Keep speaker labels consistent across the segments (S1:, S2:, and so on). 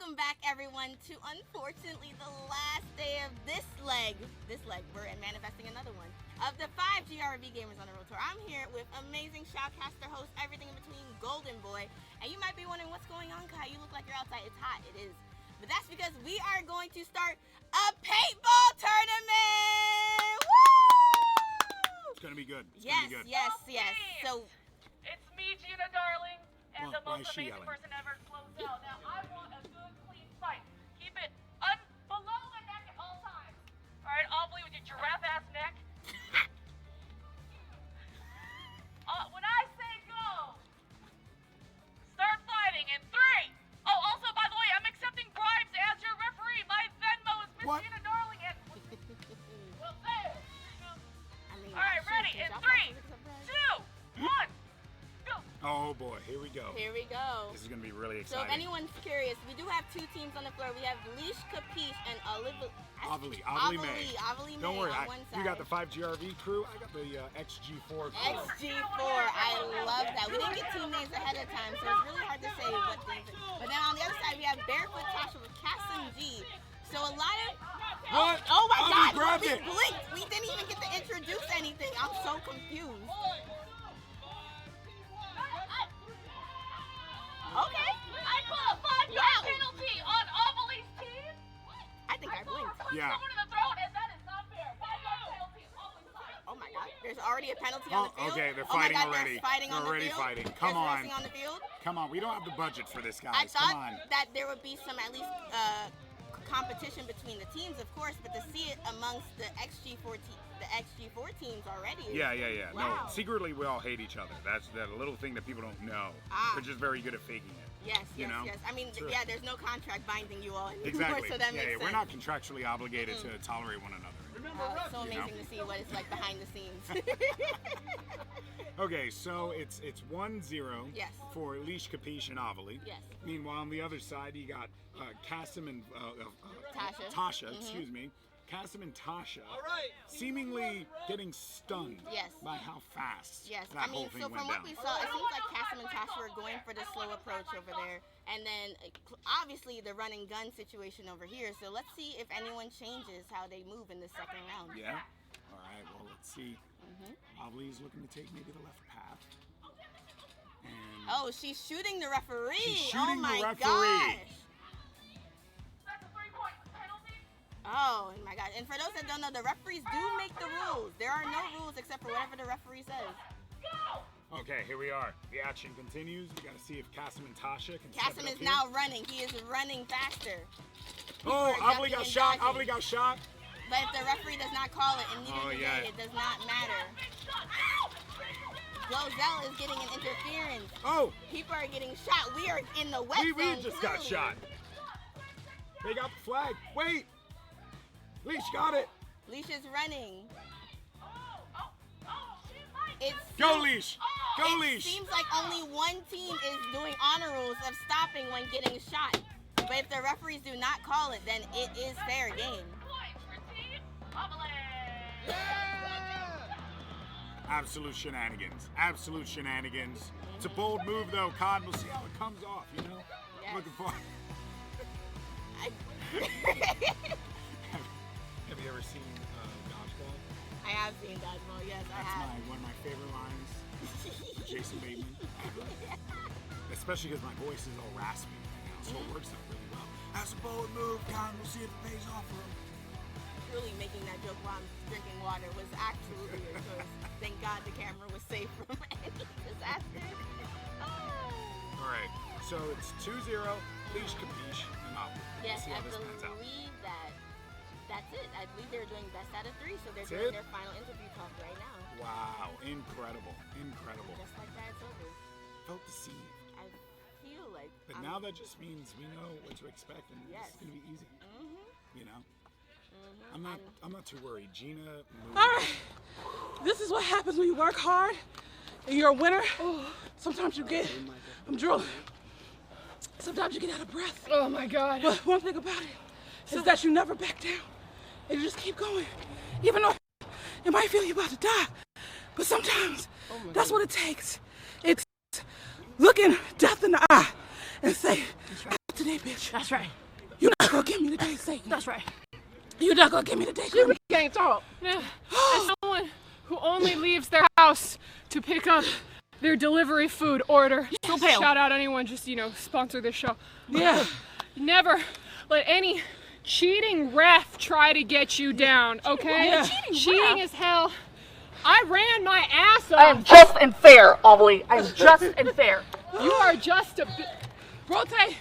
S1: Welcome back, everyone, to unfortunately the last day of this leg. We're manifesting another one of the 5 GRV Gamers on the Road Tour. I'm here with amazing Shoutcaster host, everything in between, Golden Boy. And you might be wondering what's going on, Kai. You look like you're outside. It's hot. It is. But that's because we are going to start a paintball tournament. Woo!
S2: It's gonna be good.
S1: Yes. So
S3: it's me, Gina Darling, and
S2: Well,
S3: the
S2: why
S3: most
S2: is she
S3: amazing
S2: yelling?
S3: person ever closed out. Now I want a good, clean fight. Keep it below the neck at all times. All right, Obly with your giraffe ass neck. When I say go, start fighting in 3. Oh, also, by the way, I'm accepting bribes as your referee. My Venmo is Miss
S2: What?
S3: Gina Darling. And well, there.
S1: I mean,
S3: All right, ready in 3, 2, 1, go.
S2: Oh boy, here we go.
S1: Here we go.
S2: This is gonna be really
S1: So if
S2: exciting.
S1: anyone's curious, we do have 2 teams on the floor. We have Leash Capiche and
S2: Avali May. Don't worry,
S1: on one side.
S2: you got the 5 GRV crew. I got the XG4 crew.
S1: XG4, I love that. We didn't get team names ahead of time, so it's really hard to say what things. But then on the other side, we have Barefoot Tasha with Cassim G. So a lot of.
S2: What?
S1: Oh my
S2: Avali
S1: God!
S2: grabbed
S1: We
S2: it.
S1: blinked. We didn't even get to introduce anything. I'm so confused. Okay.
S3: I put a 5-yard
S1: Wow.
S3: penalty on Ovaly's team.
S1: I think I blinked.
S3: Punch
S2: Yeah.
S3: someone in the throat, and that is not fair. 5-yard penalty, Ovaly's side.
S1: Oh my God! There's already a penalty on the field.
S2: Okay, they're
S1: Oh my
S2: fighting
S1: God,
S2: already.
S1: They're fighting on
S2: They're
S1: the
S2: already
S1: field.
S2: fighting. Come
S1: There's
S2: on.
S1: wrestling on the field.
S2: Come on, we don't have the budget for this, guys.
S1: I thought
S2: Come on.
S1: that there would be some at least competition between the teams, of course, but to see it amongst the XG4 teams already.
S2: Yeah.
S1: Wow.
S2: No, secretly we all hate each other. That's that little thing that people don't know.
S1: Ah.
S2: We're just very good at faking it.
S1: Yes.
S2: You know?
S1: Yes. I mean,
S2: True.
S1: yeah, there's no contract binding you all anymore,
S2: Exactly.
S1: so that
S2: yeah,
S1: makes
S2: yeah,
S1: sense.
S2: we're not contractually obligated to tolerate one another.
S1: So amazing to see what it's like behind the scenes.
S2: Okay, so it's 1-0
S1: Yes.
S2: for Leash Capiche and Avali.
S1: Yes.
S2: Meanwhile, on the other side, you got Cassim and
S1: Tasha.
S2: excuse me. Cassim and Tasha seemingly getting stunned
S1: Yes.
S2: by how fast
S1: Yes,
S2: that
S1: I mean,
S2: whole thing
S1: so
S2: went
S1: from
S2: down.
S1: what we saw, it seems like Cassim and Tasha were going for the slow approach over there, and then obviously the run and gun situation over here. So let's see if anyone changes how they move in the second round.
S2: Yeah? All right, well, let's see. Avali's looking to take maybe the left path. And
S1: Oh, she's shooting the referee.
S2: She's
S1: Oh
S2: shooting the
S1: my
S2: referee.
S1: gosh.
S3: That's a 3-point penalty.
S1: Oh my God. And for those that don't know, the referees do make the rules. There are no rules except for whatever the referee says.
S2: okay, here we are. The action continues. We got to see if Cassim and Tasha can step
S1: Cassim
S2: it up
S1: is
S2: here.
S1: now running. He is running faster.
S2: Oh,
S1: People are
S2: Avali got
S1: ducking and
S2: shot.
S1: dodging.
S2: Avali got shot.
S1: But if the referee does not call it, and neither
S2: Oh,
S1: do
S2: yeah.
S1: they, it does not matter. Glozell is getting an interference.
S2: Oh,
S1: People are getting shot. We are in the wet
S2: we
S1: zone.
S2: just got
S1: clearly.
S2: shot. They got the flag. Wait. Leash got it.
S1: Leash is running. It
S2: Go,
S1: seems-
S2: Leash. Go,
S1: It
S2: Leash.
S1: seems like only one team is doing honor rules of stopping when getting shot. But if the referees do not call it, then it is fair game.
S2: Absolute shenanigans. Absolute shenanigans. It's a bold move, though, Con. We'll see how it comes off, you know?
S1: Yes.
S2: Looking for
S1: I,
S2: Have you ever seen Dodgeball?
S1: I have seen dodgeball. Yes, I
S2: That's
S1: have.
S2: one of my favorite lines. Jason Bateman. Especially because my voice is all raspy right now, so it works out really well. That's a bold move, Con. We'll see if it pays off for him.
S1: Truly making that joke while I'm drinking water was absolutely a choice. Thank God the camera was safe from any disaster.
S2: All right, so it's 2-0, Leash Capiche, and Avali.
S1: Yes,
S2: We'll see
S1: I
S2: how this pans out.
S1: believe that's it. I believe they're doing best out of 3, so they're
S2: That's
S1: doing
S2: it?
S1: their final interview talk right now.
S2: Wow, incredible, incredible.
S1: Just like that, it's over.
S2: Felt deceived.
S1: I feel like.
S2: But now that just means we know what to expect, and
S1: Yes.
S2: it's gonna be easy. You know,
S1: Mm-hmm.
S2: I'm not too worried. Gina, moved.
S4: All right, this is what happens when you work hard and you're a winner. Sometimes you get, I'm drooling. Sometimes you get out of breath.
S5: Oh my God.
S4: But one thing about it is that you never back down and you just keep going. Even though it might feel you're about to die, but sometimes that's what it takes. It's looking death in the eye and say, I have today, bitch.
S5: That's right.
S4: You're not gonna get me today, Satan.
S5: That's right.
S4: You're not gonna get me today, Kermit.
S5: We can't talk.
S6: Yeah. As someone who only leaves their house to pick up their delivery food order.
S5: So pale.
S6: Shout out anyone just, sponsor this show.
S4: Yeah.
S6: Never let any cheating ref try to get you down, okay?
S4: Yeah.
S6: Cheating as hell. I ran my ass off.
S5: I am just and fair, Ollie. I am just and fair.
S6: You are just a
S4: Rotate.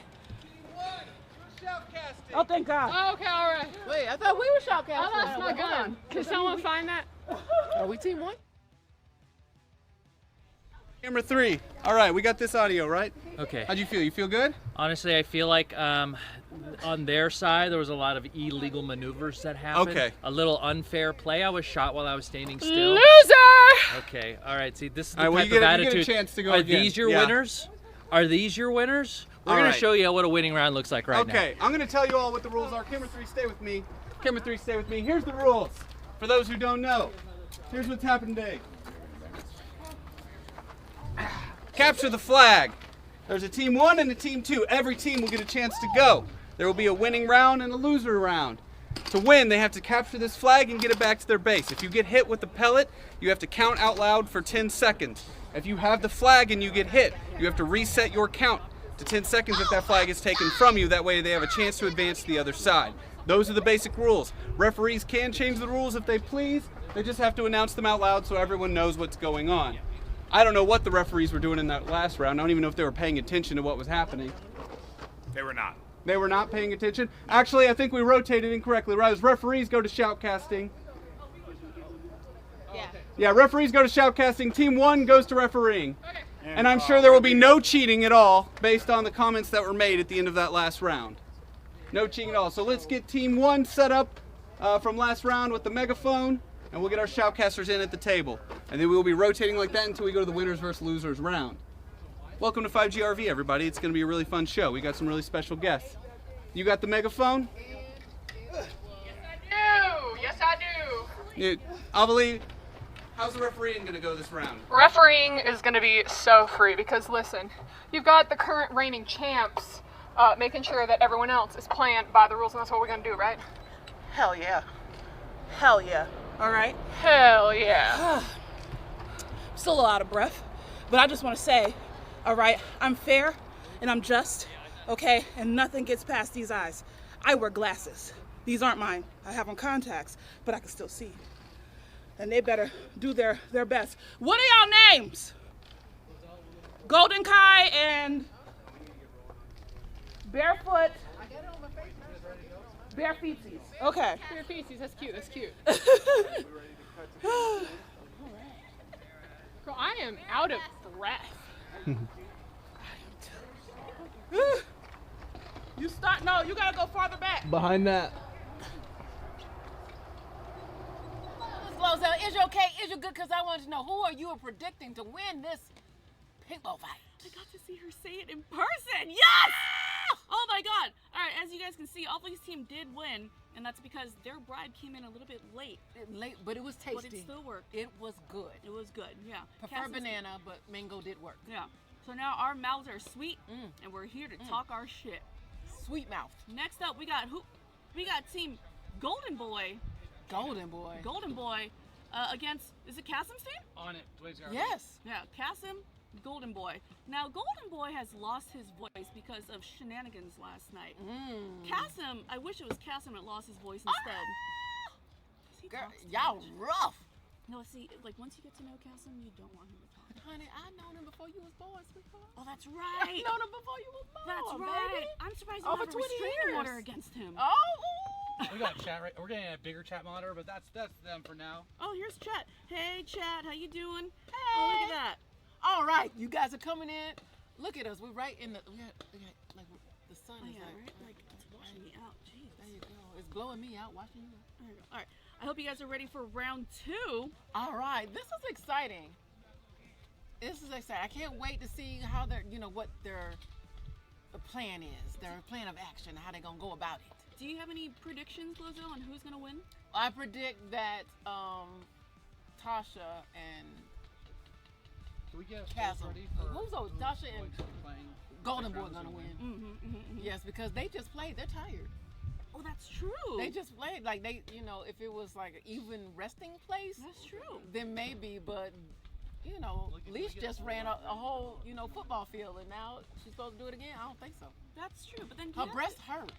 S4: Oh, thank God.
S6: Oh, okay, all right.
S5: Wait, I thought we were shoutcasting.
S6: I lost my gun. Can someone find that?
S5: Are we team one?
S7: Camera 3. All right, we got this audio, right?
S8: Okay.
S7: How'd you feel? You feel good?
S8: Honestly, I feel like on their side there was a lot of illegal maneuvers that happened.
S7: Okay.
S8: A little unfair play. I was shot while I was standing still.
S6: Loser!
S8: Okay. All right. See, this is the
S7: All right, well,
S8: type
S7: you
S8: of
S7: get a
S8: attitude.
S7: chance to go
S8: Are
S7: again.
S8: these your
S7: Yeah.
S8: winners? Are these your winners? We're
S7: All
S8: gonna
S7: right.
S8: show you what a winning round looks like right now.
S7: Okay, I'm gonna tell you all what the rules are. Camera 3, stay with me. Camera 3, stay with me. Here's the rules. For those who don't know, here's what's happened today. Capture the flag. There's a team 1 and a team 2. Every team will get a chance to go. There will be a winning round and a loser round. To win, they have to capture this flag and get it back to their base. If you get hit with the pellet, you have to count out loud for 10 seconds. If you have the flag and you get hit, you have to reset your count to 10 seconds if that flag is taken from you. That way they have a chance to advance to the other side. Those are the basic rules. Referees can change the rules if they please. They just have to announce them out loud so everyone knows what's going on. I don't know what the referees were doing in that last round. I don't even know if they were paying attention to what was happening.
S2: They were not.
S7: They were not paying attention. Actually, I think we rotated incorrectly. Right, as referees go to shoutcasting. Yeah, referees go to shoutcasting. Team 1 goes to refereeing. And I'm sure there will be no cheating at all based on the comments that were made at the end of that last round. No cheating at all. So let's get Team 1 set up from last round with the megaphone, and we'll get our shoutcasters in at the table. And then we'll be rotating like that until we go to the winners versus losers round. Welcome to 5GRV, everybody. It's going to be a really fun show. We got some really special guests. You got the megaphone?
S6: Yes, I do.
S7: Avalie, how's the refereeing going to go this round?
S6: Refereeing is going to be so free because, listen, you've got the current reigning champs making sure that everyone else is playing by the rules, and that's what we're going to do, right?
S4: Hell yeah. Hell yeah. All right.
S6: Hell yeah.
S4: Still a little out of breath, but I just want to say, all right, I'm fair and I'm just, okay, and nothing gets past these eyes. I wear glasses. These aren't mine. I have on contacts, but I can still see. And they better do their best. What are y'all names? Golden Kai and Barefoot. Bare Feetsies. Okay.
S6: Your feces, that's cute, that's cute. Girl, I am out of breath.
S4: You start, no, you gotta go farther back.
S5: Behind that.
S9: Slow down. Is you okay? Is you good? Because I wanted to know who are you predicting to win this pitbull fight?
S3: I got to see her say it in person. Yes! Oh my god. All right, as you guys can see, Avalie's team did win, and that's because their bribe came in a little bit late.
S9: Late, but it was tasty.
S3: But it still worked.
S9: It was good.
S3: It was good, yeah.
S9: Prefer
S3: Cass's-
S9: banana, but mango did work.
S3: Yeah. So now our mouths are sweet, and we're here to talk our shit.
S9: Sweet mouth.
S3: Next up, we got who? We got Team Golden Boy.
S9: Golden boy.
S3: Golden Boy against, is it Kassim's team?
S7: On it, please.
S9: Yes.
S3: Yeah, Kassim, Golden Boy. Now, Golden Boy has lost his voice because of shenanigans last night. Kassim, I wish it was Kassim that lost his voice instead. 'Cause he
S9: Girl,
S3: talks too
S9: y'all
S3: much.
S9: rough.
S3: No, see, like once you get to know Kassim, you don't want him to talk.
S9: Honey, I known him before you was born, sweetheart.
S3: Oh, that's
S9: I
S3: right.
S9: known him before you was born,
S3: That's
S9: baby.
S3: right. I'm surprised you
S9: Over
S3: have a
S9: 20
S3: restraining
S9: years.
S3: order against him.
S9: Oh.
S10: We got chat right. We're getting a bigger chat monitor, but that's them for now.
S3: Oh, here's Chat. Hey, Chat, how you doing? Oh, look at that.
S9: All right, you guys are coming in. Look at us. We're right in the. We got like the sun
S3: Oh,
S9: is
S3: yeah,
S9: like.
S3: right? Like, it's washing me out. Jeez.
S9: There you go. It's blowing me out. Watching you.
S3: There you go. All right. I hope you guys are ready for round 2.
S9: All right, this is exciting. This is exciting. I can't wait to see how they're, what their plan is, their plan of action, how they're gonna go about it.
S3: Do you have any predictions, Lozo, on who's going to win?
S9: I predict that Tasha and
S10: Can we get
S9: Chasm.
S10: ready for
S9: Who's those? Tasha and
S10: playing?
S9: Golden Boy gonna win. Yes, because they just played. They're tired.
S3: Oh, that's true.
S9: They just played like they, if it was like an even resting place,
S3: That's true.
S9: then maybe. But Leash just ran a whole football field, and now she's supposed to do it again. I don't think so.
S3: That's true. But then
S9: Her breast hurt.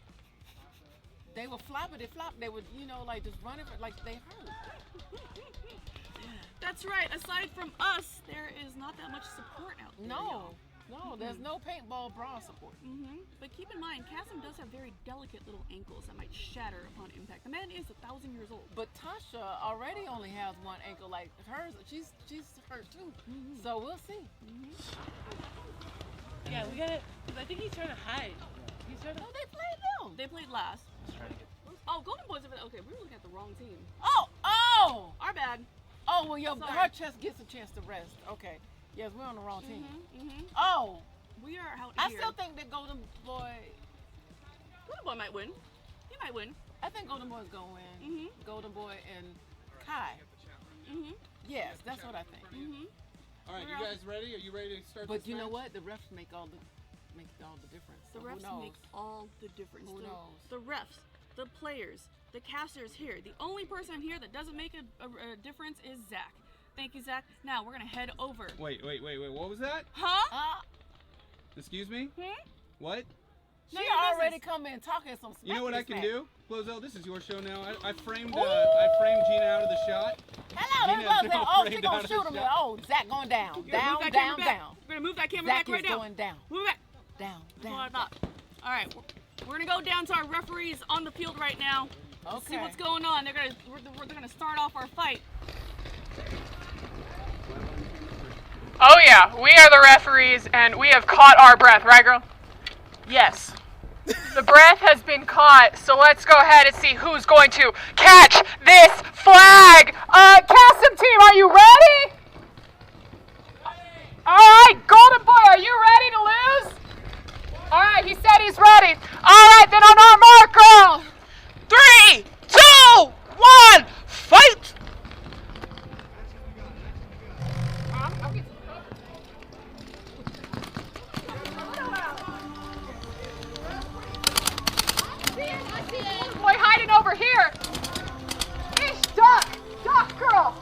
S9: They were floppity flop. They would like just running like they hurt.
S3: That's right. Aside from us, there is not that much support out there.
S9: No, there's no paintball bra support.
S3: But keep in mind, Chasm does have very delicate little ankles that might shatter upon impact. The man is 1,000 years old.
S9: But Tasha already only has one ankle. Like hers, she's hurt too. So we'll see.
S4: Yeah, we got it. I think he's trying to hide. He's trying to.
S9: No, they played them.
S3: They played last. Oh, Golden Boys over there. Okay, we were looking at the wrong team.
S9: Oh!
S3: Our bad.
S9: Oh, well,
S3: Sorry.
S9: her chest gets a chance to rest. Okay. Yes, we're on the wrong team.
S3: Mm-hmm.
S9: Oh,
S3: We are out
S9: I
S3: here.
S9: still think that Golden Boy.
S3: Golden Boy might win. He might win.
S9: I think Golden Boy's gonna win. Golden Boy and Kai. Yes, that's what I think.
S7: All right, you guys ready? Are you ready to start?
S9: But
S7: this
S9: you know
S7: match?
S9: what? The refs make all the difference.
S3: The
S9: So who
S3: refs
S9: knows?
S3: make all the difference.
S9: Who
S3: the,
S9: knows?
S3: The refs, the players, the casters here. The only person here that doesn't make a difference is Zach. Thank you, Zach. Now we're gonna head over.
S7: Wait. What was that?
S3: Huh?
S7: Excuse me? What?
S9: She
S3: your
S9: already
S3: business.
S9: come in talking some smack.
S7: You know what I can
S9: smack.
S7: do? Flozel, this is your show now. I framed Gina out of the shot.
S9: Hello,
S7: Gina
S9: that's
S7: is
S9: what
S7: now
S9: Oh, she
S7: framed
S9: gonna
S7: out of
S9: shoot
S7: the
S9: him.
S7: shot.
S9: Oh, Zach going down.
S3: We're gonna
S9: Down,
S3: move that
S9: down,
S3: camera back.
S9: down.
S3: We're gonna move that camera
S9: Zach
S3: back right
S9: is
S3: now.
S9: going down.
S3: Move it back.
S9: Down,
S3: That's what I
S9: down.
S3: thought. All right, we're gonna go down to our referees on the field right now. See
S9: Okay.
S3: what's going on. They're gonna start off our fight.
S6: Oh yeah, we are the referees, and we have caught our breath, right, girl?
S4: Yes.
S6: The breath has been caught, so let's go ahead and see who's going to catch this flag. Cassim team, are you ready? All right, Golden Boy, are you ready to lose? All right, he said he's ready. All right, then on our mark, girl.
S4: 3, 2, 1, fight!
S6: Boy, hiding over here. Ish, duck, girl.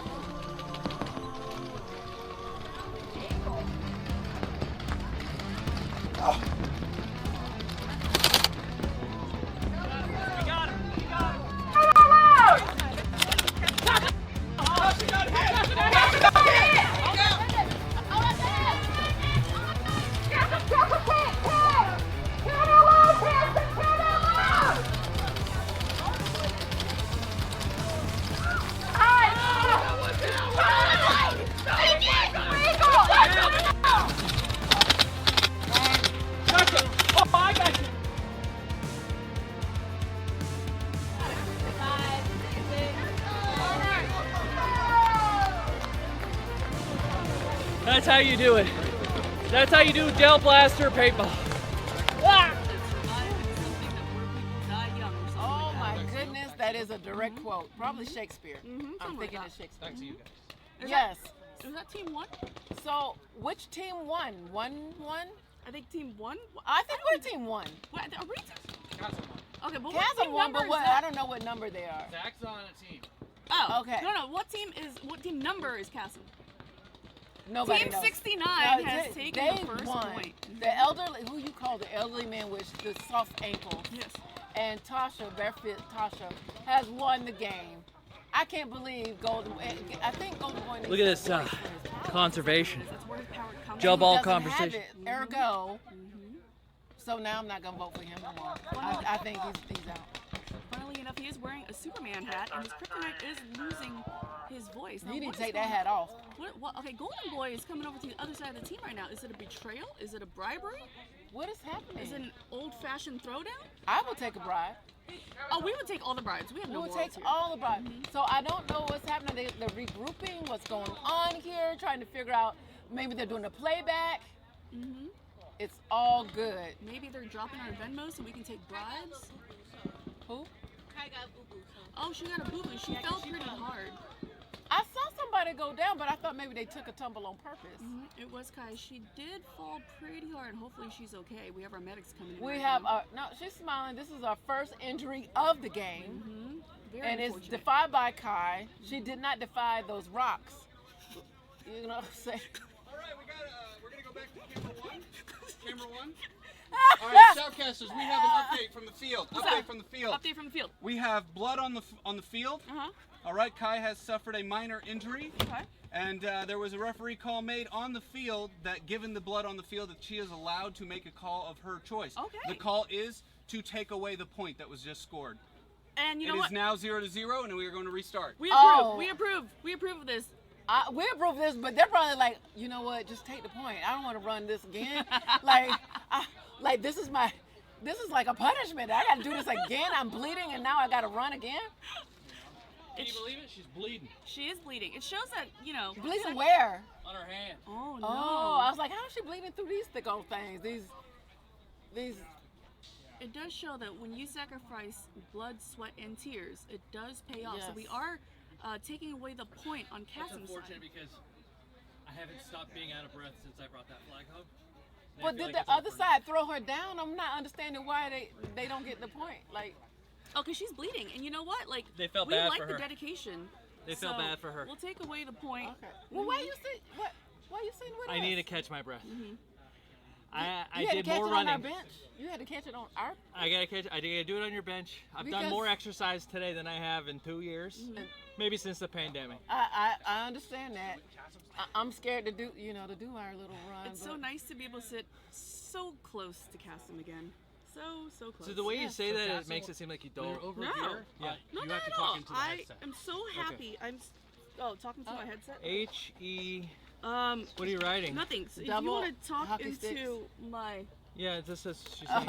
S8: That's how you do it. That's how you do gel blaster paintball.
S9: Oh my goodness, that is a direct quote. Probably Shakespeare. I'm thinking it's Shakespeare.
S10: Back to you guys.
S9: Yes.
S3: Is that team one?
S9: So, which team won? One?
S3: I think team one.
S9: I think we're team one.
S3: What, are we
S10: Chasm won.
S3: okay, but what
S9: Chasm
S3: team
S9: won,
S3: number
S9: but
S3: is
S9: what?
S3: that?
S9: I don't know what number they are.
S10: Zach's on a team.
S3: Oh,
S9: Okay.
S3: No, what team number is Castle?
S9: Nobody
S3: Team
S9: knows.
S3: 69
S9: No,
S3: has
S9: they
S3: taken the first
S9: won.
S3: point.
S9: The elderly, who you call the elderly man with the soft ankle,
S3: Yes.
S9: and Tasha, barefoot Tasha, has won the game. I can't believe Golden. I think Golden Boy.
S8: Look at this conservation.
S3: That's where his power comes
S8: Gel
S3: from.
S8: ball
S9: Doesn't have
S8: conversation.
S9: it, ergo. So now I'm not gonna vote for him no more. I think he's out.
S3: Funnily enough, he is wearing a Superman hat, and his kryptonite is losing his voice. Now,
S9: You need
S3: what
S9: to
S3: is
S9: take that
S3: going-
S9: hat off.
S3: What, okay, Golden Boy is coming over to the other side of the team right now. Is it a betrayal? Is it a bribery?
S9: What is happening?
S3: Is it an old-fashioned throwdown?
S9: I will take a bribe.
S3: Oh, we would take all the bribes. We have
S9: We
S3: no
S9: will
S3: morals
S9: take
S3: here.
S9: all the bribes. So I don't know what's happening. They're regrouping. What's going on here? Trying to figure out. Maybe they're doing a playback. It's all good.
S3: Maybe they're dropping our Venmo so we can take bribes.
S9: Who?
S1: Kai got boo-boo.
S3: Oh, she got a boo-boo. She fell pretty hard.
S9: I saw somebody go down, but I thought maybe they took a tumble on purpose.
S3: It was Kai. She did fall pretty hard. Hopefully she's okay. We have our medics coming in.
S9: We
S3: right
S9: have
S3: now.
S9: no. She's smiling. This is our first injury of the game,
S3: Very
S9: and it's
S3: unfortunate.
S9: defied by Kai. She did not defy those rocks. You know what I'm saying?
S7: All right, we're gonna go back to camera one. Camera one. All right, shoutcasters, we have an update from the field. Update from the field.
S3: Update from the field.
S7: We have blood on the field. All right, Kai has suffered a minor injury.
S3: Okay.
S7: And there was a referee call made on the field that, given the blood on the field, that she is allowed to make a call of her choice.
S3: Okay.
S7: The call is to take away the point that was just scored.
S3: And you know
S7: It
S3: what?
S7: is now 0-0, and we are going to restart.
S3: We approve. We approve. We approve of this.
S9: We approve this, but they're probably like, you know what? Just take the point. I don't want to run this again. like this is like a punishment. I got to do this again. I'm bleeding, and now I got to run again.
S8: Can you believe it? She's bleeding.
S3: She is bleeding. It shows that, you know.
S9: Bleeding where?
S8: On her hand.
S3: Oh, no.
S9: Oh, I was like, how is she bleeding through these thick old things? These.
S3: It does show that when you sacrifice blood, sweat, and tears, it does pay off. So
S9: Yes.
S3: we are taking away the point on
S8: That's
S3: Kassem's
S8: unfortunate
S3: side.
S8: because I haven't stopped being out of breath since I brought that flag home. And I
S9: But
S8: feel
S9: did
S8: like
S9: the
S8: it's
S9: other
S8: over
S9: side throw her down? I'm not understanding why they don't get the point. Like,
S3: Oh, because she's bleeding. And you know what? Like,
S8: They felt
S3: we
S8: bad
S3: like
S8: for
S3: the
S8: her.
S3: dedication.
S8: They felt
S3: So
S8: bad for her.
S3: We'll take away the point.
S9: okay. Well, why you sit? Why you sitting with us?
S8: I need to catch my breath. I
S9: You had
S8: did
S9: to catch
S8: more
S9: it on our
S8: running.
S9: bench. You had to catch it on our.
S8: I gotta do it on your bench. I've done
S9: Because-
S8: more exercise today than I have in 2 years, maybe since the pandemic.
S9: I understand that. I'm scared to do our little run.
S3: It's so nice to be able to sit so close to Kassem again. So close.
S8: So the way you say that, it
S10: Castle,
S8: makes it seem like you
S10: When
S8: don't.
S10: you're over
S3: No.
S10: here,
S8: Yeah.
S3: No,
S10: you
S3: not
S10: have to
S3: at
S10: talk
S3: all.
S10: into the
S3: I
S10: headset.
S3: am so happy. Talking to my headset.
S8: H-E.
S3: Um,
S8: What are you writing?
S3: nothing. So if you
S9: Double
S3: want to talk
S9: hockey
S3: into
S9: sticks.
S3: my,
S8: Yeah, this is. She's
S3: it's
S8: oh,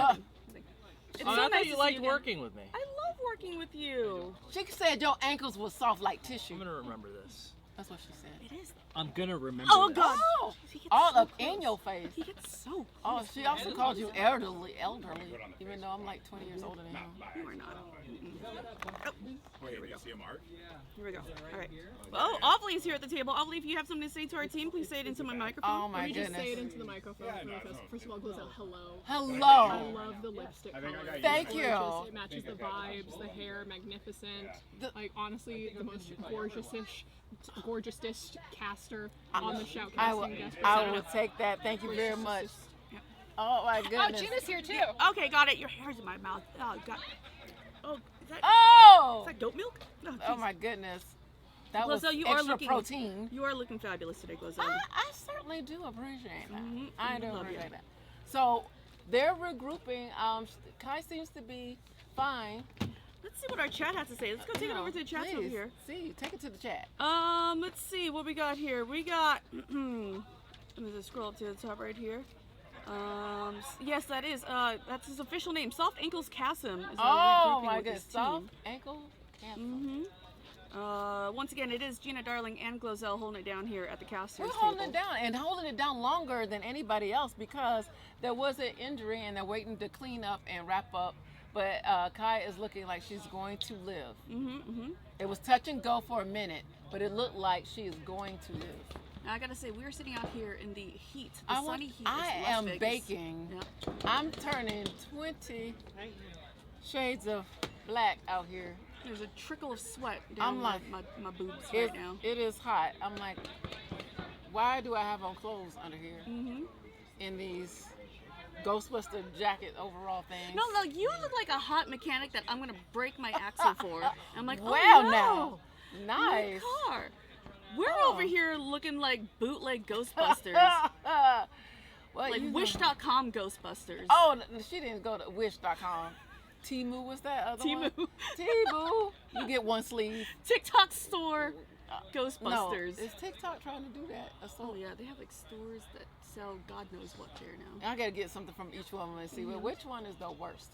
S3: so
S8: I
S3: nice
S8: thought
S3: to
S8: you
S3: see
S8: liked
S3: again.
S8: working with me.
S3: I love working with you.
S9: She said your ankles were soft like tissue.
S8: I'm gonna remember this.
S9: That's what she said.
S3: It is.
S8: I'm gonna remember.
S3: Oh
S8: this.
S3: God.
S9: Oh,
S3: He gets
S9: all
S3: so
S9: up
S3: close.
S9: in your face.
S3: He gets so.
S9: Oh,
S3: close.
S9: she also called you elderly, even though I'm like 20 years older than you.
S3: You are not.
S2: Wait, we see a mark?
S3: Here we go. All right. Oh, Awfully is here at the table. Awfully, if you have something to say to our team, please say it into my microphone.
S9: Oh my
S11: Let me just
S9: goodness.
S11: say it into the microphone. First of all, Glozell, hello. I
S9: Hello.
S11: love the lipstick
S2: I think I
S11: color.
S2: got
S11: It's
S9: Thank
S11: gorgeous.
S9: you.
S11: It matches the vibes, the hair, magnificent.
S9: The-
S11: Like honestly, the most gorgeousest caster on the shoutcasting
S9: I will,
S11: desk.
S9: I will take that. Thank you very much. Oh my
S6: Oh,
S9: goodness.
S6: Gina's here too.
S3: Okay, got it. Your hair's in my mouth. Oh, God. Oh, is
S9: Oh.
S3: that goat milk?
S9: Oh
S3: jeez.
S9: my goodness. That was
S3: Glozell, you are
S9: extra
S3: looking
S9: protein.
S3: You are looking fabulous today, Glozell.
S9: I certainly do appreciate that. I do
S3: Love you.
S9: appreciate that. So they're regrouping. Kai seems to be fine.
S3: Let's see what our chat has to say. Let's go take it over to the chat over
S9: Please,
S3: here.
S9: See, take it to the chat.
S3: Let's see what we got here. We got. Let me just scroll up to the top right here. Yes, that is. That's his official name. Soft Ankles Kassem is
S9: Oh
S3: regrouping
S9: my
S3: with
S9: goodness.
S3: his
S9: Soft
S3: team.
S9: ankle cancer.
S3: Once again, it is Gina Darling and Glozell holding it down here at the casters
S9: We're
S3: table.
S9: holding it down and holding it down longer than anybody else because there was an injury and they're waiting to clean up and wrap up. But Kai is looking like she's going to live. It was touch and go for a minute, but it looked like she is going to live.
S3: Now, I gotta say, we're sitting out here in the heat, the
S9: I
S3: sunny heat.
S9: I
S3: of Las
S9: am
S3: Vegas.
S9: baking.
S3: Yeah.
S9: I'm turning 20 shades of black out here.
S3: There's a trickle of sweat down
S9: I'm like,
S3: my boobs
S9: It,
S3: right now.
S9: it is hot. I'm like, why do I have on clothes under here in these Ghostbuster jacket overall things?
S3: No, you look like a hot mechanic that I'm gonna break my axle for. I'm like, oh
S9: Well,
S3: no.
S9: now.
S3: My
S9: Nice.
S3: car. We're
S9: Oh.
S3: over here looking like bootleg Ghostbusters.
S9: well,
S3: like
S9: you know.
S3: Wish.com Ghostbusters.
S9: Oh, she didn't go to Wish.com. Temu was that other one?
S3: Temu.
S9: Temu. You get one sleeve.
S3: TikTok store
S9: No,
S3: Ghostbusters.
S9: is TikTok trying to do that?
S3: Oh yeah, they have like stores that sell God knows what there now.
S9: I gotta get something from each one and see well, which one is the worst.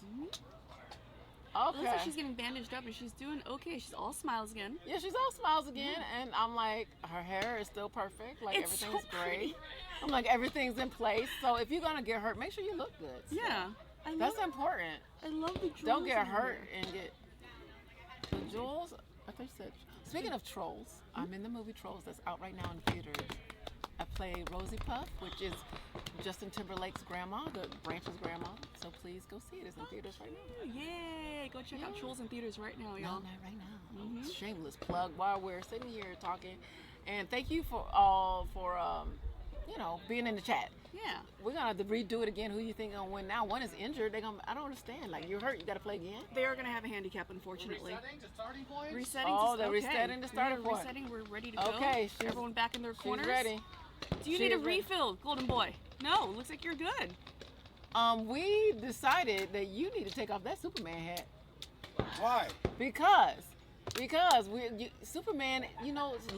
S3: It looks like
S9: Okay.
S3: she's getting bandaged up and she's doing okay. She's all smiles again.
S9: Yeah, she's all smiles again, and I'm like, her hair is still perfect. Like
S3: It's so
S9: everything's
S3: pretty.
S9: great. I'm like, everything's in place. So if you're gonna get hurt, make sure you look good. So
S3: Yeah.
S9: that's important.
S3: I love the jewels.
S9: Don't get
S3: on
S9: hurt
S3: her.
S9: and get the jewels. I thought you said. Speaking of Trolls, I'm in the movie Trolls that's out right now in theaters. I play Rosie Puff, which is Justin Timberlake's grandma, the Branch's grandma. So please go see it. It's in theaters right now.
S3: Yay! Go check out Trolls in theaters right now, y'all.
S9: No, not right now. Shameless plug while we're sitting here talking. And thank you for being in the chat.
S3: Yeah.
S9: We're gonna have to redo it again. Who you think gonna win now? One is injured. I don't understand. Like, you're hurt. You gotta play again.
S3: They are gonna have a handicap, unfortunately.
S10: Resetting to starting point?
S3: Resetting.
S9: Oh,
S3: to,
S9: they're
S3: okay.
S9: resetting the starting point.
S3: Resetting. We're ready to go.
S9: Okay.
S3: Everyone back in their corners.
S9: She's ready.
S3: Do you need a refill, Golden Boy? No. Looks like you're good.
S9: We decided that you need to take off that Superman hat.
S2: Why?
S9: Because Superman,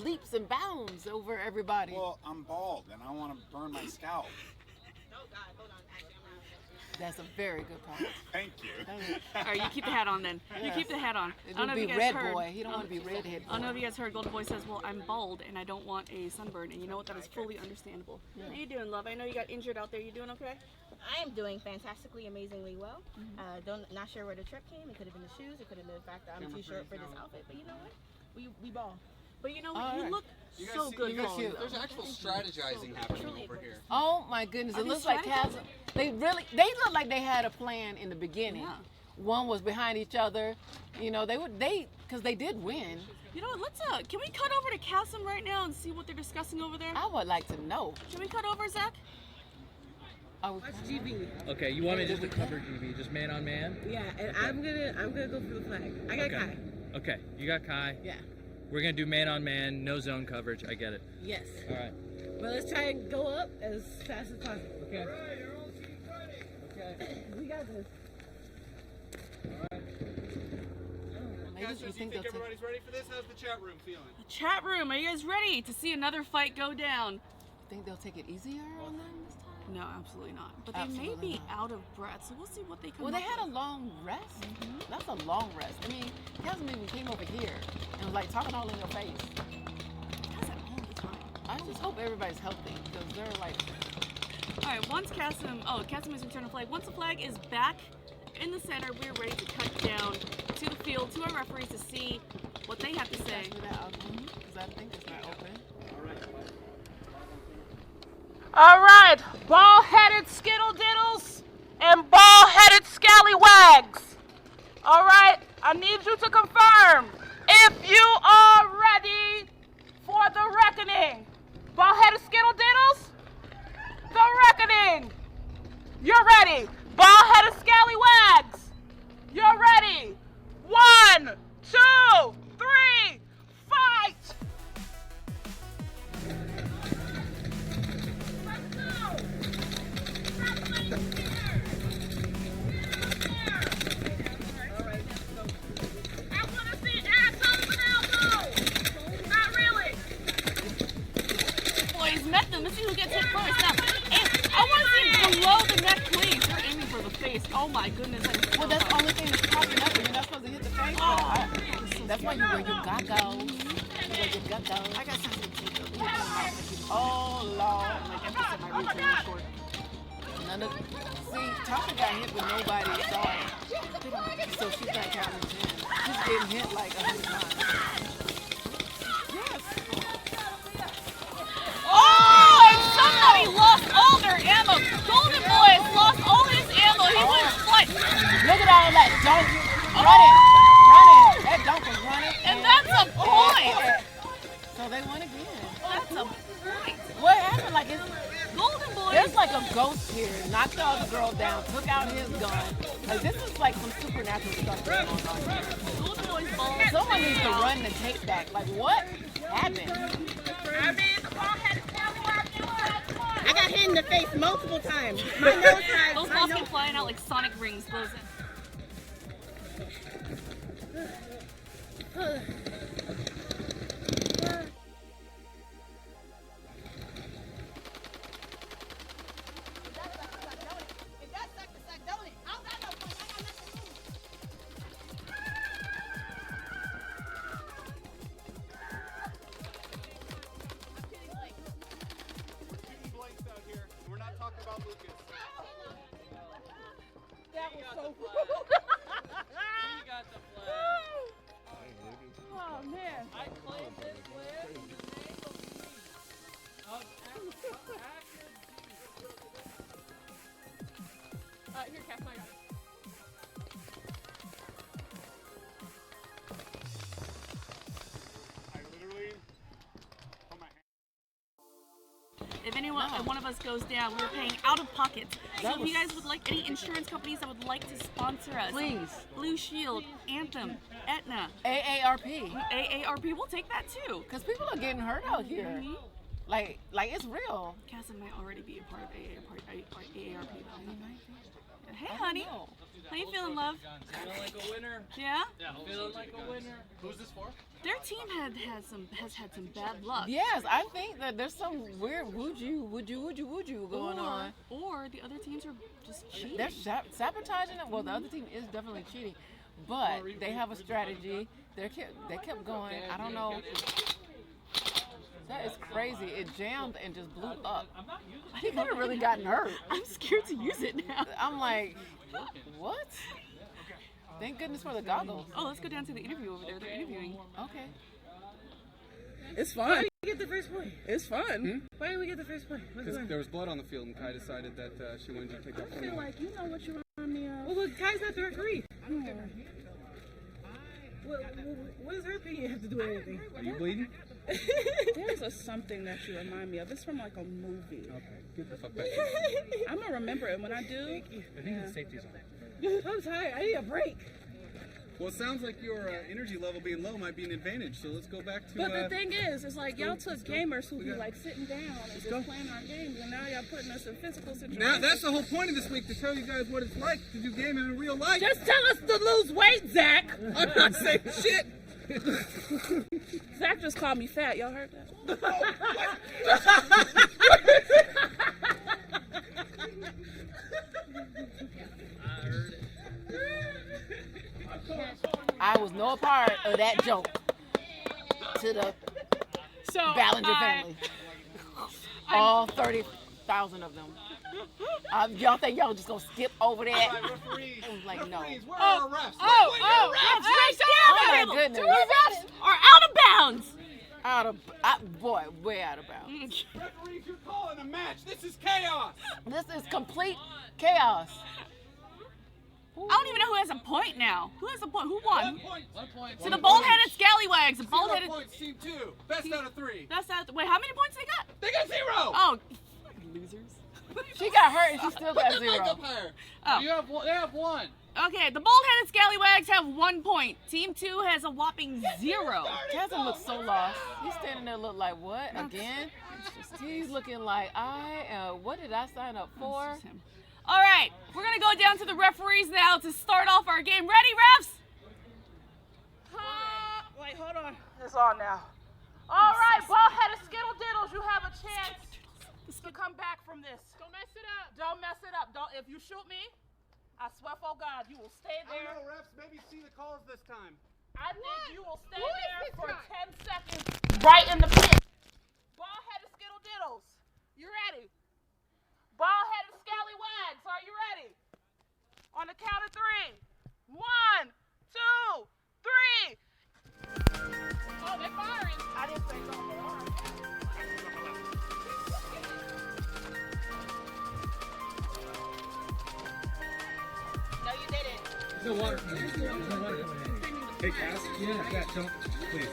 S9: leaps and bounds over everybody.
S2: Well, I'm bald and I want to burn my scalp.
S9: That's a very good point.
S2: Thank you.
S3: All right, you keep the hat on then. You
S9: Yes.
S3: keep the hat on.
S9: It
S3: I don't know
S9: would
S3: if
S9: be
S3: you guys
S9: red
S3: heard.
S9: boy. He don't want to be redhead
S3: I don't know
S9: boy.
S3: if you guys heard. Golden Boy says, "Well, I'm bald and I don't want a sunburn," and you know what? That is fully understandable.
S9: Yeah.
S3: How you doing, love? I know you got injured out there. You doing okay?
S1: I am doing fantastically, amazingly well. Not sure where the trip came. It could have been the shoes. It could have been the fact that I'm too short for this outfit. But you know what? We ball.
S3: But you know what?
S9: All
S3: You
S9: right.
S3: look
S7: You guys
S3: so
S7: see-
S3: good.
S7: you guys
S3: falling,
S7: see-
S3: though.
S7: There's actual strategizing happening over here.
S9: Oh my goodness!
S3: Are
S9: It
S3: they
S9: looks like
S3: strategizing?
S9: They look like they had a plan in the beginning.
S3: Yeah.
S9: One was behind each other. Because they did win.
S3: You know what? Let's can we cut over to Chasm right now and see what they're discussing over there?
S9: I would like to know.
S3: Can we cut over, Zach?
S4: GB.
S8: Okay, you want me just to cover GB, just man on man?
S4: Yeah, and I'm gonna go for the flag. I got Kai.
S8: Okay, you got Kai.
S4: Yeah.
S8: We're gonna do man on man, no zone coverage. I get it.
S4: Yes.
S8: All right.
S4: But let's try and go up as fast as possible.
S8: Okay.
S4: We got this.
S9: Maybe you think they'll take.
S7: everybody's ready for this? How's the chat room feeling?
S3: Chat room, are you guys ready to see another fight go down?
S9: Think they'll take it easier on them this time?
S3: No, absolutely not. But they
S9: Absolutely
S3: may be
S9: not.
S3: out of breath, so we'll see what they come
S9: Well,
S3: up
S9: they had a
S3: with.
S9: long rest. That's a long rest. I mean, Chasm even came over here and was like talking all in your face.
S3: That's at all the time.
S9: I just hope everybody's healthy because they're like.
S3: All right, once Chasm is returned to flag. Once the flag is back in the center, we're ready to cut down to the field, to our referees to see what they have to say.
S9: Because I think it's not open.
S4: All right, ball-headed skittle-diddles and ball-headed scallywags. All right, I need you to confirm if you are ready for the reckoning. Ball-headed skittle-diddles, the reckoning. You're ready. Ball-headed scallywags, you're ready. 1, 2, 3, fight.
S3: Boys, met them. Let's see who gets hit first. Now, I want to see below the neck, please. They're aiming for the face. Oh my goodness.
S9: Well, that's the only thing that's popping up, and you're not supposed to hit the face. That's why you wear your goggles. You wear your goggles.
S3: I got sensitive teeth.
S9: Oh, Lord.
S3: Like, I'm just at my roots really short.
S9: See, Tasha got hit with nobody saw it. So she's not counting hit. She's getting hit like 100 times. Yes.
S3: Oh, and somebody lost all their ammo. Golden Boy has lost all his ammo. He went flight.
S9: Look at all that dunk. Running. That dunk was running.
S3: And that's a point.
S9: So they won again.
S3: That's a point.
S9: What happened? Like, it's
S3: Golden Boy.
S9: there's like a ghost here. Knocked the other girl down. Took out his gun. Like, this is like some supernatural stuff going on here.
S3: Golden Boy's ball.
S9: Someone needs to run the tape back. Like, what happened?
S1: I got hit in the face multiple times. My nose side.
S3: Those balls keep flying out like sonic rings. Close it.
S7: We're not talking about Lucas.
S4: That was so
S3: and one of us goes down, we're paying out of pocket. So if you guys would like any insurance companies that would like to sponsor us,
S9: Please.
S3: Blue Shield, Anthem, Aetna,
S9: AARP.
S3: we'll take that too.
S9: Because people are getting hurt out here.
S3: Mhm.
S9: Like it's real.
S3: Cassie might already be a part of AARP. Hey, honey. How you feeling, love?
S8: Feeling like a winner.
S3: Yeah?
S8: Feeling like a winner. Who's this for?
S3: Their team has had some bad luck.
S9: Yes, I think that there's some weird would you going on.
S3: Or the other teams are just cheating.
S9: They're sabotaging it. Well, the other team is definitely cheating, but they have a strategy. They kept going. I don't know. That is crazy. It jammed and just blew up. He could have really gotten hurt.
S3: I'm scared to use it now.
S9: I'm like, what? Thank goodness for the goggles.
S3: Oh, let's go down to the interview over there. They're interviewing.
S9: Okay.
S4: It's fun.
S12: Why did we get the first point?
S4: It's fun.
S12: Why did we get the first point?
S7: Because there was blood on the field, and Kai decided that she wanted you to take that
S4: I
S7: point.
S4: feel like you know what you remind me of.
S12: Well, look, Kai's not the referee. What does her opinion have to do with anything?
S7: Are you bleeding?
S4: There's something that you remind me of. It's from like a movie.
S7: Okay, get the fuck back.
S4: I'm gonna remember it when I do.
S8: I think the safety's on.
S12: I'm tired. I need a break.
S7: Well, it sounds like your energy level being low might be an advantage. So let's go back to.
S4: But the thing is, it's like y'all took gamers who be
S7: got-
S4: like sitting down and just playing our games, and now y'all putting us in physical situations.
S7: Now that's the whole point of this week, to show you guys what it's like to do gaming in real life.
S4: Just tell us to lose weight, Zach.
S7: I'm not saying shit.
S4: Zach just called me fat. Y'all heard that?
S9: I was no part of that joke to the Ballinger family. All 30,000 of them. Y'all think y'all just gonna skip over that?
S7: All right, referees.
S9: I was like, no.
S7: Referees, where are our refs?
S3: Oh,
S9: Oh my goodness.
S3: Two refs are out of bounds.
S9: Way out of bounds.
S7: Referees, you're calling a match. This is chaos.
S9: This is complete chaos.
S3: I don't even know who has a point now. Who has a point? Who won?
S7: 1 point.
S3: To the bald-headed scallywags. The
S7: 0
S3: bald-headed.
S7: points, team 2. Best out of 3.
S3: That's not. Wait, how many points they got?
S7: They got 0.
S3: Oh, losers.
S9: She got hurt and she still got
S7: Put the mic
S9: 0.
S7: up higher.
S3: Oh.
S10: They have 1.
S3: Okay, the bald-headed scallywags have 1 point. Team 2 has a whopping 0.
S9: Chasm looks so lost. He's standing there look like, what? Again? He's looking like, what did I sign up for?
S3: All right, we're going to go down to the referees now to start off our game. Ready, refs?
S4: Wait, hold on. It's on now. All right, bald-headed skittle diddles, you have a chance to come back from this.
S12: Don't mess it up.
S4: Don't mess it up. Don't. If you shoot me, I swear for God, you will stay
S7: I
S4: there.
S7: don't know, refs. Maybe see the calls this time.
S4: I think you will stay
S12: Who is
S4: there
S12: this
S4: for
S12: guy?
S4: 10 seconds, right in the pit. Bald-headed skittle diddles, you ready? Bald-headed scallywags, are you ready? On the count of 3. 1, 2, 3.
S12: Oh, they're firing.
S4: I didn't say no. But all right. No, you didn't.
S10: There's no water. There's no water.
S2: Hey, Cass.
S10: Yeah, don't. Please.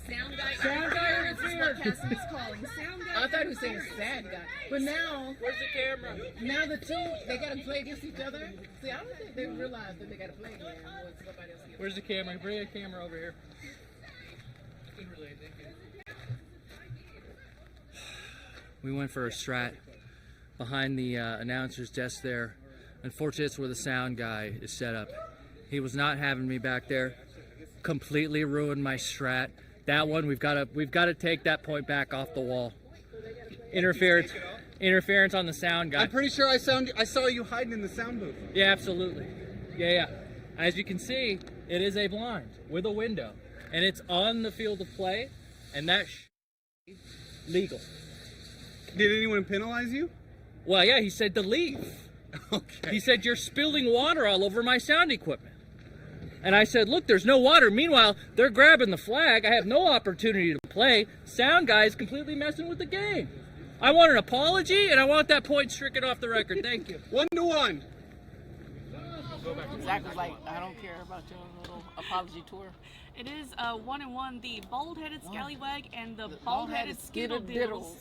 S12: Sound guy interfered. Cassie is calling. Sound guy.
S9: I thought he was saying sad guy. But now,
S8: Where's the camera?
S9: now the two, they got to play against each other. See, I don't think they realize that they got to play again once somebody else gets.
S8: Where's the camera? Bring a camera over here. We went for a strat behind the announcer's desk there. Unfortunately, it's where the sound guy is set up. He was not having me back there. Completely ruined my strat. That one, we've got to take that point back off the wall. Interference on the sound guy.
S7: I'm pretty sure I saw you hiding in the sound booth.
S8: Yeah, absolutely. Yeah. As you can see, it is a blind with a window, and it's on the field of play, and that's legal.
S7: Did anyone penalize you?
S8: Well, yeah, he said to leave.
S7: Okay.
S8: He said, you're spilling water all over my sound equipment. And I said, look, there's no water. Meanwhile, they're grabbing the flag. I have no opportunity to play. Sound guy is completely messing with the game. I want an apology, and I want that point stricken off the record. Thank you.
S7: 1-1.
S9: Zach was like, I don't care about your little apology tour.
S3: It is 1-1. The bald-headed scallywag and the bald-headed
S9: Skiddle
S3: skiddle-diddles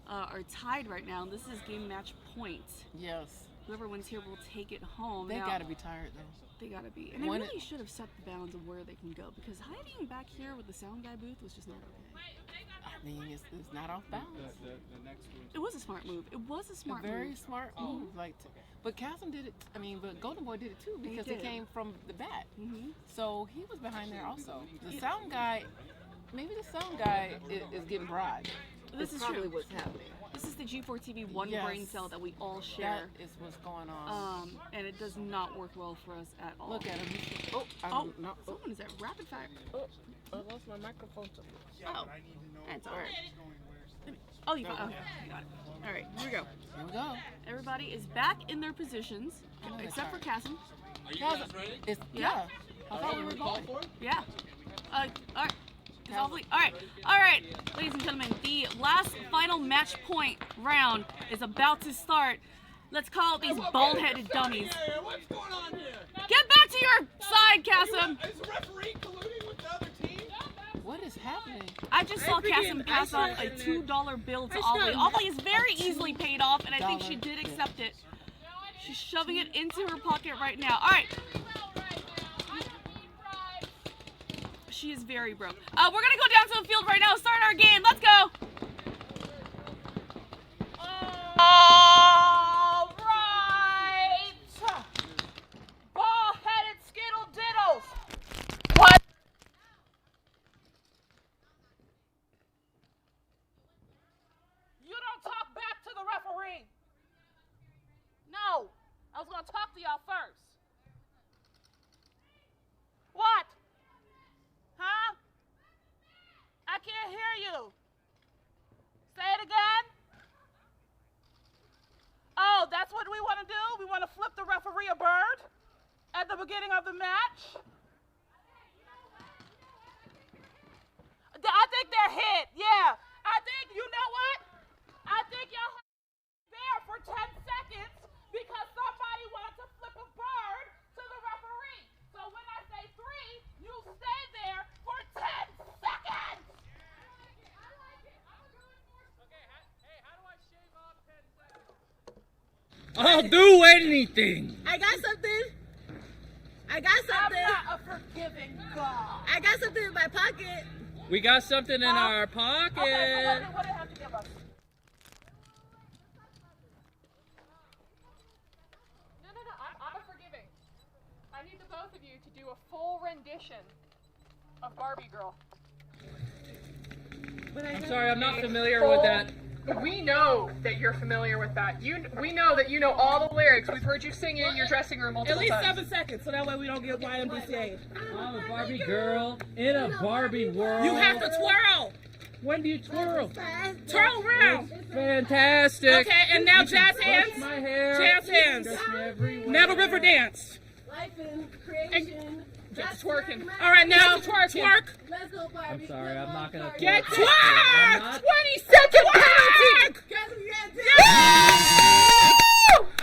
S3: are tied right now. This is game match point.
S9: Yes.
S3: Whoever wins here will take it home.
S9: They
S3: Now,
S9: gotta be tired though.
S3: They gotta be. And they really should have set the bounds of where they can go, because hiding back here with the sound guy booth was just not okay.
S9: I mean, it's not off bounds.
S3: It was a smart move. It was a smart move.
S9: Very smart move. But Chasm did it. I mean, but Golden Boy did it too because he came from the back. So he was behind there also. The sound guy, maybe the sound guy is getting bribed.
S3: This is
S9: probably
S3: true.
S9: what's happening.
S3: This is the G4 TV one brain cell that we all share.
S9: That is what's going on.
S3: And it does not work well for us at all.
S9: Look at him.
S3: Someone is at rapid fire.
S9: I lost my microphone.
S3: Oh, that's all right. Oh, you got it. All right, here we go.
S9: Here we go.
S3: Everybody is back in their positions, except for Chasm.
S10: Are you guys ready?
S9: Yeah. I thought we were going.
S3: Yeah. All right. All right, ladies and gentlemen, the last final match point round is about to start. Let's call it these bald-headed dummies.
S10: What's going on here?
S3: Get back to your side, Chasm.
S10: Is the referee colluding with the other team?
S9: What is happening?
S3: I just saw Chasm pass off a $2 bill to Ollie. Ollie is very easily paid off, and I think she did accept it. She's shoving it into her pocket right now. All right. She is very broke. We're going to go down to the field right now, start our game. Let's go.
S4: All right. Ball-headed skiddle-diddles. What? You don't talk back to the referee. No. I was going to talk to y'all first. What? Huh? I can't hear you. Say it again. Oh, that's what we want to do? We want to flip the referee a bird at the beginning of the match? I think they're hit, yeah. I think, you know what? I think y'all have there for 10 seconds because somebody wanted to flip a bird to the referee. So when I say 3, you stay there for 10 seconds.
S8: I'll do anything.
S4: I got something. I'm not a forgiving God. I got something in my pocket.
S8: We got something in our pocket.
S4: Okay, so what do you have to give us?
S6: No, I'm a forgiving. I need the both of you to do a full rendition of Barbie Girl.
S8: I'm sorry, I'm not familiar with that.
S6: We know that you're familiar with that. We know that you know all the lyrics. We've heard you sing it in your dressing room multiple times.
S4: At least 7 seconds, so that way we don't get YMCA.
S8: I'm a Barbie girl in a Barbie world.
S4: You have to twirl.
S8: When do you twirl?
S4: Twirl around.
S8: Fantastic.
S4: Okay, and now jazz hands.
S8: Brush my hair.
S4: Jazz hands.
S8: Brush me everywhere.
S4: Never river dance.
S13: Life and creation.
S6: Just twerking.
S4: All right, now twerk.
S13: Let's go, Barbie.
S8: I'm sorry, I'm not gonna
S4: Get
S8: twerk.
S4: twerk. 20-second penalty.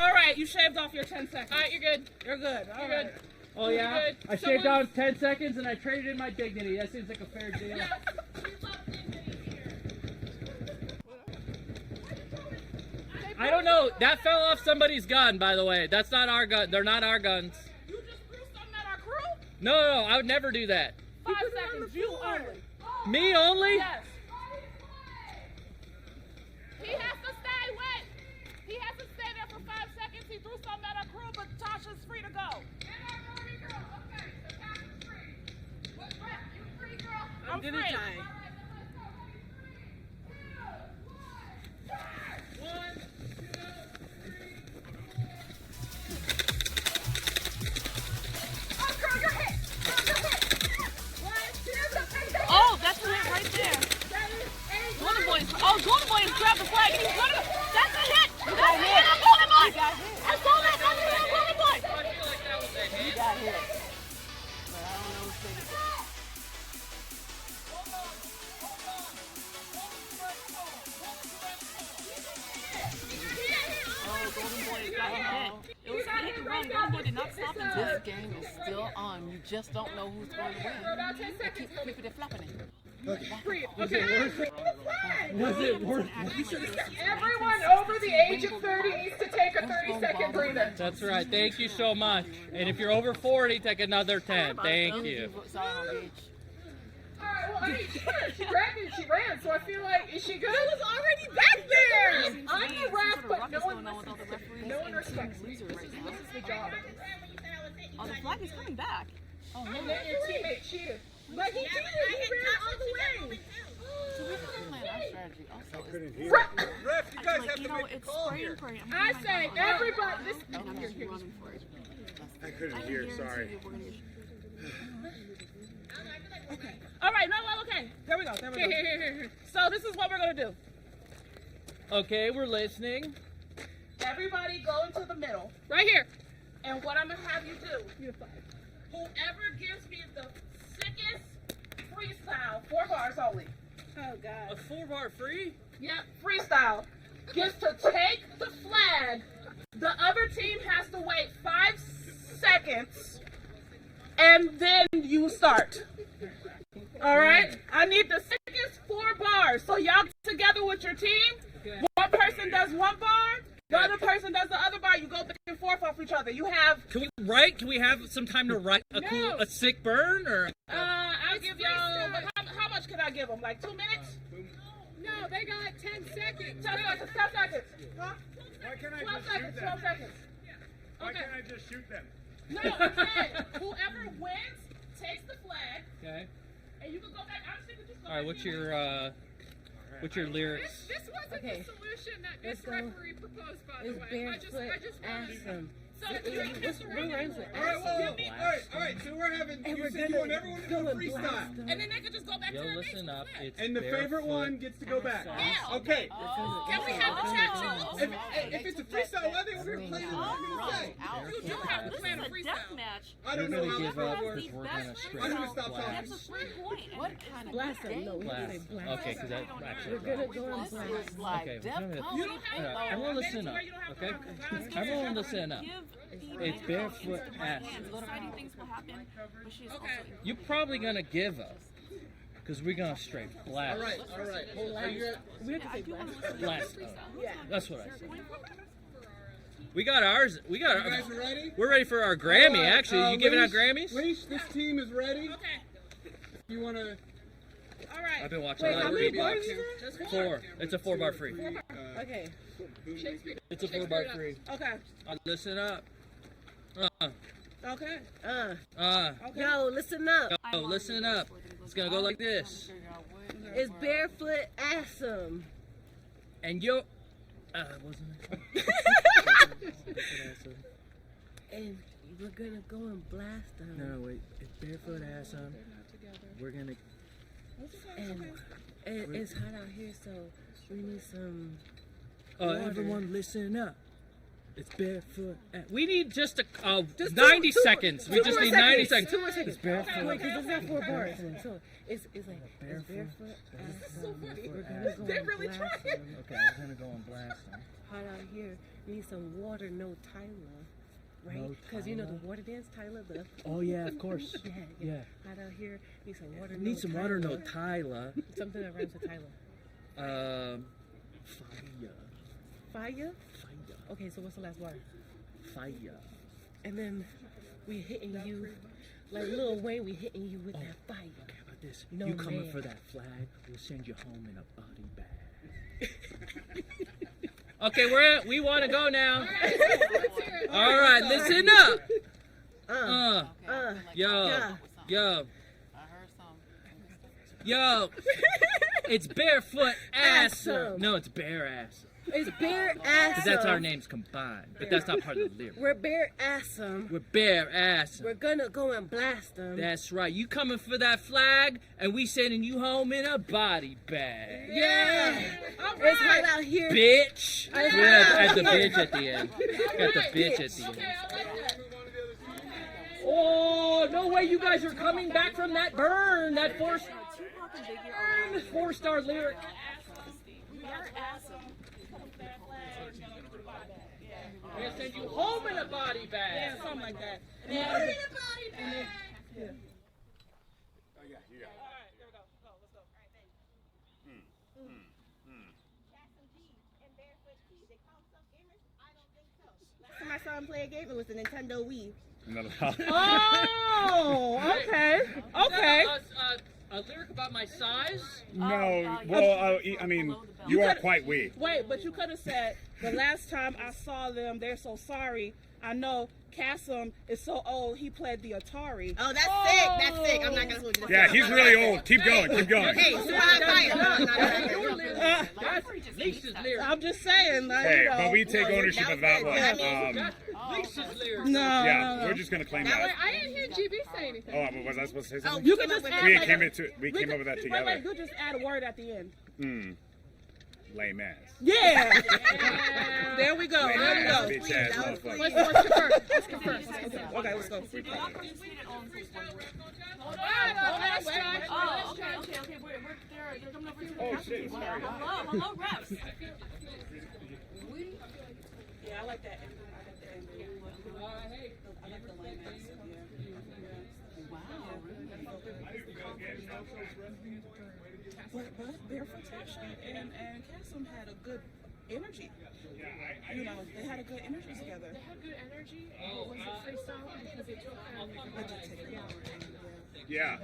S4: All right, you shaved off your 10 seconds.
S6: All right, you're good.
S4: You're good. All
S6: You're
S4: right.
S6: good.
S8: Oh yeah?
S6: Good.
S8: I shaved down 10 seconds and I traded in my dignity. That seems like a fair deal. I don't know. That fell off somebody's gun, by the way. That's not our gun. They're not our guns.
S4: You just threw something at our crew?
S8: No, I would never do that.
S4: 5 seconds. You only.
S8: Me only?
S4: Yes. He has to stay wet. He has to stay there for 5 seconds. He threw something at our crew, but Tasha's free to go. I'm free.
S3: Oh, that's a hit right there. Golden Boy has grabbed the flag and he's running. That's a hit. That's a hit on Golden Boy. I saw that. That's a hit on Golden Boy.
S9: He got hit.
S3: it got hit. It was a hit and run. Golden Boy did not stop in
S9: This
S3: time.
S9: game is still on. You just don't know who's going to win. They keep flipping and flopping it.
S6: Was it worth it?
S10: Was it worth
S6: Everyone over the age of 30 needs to take a 30-second breather.
S8: That's right. Thank you so much. And if you're over 40, take another 10. Thank you.
S6: Alright, well, I mean, she grabbed it, she ran, so I feel like, is she good? It was already back there! I'm the ref, but no one listens to me. No one respects me. This is the job.
S3: Oh, the flag is coming back.
S6: Oh, and then your teammate cheated. But he cheated, he ran all the way.
S9: So we have to plan our strategy also.
S7: Ref, you guys have to make a
S3: It's
S7: call
S3: spray
S7: here.
S3: and pray.
S6: I say, everybody, this...
S3: And I'm just running for it.
S2: I couldn't hear, sorry.
S4: Okay. All right, no, okay. There we go.
S6: Here.
S4: So this is what we're gonna do.
S8: Okay, we're listening.
S4: Everybody go into the middle.
S6: Right here.
S4: And what I'm gonna have you do, whoever gives me the sickest freestyle, 4 bars only. Oh God.
S8: A 4-bar free?
S4: Yep, freestyle. Gets to take the flag. The other team has to wait 5 seconds, and then you start. All right. I need the sickest 4 bars. So y'all together with your team. One person does 1 bar. The other person does the other bar. You go back and forth off each other. You have.
S8: Can we write? Can we have some time to write a sick burn or?
S4: I'll give y'all. How much can I give them? Like 2 minutes?
S6: No, they got 10 seconds.
S4: 10 seconds. 10 seconds. Huh?
S2: Why can't I
S4: 12
S2: just
S4: seconds.
S2: shoot
S4: 12
S2: them?
S4: seconds.
S2: Why
S4: Okay.
S2: can't I just shoot them?
S4: No, I'm saying whoever wins takes the flag,
S8: Okay.
S4: and you can go back. I'm just just go
S8: All right.
S4: back
S8: What's your lyrics?
S6: This wasn't the solution that this referee proposed, by the
S9: It's
S6: way. I just
S9: awesome.
S6: So you
S9: What's rhymes with
S7: All right,
S9: awesome?
S7: all right. So we're having.
S9: And
S7: You
S9: we're
S7: said you want everyone to do a
S9: go and
S7: freestyle.
S9: blast them.
S4: and then they can just go back
S8: Yo,
S4: to their
S8: listen up. It's
S7: And the favorite
S8: barefoot.
S7: one gets to go back.
S4: Yeah.
S7: Okay.
S6: Can we have the chat too?
S7: If it's a freestyle, why they over here playing? What am I gonna say?
S6: You do have to
S3: This
S6: plan
S3: is
S6: a
S3: a
S6: freestyle.
S3: death match.
S7: I don't
S8: We're
S7: know
S8: gonna
S7: how
S8: give
S7: that
S8: up
S7: works.
S8: because we're gonna straight
S7: I'm gonna
S8: up
S7: stop
S8: blast.
S7: talking.
S3: That's a 3-point.
S9: What kind of
S5: Blast them.
S9: game
S5: No, we
S8: Blast.
S5: say blast.
S8: Okay, because that actually.
S5: We're gonna go and
S9: This
S5: blast.
S9: is like
S8: Okay,
S9: Def
S8: we're gonna-
S9: Comedy.
S8: Alright, everyone listen up, okay? Everyone listen up. It's barefoot ass.
S3: Exciting things will happen, but she's also
S8: You're probably gonna give up because we're gonna straight blast.
S7: All right. Hold on.
S5: We have to say blast.
S8: Blast. That's what I said. We got ours. We got.
S7: You guys are ready?
S8: We're ready for our Grammy. Actually, you giving out Grammys?
S7: Leash, this team is ready.
S6: Okay.
S7: You wanna?
S6: All right.
S8: I've been watching
S5: Wait,
S8: a lot
S5: how
S8: of
S5: many
S8: TV.
S5: bars is it?
S8: 4. It's a 4-bar free.
S5: Okay.
S8: It's a 4-bar free.
S4: Okay.
S8: Listen up.
S4: Okay.
S5: Yo, listen up.
S8: Yo, listen up. It's gonna go like this.
S5: It's barefoot awesome.
S8: And yo, wasn't it?
S5: And we're gonna go and blast them.
S8: No, wait. It's barefoot ass on. We're gonna.
S5: And it's hot out here, so we need some.
S8: Everyone, listen up. It's barefoot. We need just
S5: 90
S8: 90 seconds. We just need 90 seconds.
S5: 2 more seconds.
S8: It's barefoot.
S5: Wait, because it's not 4 bars. So it's like it's barefoot awesome. We're gonna go and blast them.
S8: Okay, we're gonna go and blast them.
S5: Hot out here. We need some water, no Tyler. Right?
S8: No
S5: Because you know the
S8: Tyler?
S5: water dance, Tyler. The
S8: Oh yeah, of course.
S5: yeah. Hot out here. Need some water.
S8: Need
S5: no
S8: some
S5: Tyler.
S8: water, no Tyler.
S5: Something that rhymes with Tyler.
S8: Fire.
S5: Fire. Okay, so what's the last word?
S8: Fire.
S5: And then we hitting you like Lil Wayne. We hitting you with that fire.
S8: Okay, how about this?
S5: No
S8: You coming
S5: man.
S8: for that flag? We'll send you home in a body bag. Okay, we want to go now. All right, listen up. Yo. Yo. It's barefoot ass.
S5: Awesome.
S8: No, it's bare ass.
S5: It's bare awesome.
S8: Because that's our names combined, but that's not part of the lyric.
S5: We're bare awesome.
S8: We're bare ass.
S5: We're gonna go and blast them.
S8: That's right. You coming for that flag, and we sending you home in a body bag.
S5: Yeah. It's hot out here.
S8: Bitch.
S5: It's
S8: We're
S5: hot
S8: at
S5: out
S8: the
S5: here.
S8: bitch at the end. Got the bitch at the end.
S10: Oh, no way you guys are coming back from that burn, that four-star lyric.
S3: They're awesome.
S10: Yes,
S6: send you home in a body bag.
S4: Yeah, something like that.
S6: Home in a body bag.
S4: Yeah.
S2: Oh, yeah, you got it.
S4: All right, here we go. Go, let's go.
S1: Last time I saw him play a game, it was the Nintendo Wii.
S4: Oh, okay. Okay.
S6: A lyric about my size?
S2: No, well, I mean, you are quite weak.
S4: Wait, but you could have said, the last time I saw them, they're so sorry. I know Cassim is so old, he played the Atari.
S1: Oh, that's sick. That's sick. I'm not going to hold you.
S2: Yeah, he's really old. Keep going. Keep going.
S1: Hey, super high
S6: That's Lisa's lyric.
S4: I'm just saying. Like,
S2: Hey,
S4: you know,
S2: but we take ownership of that one.
S6: Lisa's lyric.
S4: No,
S2: Yeah,
S4: no.
S2: we're just gonna claim
S11: Wait,
S2: that.
S11: I didn't hear GB say anything.
S2: Oh, but was I supposed to say
S1: Oh,
S2: something?
S4: You could just add
S2: We
S4: like
S2: came up with that together.
S4: Wait, you just add a word at the end.
S2: Lame ass.
S4: Yeah. There we go.
S2: Lame
S4: There we
S2: ass,
S4: go.
S2: bitch ass motherfucker.
S4: Let's confirm. Let's confirm. Okay, let's go.
S3: Oh, okay. We're they're coming over to the
S2: Oh, shit, sorry.
S3: Hello, refs.
S4: Yeah, I like that. I like the angle. I like the lame ass. But Barefoot and Cassim had a good energy. You know, they had a good energy together.
S11: They had good energy. Was it freestyle? Because it took
S2: Yeah.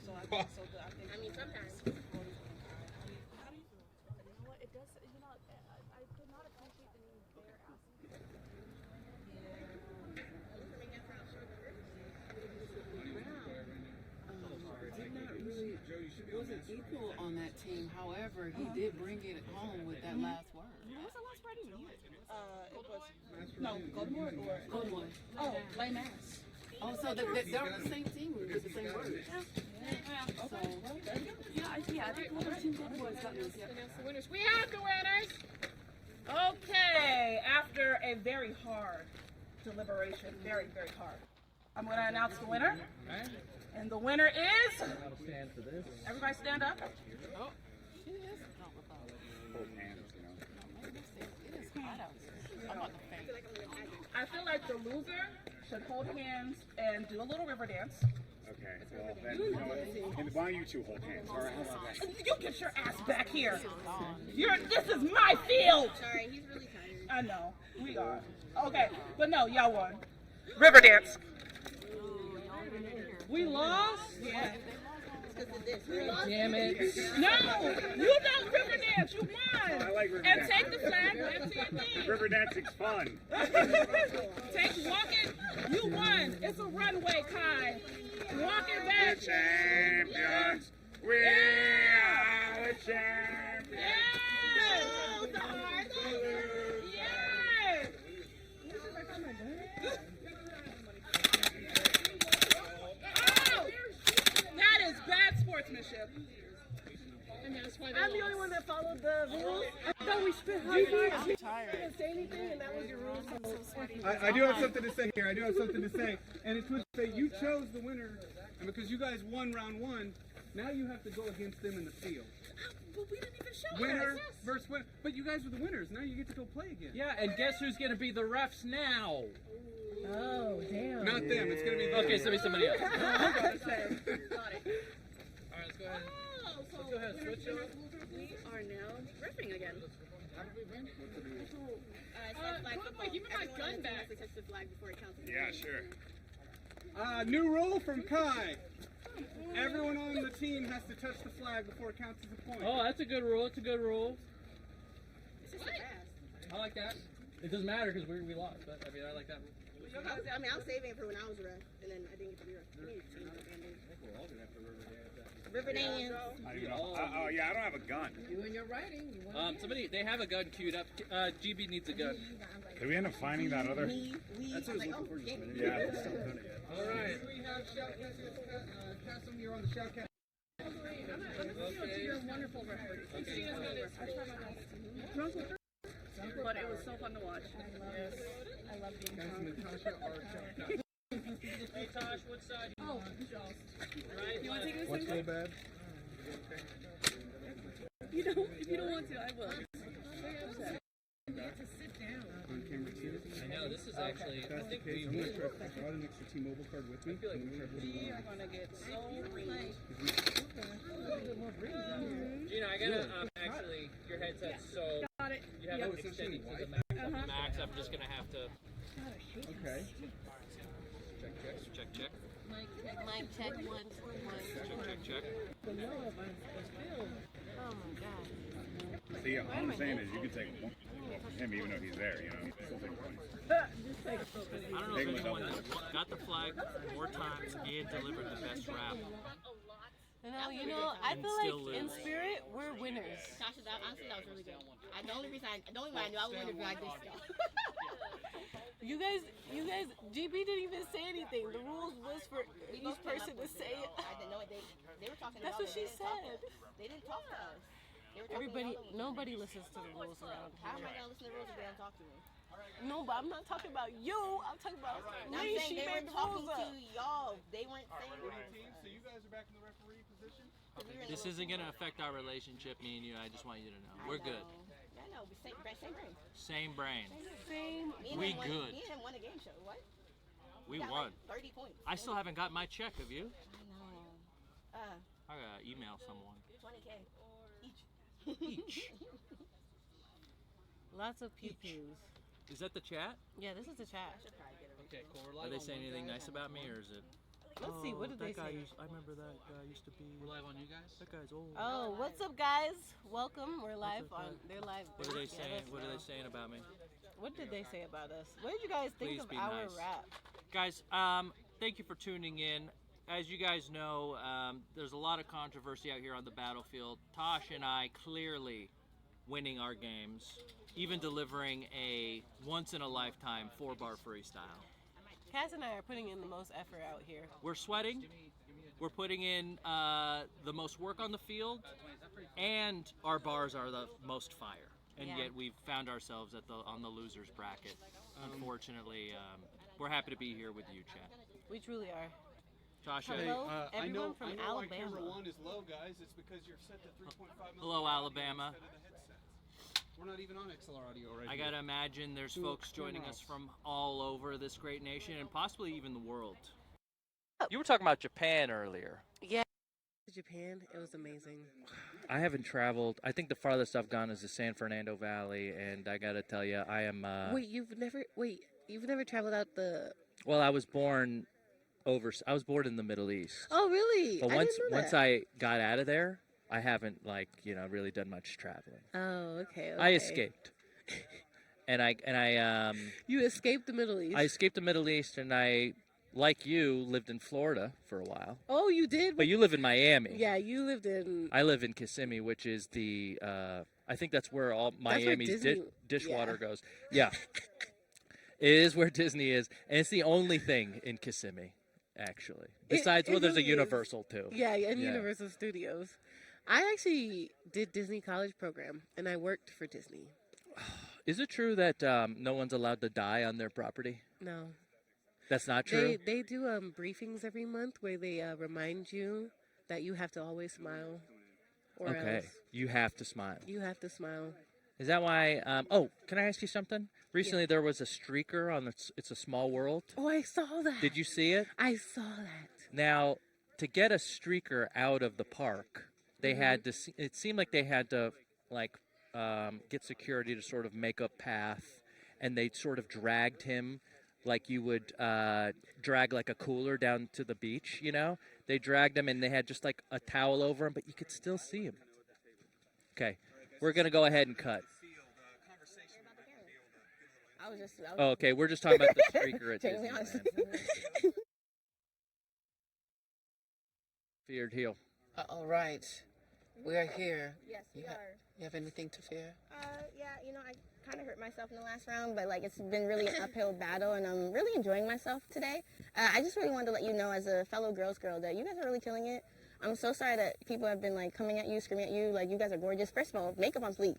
S4: So I think so good. I mean,
S1: sometimes.
S3: You know what? It does. You know, I could not appreciate the name Bear Ass.
S9: Wasn't equal on that team. However, he did bring it home with that last word.
S3: What was the last word even used?
S4: it was Goldmore or
S9: Goldmore.
S4: Oh, lame ass.
S9: Oh, so they're on the same team with the same word. So,
S3: Yeah, I think what the team did was that was
S11: announce the winners. We have the winners.
S4: Okay, after a very hard deliberation, very, very hard, I'm going to announce the winner. And the winner is... Everybody stand up.
S9: oh, she is.
S2: Hold hands, you know.
S9: It is hot out. I'm about to faint.
S4: I feel like the loser should hold hands and do a little river dance.
S2: Okay, well, then, you know what? And why don't you two hold hands? All right, how about that?
S4: You get your ass back here. This is my field.
S1: Sorry, he's really tired.
S4: I know. We are. Okay, but no, y'all won. River dance. We lost?
S1: Yeah. It's because of this, right?
S6: Damn it.
S4: No, you don't river dance. You won.
S2: I like river
S4: And
S2: dance.
S4: take the flag. That's your thing.
S2: River dancing's fun.
S4: Take walking. You won. It's a runway, Kai. Walking back.
S2: The champions. We are the champions.
S4: Yes. Yes. Oh, that is bad sportsmanship.
S11: And that's why
S13: I'm the only one that followed the rules. I thought we spent high fives. You didn't say anything, and that was your rules.
S7: I do have something to say here. I do have something to say. And it's what say you chose the winner, and because you guys won round one, now you have to go against them in the field.
S4: But we didn't even show
S7: Winner
S4: us.
S7: versus winner. But you guys were the winners. Now you get to go play again.
S6: Yeah, and guess who's going to be the refs now?
S13: Oh, damn.
S7: Not them. It's gonna be them.
S6: Okay, so it'll be somebody else.
S4: Got it.
S6: All right, let's go ahead. Let's go ahead. Switch it.
S1: We are now riffing again.
S11: Give me my gun back.
S1: To touch the flag before it counts.
S2: Yeah, sure.
S7: New rule from Kai. Everyone on the team has to touch the flag before it counts as a point.
S6: Oh, that's a good rule. It's a good rule.
S1: It's just so fast.
S6: I like that. It doesn't matter because we lost, but I mean, I like that rule.
S1: I mean, I was saving it for when I was a ref, and then I didn't get to be ref. River dance.
S2: Oh, yeah, I don't have a gun.
S9: You and your writing.
S6: Somebody, they have a gun queued up. GB needs a gun.
S2: Did we end up finding that other?
S7: That's what I was looking for just a minute.
S2: Yeah.
S6: All right.
S7: We have Shoutcast. Cassim, you're on the Shoutcast.
S11: You're a wonderful referee.
S4: But it was so fun to watch. Yes. I love being
S7: Cassim and Tasha are Shoutcast.
S6: Hey, Tosh, what side?
S11: Oh,
S6: Right?
S3: You want to take this
S7: What's so bad?
S3: You don't. If you don't want to, I will.
S7: On camera too.
S8: I know, this is actually, I think we
S7: I'm gonna try. I brought an extra T-Mobile card with me. I'm gonna try putting it on.
S9: gonna get so
S8: Gina, I gotta actually, your headset's so.
S9: Got it.
S8: You have
S7: Yep.
S8: it extended to the max. I'm just gonna have to.
S7: Okay.
S8: Check.
S1: Mic check 1 2 1.
S8: Check.
S9: The love I feel.
S1: Oh my god.
S2: See, all I'm saying is you can take him even though he's there, you know. Still take points.
S14: I don't know if anyone that got the flag more times and delivered the best rap.
S9: I feel like in spirit, we're winners.
S1: Tasha, honestly, that was really good. The only reason I knew I was winning because I did stuff.
S9: You guys, GB didn't even say anything. The rules was for each person to say it.
S1: I didn't know it. They were talking.
S9: That's what she said.
S1: They didn't talk to us. They were talking
S9: Everybody,
S1: to
S9: nobody listens to the rules around
S1: How am
S9: here.
S1: I gonna listen to the rules if they don't talk to me?
S9: No, but I'm not talking about you. I'm talking about
S1: I'm
S9: me.
S1: saying
S9: She
S1: they
S9: made
S1: were
S9: the
S1: talking
S9: rules
S1: to
S9: up.
S1: y'all. They weren't saying
S7: So you guys are back in the referee position?
S14: This isn't gonna affect our relationship, me and you. I just want you to know. We're good.
S1: I know, but same brain.
S14: Same brain.
S9: Same.
S14: We good.
S1: Me and him won a game show. What?
S14: We
S1: got
S14: won.
S1: Like 30 points.
S14: I still haven't got my check. Have you?
S1: I know.
S14: I gotta email someone.
S1: 20K
S14: Each.
S9: Lots of pew pews.
S14: Is that the chat?
S9: Yeah, this is the chat.
S8: Okay, cool. We're
S14: Are
S8: live
S14: they
S8: on
S14: saying
S8: you
S14: anything
S8: guys.
S14: nice about me, or is it?
S9: Let's see. What did they
S14: that guy
S9: say?
S14: I remember that guy used to be.
S8: We're live on you guys.
S14: That guy's old.
S9: Oh, what's up, guys? Welcome. We're live
S14: up,
S9: on.
S14: guys?
S9: They're live.
S14: What are they
S9: Yeah,
S14: saying?
S9: let's
S14: What are
S9: know.
S14: they saying about me?
S9: What did they say about us? What did you guys think
S14: Please
S9: of
S14: be
S9: our
S14: nice.
S9: rap?
S14: Guys, thank you for tuning in. As you guys know, there's a lot of controversy out here on the battlefield. Tosh and I clearly winning our games, even delivering a once-in-a-lifetime 4-bar freestyle.
S9: Cass and I are putting in the most effort out here.
S14: We're sweating. We're putting in the most work on the field, and our bars are the most fire. And
S9: Yeah.
S14: yet we've found ourselves on the losers bracket. Unfortunately, we're happy to be here with you, Chad.
S9: We truly are.
S14: Tasha.
S9: Hello, everyone from
S7: I know why
S9: Alabama.
S7: camera 1 is low, guys. It's because you're set to 3.5 million.
S14: Hello, Alabama.
S7: Instead of the headsets. We're not even on XLR audio right
S14: I
S7: here.
S14: gotta imagine there's folks joining us from all over this great nation and possibly even the world. You were talking about Japan earlier.
S9: Yeah. Japan, it was amazing.
S8: I haven't traveled. I think the farthest I've gone is the San Fernando Valley, and I gotta tell you, I am.
S9: You've never traveled out the.
S8: Well, I was born in the Middle East.
S9: Oh, really?
S8: But
S9: I
S8: once
S9: didn't know
S8: once
S9: that.
S8: I got out of there, I haven't really done much traveling.
S9: Oh, okay.
S8: I escaped, and I
S9: You escaped the Middle East.
S8: I escaped the Middle East, and I, like you, lived in Florida for a while.
S9: Oh, you did.
S8: But you live in Miami.
S9: Yeah, you lived in.
S8: I live in Kissimmee, which is the I think that's where all
S9: where
S8: Miami's
S9: Disney-
S8: dishwater
S9: yeah.
S8: goes. Yeah, it is where Disney is, and it's the only thing in Kissimmee, actually. Besides,
S9: it
S8: there's a
S9: really is.
S8: Universal too.
S9: Yeah, and Universal Studios. I actually did Disney college program, and I worked for Disney.
S8: Is it true that no one's allowed to die on their property?
S9: No.
S8: That's not true.
S9: They do briefings every month where they remind you that you have to always smile. Or
S8: Okay,
S9: else
S8: you have to smile.
S9: you have to smile.
S8: Is that why? Can I ask you something? Recently, there was a streaker on It's a Small World.
S9: Oh, I saw that.
S8: Did you see it?
S9: I saw that.
S8: Now, to get a streaker out of the park, they had to. It seemed like they had to, get security to sort of make a path, and they sort of dragged him, like you would drag like a cooler down to the beach. You know, they dragged him, and they had just like a towel over him, but you could still see him. Okay, we're gonna go ahead and cut.
S1: I was just.
S8: Oh, okay, we're just talking about the streaker at
S1: Genuinely
S8: Disneyland. Feared heel.
S15: All right. We are here.
S1: Yes, we are.
S15: You have anything to fear?
S1: Yeah, I kind of hurt myself in the last round, but it's been really an uphill battle, and I'm really enjoying myself today. I just really wanted to let you know, as a fellow girls girl, that you guys are really killing it. I'm so sorry that people have been coming at you, screaming at you. You guys are gorgeous. First of all, makeup on fleek.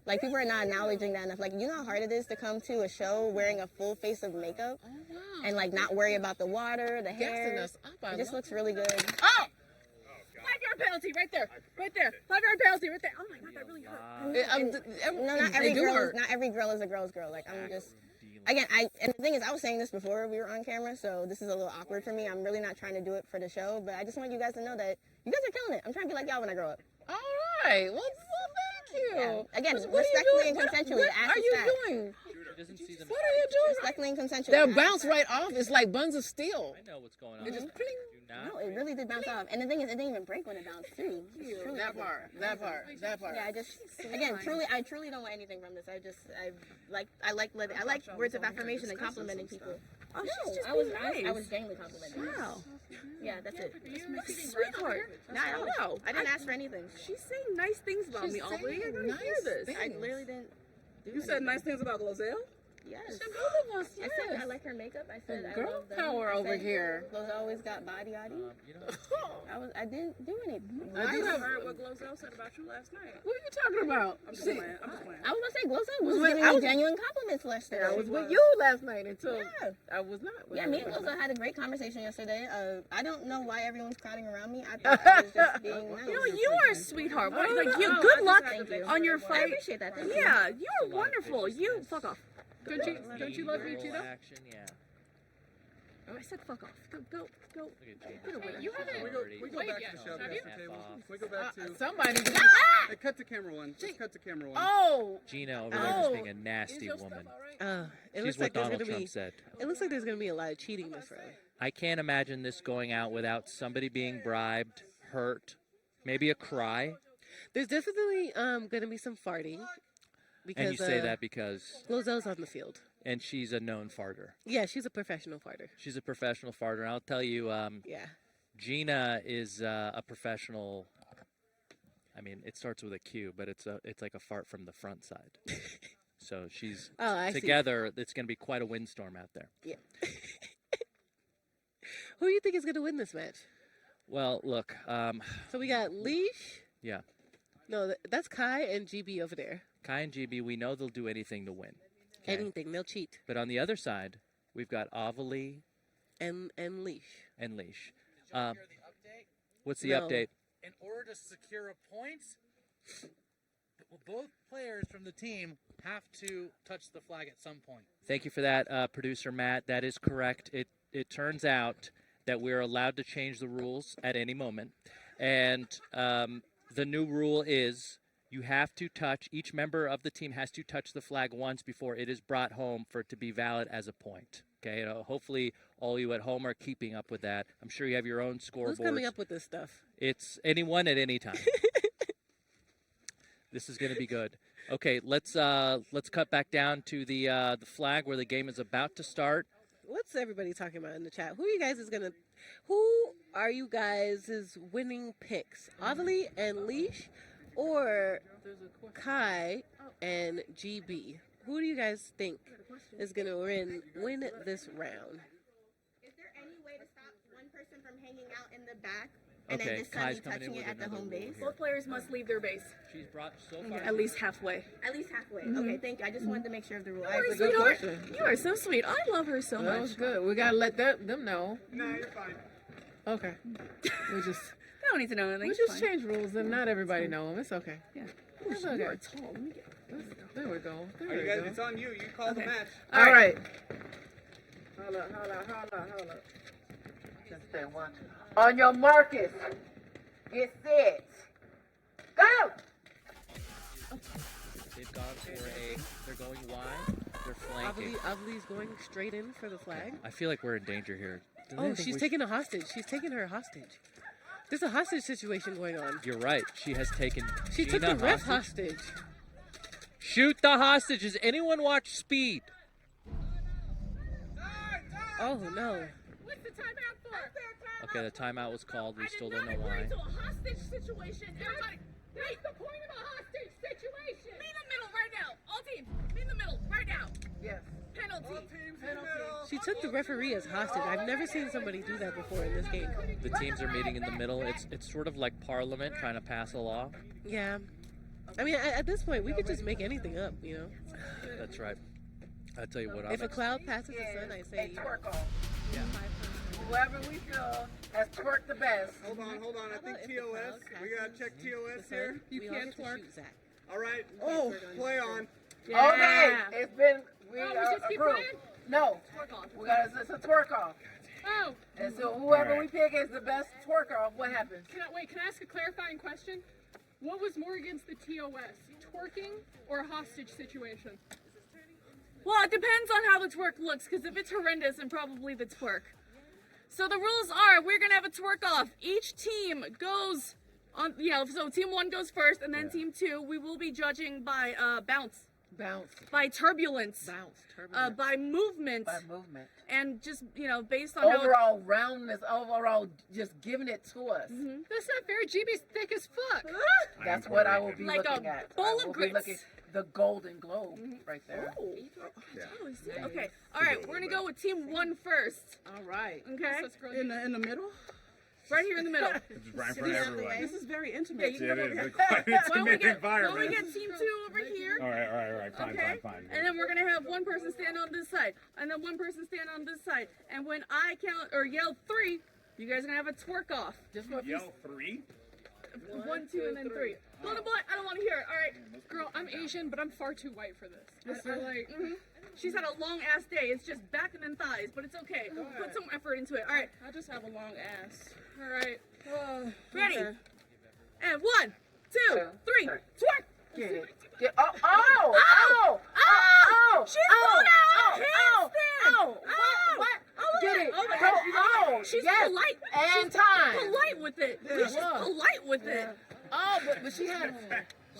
S1: People are not acknowledging that enough. You know how hard it is to come to a show wearing a full face of makeup and not worry about the water, the hair.
S15: Gassing us up.
S1: It just looks really good.
S6: Oh! 5-yard penalty right there. 5-yard penalty right there. Oh my God, that really hurt.
S1: No, not every girl. Not every girl is a girl's girl. I'm just. again, and the thing is, I was saying this before we were on camera, so this is a little awkward for me. I'm really not trying to do it for the show, but I just want you guys to know that you guys are killing it. I'm trying to be like y'all when I grow up.
S9: All right. Well, thank you.
S1: Yeah. Again,
S9: What
S1: respectfully and consensually.
S9: What are you doing?
S1: What are you doing? Respectfully and consensually.
S9: They'll bounce right off. It's like buns of steel.
S14: I know what's going on.
S9: It just
S1: No, it really did bounce off. And the thing is, it didn't even break when it bounced too.
S9: That part.
S1: Yeah, I truly don't want anything from this. I like words of affirmation and complimenting people.
S5: Oh,
S1: No,
S5: she's just
S1: I was
S5: being nice.
S1: I was genuinely complimenting.
S5: Wow.
S1: Yeah, that's it.
S5: Sweetheart.
S1: No, I didn't ask for anything.
S5: She's saying nice things about me, Aubrey. I gotta hear this.
S1: I literally didn't.
S4: You said nice things about Glozell?
S1: Yes.
S9: Both of us,
S1: I said I like her makeup. I said I
S9: Girl
S1: love them.
S9: power
S1: I
S9: over
S1: said
S9: here.
S1: Those always got body. I didn't do anything.
S4: I do have heard what Glozell said about you last night.
S9: What are you talking about?
S4: I'm just playing. I'm just playing.
S1: I was gonna say Glozell was giving me genuine compliments yesterday.
S9: I was with you last night until I was not.
S1: Yeah, me and Glozell had a great conversation yesterday. I don't know why everyone's crowding around me. I thought I was just being nice.
S5: You are a sweetheart. Good luck on your fight.
S1: I appreciate that. Thank you.
S5: Yeah, you're wonderful. You fuck off.
S9: Don't you love me too, though?
S14: Action, yeah.
S5: I said fuck off. Go. Get away.
S7: We go back to the show table. We go back to
S9: somebody.
S7: Hey, cut to camera one. Just cut to camera one.
S9: Oh,
S14: Gina over there just being a nasty woman.
S16: It
S14: She's
S16: looks
S14: what
S16: like there's
S14: Donald
S16: gonna
S14: Trump
S16: be.
S14: said.
S16: It looks like there's gonna be a lot of cheating this Friday.
S14: I can't imagine this going out without somebody being bribed, hurt, maybe a cry.
S16: There's definitely gonna be some farting. Because,
S14: And you say that because
S16: Glozell's on the field.
S14: and she's a known farter.
S16: Yeah, she's a professional farter.
S14: She's a professional farter. And I'll tell you,
S16: Yeah.
S14: Gina is a professional. I mean, it starts with a Q, but it's like a fart from the front side. So she's
S16: I see.
S14: together. It's going to be quite a windstorm out there.
S16: Yeah. Who do you think is gonna win this match?
S14: Well, look.
S16: So we got Leash.
S14: Yeah,
S16: No, that's Kai and GB over there.
S14: Kai and GB. We know they'll do anything to win. Okay?
S16: Anything, they'll cheat.
S14: But on the other side, we've got Avali
S16: And Leash.
S14: and Leash. What's the
S16: No.
S14: update?
S10: In order to secure a point, both players from the team have to touch the flag at some point.
S14: Thank you for that, producer Matt. That is correct. It turns out that we're allowed to change the rules at any moment. And the new rule is you have to touch, each member of the team has to touch the flag once before it is brought home for it to be valid as a point. Okay, hopefully all you at home are keeping up with that. I'm sure you have your own scoreboards.
S16: Who's coming up with this stuff?
S14: It's anyone at any time. This is going to be good. Okay, let's cut back down to the flag where the game is about to start.
S16: What's everybody talking about in the chat? Who are you guys' winning picks? Avali and Leash or Kai and GB? Who do you guys think is going to win this round?
S1: Is there any way to stop one person from hanging out in the back and
S14: Okay,
S1: then just
S14: Kai's
S1: suddenly
S14: coming in
S1: touching it
S14: with
S1: at the
S14: another
S1: home
S14: rule
S1: base?
S14: here.
S5: Both players must leave their base.
S14: She's brought so far.
S5: At least halfway.
S1: At least halfway.
S5: Mhm.
S1: Okay, thank you. I just wanted to make sure of the rule.
S5: No worries, sweetheart. You are so sweet. I love her so
S9: That
S5: much.
S9: was good. We gotta let them know.
S2: No, you're fine.
S9: Okay. We just
S5: I don't need to know anything.
S9: we
S5: It's
S9: just
S5: fine.
S9: change rules and not everybody know them. It's okay.
S5: Yeah.
S9: It's
S5: You
S9: okay.
S5: are tall. Let me get.
S9: There we go. There
S7: All right,
S9: we
S7: guys,
S9: go.
S7: it's on you. You call the match.
S9: All right.
S13: Hold up. Just say one. On your markers. Get set. Go!
S14: They've gone they're going wide. They're flanking.
S16: Avali's going straight in for the flag.
S14: I feel like we're in danger here. Doesn't
S16: Oh,
S14: it think
S16: she's
S14: we
S16: taking a hostage. She's taking her hostage. There's a hostage situation going on.
S14: You're right. She has taken.
S16: She took
S14: Gina
S16: the ref hostage.
S14: Shoot the hostage. Has anyone watched Speed?
S16: Oh no.
S6: What's the timeout for?
S14: Okay, the timeout was called. We still don't know
S6: Agree
S14: why.
S6: to a hostage situation. Everybody, what's the point of a hostage situation? Be in the middle right now. All teams, be in the middle right now.
S13: Yes.
S6: Penalty.
S16: She took the referee as hostage. I've never seen somebody do that before in this game.
S14: The teams are meeting in the middle. It's sort of like Parliament trying to pass a law.
S16: Yeah. I mean, at this point, we could just make anything up, you know?
S14: That's right. I tell you what.
S16: If a cloud passes the sun, I say.
S13: Twerk on. Whoever we feel has twerked the best.
S7: Hold on. I think TOS. We gotta check TOS here.
S16: You can't twerk.
S7: All right. Oh, play on.
S13: Okay, it's been
S6: We
S11: Oh, we just keep
S6: approve.
S11: playing?
S6: No. It's a twerk off.
S11: Oh.
S6: And so whoever we pick is the best twerk off. What happens?
S11: Can I ask a clarifying question? What was more against the TOS? Twerking or a hostage situation?
S3: Well, it depends on how the twerk looks, because if it's horrendous, then probably the twerk. So the rules are, we're going to have a twerk off. Each team goes on, so team 1 goes first, and then team 2, we will be judging by bounce.
S15: Bounce.
S3: By turbulence.
S15: Bounce. Turbulence.
S3: By movement.
S15: By movement.
S3: And just, based on
S6: overall roundness, overall just giving it to us.
S3: Mm-hmm.
S11: That's not fair. GB's thick as fuck.
S6: That's what I will be
S3: Like
S6: looking
S3: a
S6: at.
S3: bowl
S6: I
S3: of
S6: will be
S3: grits.
S6: looking the Golden Globe right there.
S3: Oh, totally see it. Okay. All right, we're going to go with team 1 first.
S6: All right.
S3: Okay.
S4: In the middle?
S3: Right here in the middle.
S2: It's right in front of everyone.
S4: This is very intimate.
S2: Yeah, it is. It's
S3: Why
S2: quite an
S3: don't we
S2: intimate
S3: get
S2: environment.
S3: team 2 over here?
S2: All right. Fine.
S3: And then we're gonna have one person stand on this side, and then one person stand on this side. And when I count or yell 3, you guys are gonna have a twerk off.
S6: Just what
S2: Yell 3?
S3: 1, 2, and then 3. Little boy, I don't want to hear it. All right.
S11: Girl, I'm Asian, but I'm far too white for this. I like.
S3: She's had a long ass day. It's just back and then thighs, but it's okay. Put some effort into it. All right.
S4: I just have a long ass.
S3: All right.
S4: Ready?
S3: Okay. And 1, 2, 3. Twerk.
S6: Get it. Oh!
S3: She's going out. Handstand.
S6: What? Get it.
S3: Oh my God.
S6: Oh!
S3: She's
S6: yes.
S3: polite.
S6: And time.
S3: Polite with it. She's polite with it.
S6: Oh, but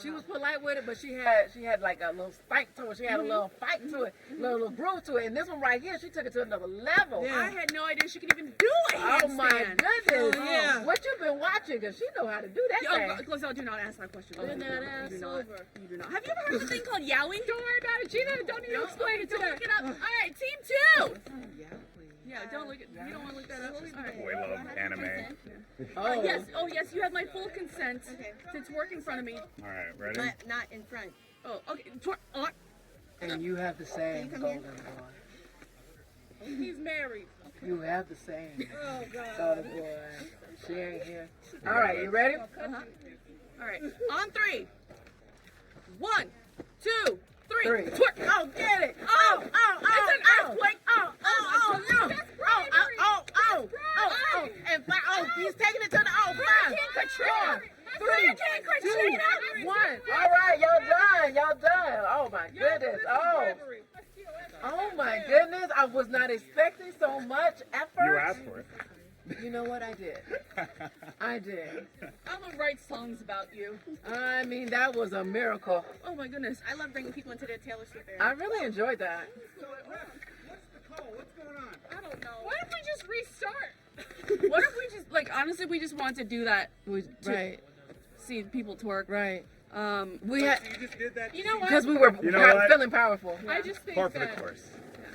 S6: she was polite with it, but she had like a little spike to it. She had a little fight to it, little groove to it. And this one right here, she took it to another level.
S3: I had no idea she could even do a handstand.
S6: Oh my goodness!
S3: Oh, yeah.
S6: What you been watching? Cause she know how to do that thing.
S3: Glazell, do not ask that question.
S6: Bend that
S3: You do
S6: ass
S3: not.
S6: over.
S3: You do not. Have you ever heard of a thing called yowing?
S11: Don't worry about it, Gina. Don't need to explain it to
S3: Don't
S11: her.
S3: look it up. All right, team 2. Yeah, don't look it. You don't want to look that up. All right.
S2: Boy love anime.
S3: Yes, you have my full consent to twerk in front of me.
S2: All right, ready?
S1: Not in front.
S3: Oh, okay. Twerk.
S6: And you have the same golden boy.
S3: He's married.
S6: You have the same
S3: Oh, God.
S6: golden boy. She ain't here. All right, you ready?
S3: Uh-huh. All right. On 3. 1, 2, 3.
S6: Three.
S3: Twerk.
S6: Oh, get it.
S3: Oh, it's an earthquake.
S6: Oh, no. Oh, he's taking it to the,
S3: Katrina.
S6: 3, 2, 1. All right, y'all done. Oh, my goodness. Oh, my goodness. I was not expecting so much effort.
S2: You asked for it.
S6: You know what? I did. I did.
S3: I'm gonna write songs about you.
S6: I mean, that was a miracle.
S3: Oh my goodness, I love bringing people into their Taylor Swift era.
S6: I really enjoyed that.
S3: I don't know.
S11: What if we just restart?
S3: What if we just, honestly, we just want to do that?
S6: Right.
S3: See people twerk.
S6: Right.
S3: We
S6: had.
S2: You just did that?
S11: You know what?
S6: Because we were feeling powerful.
S11: I just think
S2: Par for the
S11: that
S2: course.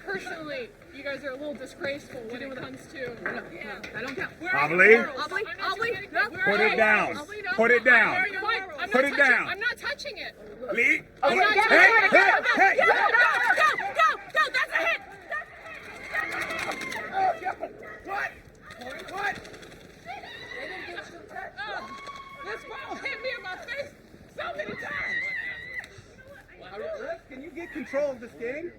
S11: personally, you guys are a little disgraceful when it comes to.
S3: I don't count.
S2: Obli?
S11: Put
S2: it down. Put it down. Put it down.
S11: I'm not touching it.
S2: Lee?
S11: I'm not touching
S2: Hey!
S3: Go! That's a hit!
S2: What?
S11: This ball hit me in my face so many times.
S7: Can you get control of this game?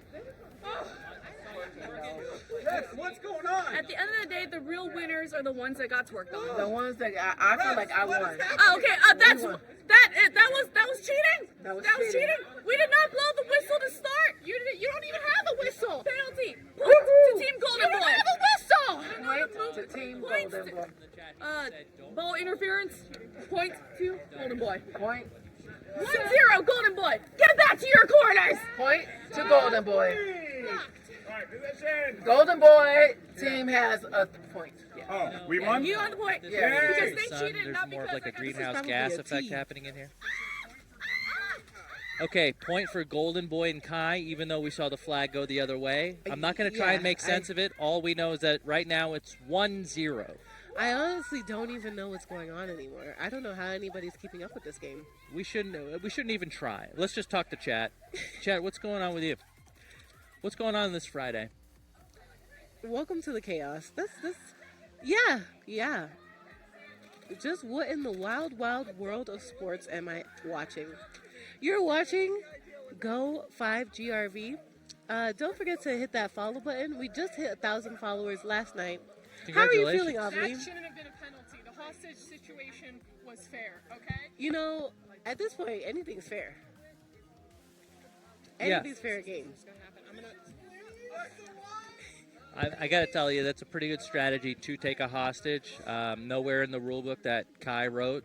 S7: What's going on?
S3: At the end of the day, the real winners are the ones that got twerked on.
S6: The ones that I feel like I won.
S3: Oh, okay. That was cheating.
S6: That was
S3: cheating. We did not blow the whistle to start.
S11: You don't even have a whistle.
S3: Penalty. Point to Team Golden Boy.
S11: You don't have a whistle.
S6: Point to Team Golden Boy.
S3: Ball interference. Point to Golden Boy.
S6: Point.
S3: 1-0 Golden Boy. Get back to your corners.
S6: Point to Golden Boy.
S2: Alright, position.
S6: Golden Boy team has a point.
S2: Oh, we won?
S3: You on the point.
S6: Yeah.
S3: Because they
S8: Son,
S3: cheated,
S8: there's
S3: not
S8: more of
S3: because
S8: like a
S3: I got
S8: greenhouse
S3: this is
S8: gas
S3: probably a
S8: effect
S3: team.
S8: happening in here. Okay, point for Golden Boy and Kai, even though we saw the flag go the other way. I'm not going to try and make sense of it. All we know is that right now it's 1-0.
S16: I honestly don't even know what's going on anymore. I don't know how anybody's keeping up with this game.
S8: We shouldn't even try. Let's just talk to chat. Chat, what's going on with you? What's going on this Friday?
S16: Welcome to the chaos. Yeah. Just what in the wild, wild world of sports am I watching? You're watching Go 5 GRV. Don't forget to hit that follow button. We just hit 1,000 followers last night. How are you feeling,
S11: That
S16: Aveline?
S11: shouldn't have been a penalty. The hostage situation was fair, okay?
S16: You know, at this point, anything's fair.
S8: Yeah.
S16: Anything's fair game.
S8: I gotta tell you, that's a pretty good strategy to take a hostage. Nowhere in the rule book that Kai wrote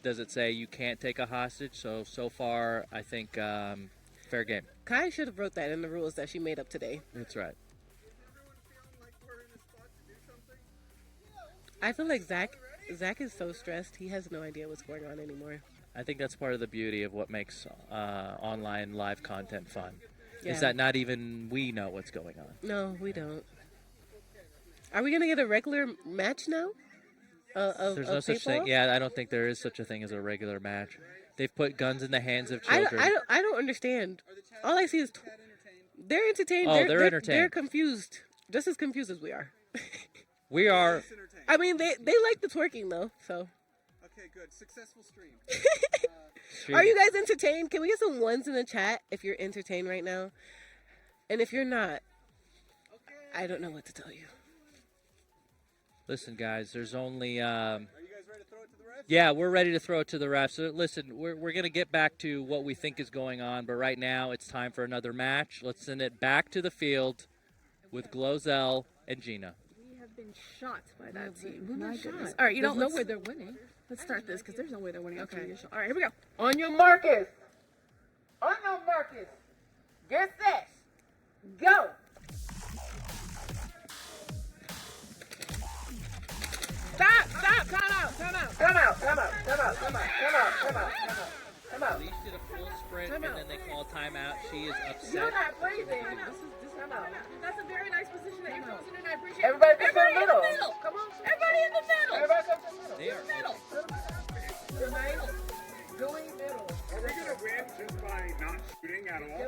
S8: does it say you can't take a hostage. So far, I think fair game.
S16: Kai should have wrote that in the rules that she made up today.
S8: That's right.
S16: I feel like Zach is so stressed. He has no idea what's going on anymore.
S8: I think that's part of the beauty of what makes online live content fun.
S16: Yeah.
S8: Is that not even we know what's going on.
S16: No, we don't. Are we gonna get a regular match now?
S8: There's no such thing. Yeah, I don't think there is such a thing as a regular match. They've put guns in the hands of children.
S16: I don't understand. All I see is they're entertained.
S8: Oh, they're entertained.
S16: They're confused, just as confused as we are.
S8: We are.
S16: I mean, they like the twerking though. So.
S7: Okay, good. Successful stream.
S16: Are you guys entertained? Can we get some ones in the chat if you're entertained right now? And if you're not, I don't know what to tell you.
S8: Listen, guys, there's only. Are you guys ready to throw it to the refs? Yeah, we're ready to throw it to the refs. So listen, we're going to get back to what we think is going on, but right now it's time for another match. Let's send it back to the field with Glozell and Gina.
S3: We have been shot by that team.
S11: we're not
S3: My
S11: shot.
S3: goodness. All right,
S11: There's no
S3: let's-
S11: way they're winning.
S3: Let's start this because there's no way they're winning.
S11: Okay.
S3: All right, here we go.
S6: On your markers. On your markers. Get set. Go. Stop. Time out.
S8: Leash did a full sprint and then they call timeout. She is upset.
S6: You're not breathing. Time out.
S11: That's a very nice position that you're posing in. I appreciate
S6: Everybody come to the
S11: Everybody in
S6: middle.
S11: the middle.
S6: Come on.
S11: Everybody in the middle.
S6: Everybody come to the middle.
S8: They are
S11: Middle.
S6: Tonight, doing middle.
S2: Are we gonna win just by not shooting at all?
S3: No,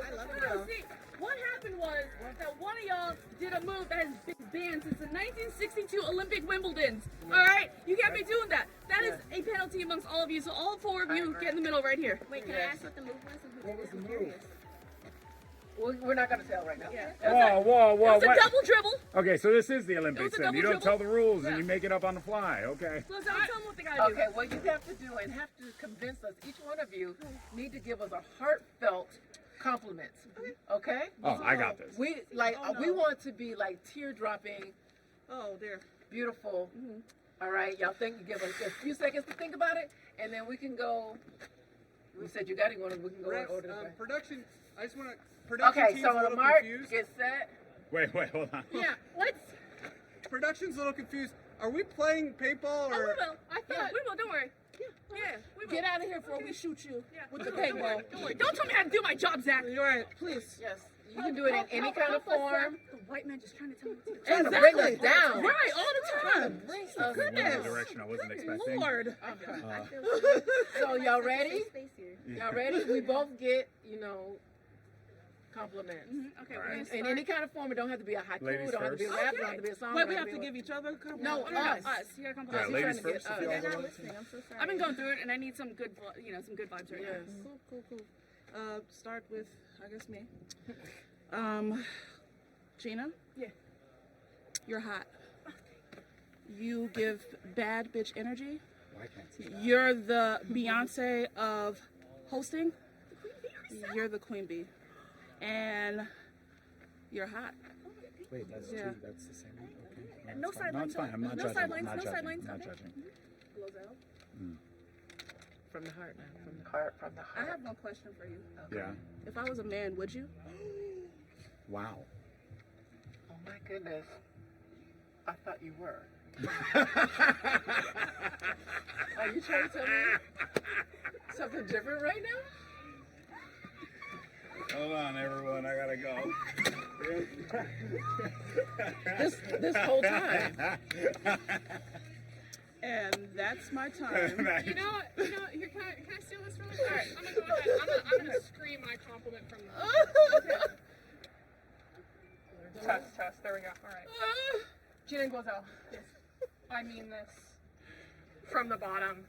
S3: see, what happened was that one of y'all did a move that has been banned since the 1962 Olympic Wimbledons. All right, you can't be doing that. That is a penalty amongst all of you. So all four of you get in the middle right here.
S1: Wait, can I ask what the move was?
S6: What was the move? We're not going to tell right now.
S2: Whoa,
S3: It was a
S2: what?
S3: double dribble.
S2: Okay, so this is the
S3: It was
S2: Olympics
S3: a
S2: then. You
S3: double
S2: don't tell
S3: dribble.
S2: the rules
S3: Yeah.
S2: and you make it up on the fly. Okay.
S3: So tell them what they gotta do.
S6: Okay, what you have to do and have to convince us, each one of you need to give us a heartfelt compliment. Okay?
S2: Oh, I got this.
S6: We we want to be like tear-dropping,
S4: Oh, dear.
S6: beautiful. All right, y'all give us a few seconds to think about it, and then we can go. We said you got it. We can go in order.
S7: Production. I just want to.
S6: Okay, so on the mark, get set.
S2: Wait, hold on.
S3: Yeah, let's.
S7: Production's a little confused. Are we playing paintball
S3: Oh, we
S7: or?
S3: will. We will. Don't worry. Yeah, we will.
S6: Get out of here before we shoot you with the
S3: Don't worry,
S6: paintball.
S3: Don't worry. Don't tell me how to do my job, Zach.
S4: You're right. Please.
S6: Yes, you can do it in any kind of form.
S3: The white man just trying to tell me what to do.
S6: Trying to bring us down.
S3: Right, all the time.
S6: Bring us
S2: One
S6: down.
S2: direction I wasn't expecting.
S4: Lord.
S6: So y'all ready? Y'all ready? We both get, compliments.
S3: Okay,
S2: All right.
S6: In any kind of form. It don't have to be a haiku.
S2: Ladies
S6: It don't have to be a
S2: first.
S6: rap. It don't have to be a song.
S4: Wait,
S6: it
S4: we
S6: don't
S4: have to
S6: be
S4: give each other a compliment?
S6: No,
S3: us.
S6: us.
S3: You gotta come
S2: All right,
S3: us.
S2: ladies
S6: trying to get
S2: first. If
S6: us.
S2: y'all
S1: They're
S2: don't
S1: not
S2: want
S1: listening. I'm so sorry.
S3: I've been going through it, and I need some good, some good vibes right
S6: Yes.
S3: now.
S4: Cool. Start with, I guess, me. Gina?
S3: Yeah.
S4: You're hot. You give bad bitch energy. You're the Beyonce of hosting. You're the queen bee. And you're hot.
S2: Wait, that's
S4: Yeah.
S2: two. That's the same one. Okay.
S3: No
S2: it's fine.
S3: sidelines,
S2: No, it's fine. I'm not
S3: no
S2: judging.
S3: sidelines,
S2: I'm not
S3: no
S2: judging.
S3: sidelines,
S2: I'm not
S3: okay.
S2: judging.
S6: From the heart now. From the heart. From the
S4: I
S6: heart.
S4: have one question for you.
S2: Yeah.
S4: If I was a man, would you?
S2: Wow.
S6: Oh my goodness. I thought you were. Are you trying to tell me something different right now?
S2: Hold on, everyone. I gotta go.
S6: This whole time.
S4: And that's my time.
S11: You know, here, can I steal this from you? All right, I'm gonna go ahead. I'm gonna scream my compliment from the. Test. There we go. All right. Gina Glozell, I mean this from the bottom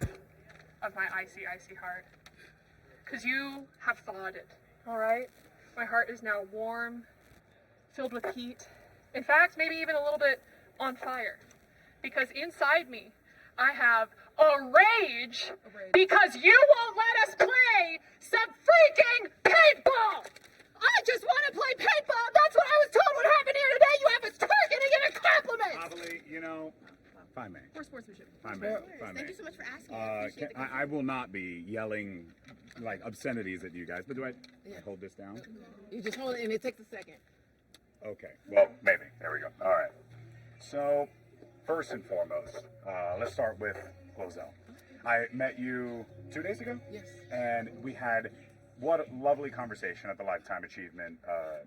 S11: of my icy heart. Because you have thawed it, all right? My heart is now warm filled with heat. In fact, maybe even a little bit on fire. Because inside me, I have a rage because you won't let us play some freaking paintball! I just want to play paintball! That's what I was told would happen here today! You have us twerking to get a compliment!
S2: Probably, you know, fine, man.
S11: For sportsmanship.
S2: Fine, man. Fine,
S1: Thank
S2: man.
S1: you so much for asking. I appreciate the
S2: I will not be yelling like obscenities at you guys, but do I hold this down?
S9: You just hold it and it takes a second.
S2: Okay, well, maybe. There we go. All right. So, first and foremost, let's start with Glozell. I met you 2 days ago?
S9: Yes.
S2: And we had what a lovely conversation at the Lifetime Achievement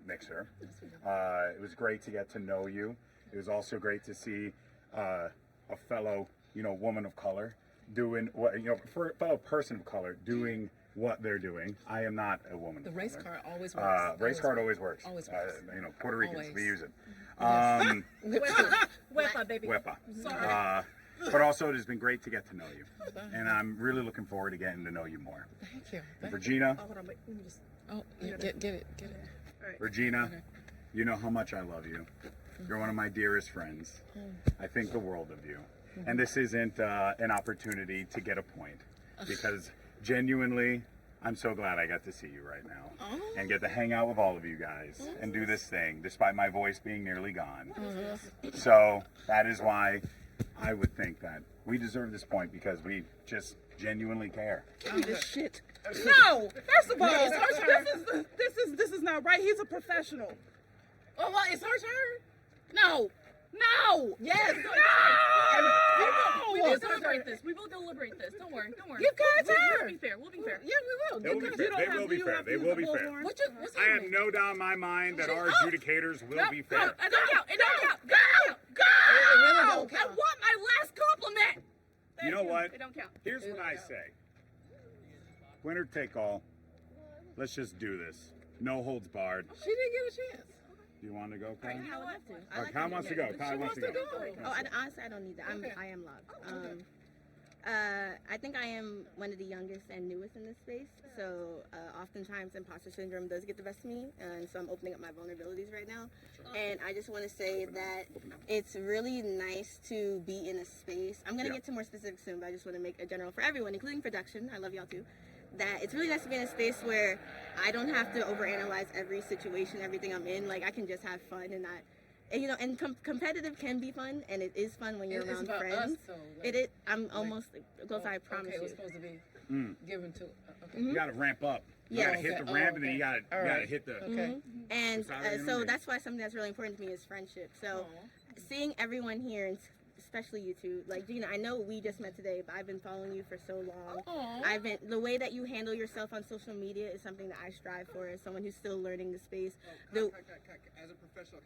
S2: Mixer. It was great to get to know you. It was also great to see a fellow, woman of color doing what, for a fellow person of color doing what they're doing. I am not a woman.
S9: The race card always works.
S2: Race card always works.
S9: Always works.
S2: Puerto Ricans,
S9: Always.
S2: we use it.
S11: Wepa, baby.
S2: Wepa.
S11: Sorry.
S2: But also, it has been great to get to know you. And I'm really looking forward to getting to know you more.
S9: Thank you.
S2: And Regina,
S11: Oh, hold on, wait. Let me just...
S9: Get it.
S2: Regina, you know how much I love you. You're one of my dearest friends. I think the world of you. And this isn't an opportunity to get a point, because genuinely, I'm so glad I got to see you right now and get to hang out with all of you guys and do this thing despite my voice being nearly gone. So that is why I would think that we deserve this point, because we just genuinely care.
S4: Give me this shit. No! First of all, this is not right. He's a professional.
S9: Oh, well, it's her turn?
S4: No! No!
S9: Yes!
S4: No!
S11: We will deliberate this. We will deliberate this. Don't worry.
S9: Give guys
S11: We'll
S9: time.
S11: be fair. We'll be fair.
S9: Yeah, we will.
S2: They will be fair. They will be fair. They will be fair.
S9: What's
S2: I have
S9: happening?
S2: no doubt in my mind that our adjudicators will be fair.
S11: It don't count. It don't count.
S4: Go! Go!
S9: It really don't
S4: I
S9: count.
S4: want my last compliment!
S2: You know what?
S11: It don't count.
S2: Here's what I say. Winner take all. Let's just do this. No holds barred.
S9: She didn't get a chance.
S2: You want to go, Kyle?
S1: I would love to. I like
S2: Kyle
S1: to
S2: wants to
S1: do
S2: go.
S1: that.
S2: Kyle wants to go.
S1: Oh, honestly, I don't need that. I am logged. I think I am one of the youngest and newest in this space, so oftentimes imposter syndrome does get the best of me, and so I'm opening up my vulnerabilities right now. And I just want to say that it's really nice to be in a space. I'm going to get to more specifics soon, but I just want to make a general for everyone, including production. I love y'all too. That it's really nice to be in a space where I don't have to overanalyze every situation, everything I'm in. Like, I can just have fun and not, and competitive can be fun, and it is fun when you're
S9: It's
S1: around
S9: about
S1: friends.
S9: us, though, like-
S1: It is. I'm almost close. I promise
S9: Okay, it was
S1: you.
S9: supposed to be
S2: Mm.
S9: given to. Okay.
S2: You got to ramp up. You
S1: Yeah.
S2: got to hit the
S9: Okay.
S2: ramp,
S9: Oh,
S2: and then you
S9: okay.
S2: got to
S9: All right.
S2: hit the.
S9: Okay.
S1: And
S2: Saturday
S1: so
S2: morning.
S1: that's why something that's really important to me is friendship. So seeing everyone here, and especially you two, like Gina, I know we just met today, but I've been following you for so long. The way that you handle yourself on social media is something that I strive for as someone who's still learning the space.
S17: As a professional,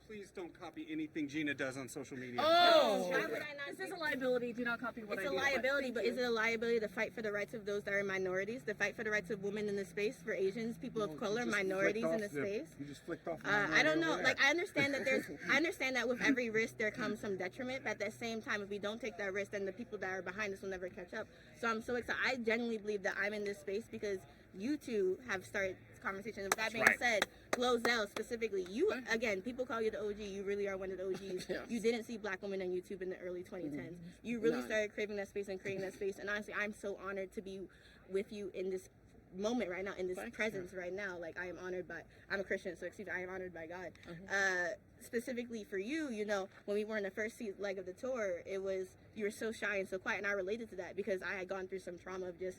S17: please don't copy anything Gina does on social media.
S11: Oh!
S1: Why would I not?
S11: This is a liability. Do not copy what
S1: It's
S11: I
S1: a
S11: do.
S1: liability, but is it a liability to fight for the rights of those that are minorities, to fight for the rights of women in the space, for Asians, people of color, minorities in the space?
S2: You just flicked off.
S1: I don't know. Like, I understand that with every risk there comes some detriment, but at the same time, if we don't take that risk, then the people that are behind us will never catch up. So I'm so excited. I genuinely believe that I'm in this space because you two have started this conversation. With that being said, Glozell specifically, you, again, people call you the OG. You really are one of the OGs.
S9: Yes.
S1: You didn't see black women on YouTube in the early 2010s. You really
S9: None.
S1: started craving that space and creating that space. And honestly, I'm so honored to be with you in this moment right now, in this presence right now. Like, I am honored by, I'm a Christian, so excuse me, I am honored by God. Specifically for you, when we were in the first leg of the tour, it was, you were so shy and so quiet, and I related to that because I had gone through some trauma of just,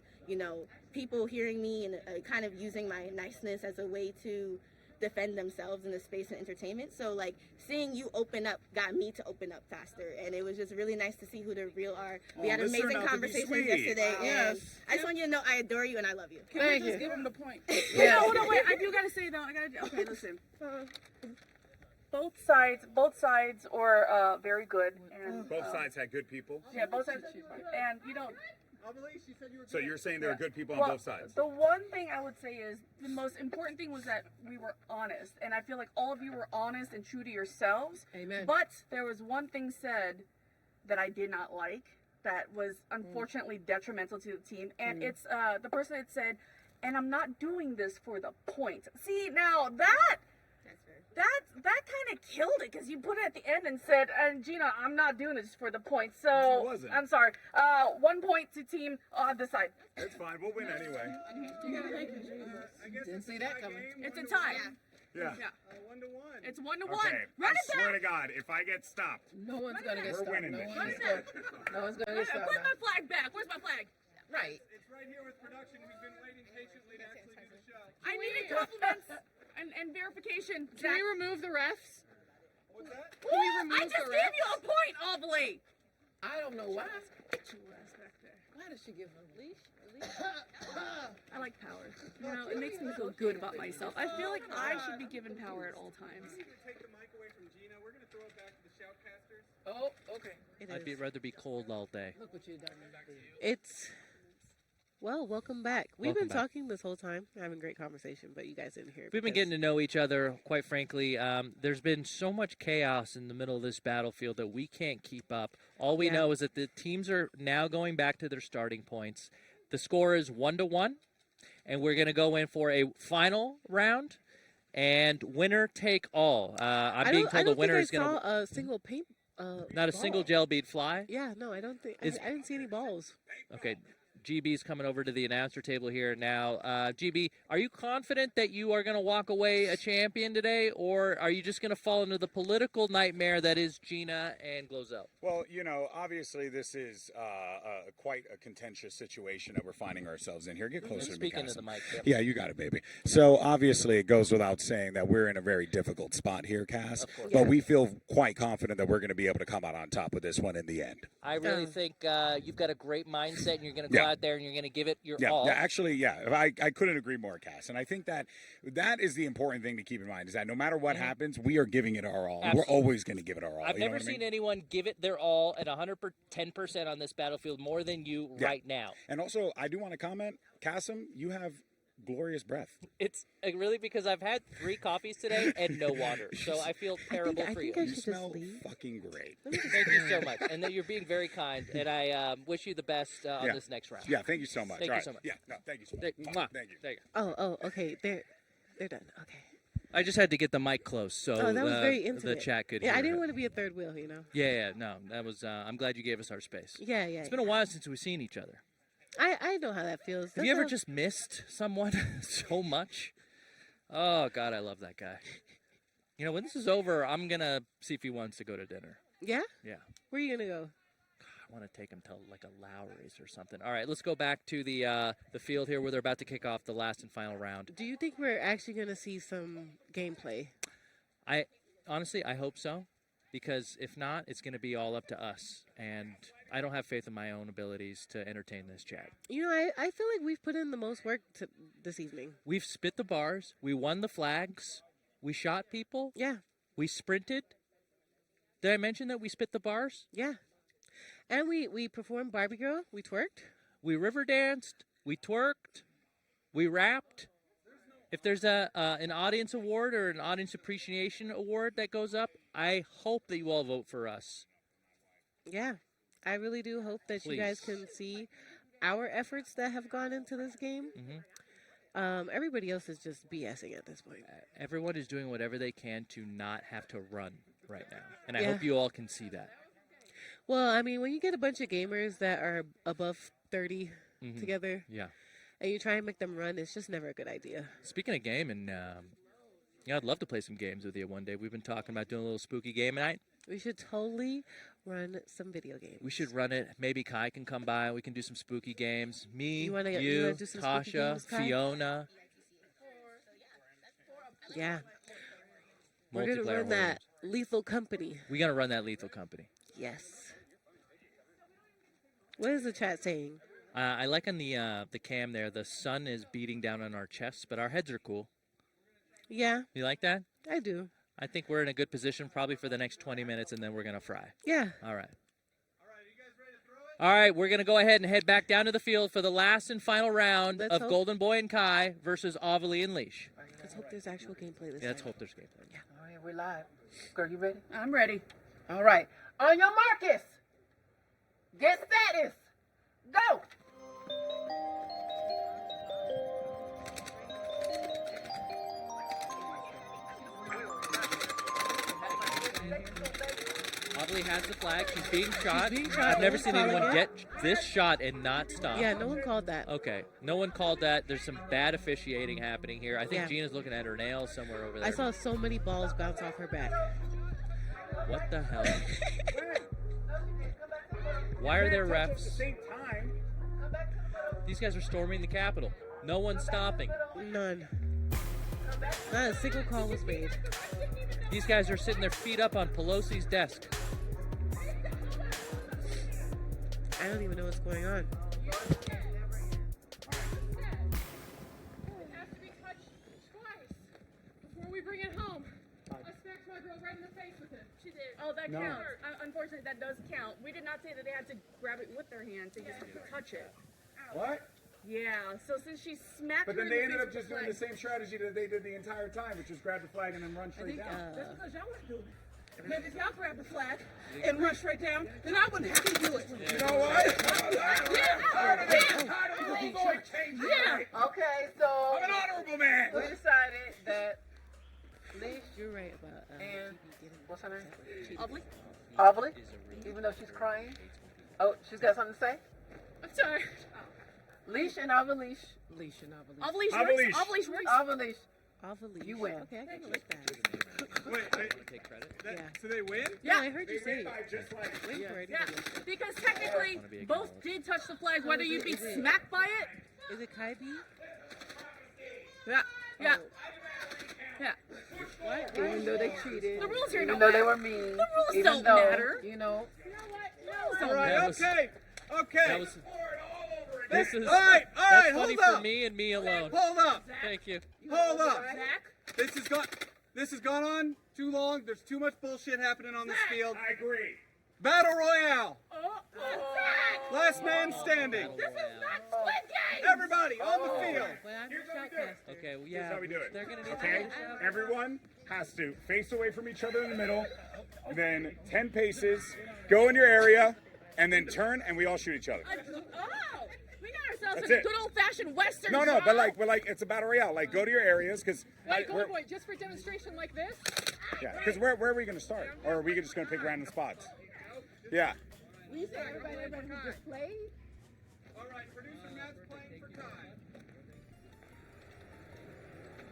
S1: people hearing me and kind of using my niceness as a way to defend themselves in the space and entertainment. So, like, seeing you open up got me to open up faster, and it was just really nice to see who the real are. We had
S2: this turned
S1: amazing
S2: out to be
S1: conversations
S2: sweet.
S1: yesterday,
S4: Yes.
S1: and I just want you to know I adore you and I love you.
S4: Can we just give him the point?
S11: Yeah. Hold on, wait. I do gotta say though. Okay, listen. Both sides were very good. And,
S2: Both sides had good people.
S11: Yeah, both sides. And
S2: So you're saying there are good people on
S11: well,
S2: both sides.
S11: The one thing I would say is the most important thing was that we were honest, and I feel like all of you were honest and true to yourselves.
S9: Amen.
S11: But there was one thing said that I did not like that was unfortunately detrimental to the team, and it's the person that said, "And I'm not doing this for the points." See, now that That kind of killed it because you put it at the end and said, and Gina, I'm not doing this for the points. So
S2: It wasn't.
S11: I'm sorry. 1 point to team on this side.
S2: It's fine. We'll win anyway.
S15: Didn't see that coming.
S11: It's a tie.
S2: Yeah.
S11: It's 1 to 1.
S2: Okay.
S11: Run
S2: I
S11: it
S2: swear
S11: down.
S2: to God, if I get stopped,
S15: No one's gonna get
S2: we're
S15: stopped.
S2: winning
S15: No
S2: this.
S15: one's gonna get stopped.
S11: Put my flag back. Where's my flag?
S15: Right.
S17: It's right here with production, who's been waiting patiently to actually do the show.
S11: I needed compliments and verification.
S12: Can we remove the refs?
S17: What's that?
S12: Can we remove
S11: I just
S12: the
S11: gave
S12: refs?
S11: you a point, Oblate.
S15: I don't know why. Why did she give him a leash?
S3: I like power. You know, it makes me feel good about myself. I feel like I should be given power at all times.
S17: Take the mic away from Gina. We're going to throw it back to the shoutcasters.
S15: Oh, okay.
S8: I'd rather be cold all day.
S15: Look what you done.
S16: It's well, welcome back. We've
S8: Welcome
S16: been
S8: back.
S16: talking this whole time, having great conversation, but you guys didn't hear it.
S8: We've been
S16: because-
S8: getting to know each other, quite frankly. There's been so much chaos in the middle of this battlefield that we can't keep up. All we
S16: Yeah.
S8: know is that the teams are now going back to their starting points. The score is 1-1, and we're going to go in for a final round, and winner take all. I'm being told the winner is going
S16: I
S8: to
S16: saw a single paint.
S8: not a single
S16: ball.
S8: gel bead fly.
S16: Yeah, no, I don't think. I didn't see any balls.
S8: Okay, GB's coming over to the announcer table here now. GB, are you confident that you are going to walk away a champion today, or are you just going to fall into the political nightmare that is Gina and Glozell?
S2: Well, you know, obviously this is quite a contentious situation that we're finding ourselves in here. Get closer to me,
S8: Speaking to the
S2: Cassim.
S8: mic. Yep.
S2: Yeah, you got it, baby. So obviously it goes without saying that we're in a very difficult spot here, Cass.
S8: Of course.
S2: But
S8: Yeah.
S2: we feel quite confident that we're going to be able to come out on top with this one in the end.
S8: I really think you've got a great mindset, and you're going to go
S2: Yeah.
S8: out there and you're going to give it your
S2: Yeah,
S8: all.
S2: yeah, actually, yeah. I couldn't agree more, Cass. And I think that is the important thing to keep in mind is that no matter what happens, we are giving it our all. And we're
S8: Absolutely.
S2: always going to give it our all.
S8: I've
S2: you know
S8: never
S2: what I mean?
S8: seen anyone give it their all at 110% on this battlefield more than you
S2: Yeah.
S8: right now.
S2: And also, I do want to comment, Cassim, you have glorious breath.
S8: It's really because I've had 3 coffees today and no water, so I feel terrible for you.
S2: You smell fucking great.
S8: Thank you so much, and then you're being very kind, and I wish you the best on
S2: Yeah.
S8: this next round.
S2: Yeah, thank you so much.
S8: Thank
S2: All
S8: you
S2: right.
S8: so much.
S2: Yeah, no, thank you so much.
S8: Thank you.
S2: Thank you.
S16: Oh, okay. They're done. Okay.
S8: I just had to get the mic close, so
S16: Oh, that was very
S8: the
S16: intimate.
S8: chat could
S16: Yeah,
S8: hear
S16: I didn't
S8: it.
S16: want to be a third wheel, you know.
S8: Yeah, no, that was. I'm glad you gave us our space.
S16: Yeah, yeah.
S8: It's been a while since we've seen each other.
S16: I know how that feels.
S8: Have you ever just missed someone so much? Oh God, I love that guy. You know, when this is over, I'm gonna see if he wants to go to dinner.
S16: Yeah?
S8: Yeah.
S16: Where are you gonna go?
S8: I want to take him to like a Lowry's or something. All right, let's go back to the field here where they're about to kick off the last and final round.
S16: Do you think we're actually gonna see some gameplay?
S8: I honestly, I hope so, because if not, it's going to be all up to us, and I don't have faith in my own abilities to entertain this chat.
S16: You know, I feel like we've put in the most work this evening.
S8: We've spit the bars, we won the flags, we shot people.
S16: Yeah.
S8: We sprinted. Did I mention that we spit the bars?
S16: Yeah. And we performed Barbie Girl. We twerked.
S8: We river danced. We twerked. We rapped. If there's an audience award or an audience appreciation award that goes up, I hope that you all vote for us.
S16: Yeah. I really do hope that you guys
S8: Please.
S16: can see our efforts that have gone into this game. Everybody else is just BSing at this point.
S8: Everyone is doing whatever they can to not have to run right now. And I
S16: Yeah.
S8: hope you all can see that.
S16: Well, I mean, when you get a bunch of gamers that are above 30
S8: Mhm.
S16: together,
S8: Yeah.
S16: and you try and make them run, it's just never a good idea.
S8: Speaking of gaming, yeah, I'd love to play some games with you one day. We've been talking about doing a little spooky game night.
S16: We should totally run some video games.
S8: We should run it. Maybe Kai can come by. We can do some spooky games. Me,
S16: You wanna do some spooky
S8: Tasha,
S16: games, Kai?
S8: Fiona.
S16: Yeah. We're going to
S8: Multiplayer
S16: run that Lethal Company.
S8: We're gonna run that Lethal Company.
S16: Yes. What is the chat saying?
S8: I like on the cam there. The sun is beating down on our chests, but our heads are cool.
S16: Yeah,
S8: You like that?
S16: I do.
S8: I think we're in a good position probably for the next 20 minutes, and then we're gonna fry.
S16: Yeah.
S8: All right. All right, we're going to go ahead and head back down to the field for the last and final round
S16: Let's
S8: of
S16: hope-
S8: Golden Boy and Kai versus Ovalie and Leash.
S16: Let's hope there's actual gameplay this
S8: Yeah, let's
S16: time.
S8: hope there's gameplay.
S16: Yeah.
S6: All right, we're live. Girl, you ready?
S11: I'm ready.
S6: All right. On your markers. Get status. Go.
S8: Aubrey has the flag. She's being shot.
S16: being shot.
S8: I've never
S16: No
S8: seen
S16: one's
S8: anyone
S16: calling
S8: get this shot and not stop.
S16: Yeah, no one called that.
S8: Okay, no one called that. There's some bad officiating happening here. I think
S16: Yeah.
S8: Gina's looking at her nails somewhere over there.
S16: I saw so many balls bounce off her back.
S8: What the hell? Why are there refs? These guys are storming the Capitol. No one's stopping.
S16: None. Not a single call was made.
S8: These guys are sitting their feet up on Pelosi's desk.
S16: I don't even know what's going on.
S11: It has to be touched twice before we bring it home. I smacked my girl right in the face with it. She did.
S3: Oh, that
S11: No.
S3: counts. Unfortunately, that does count. We did not say that they had to grab it with their hands. They just have to touch it.
S2: What?
S3: Yeah. So since she smacked
S2: But
S3: her
S2: then
S3: in
S2: they
S3: the
S2: ended
S3: face
S2: up just
S3: with
S2: doing
S3: the
S2: the same strategy that they did the entire time, which was grab the flag and then run straight down.
S4: That's because y'all weren't doing it. Maybe if y'all grabbed the flag and run straight down, then I wouldn't have to do it.
S2: You know what?
S6: Okay, so
S2: I'm an honorable man.
S6: we decided that Leash
S16: You're right about
S6: and what's her name?
S3: Aubrey?
S6: Aubrey, even though she's crying. Oh, she's got something to say?
S11: I'm sorry.
S6: Leash and Avalish.
S16: Leash and Avalish.
S3: Avalish
S2: Avalish.
S3: Avalish Reese.
S6: Avalish.
S16: Avalish.
S6: You win.
S16: Okay, I can go with that.
S8: Take credit.
S16: Yeah.
S17: So they win?
S16: Yeah, I heard you say it.
S2: Just like
S16: Wait for it.
S3: Yeah, because technically both did touch the flag, whether you be smacked by it.
S16: Is it Kai B?
S3: Yeah, yeah, yeah.
S6: Even though they cheated.
S3: The rules here
S6: Even
S3: don't
S6: though they
S3: matter.
S6: were mean.
S3: The rules
S6: even
S3: don't
S6: though,
S3: matter.
S6: You know.
S3: Rules don't
S17: All right,
S3: matter.
S17: okay. Okay.
S8: That was. This is.
S17: All right,
S8: That's
S17: hold
S8: funny
S17: up.
S8: for me and me alone.
S17: Hold up.
S8: Thank you.
S17: Hold up.
S3: Zach?
S17: This has gone on too long. There's too much bullshit happening on this field.
S2: I agree.
S17: Battle Royale. Last man
S8: Oh,
S17: standing.
S8: Battle Royale.
S17: Everybody on the field.
S16: But I'm
S2: Here's how we do it.
S8: Okay, well,
S2: Here's
S8: yeah.
S2: how we do it.
S8: They're gonna need
S2: Okay?
S8: to.
S2: Everyone has to face away from each other in the middle, then 10 paces, go in your area, and then turn, and we all shoot each other.
S3: Oh, we got ourselves
S2: That's
S3: a
S2: it.
S3: good old-fashioned Western.
S2: No,
S3: draw.
S2: but like it's a battle royale. Like go to your areas, because
S11: Wait, Golden Boy, just for demonstration like this?
S2: where are we gonna start, or are we just gonna pick random spots? Yeah.
S11: We said everybody who just played.
S17: All right, producer Matt's playing for Kai.
S4: I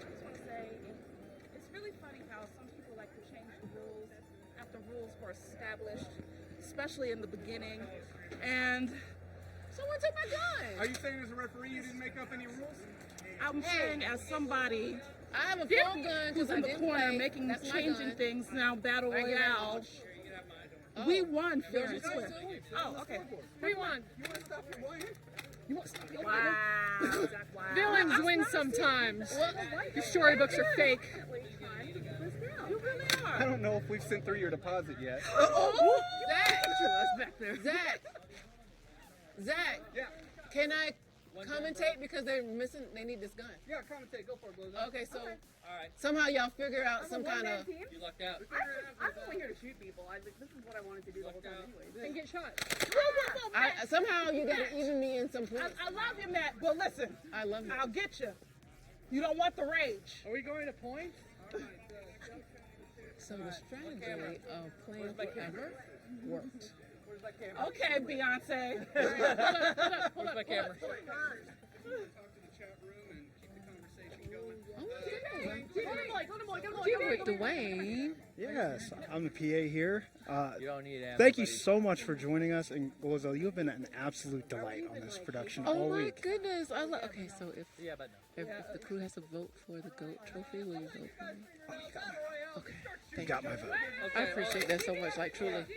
S4: just want to say, it's really funny how some people like to change the rules after rules were established, especially in the beginning. And
S11: Someone took my gun.
S17: Are you saying as a referee you didn't make up any rules?
S4: I'm saying as somebody
S11: I have a full gun
S4: who's
S11: because I
S4: in the
S11: didn't
S4: corner
S11: play.
S4: making,
S11: That's my
S4: changing
S11: gun.
S4: things now, Battle
S11: I can have
S4: Royale,
S11: mine.
S4: we won fair and
S11: Yours is
S4: square.
S11: too?
S4: Oh, okay.
S11: 3-1.
S17: You want to stop your boy?
S4: You want to stop your
S3: Wow. Wow.
S11: Villains win sometimes. Your storybooks are fake.
S4: You really
S17: I
S4: are.
S17: don't know if we've sent through your deposit yet.
S9: Zach,
S17: Yeah.
S9: can I commentate because they're missing? They need this gun.
S17: Yeah, commentate. Go for it, Blue.
S9: Okay, so somehow y'all figure out some kind of.
S8: You lucked out.
S3: I'm only here to shoot people. This is what I wanted to do the whole time anyway.
S11: And get shot.
S9: Somehow you gotta even me in some points.
S4: I love you, Matt, but listen,
S9: I love you.
S4: I'll get you. You don't want the rage.
S17: Are we going to points?
S9: So the strategy of playing forever worked.
S4: Okay, Beyonce.
S8: Where's my camera?
S17: Talk to the chat room and keep the conversation going.
S9: Dwayne.
S18: Yes, I'm the PA here.
S8: You don't need ammo,
S18: Thank you
S8: buddy.
S18: so much for joining us, and Gozo, you have been an absolute delight on this production
S9: Oh
S18: all
S9: my
S18: week.
S9: goodness! Okay, so if
S8: Yeah, but no.
S9: if the crew has to vote for the GOAT trophy, will you vote for me? Okay,
S18: You
S9: thank
S18: got
S9: you.
S18: my vote.
S9: I appreciate that so much. Like truly.
S4: I've been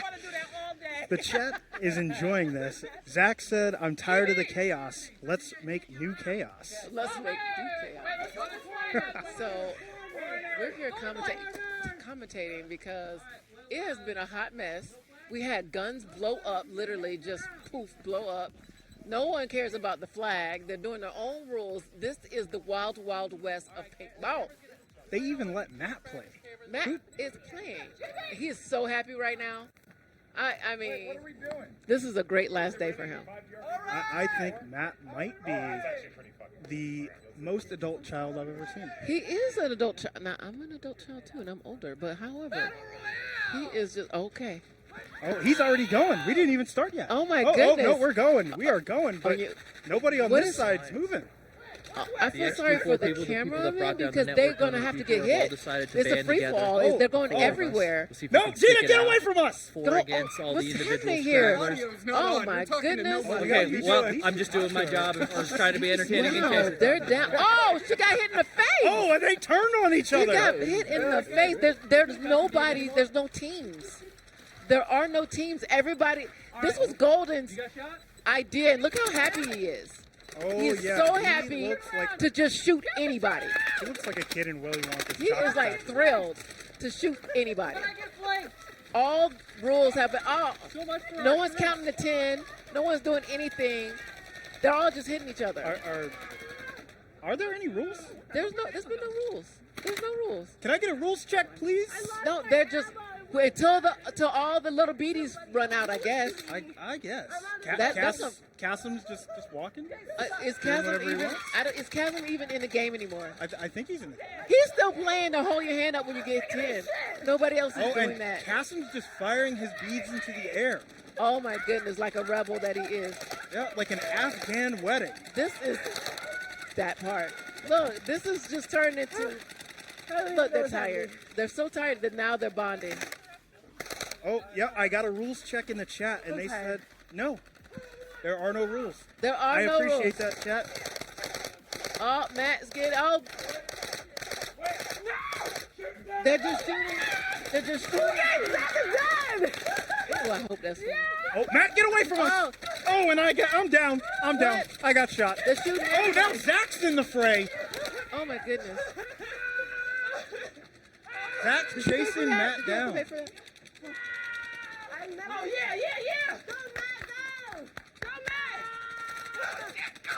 S4: wanting to do that all day.
S18: The chat is enjoying this. Zach said, "I'm tired of the chaos. Let's make new chaos."
S9: Let's make do chaos. So we're here commentating because it has been a hot mess. We had guns blow up, literally just poof, blow up. No one cares about the flag. They're doing their own rules. This is the wild, wild west of paintball.
S18: They even let Matt play.
S9: Matt is playing. He is so happy right now. I mean,
S2: What are we doing?
S9: this is a great last day for him.
S18: I think Matt might be the most adult child I've ever seen.
S15: He is an adult child. Now, I'm an adult child too, and I'm older. But however, he is just okay.
S18: Oh, he's already going. We didn't even start yet.
S15: Oh my
S18: Oh,
S15: goodness!
S18: no, we're going. We are going. But nobody on
S15: What
S18: this
S15: is-
S18: side's moving.
S15: I feel sorry for the cameramen because they're going to have to get hit. It's a free fall.
S18: Oh,
S15: They're going everywhere.
S18: No, Gina, get away from us!
S8: Against all the
S15: What's
S8: individual
S15: happening here?
S8: stragglers.
S15: Oh my goodness!
S8: Okay, well, I'm just doing my job and just trying to be entertaining and
S15: Wow,
S8: fair.
S15: they're down. Oh, she got hit in the face.
S18: Oh, and they turned on each
S15: She
S18: other.
S15: got hit in the face. There's nobody. There's no teams. There are no teams. Everybody. This was Golden's idea, and look how happy he is.
S18: Oh,
S15: He's
S18: yeah.
S15: so
S18: He
S15: happy
S18: looks like-
S15: to just shoot anybody.
S18: He looks like a kid in Willy Wonka's
S15: He is like thrilled to shoot anybody. All rules have been. No one's counting to 10. No one's doing anything. They're all just hitting each other.
S18: Are there any rules?
S15: There's been no rules. There's no rules.
S18: Can I get a rules check, please?
S15: No, they're just until all the little beaties run out. I guess.
S18: I guess.
S15: That's a.
S18: Chasm's just walking?
S15: Is
S18: Doing
S15: Chasm
S18: whatever he
S15: even?
S18: wants?
S15: Is Chasm even in the game anymore?
S18: I think he's in it.
S15: He's still playing to hold your hand up when you get 10. Nobody else is doing
S18: and
S15: that.
S18: Chasm's just firing his beads into the air.
S15: Oh my goodness, like a rebel that he is.
S18: Yeah, like an Afghan wedding.
S15: This is that part. Look, this is just turned into. Look, they're tired. They're so tired that now they're bonding.
S18: Oh, yeah, I got a rules check in the chat, and they
S15: Okay.
S18: said no. There are no rules.
S15: There are
S18: I
S15: no rules.
S18: appreciate that, chat.
S15: Oh, Matt's getting. Oh. They're just shooting. They're just shooting. Oh, I hope that's.
S18: Oh, Matt, get away from us! Oh, and I'm down. I'm down. I got shot.
S15: They're shooting.
S18: Oh, now Zach's in the fray.
S15: Oh my goodness.
S18: Zach's chasing Matt down.
S13: Oh, yeah.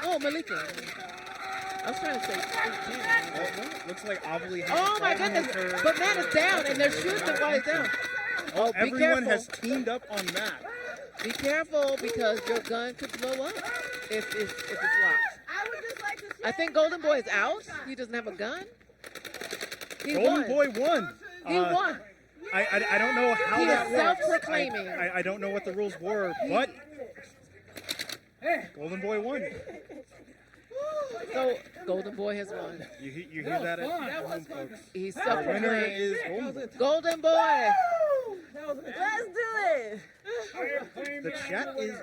S15: Oh, Malika. I was trying to say.
S18: Oh, looks like Avali has
S15: Oh
S18: a
S15: my
S18: problem
S15: goodness.
S18: with her.
S15: But Matt is down, and they're shooting him while he's down. Oh, be
S18: Everyone
S15: careful.
S18: has teamed up on Matt.
S15: Be careful because your gun could blow up if it's locked. I think Golden Boy is out. He doesn't have a gun. He
S18: Golden
S15: won.
S18: Boy won.
S15: He won.
S18: I don't know how
S15: He
S18: that
S15: is
S18: works.
S15: self-proclaiming.
S18: I don't know what the rules were, but Golden Boy won.
S15: So Golden Boy has won.
S18: You hear that at home, folks.
S15: He's
S18: The winner
S15: self-proclaimed.
S18: is Golden Boy.
S15: Golden Boy.
S13: Let's do it.
S18: The chat is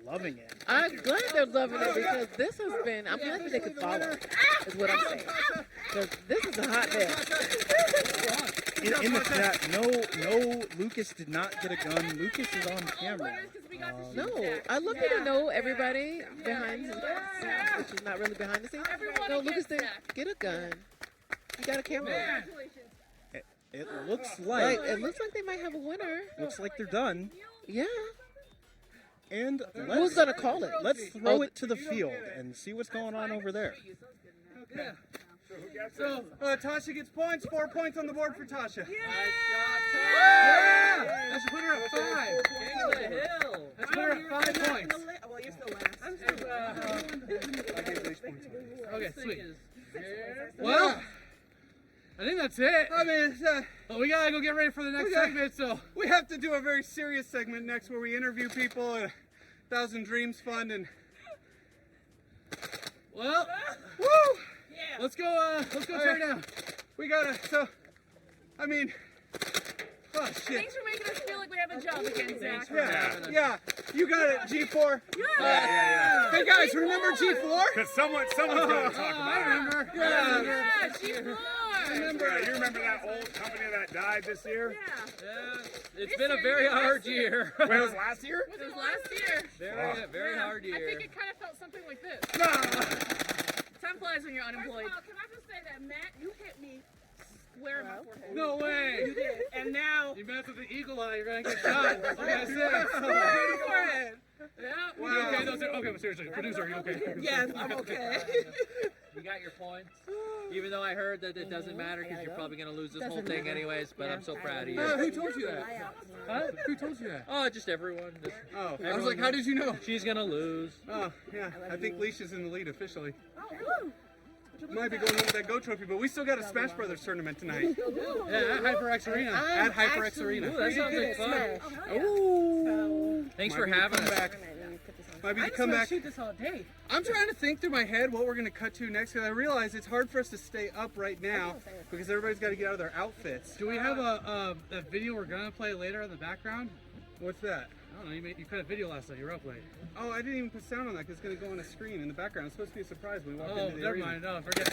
S18: loving it.
S15: I'm glad they're loving it because this has been. I'm glad that they could follow. Is what I'm saying. 'Cause this is a hot mess.
S18: In the chat, no, Lucas did not get a gun. Lucas is on camera.
S15: No, I love you to know everybody behind the scenes, which is not really behind the scenes. No, Lucas didn't get a gun. He got a camera.
S18: It looks like
S15: It looks like they might have a winner.
S18: looks like they're done.
S15: Yeah.
S18: And
S15: Who's gonna call it?
S18: Let's throw it to the field and see what's going on over there.
S17: So, Tasha gets points. 4 points on the board for Tasha.
S13: Yeah!
S17: That should put her at 5. Let's put her at 5 points.
S13: Well, you're still last.
S10: Okay, sweet. Well, I think that's it.
S17: I mean,
S10: But we gotta go get ready for the next segment, so.
S17: We have to do a very serious segment next where we interview people at 1,000 Dreams Fund and.
S10: Well,
S17: woo!
S10: Let's go tear down.
S17: We gotta, so, I mean, oh shit.
S12: Thanks for making us feel like we have a job again, Zach.
S17: Yeah, you got it, G4.
S2: Yeah.
S17: Hey guys, remember G4?
S2: Because someone's gonna talk about
S10: I remember.
S17: Yeah.
S12: G4.
S2: You remember that old company that died this year?
S10: It's been a very hard year.
S2: Wait, it was last year?
S12: It was last year.
S10: Very hard year.
S12: I think it kind of felt something like this. Time flies when you're unemployed.
S13: Can I just say that, Matt, you hit me square in my forehead.
S10: No way.
S13: You did. And now.
S10: You messed with the eagle eye, you're gonna get shot. That's what I said.
S13: Square in the forehead.
S10: Yeah. You okay? No, okay, but seriously, producer, are you okay?
S13: Yes, I'm okay.
S8: You got your points. Even though I heard that it doesn't matter because you're probably going to lose this whole thing anyways, but I'm so proud of you.
S10: Who told you that? Huh? Who told you that?
S8: Oh, just everyone.
S17: I was like, how did you know?
S8: She's going to lose.
S17: Oh, yeah, I think Leisha's in the lead officially. might be going home with that Go Trophy, but we still got a Smash Brothers tournament tonight.
S10: Yeah, at HyperX Arena.
S17: At HyperX Arena.
S10: Ooh, that sounds like fun.
S17: Ooh.
S10: Thanks
S17: Might
S10: for
S17: be the
S10: having us.
S17: comeback. Might be
S13: I
S17: the
S13: just want
S17: comeback.
S13: to shoot this all day.
S17: I'm trying to think through my head what we're going to cut to next, because I realize it's hard for us to stay up right now because everybody's got to get out of their outfits.
S10: Do we have a video we're gonna play later in the background?
S17: What's that?
S10: I don't know. You put a video last night. You were up late.
S17: Oh, I didn't even put sound on that because it's going to go on a screen in the background. It's supposed to be a surprise when we walk
S10: Oh,
S17: into the
S10: never
S17: arena.
S10: mind. No, forget.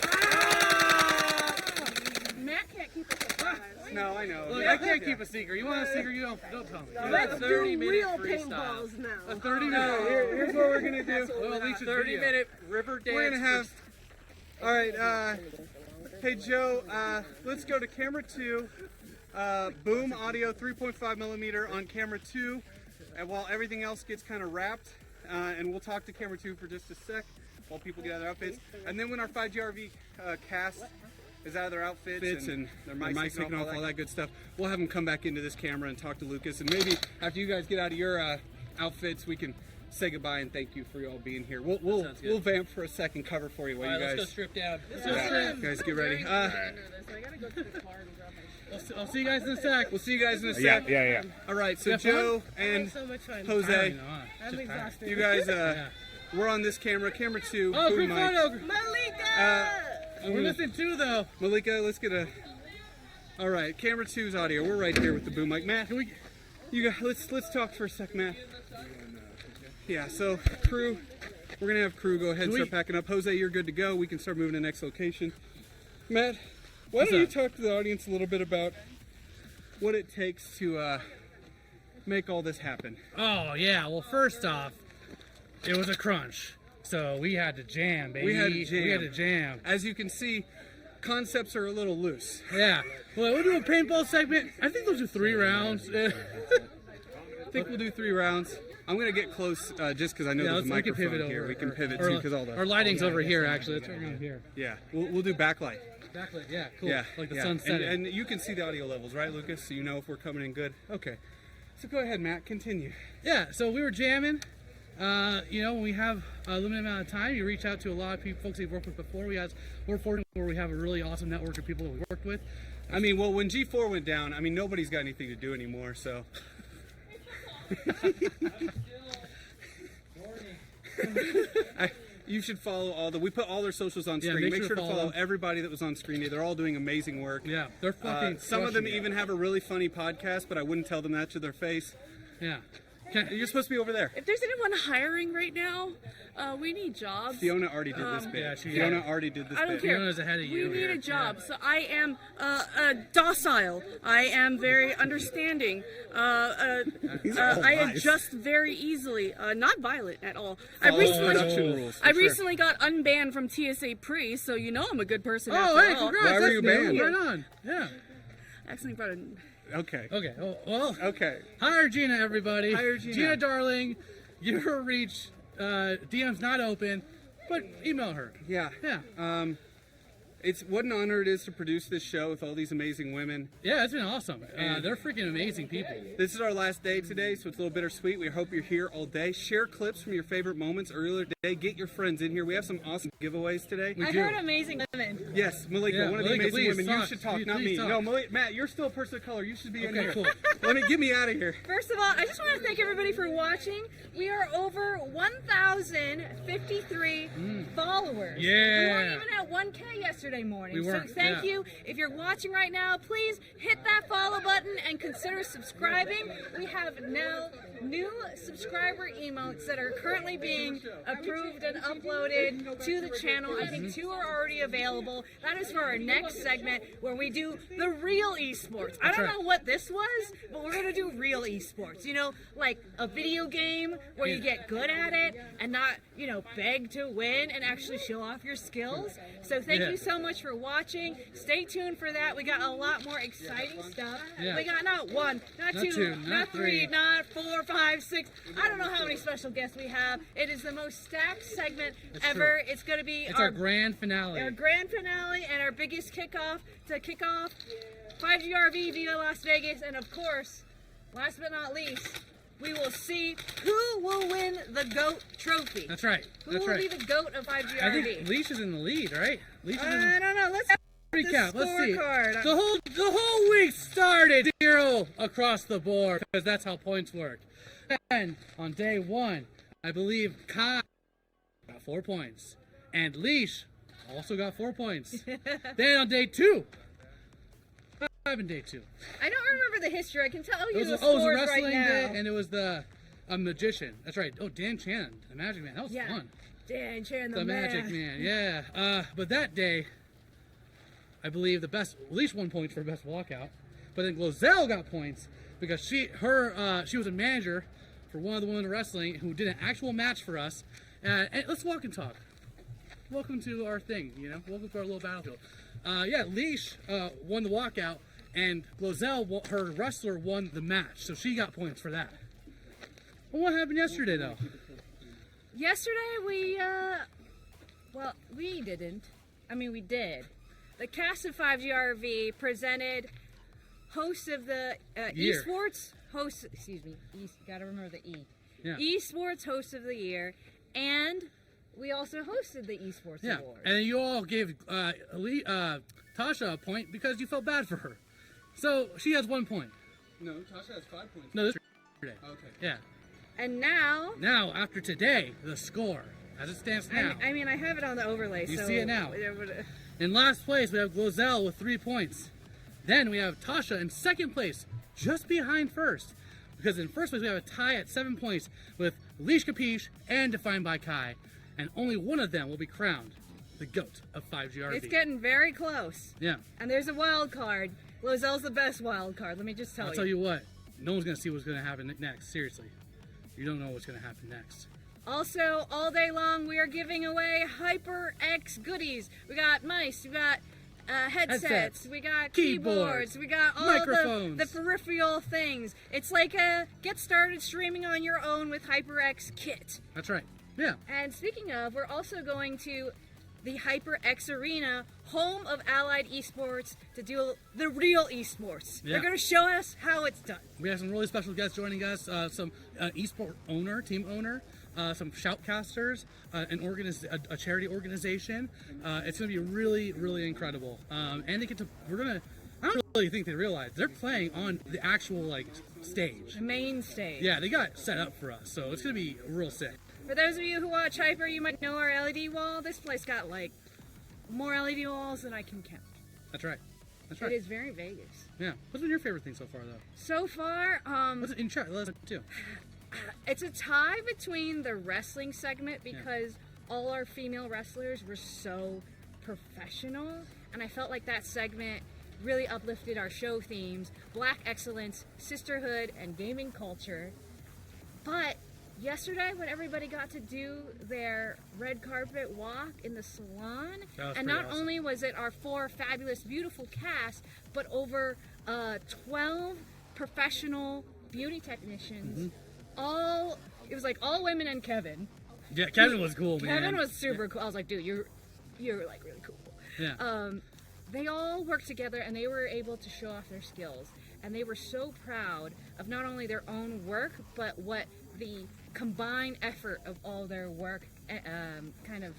S13: Matt can't keep a surprise.
S17: No, I know.
S10: Look, I can't keep a secret. You want a secret? You don't tell me.
S13: Let's do
S10: 30-minute
S13: real
S10: freestyle.
S13: paintballs now.
S10: A 30
S17: No,
S10: minute.
S17: here's what we're going to do.
S10: Well, at least
S14: 30-minute river dance.
S17: We're going to have... All right, hey, Joe, let's go to camera 2. Boom audio 3.5 millimeter on camera 2. And while everything else gets kind of wrapped, and we'll talk to camera 2 for just a sec while people get out of their outfits. And then when our 5GRV cast is out of their outfits and their mics taking off, all that good stuff, we'll have them come back into this camera and talk to Lucas. And maybe after you guys get out of your outfits, we can say goodbye and thank you for you all being here. We'll vamp for a second, cover for you while
S10: All right,
S17: you guys.
S10: let's go strip down.
S17: You guys get ready.
S10: I'll see you guys in a sec.
S17: We'll see you guys in a sec.
S2: Yeah.
S17: All right, so
S10: You have
S17: Joe
S10: fun?
S17: and
S13: So much fun.
S17: Jose,
S13: I'm exhausted.
S17: you guys, we're on this camera 2.
S10: Oh,
S17: boom
S10: quick
S17: mic.
S10: photo.
S13: Malika!
S10: We're missing 2 though.
S17: Malika, let's get a. All right, camera 2's audio. We're right here with the boom mic. Matt, you guys, let's talk for a sec, Matt. Yeah. So crew, we're gonna have crew go ahead and start packing up. Jose, you're good to go. We can start moving to the next location. Matt, why don't you talk to the audience a little bit about what it takes to make all this happen?
S10: Oh yeah. Well, first off, it was a crunch, so we had to jam, baby.
S17: We had to jam.
S10: We had to jam.
S17: As you can see, concepts are a little loose.
S10: Yeah. Well, we'll do a paintball segment. I think those are 3 rounds.
S17: I think we'll do 3 rounds. I'm gonna get close just because I know there's a microphone here. We can pivot too because all the
S10: our lighting's over here actually. It's right around here.
S17: Yeah, we'll do backlight.
S10: Backlit, yeah, cool.
S17: Yeah,
S10: Like the
S17: yeah.
S10: sun setting.
S17: And you can see the audio levels, right, Lucas? So you know if we're coming in good. Okay. So go ahead, Matt. Continue.
S10: Yeah, so we were jamming. When we have a limited amount of time, you reach out to a lot of people, folks you've worked with before. We're fortunate where we have a really awesome network of people that we worked with.
S17: I mean, well, when G4 went down, I mean, nobody's got anything to do anymore, so. You should follow we put all their socials on screen. Make sure to follow everybody that was on screen. They're all doing amazing work.
S10: Yeah, they're fucking
S17: some of them
S10: crushing it.
S17: even have a really funny podcast, but I wouldn't tell them that to their face.
S10: Yeah.
S17: You're supposed to be over there.
S3: If there's anyone hiring right now, we need jobs.
S17: Fiona already did this bit.
S10: Yeah,
S17: Fiona already did this
S3: I don't
S17: bit.
S3: care.
S10: Fiona's ahead of you
S3: We need
S10: here.
S3: a job. So I am docile. I am very understanding. I adjust very easily. Not violent at all.
S17: Follow production rules, for
S3: I
S17: sure.
S3: recently got unbanned from TSA Pre, so you know I'm a good person.
S10: Oh,
S3: after
S10: hey,
S3: all.
S10: congrats.
S17: Why were
S10: That's
S17: you
S10: new.
S17: banned?
S10: Right on. Yeah.
S3: Accidentally brought a
S17: Okay.
S10: Okay. Well.
S17: Okay.
S10: Hire Gina, everybody.
S17: Hire Gina.
S10: Gina, darling. Give her a reach. DM's not open, but email her.
S17: Yeah.
S10: Yeah.
S17: It's what an honor it is to produce this show with all these amazing women.
S10: Yeah, it's been awesome. They're freaking amazing people.
S17: This is our last day today, so it's a little bittersweet. We hope you're here all day. Share clips from your favorite moments earlier today. Get your friends in here. We have some awesome giveaways today.
S13: I heard amazing women.
S17: Yes, Malika,
S10: Yeah,
S17: one of the
S10: Malika,
S17: amazing
S10: please
S17: women. You
S10: talk.
S17: should talk,
S10: Please
S17: not me.
S10: talk.
S17: No, Matt, you're still a person of color. You should be in
S10: Okay,
S17: here.
S10: cool.
S17: Get me out of here.
S13: First of all, I just want to thank everybody for watching. We are over 1,053 followers.
S10: Yeah.
S13: We weren't even at 1K yesterday morning.
S10: We weren't,
S13: So thank
S10: yeah.
S13: you. If you're watching right now, please hit that follow button and consider subscribing. We have now new subscriber emotes that are currently being approved and uploaded to the channel. I think 2 are already available. That is for our next segment where we do the real esports. I don't know what this was, but we're going to do real esports. You know, like a video game where you get good at it and not, beg to win and actually show off your skills. So thank you so much for watching. Stay tuned for that. We got a lot more exciting stuff.
S10: Yeah.
S13: We got not 1, not 2, not 3, not 4, 5, 6. I don't know how many special guests we have. It is the most stacked segment ever.
S10: true.
S13: It's going to be
S10: It's our grand finale.
S13: our grand finale and our biggest kickoff to kick off 5GRV via Las Vegas. And of course, last but not least, we will see who will win the GOAT trophy.
S10: That's right.
S13: Who
S10: That's
S13: will
S10: right.
S13: be the GOAT of 5GRV?
S10: I think Leash is in the lead, right? Leash is in
S13: I don't know. Let's
S10: recap.
S13: the
S10: Let's see.
S13: scorecard.
S10: The whole week started 0 across the board because that's how points work. And on day 1, I believe Kai got 4 points, and Leash also got 4 points. Then on day 2, 5 in day 2.
S13: I don't remember the history. I can tell you
S10: It was,
S13: the
S10: it was a
S13: scores
S10: wrestling
S13: right now.
S10: day, and it was a magician. That's right. Oh, Dan Chan, the Magic Man. That was
S13: Yeah.
S10: fun.
S13: Dan Chan,
S10: The Magic Man, yeah. But that day, I believe the best, at least 1 point for best walkout. But then Glozell got points because she was a manager for one of the women in wrestling who did an actual match for us. And let's walk and talk. Welcome to our thing, you know. Welcome to our little battlefield. Yeah, Leash won the walkout, and Glozell, her wrestler, won the match, so she got points for that. Well, what happened yesterday, though?
S13: Yesterday we didn't. I mean, we did. The cast of 5GRV presented host of the
S10: Year.
S13: esports host. Excuse me. Gotta remember the E.
S10: Yeah.
S13: Esports host of the year, and we also hosted the esports
S10: Yeah,
S13: award.
S10: and you all gave Tasha a point because you felt bad for her. So she has 1 point.
S7: No, Tasha has 5 points.
S10: No, this today.
S7: Okay.
S10: Yeah.
S13: And now,
S10: After today, the score, as it stands now.
S13: I mean, I have it on the overlay.
S10: You
S13: so
S10: see it now. In last place, we have Glozell with 3 points. Then we have Tasha in second place, just behind first. Because in first place, we have a tie at 7 points with Leash Capiche and Defined by Kai. And only one of them will be crowned the GOAT of 5GRV.
S13: It's getting very close.
S10: Yeah.
S13: And there's a wild card. Lozell's the best wild card. Let me just tell you.
S10: I'll tell you what, no one's going to see what's going to happen next. Seriously. You don't know what's going to happen next.
S13: Also, all day long, we are giving away HyperX goodies. We got mice, we got headsets, we got keyboards, we got all
S10: microphones,
S13: the peripheral things. It's like a get started streaming on your own with HyperX kit.
S10: That's right. Yeah.
S13: And speaking of, we're also going to the HyperX Arena, home of Allied Esports, to do the real esports.
S10: Yeah.
S13: They're going to show us how it's done.
S10: We have some really special guests joining us, some esport owner, team owner, some shoutcasters, a charity organization. It's going to be really, really incredible. And they get to, I don't really think they realize, they're playing on the actual, stage.
S13: The main stage.
S10: Yeah, they got it set up for us, so it's going to be real sick.
S13: For those of you who watch Hyper, you might know our LED wall. This place got more LED walls than I can count.
S10: That's right. That's right.
S13: It is very Vegas.
S10: Yeah. What's been your favorite thing so far, though?
S13: So far,
S10: What's it in chat? Let us know, too.
S13: it's a tie between the wrestling segment because all our female wrestlers were so professional, and I felt like that segment really uplifted our show themes: Black excellence, sisterhood, and gaming culture. But yesterday, when everybody got to do their red carpet walk in the salon, and not
S10: awesome.
S13: only was it our 4 fabulous, beautiful cast, but over 12 professional beauty technicians, it was like all women and Kevin.
S10: Yeah, Kevin was cool, man.
S13: Kevin was super cool. I was like, dude, you're like really cool.
S10: Yeah.
S13: They all worked together and they were able to show off their skills. And they were so proud of not only their own work, but what the combined effort of all their work kind of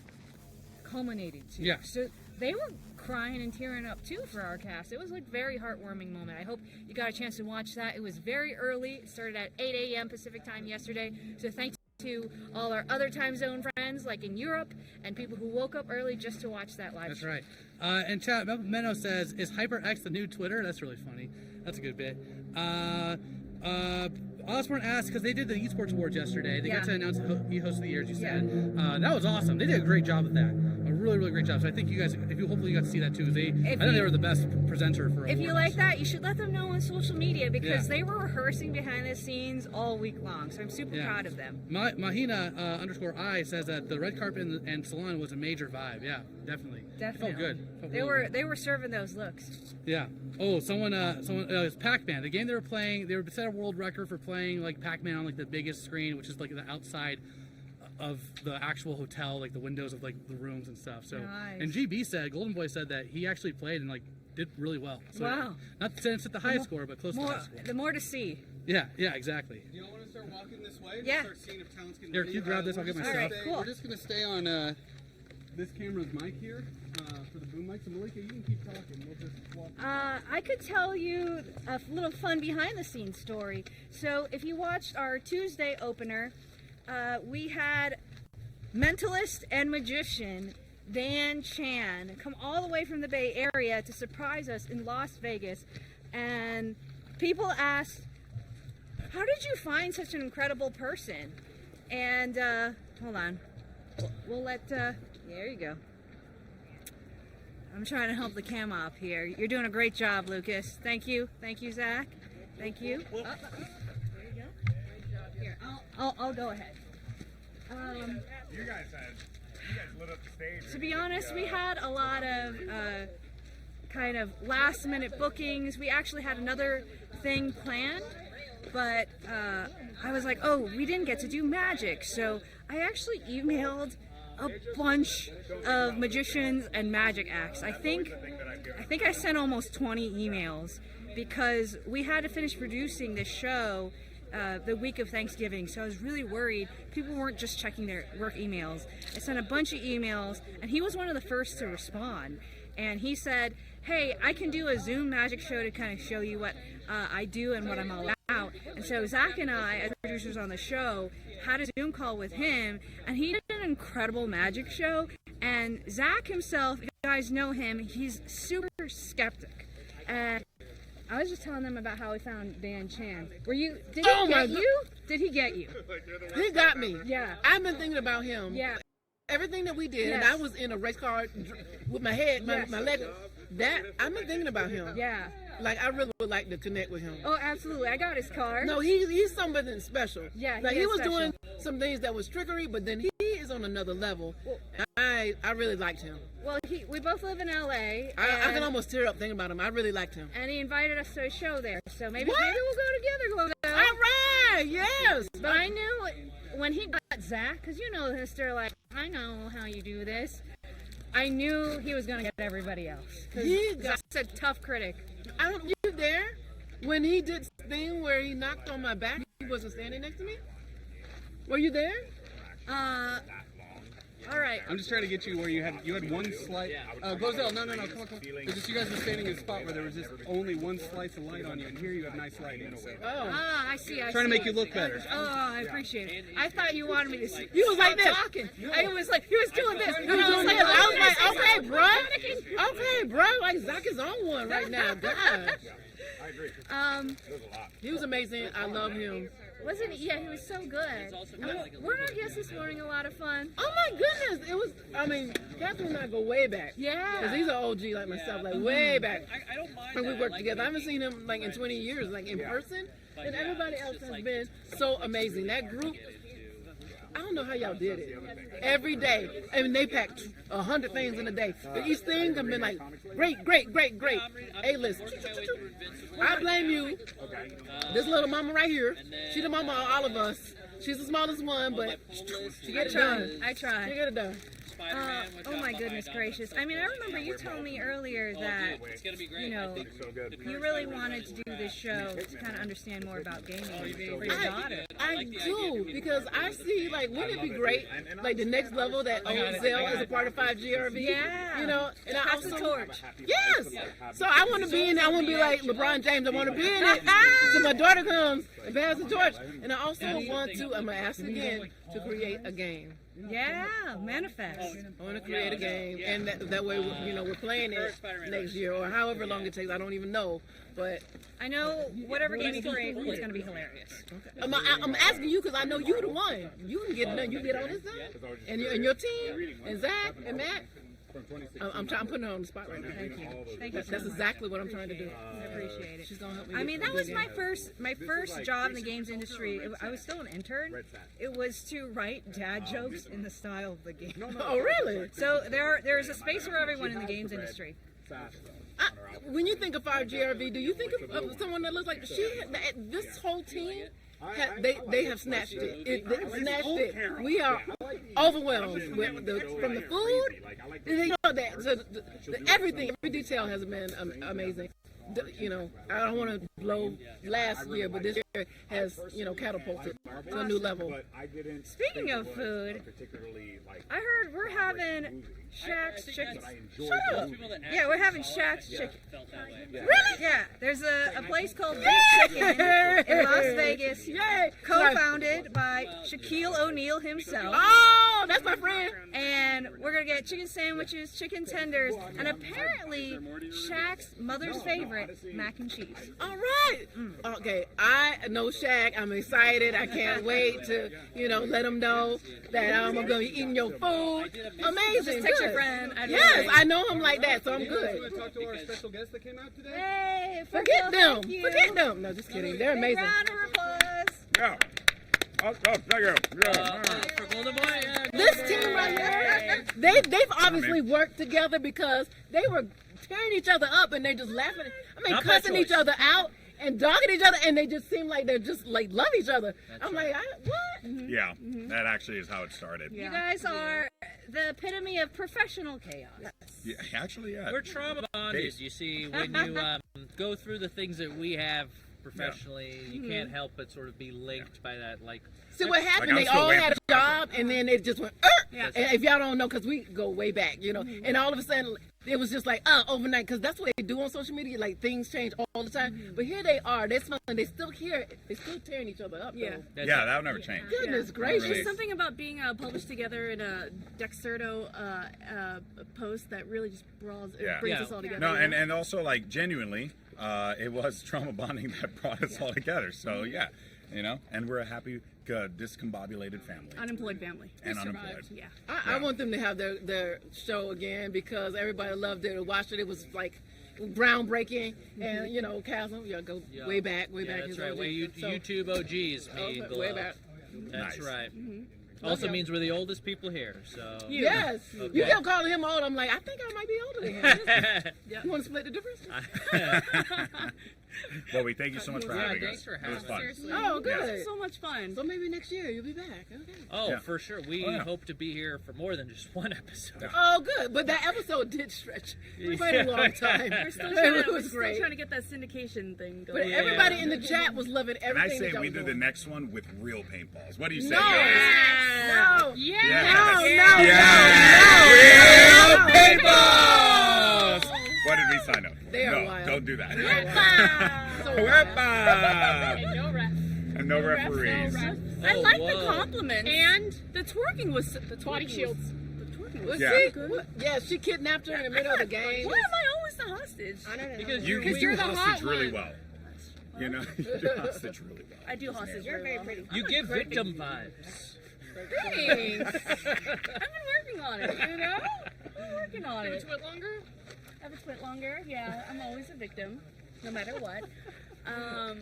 S13: culminated to.
S10: Yeah.
S13: So they were crying and tearing up too for our cast. It was like very heartwarming moment. I hope you got a chance to watch that. It was very early. It started at 8 a.m. Pacific time yesterday. So thanks to all our other time zone friends like in Europe and people who woke up early just to watch that live
S10: That's
S13: show.
S10: right. And chat, Menno says, is HyperX the new Twitter? That's really funny. That's a good bit. Osborne asked, because they did the Esports Awards yesterday. They got to announce the host of the year, as you said. That was awesome. They did a great job with that. A really, really great job. So I think you guys, hopefully you got to see that too. I think they were the best presenter for
S13: If you
S10: awards.
S13: like that, you should let them know on social media because they were rehearsing behind the scenes all week long. So I'm super proud of them.
S10: Mahina _I says that the red carpet and salon was a major vibe. Yeah, definitely. It felt good.
S13: They were serving those looks.
S10: Yeah. Oh, someone it was Pac-Man. The game they were playing, they set a world record for playing like Pac-Man on like the biggest screen, which is like the outside of the actual hotel, like the windows of like the rooms and stuff. So,
S13: Nice.
S10: and GB said, Golden Boy said that he actually played in like did really well. So
S13: Wow.
S10: Not to set the highest score, but close to the highest score.
S13: The more to see.
S10: Yeah, exactly.
S7: Do y'all want to start walking this way?
S13: Yeah.
S7: Start seeing if talent's getting
S10: Here,
S7: ready?
S10: you grab this, I'll get my
S7: We're
S10: stuff.
S7: just
S13: Cool.
S7: We're just going to stay on this camera's mic here for the boom mic. So Malika, you can keep talking. We'll just walk.
S13: I could tell you a little fun behind the scenes story. So if you watched our Tuesday opener, we had mentalist and magician Dan Chan come all the way from the Bay Area to surprise us in Las Vegas. And people asked, how did you find such an incredible person? And hold on, we'll let, there you go. I'm trying to help the cam op here. You're doing a great job, Lucas. Thank you, Zach. Thank you. There you go. Here, I'll go ahead.
S2: You guys lit up the stage.
S13: To be honest, we had a lot of kind of last minute bookings. We actually had another thing planned, but I was like, oh, we didn't get to do magic. So I actually emailed a bunch of magicians and magic acts. I think I sent almost 20 emails because we had to finish producing this show the week of Thanksgiving, so I was really worried people weren't just checking their work emails. I sent a bunch of emails, and he was one of the first to respond. And he said, hey, I can do a Zoom magic show to kind of show you what I do and what I'm all about. And so Zach and I, as producers on the show, had a Zoom call with him, and he did an incredible magic show. And Zach himself, if you guys know him, he's super skeptic. And I was just telling them about how we found Dan Chan. Did he get you? Did he get you?
S15: He got me.
S13: Yeah.
S15: I've been thinking about him.
S13: Yeah.
S15: Everything that we did,
S13: Yes.
S15: and I was in a race car with my head, my leg. That I've been thinking about him.
S13: Yeah.
S15: Like I really would like to connect with him.
S13: Oh, absolutely. I got his card.
S15: No, he's something special.
S13: Yeah,
S15: like
S13: he
S15: he
S13: is
S15: was
S13: special.
S15: doing some things that was trickery, but then he is on another level. I really liked him.
S13: Well, we both live in LA.
S15: I
S13: and-
S15: can almost tear up thinking about him. I really liked him.
S13: And he invited us to a show there, so maybe
S15: What?
S13: we'll go together.
S15: All right, yes.
S13: But I knew when he got Zach, because you know Mr. Like, I know how you do this. I knew he was gonna get everybody else. Zach's a tough critic.
S15: You there? When he did the thing where he knocked on my back, he wasn't standing next to me? Were you there?
S13: All right.
S7: I'm just trying to get you where you had one slice. Glozell, no, come on. It's just you guys were standing in a spot where there was just only one slice of light on you, and here you have nice lighting. So.
S13: I see.
S7: Trying to make you look better.
S13: Oh, I appreciate it. I thought you wanted me to see.
S15: You was like this.
S13: Talking. I was like, he was doing this.
S15: He was doing this. I was like, okay, bro. Okay, bro. Like Zach is on one right now. God.
S2: I agree.
S15: He was amazing. I love him.
S13: Wasn't he? Yeah, he was so good. Weren't our guests this morning a lot of fun?
S15: Oh my goodness. It was, I mean, Catherine and I go way back.
S13: Yeah.
S15: Because he's an OG like myself, like way back. And we worked together. I haven't seen him like in 20 years, like in person. And everybody else has been so amazing. That group, I don't know how y'all did it. Every day. I mean, they packed 100 things in a day. But each thing have been like, great. A-list. I blame you. This little mama right here, she the mama of all of us. She's the smallest one, but she get it done.
S13: I try.
S15: She get it done.
S13: Oh my goodness gracious. I mean, I remember you told me earlier that, you know, you really wanted to do this show to kind of understand more about gaming for your daughter.
S15: I do, because I see, like, wouldn't it be great, like, the next level that Zell is a part of 5GRV?
S13: Yeah.
S15: You know? And I
S13: Pass
S15: also,
S13: the torch.
S15: Yes! So I want to be in it. I want to be like LeBron James. I want to be in it. So my daughter comes and pass the torch. And I also want to, I'm going to ask again, to create a game.
S13: Yeah, manifest.
S15: I want to create a game, and that way, we're playing it next year or however long it takes. I don't even know, but
S13: I know whatever game you create is going to be hilarious.
S15: I'm asking you because I know you the one. You can get it done. You get all this done, and your team, and Zach and Matt. I'm putting her on the spot right now.
S13: Thank you. Thank you.
S15: That's exactly what I'm trying to do.
S13: I appreciate it.
S15: She's gonna help me.
S13: I mean, that was my first job in the games industry. I was still an intern. It was to write dad jokes in the style of the game.
S15: Oh, really?
S13: So there's a space for everyone in the games industry.
S15: When you think of 5GRV, do you think of someone that looks like this whole team they have snatched it. They snatched it. We are overwhelmed with from the food. You know that so everything, every detail has been amazing. You know, I don't want to blow last year, but this year has, you know, catapulted to a new level.
S13: Speaking of food, I heard we're having Shaq's chicken. Shut up! Yeah, we're having Shaq's chicken. Really? Yeah, there's a place called Big Chicken in Las Vegas, co-founded by Shaquille O'Neal himself.
S15: Oh, that's my friend.
S13: And we're gonna get chicken sandwiches, chicken tenders, and apparently Shaq's mother's favorite, mac and cheese.
S15: All right. Okay, I know Shaq. I'm excited. I can't wait to, you know, let him know that I'm gonna be eating your food. Amazing.
S13: Just text your friend.
S15: Yes, I know him like that, so I'm good.
S17: Talk to our special guests that came out today.
S13: Hey,
S15: Forget them. Forget them. No, just kidding. They're
S13: Big
S15: amazing.
S13: round of applause.
S2: Yeah. Oh, thank you.
S14: For Golden Boy,
S15: This team right here, they've obviously worked together because they were tearing each other up and they just laughing. I mean,
S14: Not by
S15: cussing each
S14: choice.
S15: other out and dogging each other, and they just seem like they're just like love each other. I'm like, what?
S2: Yeah, that actually is how it started.
S13: You guys are the epitome of professional chaos.
S2: Yeah, actually, yeah.
S14: We're trauma bonded. You see, when you go through the things that we have professionally, you can't help but sort of be linked by that. Like,
S15: See what happened? They all had a job, and then it just went. And if y'all don't know, because we go way back, you know, and all of a sudden it was just like overnight, because that's what they do on social media. Like things change all the time, but here they are. They're smiling. They still here. They still tearing each other up.
S13: Yeah.
S15: though.
S2: Yeah, that'll never change.
S15: Goodness gracious.
S13: There's something about being published together in a Dexerto post that really just brings us all together.
S2: No, and also like genuinely, it was trauma bonding that brought us all together. So yeah, you know, and we're a happy, discombobulated family.
S13: Unemployed family.
S2: And
S13: We
S2: unemployed.
S13: survived, Yeah.
S15: I want them to have their show again because everybody loved it. Watched it. It was like groundbreaking, and you know, Chasm, go way back.
S14: That's
S15: his
S14: right.
S15: OG.
S14: YouTube OGs made the
S15: way
S14: love.
S15: back.
S14: That's
S2: Nice.
S14: right. Also means we're the oldest people here. So
S15: Yes.
S14: Okay.
S15: You kept calling him old. I'm like, I think I might be older than him. You want to split the difference?
S2: Well, we thank you so much for having
S14: thanks
S2: us.
S14: for
S2: It
S14: having
S2: was
S14: us.
S2: fun.
S13: Seriously.
S15: Oh, good.
S13: This is so much fun.
S15: So maybe next year you'll be back. Okay.
S14: Oh,
S2: Yeah.
S14: for sure. We
S2: Oh, yeah.
S14: hope to be here for more than just one episode.
S15: Oh, good. But that episode did stretch quite a long time.
S13: We're still
S15: It was
S13: still
S15: great.
S13: trying to get that syndication thing
S15: But
S13: going.
S15: everybody in the chat was loving
S2: And I
S15: everything
S2: say
S15: that y'all
S2: we
S15: was
S2: do the
S15: doing.
S2: next one with real paintballs. What do you say?
S15: No.
S2: guys?
S15: No.
S2: Yes.
S15: No.
S2: Real paintballs! What did we sign up for?
S15: They are
S2: no,
S15: wild.
S2: don't do that.
S15: So
S2: Wepa!
S13: No ref.
S2: And no referees.
S13: I like the
S14: whoa.
S13: compliment. And the twerking was
S12: Body shields.
S13: The twerking
S15: Was
S13: was
S2: Yeah.
S15: she?
S13: good.
S15: What? Yeah, she kidnapped her in the middle of the game.
S13: Why am I always the hostage?
S1: I don't know.
S14: Because
S2: You
S15: Because
S2: do
S15: you're the
S2: hostage
S15: hot
S2: really
S15: one.
S2: well. You know, you do hostage really well.
S13: I do hostage.
S1: You're very
S13: well.
S1: pretty.
S14: You give victim vibes.
S13: Thanks. I've been working on it, you know? I've been working on it.
S12: Twit longer?
S13: Have a twit longer. Yeah, I'm always a victim, no matter what. I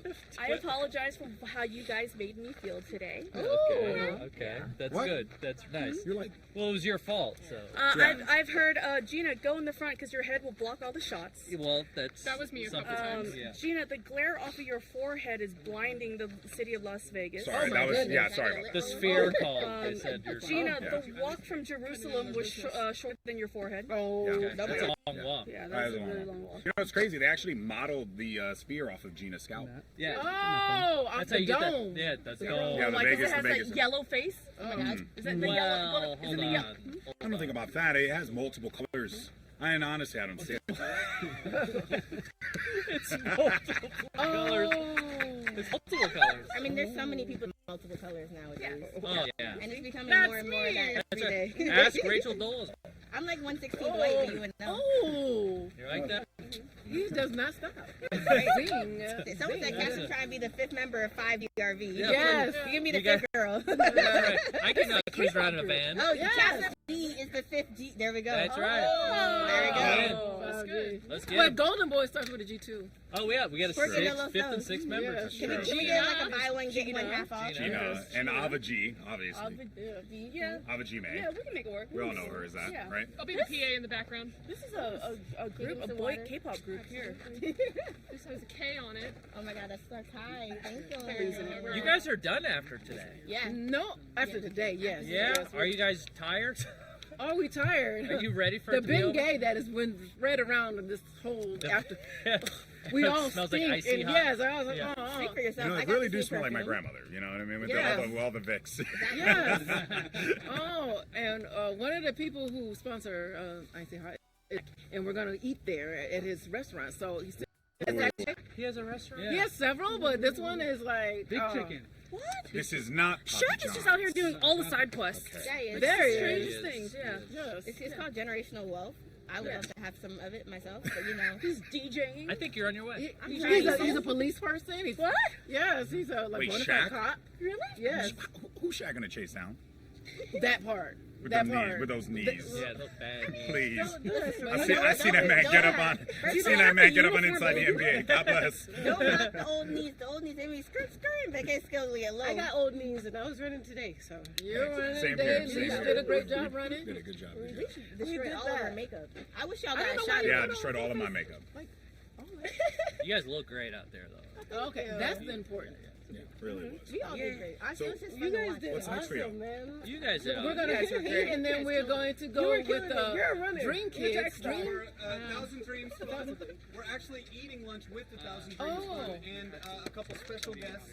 S13: apologize for how you guys made me feel today.
S14: Okay. That's
S2: What?
S14: good. That's nice.
S2: You're like,
S14: Well, it was your fault, so.
S13: I've heard Gina, go in the front because your head will block all the shots.
S14: Well, that's.
S12: That was me a couple
S14: something.
S12: times.
S14: Yeah.
S13: Gina, the glare off of your forehead is blinding the city of Las Vegas.
S2: sorry, that was, yeah, sorry about that.
S14: The sphere called. They said you're.
S13: Gina,
S2: Yeah.
S13: the walk from Jerusalem was shorter than your forehead.
S15: Oh,
S2: Yeah.
S15: that was
S14: That's a long walk.
S13: Yeah,
S2: That
S13: that's
S2: is
S13: a
S2: a long
S13: really
S2: one.
S13: long walk.
S2: You know what's crazy? They actually modeled the spear off of Gina's scalp.
S14: Yeah.
S15: Oh, off
S14: That's how
S15: the
S14: you get that.
S15: dome.
S14: Yeah, that's
S2: Yeah,
S14: dome.
S2: the
S13: Like,
S2: Vegas,
S13: it has
S2: the Vegas.
S13: that yellow face.
S15: Oh my God.
S13: Is that the
S14: Well,
S13: yellow? Is
S14: hold
S13: it the yellow?
S14: on.
S2: I don't think about that. It has multiple colors. And honestly, I don't see it.
S14: It's multiple colors. It's multiple colors.
S1: I mean, there's so many people with multiple colors nowadays.
S14: Oh yeah.
S1: And it's becoming
S13: That's
S1: more and more of that
S14: That's
S1: every
S14: right.
S1: day.
S14: Ask Rachel Doles.
S1: I'm like 116 white, but you wouldn't know.
S15: Oh,
S14: You like that?
S15: he does not stop. Zing.
S1: Someone said Cassie trying to be the fifth member of 5 DRV.
S14: Yeah.
S15: Yes.
S1: You give me the
S14: You got-
S1: fifth girl.
S14: That's right. I can cruise around in a van.
S1: Oh,
S15: Yes.
S1: Cassie, is the 5th G. There we go.
S14: That's right.
S1: Oh, there we go.
S9: Oh, that's good.
S14: Let's get
S9: But
S14: it.
S9: Golden Boy starts with a G2.
S14: Oh, yeah, we got a
S1: We're getting a
S14: 6th,
S1: little
S14: 5th, and
S1: stuff.
S14: 6th member.
S9: Yeah.
S14: for
S1: Can we
S14: sure.
S1: get like a buy one, get one half off?
S2: Gina and Ava G, obviously.
S12: Yeah.
S2: Ava G May.
S12: Yeah, we can make it work.
S2: We all know her as that,
S12: Yeah.
S2: right?
S12: I'll be the PA in the background.
S5: This is a group, a boy K-pop group here.
S12: This has a K on it.
S1: Oh my god, that's so high. Thank you.
S14: You guys are done after today.
S1: Yeah.
S9: No, after today, yes.
S14: Yeah?
S9: Yes,
S14: Are you guys tired?
S9: Are we tired?
S14: Are you ready for
S9: the
S14: it to be over?
S9: Bengay that has been spread around in this whole after? We
S14: It
S9: all
S14: smells like
S9: stink.
S14: icy
S9: and
S14: hot.
S9: yes, I was like,
S14: Yeah.
S1: Speak for yourself.
S2: You know,
S1: I
S2: they
S1: got
S2: really
S1: the
S2: do
S1: same
S2: smell like my
S1: perfume.
S2: grandmother. You know what I mean? With
S9: Yes.
S2: all the Vicks.
S9: Yes. Oh, and one of the people who sponsor Icy Hot, and we're gonna eat there at his restaurant. So he said,
S14: He has a restaurant?
S9: he has several, but this one is like
S10: Big chicken.
S12: What?
S2: This is not Papa
S12: Shaq is just out here doing all the side quests.
S1: Yeah, he is.
S9: There he
S12: Strangest
S9: is.
S12: things, yeah.
S9: Yes.
S1: It's called generational wealth. I would love to have some of it myself, but you know.
S12: He's DJing.
S14: I think you're on your way.
S9: He's a police person. He's,
S12: What?
S9: Yes, he's a like
S2: Wait,
S9: bona
S2: Shaq?
S9: fide cop.
S12: Really?
S9: Yes,
S2: Who's Shaq gonna chase down?
S9: that part.
S2: With
S9: that
S2: the
S9: part.
S2: knees, with those knees.
S14: Yeah, those bad knees.
S2: Please.
S1: Listen,
S2: I see that man get up on. I see that man get up on inside the NBA. God bless.
S1: Don't knock the old knees. The old knees, they be skirt, but they still get low.
S16: I got old knees and I was running today, so.
S9: You're running
S2: Same
S9: today.
S2: here, same
S9: You
S2: here.
S9: did a great job running.
S2: Did a good job.
S1: We should destroy
S16: did
S1: all of our
S16: that.
S1: makeup. I wish y'all
S9: I
S1: got
S9: don't
S1: a
S9: know
S1: shot.
S9: why
S2: Yeah, I
S9: you
S2: destroyed all of my makeup.
S14: You guys look great out there, though.
S9: Okay, that's the important.
S2: Yeah, really was.
S1: We all did great. I
S2: So-
S1: feel just
S16: You
S1: fun to
S16: guys
S1: watch.
S16: did
S2: What's next for you?
S16: awesome, man.
S14: You guys did.
S9: We're gonna eat, and then we're going to go with
S16: You're running.
S9: Dream Kids. Dream.
S17: We're Thousand Dreams Fun. We're actually eating lunch with the Thousand Dreams Fun and a couple special guests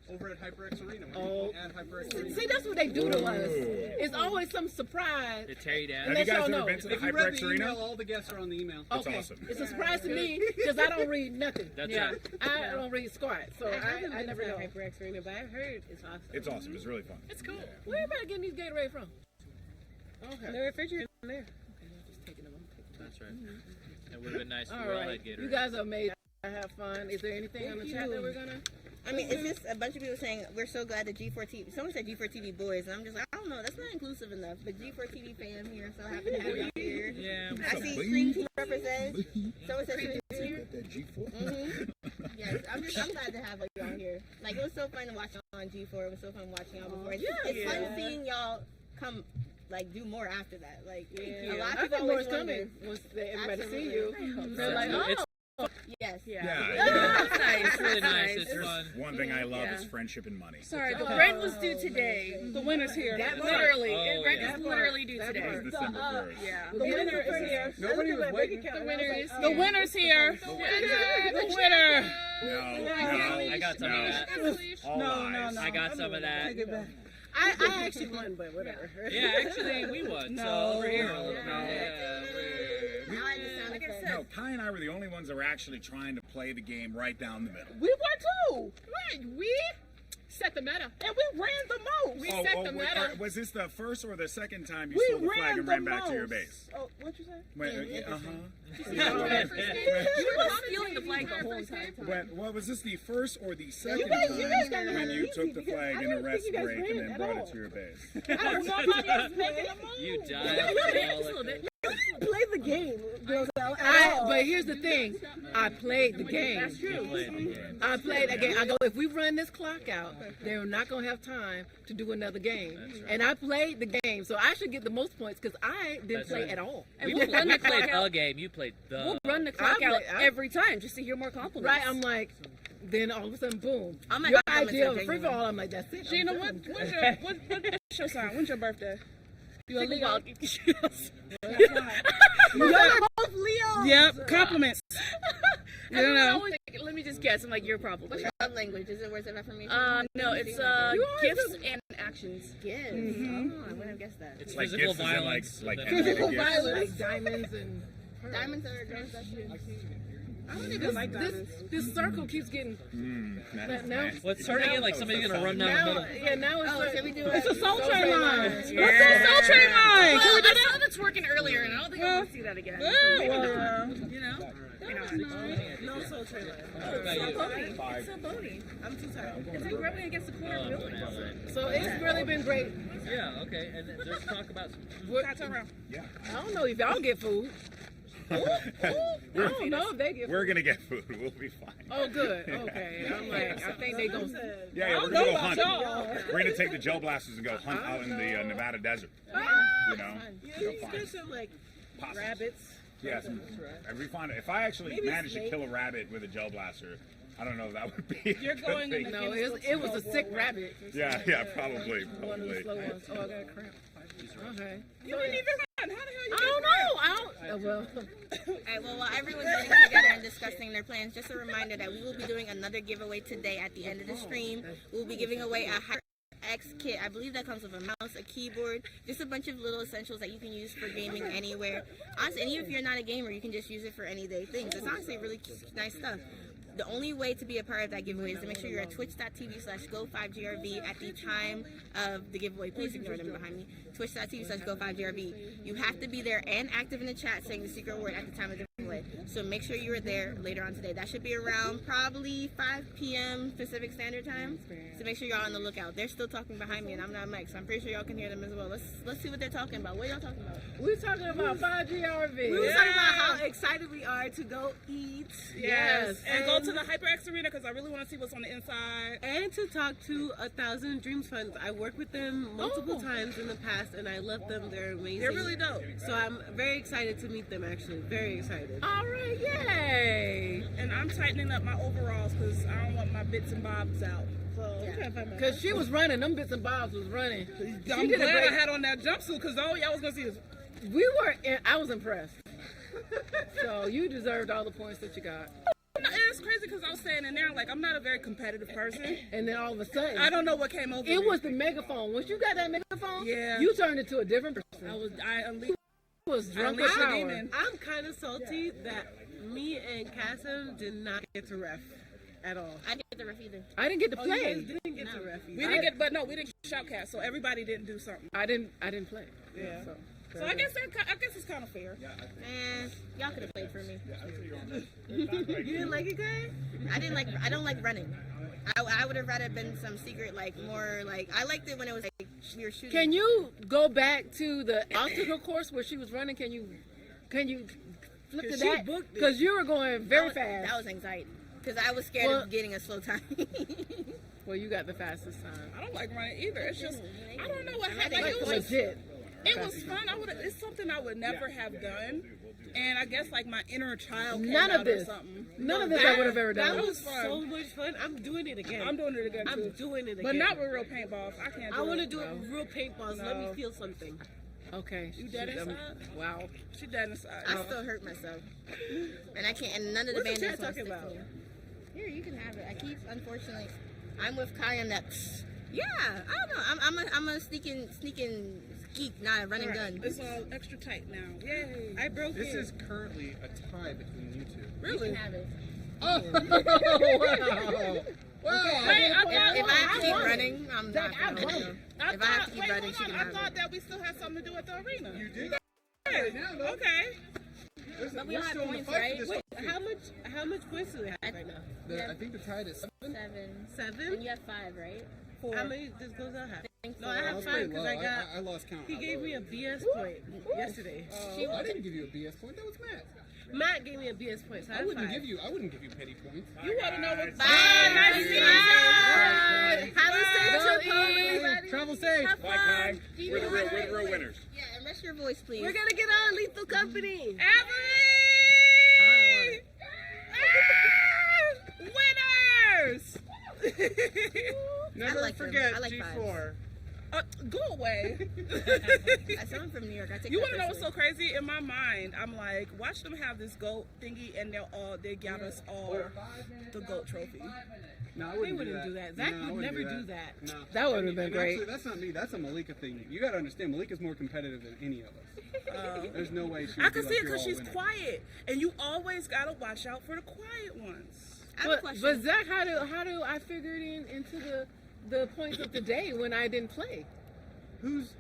S17: over at HyperX Arena.
S9: Oh.
S17: At HyperX Arena.
S9: See, that's what they do to us. It's always some surprise.
S14: To tear you down.
S2: Have you
S9: Unless
S2: guys
S9: y'all
S2: ever
S9: know.
S2: been to the
S17: If you read
S2: HyperX
S17: the
S2: Arena?
S17: email, all the guests are on the email.
S2: That's
S9: Okay.
S2: awesome.
S9: It's a surprise to me because I don't read nothing.
S14: That's
S9: yeah.
S14: right.
S9: I don't read squat, so
S16: I haven't
S9: I
S16: been
S9: never
S16: to
S9: know.
S16: HyperX Arena, but I heard it's awesome.
S2: It's awesome. It's really fun.
S12: It's cool.
S9: Where everybody getting these Gatorade from? Okay.
S16: The refrigerator in there.
S14: That's right. It would have been nice if
S9: All
S14: we all
S9: right.
S14: had Gatorade.
S9: You guys are amazing. I have fun. Is there anything on the chat that we're gonna?
S1: I mean, it's just a bunch of people saying we're so glad that G4TV. Someone said G4TV boys, and I'm just like, I don't know, that's not inclusive enough. But G4TV fam here, so happy to have you here.
S14: Yeah.
S1: I see Scream Team represent. Someone said Scream Team. Yes, I'm glad to have you on here. Like it was so fun to watch on G4. It was so fun watching y'all before. It's fun seeing y'all come. Like do more after that. Like a lot of
S9: I
S1: people
S9: think more
S1: always
S9: is
S1: wonder.
S9: coming once everybody see
S1: Absolutely.
S9: you. They're like,
S14: It's-
S9: oh,
S1: Yes.
S2: Yeah.
S14: It's nice. It's really nice. It's
S2: There's
S14: fun.
S2: one thing I love
S12: Yeah.
S2: is friendship and money.
S12: Sorry, the rent was due today.
S4: The winner's here.
S12: Literally,
S14: Oh,
S12: rent
S14: yeah.
S12: is literally due
S2: It
S12: today.
S2: was December 1st.
S12: Yeah.
S16: The winner is here.
S17: Nobody was waiting.
S12: The winner is
S4: The winner's here. The winner.
S2: No,
S14: I got some of that.
S2: all lies.
S14: I got some of that.
S16: Take it back.
S9: I actually won, but whatever.
S14: Yeah, actually, we won. So
S4: No.
S14: over here.
S2: No.
S14: Yeah,
S1: I like the sound effects.
S2: No, Kai and I were the only ones that were actually trying to play the game right down the middle.
S4: We won too.
S12: Right, we set the meta.
S4: And we ran the most.
S12: We set the meta.
S2: Was this the first or the second time you
S4: We
S2: stole the flag
S4: ran
S2: and
S4: the
S2: ran back to your
S4: most.
S2: base?
S4: Oh, what'd you say?
S12: You were stealing the flag the whole entire time.
S2: Was this the first or the second
S4: you guys got
S2: time
S4: it
S2: when
S4: on
S2: you
S4: easy
S2: took the
S4: because
S2: flag
S4: I
S2: in a
S4: don't
S2: rest
S4: think you guys
S2: break and
S4: ran
S2: then
S4: at
S2: brought
S4: all.
S2: it to your base?
S4: I was nobody else making a move.
S14: You
S12: Just a
S14: died.
S12: little bit.
S4: Play the game, girls.
S9: But here's the thing. I played the game.
S12: That's true.
S9: I played that game. I go, if we run this clock out, they're not going to have time to do another game. And I played the game, so I should get the most points because I didn't
S14: That's
S9: play
S14: right.
S9: at all.
S12: And
S14: We
S12: we'll run the
S14: played
S12: clock out.
S14: a game. You played the.
S12: We'll run the clock
S9: I
S12: out
S9: play-
S12: every time just to hear more compliments.
S9: Right? I'm like, then all of a sudden, boom.
S1: Oh my
S9: Your
S1: God,
S9: idea
S1: I'm
S9: of free for all, I'm like, that's it.
S4: Gina, when's your sign? When's your birthday?
S12: You a Leo?
S4: You're both Leo. Yep. Compliments.
S12: I don't know. Let me just guess. I'm like, you're probably.
S1: What's your love language? Is it words of affirmation?
S12: No, it's gifts and actions.
S1: Gifts.
S4: Mm-hmm.
S1: Oh, I wouldn't have guessed that.
S14: It's
S2: Like
S14: physical
S2: gifts as in,
S14: violence.
S2: like
S14: and
S2: physical
S14: then-
S2: violence.
S9: Like diamonds and.
S1: Diamonds are girls' best friend.
S4: I don't even like diamonds.
S9: This circle keeps getting. Now,
S14: Well, it's turning in like somebody's gonna run down the
S9: now,
S14: middle.
S9: yeah, now it's
S1: Oh,
S9: like,
S1: should we do
S4: It's a Soul Train
S9: Train
S4: line.
S9: line.
S4: Let's do Soul Train line.
S12: Well,
S4: Can we do
S12: I saw that's working earlier, and I don't think I want to see that again.
S4: that? Well,
S12: You know?
S4: Maybe not.
S16: No Soul Train.
S12: Oh, it's so bony. It's so bony.
S16: I'm too tired.
S12: It's like rubbing against the corner of buildings.
S15: So it's really been great.
S8: Yeah, okay. And then there's talk about.
S4: Turn around.
S2: Yeah.
S15: I don't know if y'all get food. I don't know if they get food.
S2: We're gonna get food. We'll be fine.
S15: Oh, good. Okay. I'm like, I think they go.
S2: Yeah, we're gonna go hunt. We're gonna take the gel blasters and go hunt out in the Nevada desert. You know,
S16: You get some like rabbits.
S2: Yeah, if I actually
S16: Maybe
S2: managed to
S16: snake.
S2: kill a rabbit with a gel blaster, I don't know if that would be.
S4: You're going in the
S15: No, it was a sick rabbit.
S2: Yeah, probably.
S15: One of the slow ones. Oh, I got a cramp. Okay.
S4: You didn't even run. How the hell you
S15: I don't know. Well.
S1: Alright, well, while everyone's getting together and discussing their plans, just a reminder that we will be doing another giveaway today at the end of the stream. We'll be giving away a HyperX kit. I believe that comes with a mouse, a keyboard, just a bunch of little essentials that you can use for gaming anywhere. Honestly, and even if you're not a gamer, you can just use it for anyday things. It's honestly really nice stuff. The only way to be a part of that giveaway is to make sure you're at twitch.tv/go5grv at the time of the giveaway. Please ignore them behind me. Twitch.tv/go5grv. You have to be there and active in the chat saying the secret word at the time of the giveaway. So make sure you are there later on today. That should be around probably 5 p.m. Pacific Standard Time. So make sure y'all on the lookout. They're still talking behind me and I'm not Mike, so I'm pretty sure y'all can hear them as well. Let's see what they're talking about. What are y'all talking about?
S15: We're talking about 5GRV.
S16: We were talking about how excited we are to go eat.
S4: Yes. And go to the HyperX Arena because I really want to see what's on the inside.
S16: And to talk to 1,000 Dreams Funds. I worked with them multiple times in the past and I love them. They're amazing.
S4: They're really dope.
S16: So I'm very excited to meet them actually. Very excited.
S15: All right, yay.
S4: And I'm tightening up my overalls because I don't want my bits and bobs out.
S15: Because she was running, them bits and bobs was running.
S4: I'm glad I had on that jumpsuit because all y'all was going to see is...
S15: I was impressed. So you deserved all the points that you got.
S4: It's crazy because I was saying in there, like, I'm not a very competitive person.
S15: And then all of a sudden...
S4: I don't know what came over me.
S15: It was the megaphone. Once you got that megaphone,
S4: yeah,
S15: you turned into a different person.
S4: I
S15: was drunk as power.
S16: I'm kind of salty that me and Kasim did not get to ref at all.
S1: I didn't get the ref either.
S15: I didn't get to
S16: Oh,
S15: play.
S16: you guys didn't get to ref either.
S4: We didn't get, we didn't shoutcast, so everybody didn't do something.
S15: I didn't play.
S4: Yeah. So I guess it's kind of fair.
S1: Y'all could have played for me.
S16: You didn't like it, guys?
S1: I don't like running. I would have rather been some secret, like more like I liked it when it was like we were shooting.
S15: Can you go back to the obstacle course where she was running? Can you flip to that? Because you were going very fast.
S1: That was anxiety. Because I was scared of getting a slow time.
S15: Well, you got the fastest time.
S4: I don't like running either. It's just I don't know what happened.
S15: Like,
S4: it was
S15: legit.
S4: It was fun. It's something I would never have done. And I guess like my inner child came
S15: None of
S4: out
S15: this.
S4: or something.
S15: None of this I would have ever done.
S16: That was so much fun. I'm doing it again.
S4: I'm doing it again too.
S16: I'm doing it again.
S4: But not with real paintballs. I can't do it.
S16: I want to do it with real paintballs. Let me feel something.
S15: Okay.
S4: You dead inside?
S15: Wow.
S4: She dead inside.
S1: I still hurt myself. And I can't, and none of the
S4: What's the
S1: bandits
S4: chat
S1: want to
S4: talking
S1: stick
S4: about?
S1: to me. Here, you can have it. I keep, unfortunately, I'm with Kai and that. Yeah, I don't know. I'm a sneaking geek, not a running gun.
S4: It's all extra tight now. Yay. I broke
S17: This
S4: it.
S17: is currently a tie between you two.
S1: Really? You can have it.
S17: Oh, wow.
S4: Hey,
S1: If I have to keep running, I'm not going to win. If I have to keep running,
S4: hold
S1: she
S4: on.
S1: can
S4: I
S1: have
S4: thought
S1: it.
S4: that we still had something to do at the arena.
S17: You do?
S4: Hey, okay.
S1: But we don't have points, right?
S16: Wait, how much points do we have right now?
S17: I think the tie is 7.
S16: 7?
S1: And you have 5, right?
S16: 4. How many does Gozal have? No, I
S17: That
S16: have
S17: was
S16: 5
S17: pretty
S16: because
S17: low.
S16: I got.
S17: I lost count.
S16: He gave me a BS point yesterday.
S17: I didn't give you a BS point. That was Matt.
S16: Matt gave me a BS point. So I
S17: wouldn't
S16: 5.
S17: give you petty points.
S4: You want to know what?
S1: Bye.
S4: Nice to see you.
S1: Have a safe trip, everybody.
S17: Travel safe.
S1: Have fun.
S2: We're the real winners.
S1: Yeah, and rest your voice, please.
S16: We're gonna get on Lethal Company.
S4: Avery! Winners!
S17: Never
S1: like them.
S17: forget
S1: I like
S17: G4.
S4: Go away.
S1: I saw him from New York. I take
S4: You
S1: that
S4: want to know what's so
S1: personally.
S4: crazy? In my mind, I'm like, watch them have this GOAT thingy, and they got us all the GOAT trophy.
S17: No, I
S16: They
S17: wouldn't
S16: wouldn't do that. Zach would never do that.
S17: No.
S15: That would have been
S17: And
S15: great.
S17: Actually, that's not me. That's a Malika thing. You got to understand, Malika's more competitive than any of us. There's no way she would
S4: I can
S17: be
S4: see
S17: like,
S4: it because
S17: "You're
S4: she's
S17: all
S4: quiet, and you always gotta watch out for the quiet ones.
S1: I have a question.
S15: But Zach, how do I figure it into the points of the day when I didn't play?
S17: Whose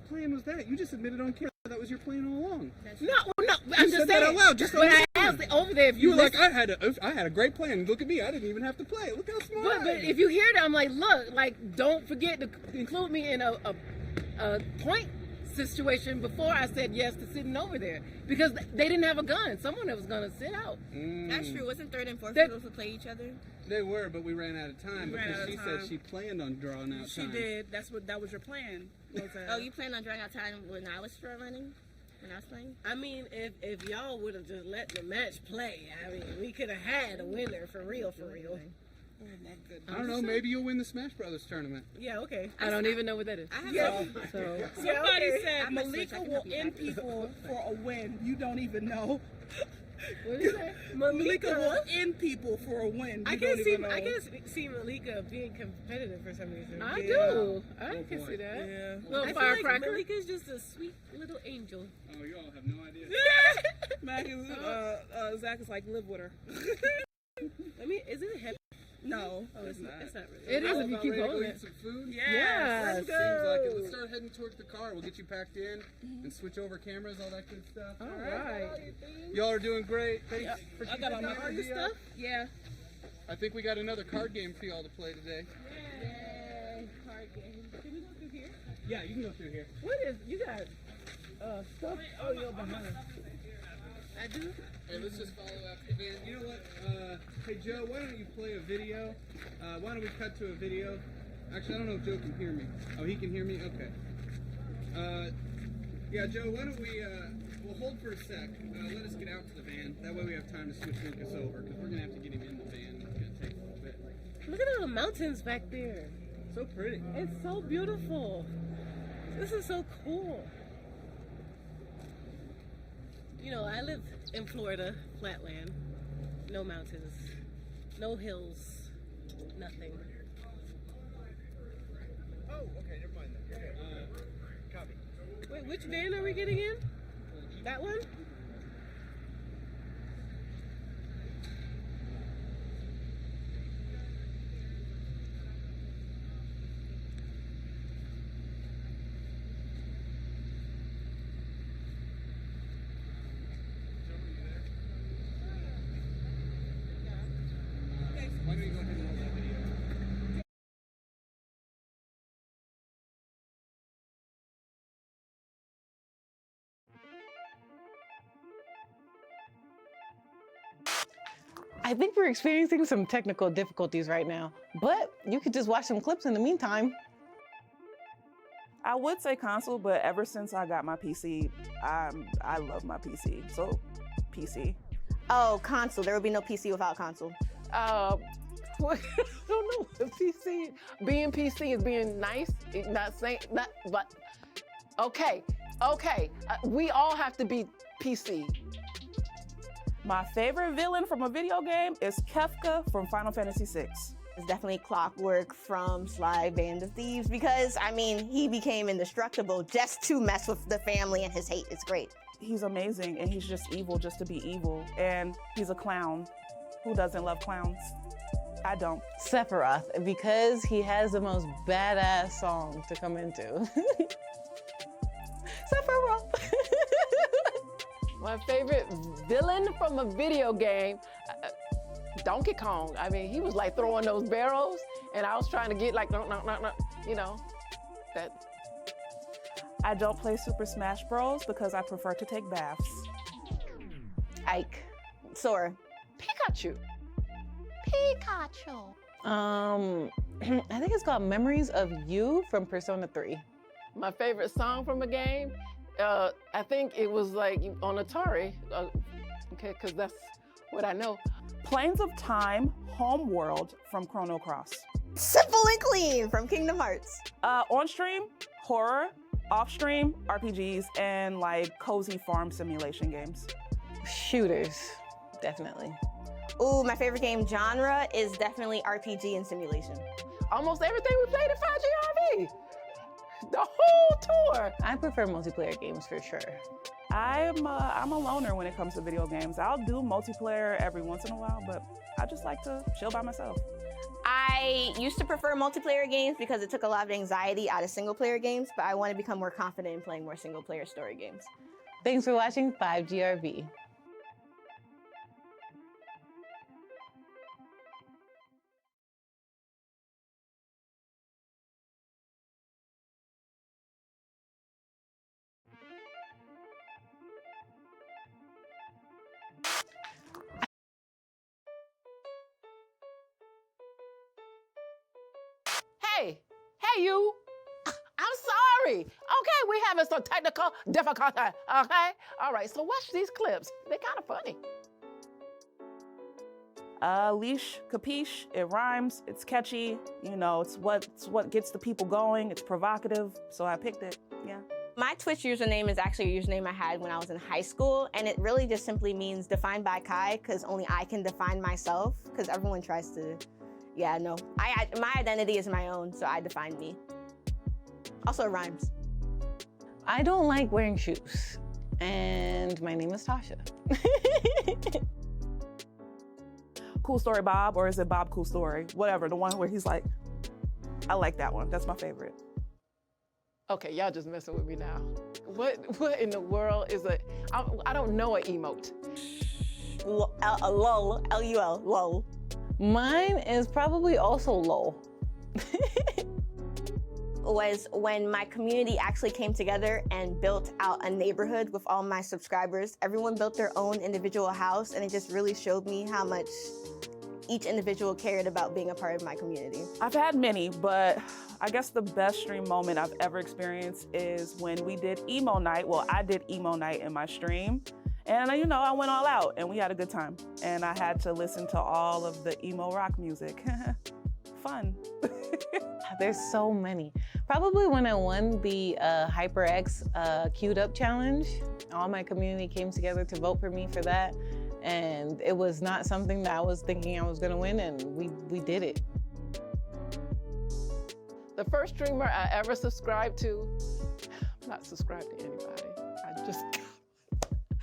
S17: plan was that? You just admitted on camera that was your plan all along.
S15: No, I'm
S17: You
S15: just
S17: said
S15: saying.
S17: that out loud, just
S15: but
S17: on
S15: I
S17: camera.
S9: honestly, over there, if
S17: You
S9: you
S17: were like,
S9: listen-
S17: I had a great plan. Look at me. I didn't even have to play it. Look how smart I
S9: But
S17: am.
S9: if you hear that, I'm like, look, like, don't forget to include me in a point situation before I said yes to sitting over there because they didn't have a gun. Someone that was gonna sit out.
S1: That's true. Wasn't third and fourth
S9: That-
S1: supposed to play each other?
S17: They were, but we ran out of time
S4: We ran
S17: because
S4: out of
S17: she
S4: time.
S17: said she planned on drawing out
S4: She
S17: time.
S4: did. That was your plan.
S1: Oh, you planned on drawing out time when I was running? When I was playing?
S16: I mean, if y'all would have just let the match play, I mean, we could have had a winner for real, for real.
S4: Oh my goodness.
S17: I don't know. Maybe you'll win the Smash Brothers tournament.
S16: Yeah, okay.
S9: I don't even know what that is.
S1: I have
S4: Yeah.
S9: So
S4: Somebody
S16: okay.
S4: said
S1: I'm a
S4: Malika
S1: switch. I can
S4: will
S1: help you
S4: end
S1: out.
S4: people for a win. You don't even know.
S9: what is that?
S4: Malika will end people for a win. You don't even know.
S16: I can see Malika being competitive for some reason.
S9: I
S4: Yeah.
S9: do. I
S17: Oh,
S9: can
S17: boy.
S9: see that.
S4: Yeah.
S9: Little
S16: I feel
S9: firecracker.
S16: like Malika's just a sweet little angel.
S17: Oh, you all have no idea.
S4: Mac is, Zach is like, live with her.
S16: I mean, isn't it heavy?
S4: No.
S16: Oh, it's not. It's not really.
S9: It is if you keep
S17: Ready to go
S9: holding
S17: eat
S9: it.
S17: some food?
S4: Yes.
S17: Seems like it. Let's start heading towards the car. We'll get you packed in and switch over cameras, all that good stuff.
S9: All right.
S17: Y'all are doing great. Thanks for
S4: I got all my
S17: keeping
S4: other
S17: me
S4: stuff. Yeah.
S17: I think we got another card game for y'all to play today.
S16: Yay, card game. Can we go through here?
S17: Yeah, you can go through here.
S16: What is, you got stuff? Oh, you're behind. I do?
S17: Hey, let's just follow after the van. You know what? Hey, Joe, why don't you play a video? Why don't we cut to a video? Actually, I don't know if Joe can hear me. Oh, he can hear me? Okay. Yeah, Joe, why don't we, we'll hold for a sec. Let us get out to the van. That way we have time to switch Lucas over, because we're going to have to get him in the van. It's going to take a little bit.
S16: Look at all the mountains back there.
S17: So pretty.
S16: It's so beautiful. This is so cool. You know, I live in Florida, flatland. No mountains, no hills, nothing.
S17: Oh, okay, never mind then. Copy.
S16: Wait, which van are we getting in? That one?
S17: Why don't you go ahead and hold that video?
S5: I think we're experiencing some technical difficulties right now, but you could just watch some clips in the meantime.
S19: I would say console, but ever since I got my PC, I love my PC. So, PC.
S1: Oh, console. There would be no PC without console.
S9: I don't know what PC. Being PC is being nice. Not saying that, but okay. We all have to be PC.
S19: My favorite villain from a video game is Kefka from Final Fantasy VI.
S1: It's definitely Clockwork from Sly Band of Thieves because, I mean, he became indestructible just to mess with the family and his hate. It's great.
S19: He's amazing and he's just evil just to be evil. And he's a clown. Who doesn't love clowns? I don't.
S5: Sephiroth, because he has the most badass song to come into. Sephiroth.
S9: My favorite villain from a video game, Donkey Kong. I mean, he was like throwing those barrels, and I was trying to get like, no, you know, that.
S19: I don't play Super Smash Bros. Because I prefer to take baths.
S1: Ike. Sora.
S9: Pikachu.
S5: I think it's called Memories of You from Persona 3.
S9: My favorite song from a game, I think it was like on Atari, okay, because that's what I know.
S19: Planes of Time, Homeworld from Chrono Cross.
S1: Simple and Clean from Kingdom Hearts.
S19: On stream, horror. Off stream, RPGs, and like cozy farm simulation games.
S5: Shooters, definitely.
S1: Ooh, my favorite game genre is definitely RPG and simulation.
S9: Almost everything we played at 5GRV. The whole tour.
S5: I prefer multiplayer games for sure.
S19: I'm a loner when it comes to video games. I'll do multiplayer every once in a while, but I just like to chill by myself.
S1: I used to prefer multiplayer games because it took a lot of anxiety out of single player games, but I want to become more confident in playing more single player story games.
S5: Thanks for watching 5GRV.
S15: Hey, you. I'm sorry. Okay, we having some technical difficulty. Okay? All right, so watch these clips. They're kind of funny.
S19: Leash, capiche, it rhymes, it's catchy, you know, it's what gets the people going, it's provocative, so I picked it, yeah.
S1: My Twitch username is actually a username I had when I was in high school, and it really just simply means defined by Kai, because only I can define myself, because everyone tries to, yeah, no. My identity is my own, so I define me. Also, it rhymes.
S5: I don't like wearing shoes, and my name is Tasha.
S19: Cool Story Bob, or is it Bob Cool Story? Whatever, the one where he's like, I like that one, that's my favorite.
S15: Okay, y'all just messing with me now. What in the world is I don't know an emote.
S1: LOL, L-U-L, lol.
S5: Mine is probably also lol.
S1: Was when my community actually came together and built out a neighborhood with all my subscribers. Everyone built their own individual house, and it just really showed me how much each individual cared about being a part of my community.
S19: I've had many, but I guess the best stream moment I've ever experienced is when we did emo night. Well, I did emo night in my stream, and you know, I went all out and we had a good time. And I had to listen to all of the emo rock music. Fun.
S5: There's so many. Probably when I won the HyperX Queued Up Challenge, all my community came together to vote for me for that. And it was not something that I was thinking I was gonna win, and we did it.
S15: The first streamer I ever subscribed to, I'm not subscribed to anybody. I just,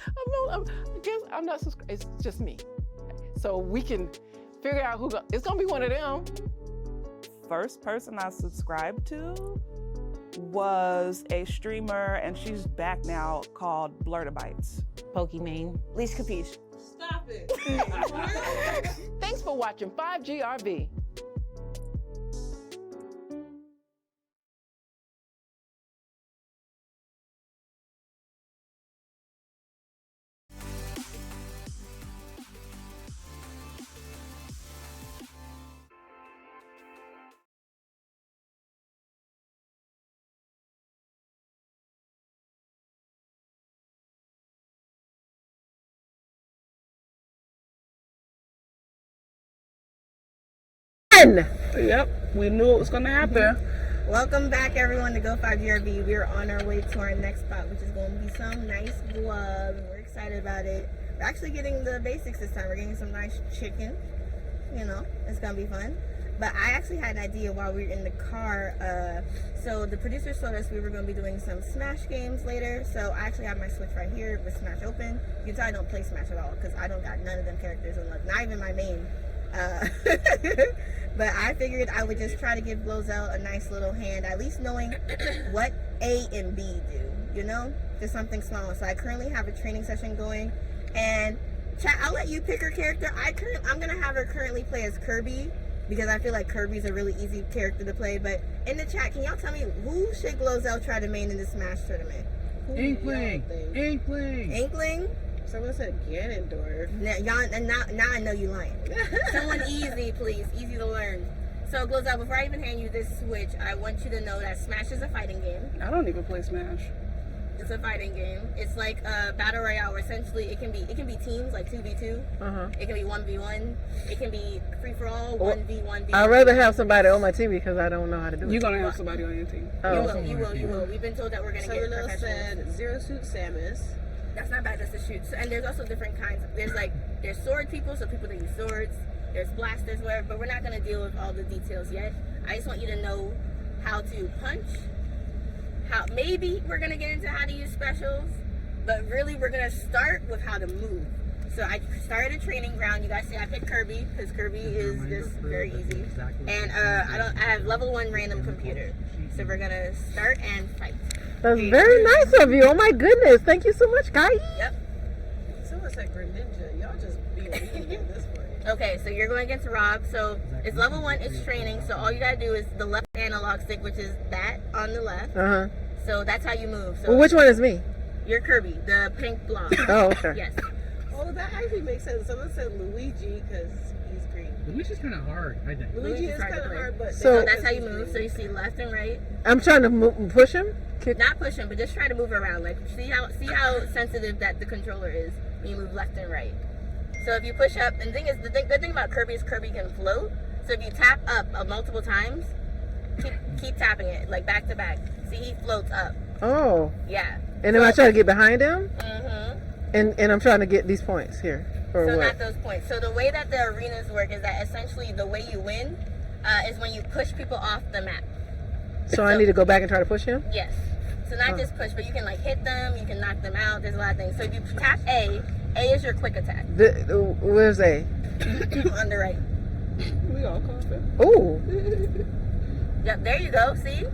S15: I guess I'm not subscribed, it's just me. So we can figure out it's gonna be one of them.
S19: First person I subscribed to was a streamer, and she's back now, called Blurtabytes.
S5: Pokimane.
S1: Least Capiche.
S15: Stop it. Thanks for watching 5GRV.
S4: Yep, we knew it was gonna happen.
S1: Welcome back, everyone, to Go 5GRV. We're on our way to our next spot, which is going to be some nice gloves. We're excited about it. We're actually getting the basics this time. We're getting some nice chicken. You know, it's going to be fun. But I actually had an idea while we were in the car. So the producers told us we were going to be doing some Smash games later. So I actually have my Switch right here with Smash open. You can tell I don't play Smash at all because I don't got none of them characters unlocked. Not even my main. But I figured I would just try to give Glozell a nice little hand, at least knowing what A and B do, you know? Just something small. So I currently have a training session going, and chat, I'll let you pick her character. I'm gonna have her currently play as Kirby, because I feel like Kirby's a really easy character to play. But in the chat, can y'all tell me who should Glozell try to main in the Smash tournament?
S10: Inkling! Inkling!
S1: Inkling?
S16: Someone said Ganondorf.
S1: Now I know you lying. Someone easy, please. Easy to learn. So, Glozell, before I even hand you this Switch, I want you to know that Smash is a fighting game.
S4: I don't even play Smash.
S1: It's a fighting game. It's like a battle royale where essentially it can be teams, like 2v2. It can be 1v1. It can be free for all, 1v1v.
S16: I'd rather have somebody on my team because I don't know how to do it.
S4: You're gonna have somebody on your team.
S1: You will. We've been told that we're gonna get professionals.
S16: Said Zero Suit Samus.
S1: That's not bad, that's a shoot. So, and there's also different kinds. There's sword people, so people that use swords. There's blasters, whatever, but we're not gonna deal with all the details yet. I just want you to know how to punch. Maybe we're gonna get into how to use specials, but really we're gonna start with how to move. So I started a training ground. You guys see I picked Kirby, because Kirby is just very easy. And I have level 1 random computer. So we're gonna start and fight.
S16: That's very nice of you. Oh my goodness. Thank you so much, Kai.
S1: Yep.
S16: Someone said Greninja. Y'all just be obedient at this point.
S1: Okay, so you're going against Rob. So it's level 1, it's training. So all you gotta do is the left analog stick, which is that on the left. So that's how you move. So
S16: well, which one is me?
S1: You're Kirby, the pink blob.
S16: Oh, okay.
S1: Yes.
S16: Oh, that actually makes sense. Someone said Luigi because he's green.
S10: Luigi's kind of hard, I think.
S1: Luigi is kind of hard, but
S6: So-
S1: that's how you move. So you see left and right.
S6: I'm trying to push him.
S1: Not push him, but just try to move around. Like see how sensitive that the controller is when you move left and right. So if you push up, and the good thing about Kirby is Kirby can float. So if you tap up multiple times, keep tapping it like back to back. See, he floats up.
S6: Oh.
S1: Yeah.
S6: And then I try to get behind him.
S1: Mm-hmm.
S6: And I'm trying to get these points here. Or
S1: So
S6: what?
S1: not those points. So the way that the arenas work is that essentially the way you win is when you push people off the map.
S6: So I need to go back and try to push him?
S1: Yes. So not just push, but you can like hit them, you can knock them out. There's a lot of things. So if you tap A is your quick attack.
S6: Where's A?
S1: On the right.
S6: We all confident. Oh.
S1: Yep, there you go. See?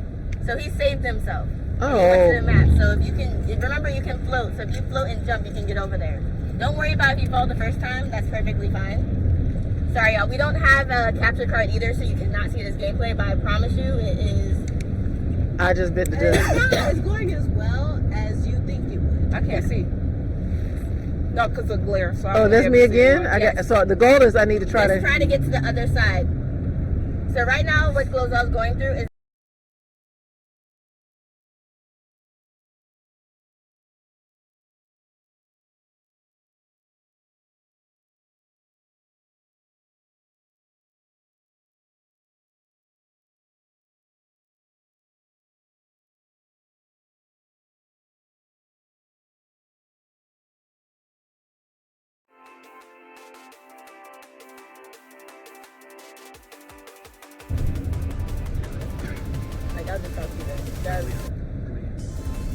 S1: So he saved himself.
S6: Oh.
S1: He went to the map. So if you can, remember you can float. So if you float and jump, you can get over there. Don't worry about if you fall the first time. That's perfectly fine. Sorry, y'all. We don't have a capture card either, so you cannot see this gameplay. But I promise you, it is.
S6: I just bit the
S16: It's going as well as you think it would.
S4: I can't see. No, because of glare. So
S6: Oh, that's me again? I got. So the goal is I need to try
S1: Let's
S6: to.
S1: try to get to the other side. So right now, what Glozel's going through is. Like I'll just talk to you then.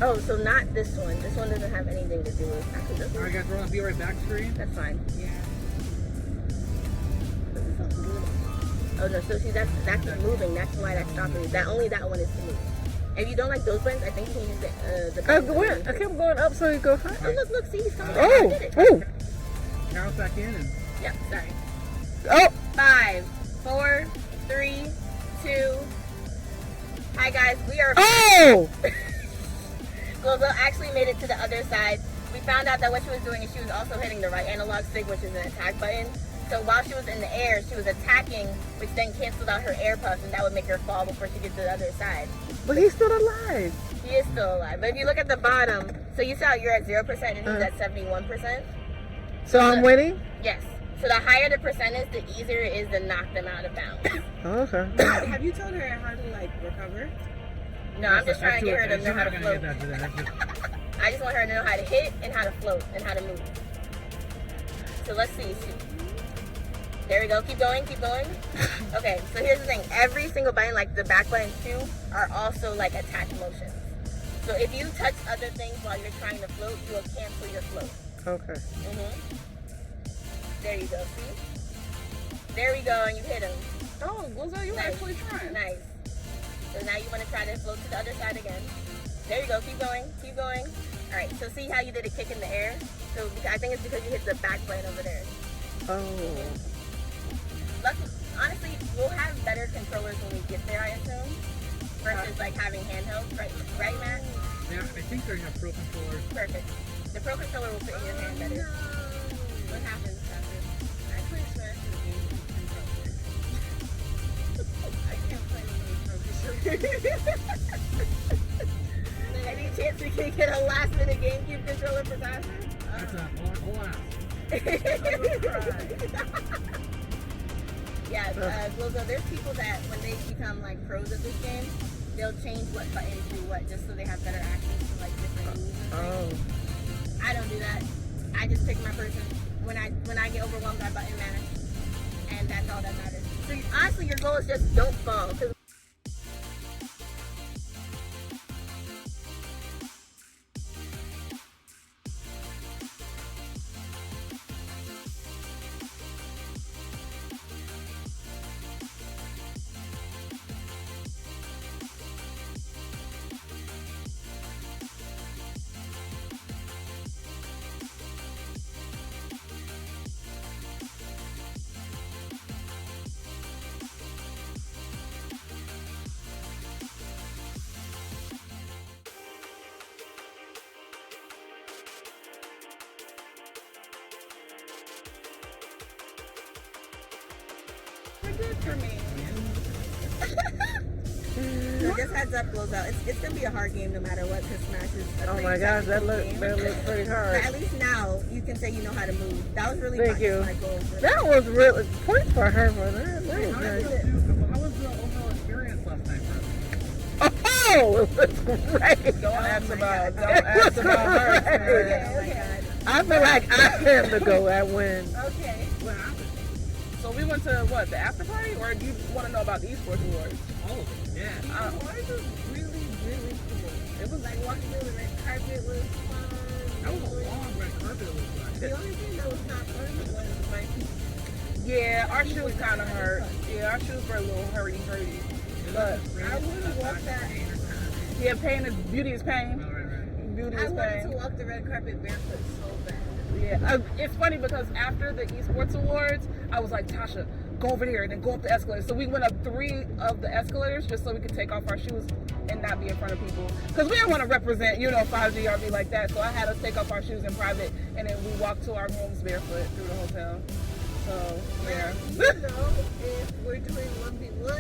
S1: Oh, so not this one. This one doesn't have anything to do with. Actually, this one.
S10: Alright, guys, we're on the Be Right Back screen.
S1: That's fine. Yeah. Oh no, so see that's moving. That's why that's stopping. That one is to move. If you don't like those buttons, I think you can use the.
S6: I kept going up so you go high.
S1: Oh look, see he's coming.
S6: Oh,
S1: I did it.
S6: oh.
S10: Now it's back in and.
S1: Yep, sorry.
S6: Oh.
S1: 5, 4, 3, 2. Hi guys, we are.
S6: Oh!
S1: Glozel actually made it to the other side. We found out that what she was doing is she was also hitting the right analog stick, which is an attack button. So while she was in the air, she was attacking, which then canceled out her air puffs, and that would make her fall before she gets to the other side.
S6: But he's still alive.
S1: He is still alive. But if you look at the bottom, so you saw you're at 0% and he's at 71%.
S6: So I'm winning?
S1: Yes. So the higher the percent is, the easier it is to knock them out of bounds.
S6: Oh, okay.
S16: Have you told her how to like recover?
S1: No, I'm just trying to get her to know how to float.
S10: That.
S1: I just want her to know how to hit and how to float and how to move. So let's see. There we go. Keep going. Keep going. Okay, so here's the thing. Every single button, like the back buttons too, are also like attack motions. So if you touch other things while you're trying to float, you will cancel your float.
S6: Okay.
S1: There you go. See? There we go, and you hit him.
S4: Oh, Glozel, you actually trying.
S1: Nice. So now you want to try to float to the other side again. There you go. Keep going. Keep going. All right. So see how you did a kick in the air? So I think it's because you hit the back button over there.
S6: Oh.
S1: Luckily, honestly, we'll have better controllers when we get there, I assume, versus like having handhelds, right? Right, Matt?
S10: Yeah, I think they're gonna have pro controllers.
S1: Perfect. The pro controller will fit in your hand better. What happens after? I play Smash in the game with controller. I can't play with pro controller. Any chance we can get a last minute GameCube controller for Tasha?
S10: That's a whole ass.
S1: Yeah, Glozel, there's people that when they become like pros at this game, they'll change what buttons do what just so they have better access to like different moves.
S6: Oh.
S1: I don't do that. I just pick my person. When I get overwhelmed, I button mash, and that's all that matters. So honestly, your goal is just don't fall. 'Cause
S4: good for me.
S1: So just heads up, blows out. It's gonna be a hard game no matter what, because Smash is a
S6: Oh
S1: pretty
S6: my gosh, that
S1: technical game.
S6: looks pretty hard.
S1: But at least now you can say you know how to move. That was really
S6: Thank
S1: fun.
S6: you.
S1: My goal for
S6: That was really points for her for that. That was nice.
S10: How was the overall experience last night for
S6: Oh, it was great.
S4: Don't ask about her.
S6: Great. I feel like I am the go at win.
S4: Okay. What happened? So we went to what, the after party, or do you want to know about the esports awards?
S10: all of it? Yeah.
S1: Awards was really, really cool. It was like walking through the red carpet was fun.
S10: That was a long red carpet. It was like.
S1: The only thing that was not fun was my feet.
S4: Yeah, our shoes kind of hurt. Yeah, our shoes were a little hurty. But
S1: I wouldn't walk that.
S4: yeah, pain is beauty is pain. Beauty
S1: I
S4: is
S1: wanted to
S4: pain.
S1: walk the red carpet barefoot so bad.
S4: Yeah, it's funny because after the esports awards, I was like, Tasha, go over there and then go up the escalator. So we went up 3 of the escalators just so we could take off our shoes and not be in front of people. Because we didn't want to represent, 5GRB like that. So I had us take off our shoes in private and then we walked to our rooms barefoot through the hotel. So, yeah.
S1: Do you know if we're doing 1v1 or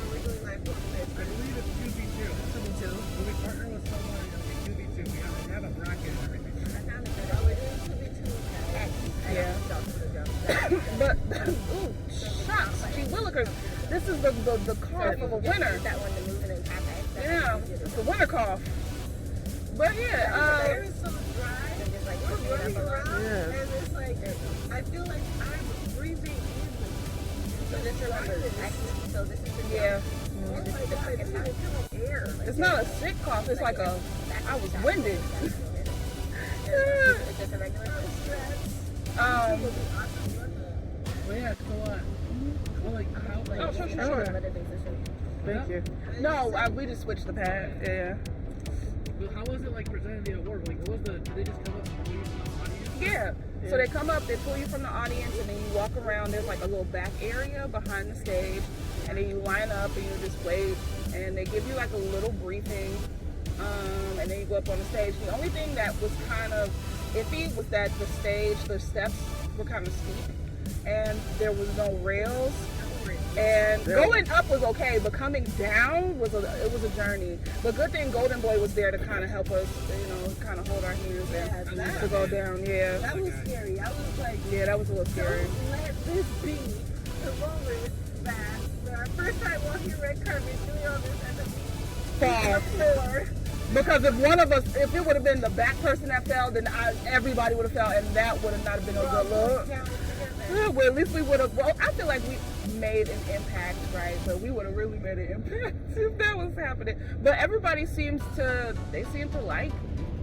S1: we're doing like 1v2?
S10: I believe it's 2v2.
S1: 2v2.
S10: When we partner with someone, it'll be 2v2. We have a bracket and everything.
S1: Oh, we're doing 2v2.
S4: Yeah. But, ooh, shots, gee willikers. This is the cough of a winner.
S1: That one, the moving and tap.
S4: Yeah, it's the winter cough. But yeah,
S1: the air is so dry, and just like we're running around, and it's like I feel like I'm breathing easily. So this is so this is the
S4: yeah.
S1: Oh my god, it's not like air.
S4: It's not a sick cough. It's like I was winded.
S1: It's just a regular
S10: Well, yeah, so well, like, how, like,
S4: Oh, sure.
S6: Thank you.
S4: No, we just switched the pad. Yeah.
S10: Well, how was it like presenting the award? Like, what was did they just come up and pull you from the audience?
S4: Yeah. So they come up, they pull you from the audience, and then you walk around. There's like a little back area behind the stage, and then you line up and you just wait, and they give you like a little briefing, and then you go up on the stage. The only thing that was kind of iffy was that the steps were kind of steep, and there was no rails. And going up was okay, but coming down was a journey. But good thing Golden Boy was there to kind of help us, kind of hold our hands and to go down. Yeah.
S1: That was scary. I was like,
S4: yeah, that was a little scary.
S1: Don't let this be the moment that our first time walking red carpet, doing all this at the floor.
S4: Because if it would have been the back person that fell, then everybody would have fell, and that would have not been a good look. Yeah, well, at least we would have. Well, I feel like we made an impact, right? But we would have really made an impact if that was happening. But everybody seem to like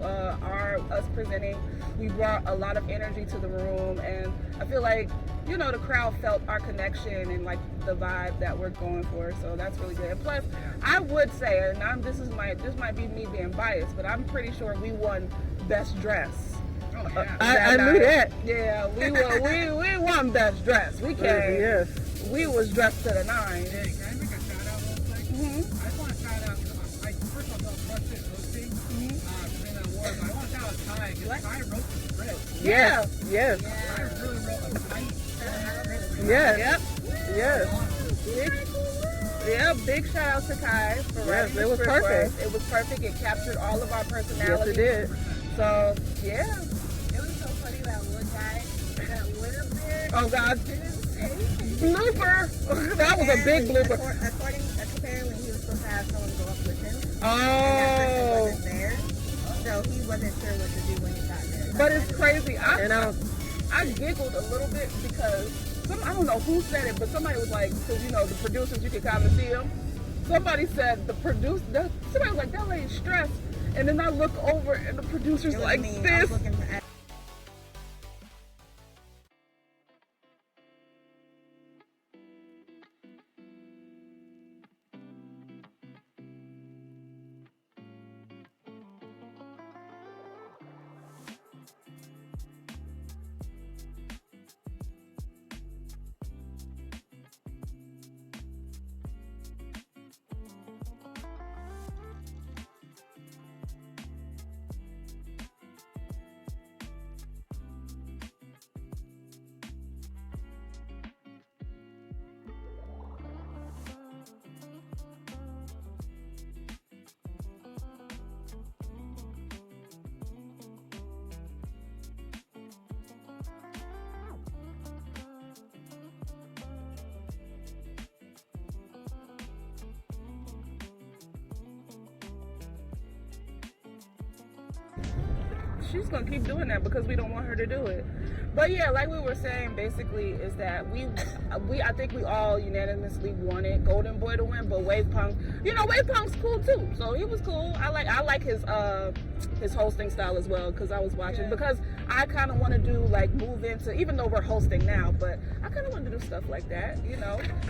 S4: us presenting. We brought a lot of energy to the room, and I feel like the crowd felt our connection and like the vibe that we're going for. So that's really good. And plus, I would say, and this might be me being biased, but I'm pretty sure we won best dress.
S10: Oh, yeah.
S6: I knew that.
S4: Yeah, we won best dress. We came.
S6: Yes.
S4: We was dressed to the nines.
S10: Hey, can I make a shout out real quick? I just want to shout out, first of all, Crush It hosting for the award, but I want to shout out Ty, because Ty wrote the script.
S6: Yes. Yes.
S10: Ty really wrote a tight script.
S6: Yes.
S4: Yes. Big shout out to Kai for writing
S6: it was
S4: the script for
S6: perfect.
S4: us. It was perfect. It captured all of our personalities.
S6: Yes, it did.
S4: So, yeah.
S1: It was so funny that one guy that went up there.
S4: Oh, God.
S1: Didn't say anything.
S4: Blooper. That was a big blooper.
S1: Apparently, he was supposed to have someone go up with him.
S4: Oh.
S1: And that person wasn't there. So he wasn't sure what to do when he got there.
S4: But it's crazy. I giggled a little bit because I don't know who said it, but somebody was like, because the producers, you can kind of see them. Somebody said somebody was like, that lady's stressed. And then I look over and the producer's like this. she's gonna keep doing that because we don't want her to do it. But yeah, like we were saying, basically is that I think we all unanimously wanted Golden Boy to win, but Wave Punk, Wave Punk's cool too. So he was cool. I like his hosting style as well because I was watching because I kind of want to do like move into, even though we're hosting now, but I kind of want to do stuff like that,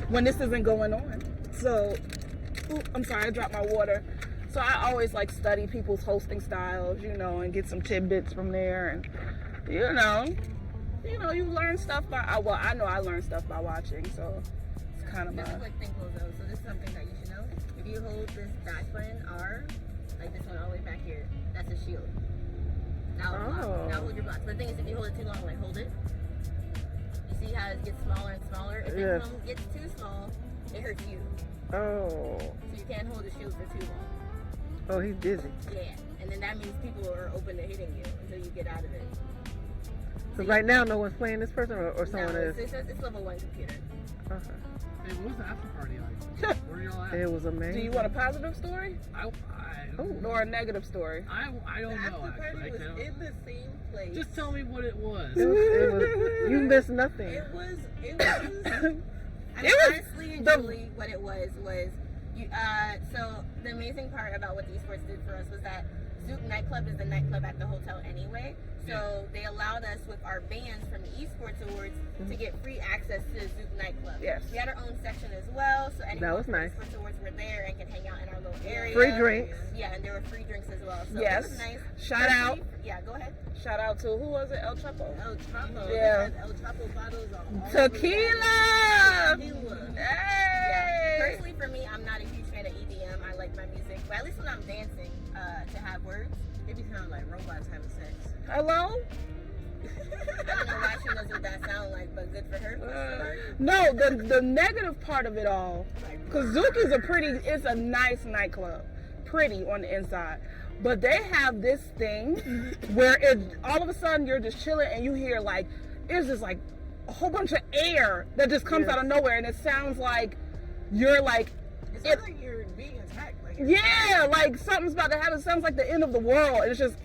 S4: when this isn't going on. So, I'm sorry, I dropped my water. So I always like study people's hosting styles, and get some tidbits from there, and you learn stuff by. I know I learn stuff by watching, so it's kind of
S1: Just a quick thing, Clozo. So this is something that you should know. If you hold this back button R, like this one all the way back here, that's a shield. Now hold your blocks. But the thing is, if you hold it too long, like hold it. You see how it gets smaller and smaller. If it gets too small, it hurts you.
S6: Oh.
S1: So you can't hold the shield for too long.
S6: Oh, he's dizzy.
S1: Yeah, and then that means people are open to hitting you until you get out of it.
S6: So right now, no one's playing this person, or someone is.
S1: It's level 1 computer.
S6: Okay.
S10: Hey, what was the after party like? Where y'all at?
S6: It was amazing.
S4: Do you want a positive story? Or a negative story?
S10: I don't know.
S6: Actually.
S1: was in the same place.
S10: Just tell me what it was.
S6: You missed nothing.
S1: It was honestly and truly what it was you, so the amazing part about what the esports did for us was that Zook nightclub is the nightclub at the hotel anyway. So they allowed us with our bands from the esports awards to get free access to the Zook nightclub.
S6: Yes.
S1: We had our own section as well, so anyone
S6: That was
S1: from
S6: nice.
S1: the esports awards were there and could hang out in our little area.
S6: Free drinks.
S1: Yeah, and there were free drinks as well. So
S4: Yes.
S1: it was nice.
S4: Shout out.
S1: Yeah, go ahead.
S4: Shout out to, who was it? El Chapo.
S1: El Chapo.
S4: Yeah.
S1: El Chapo bottles are all
S4: Tequila!
S1: Tequila.
S4: Hey!
S1: Yeah. Personally, for me, I'm not a huge fan of EDM. I like my music, but at least when I'm dancing, to have words, it be sounding like robots having sex.
S4: Hello?
S1: I don't know why she knows what that sounds like, but good for her.
S4: No, the negative part of it all, because Zook is it's a nice nightclub, pretty on the inside, but they have this thing where all of a sudden you're just chilling and you hear like, it's just like a whole bunch of air that just comes out of nowhere, and it sounds like you're like,
S1: It sounds like you're being attacked.
S4: like something's about to happen. It sounds like the end of the world, and it's just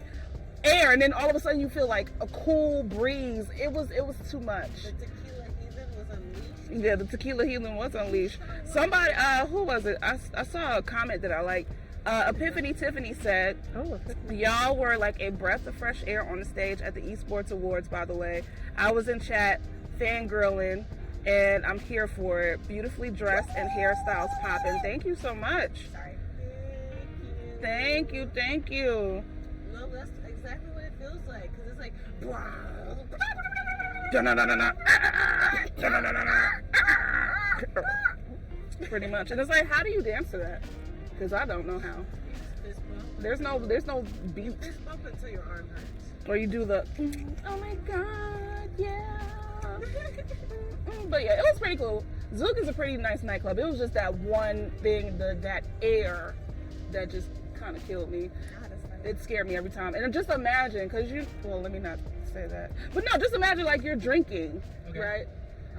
S4: air, and then all of a sudden you feel like a cool breeze. It was too much.
S1: The tequila heathen was unleashed.
S4: Yeah, the tequila heathen was unleashed. Somebody, who was it? I saw a comment that I liked. Epiphany Tiffany said, y'all were like a breath of fresh air on the stage at the Esports Awards, by the way. I was in chat fangirling, and I'm here for it. Beautifully dressed and hairstyles popping. Thank you so much.
S1: Sorry.
S4: Thank you.
S1: No, that's exactly what it feels like, because it's like,
S4: pretty much. And it's like, how do you dance to that? Because I don't know how. There's no beat.
S1: Fist bump until your arm hurts.
S4: Or you do the, oh my god, yeah. But yeah, it was pretty cool. Zook is a pretty nice nightclub. It was just that one thing, that air that just kind of killed me. It scared me every time. And just imagine, because well, let me not say that. But no, just imagine like you're drinking, right?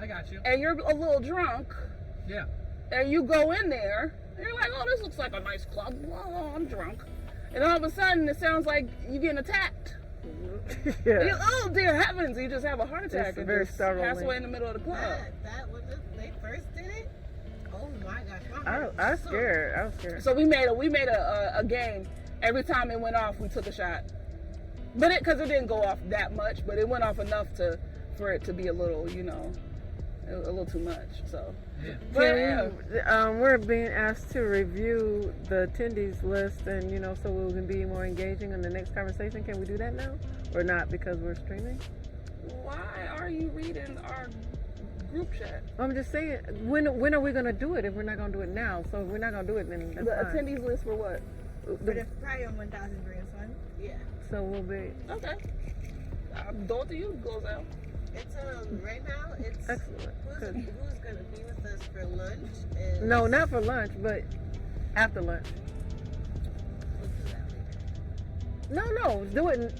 S10: I got you.
S4: And you're a little drunk.
S10: Yeah.
S4: And you go in there, and you're like, oh, this looks like a nice club. Oh, I'm drunk. And all of a sudden, it sounds like you're getting attacked.
S6: Yeah.
S4: Oh, dear heavens, you just have a heart attack
S6: It's
S4: and
S6: very
S4: just
S6: startling.
S4: pass away in the middle of the club.
S1: That when they first did it, oh my gosh.
S6: I was scared.
S4: So we made a game. Every time it went off, we took a shot. But because it didn't go off that much, but it went off enough for it to be a little, a little too much. So,
S6: we're being asked to review the attendees list, and so we can be more engaging in the next conversation. Can we do that now, or not because we're streaming?
S4: Why are you reading our group chat?
S6: I'm just saying, when are we gonna do it if we're not gonna do it now? So if we're not gonna do it, then that's
S4: The
S6: fine.
S4: attendees list for what?
S1: Probably on 1,000 grams one. Yeah.
S6: So we'll be
S4: Okay. Don't do you goes out.
S1: It's right now it's
S6: excellent.
S1: who's gonna be with us for lunch is
S6: No, not for lunch, but after lunch. No, do it.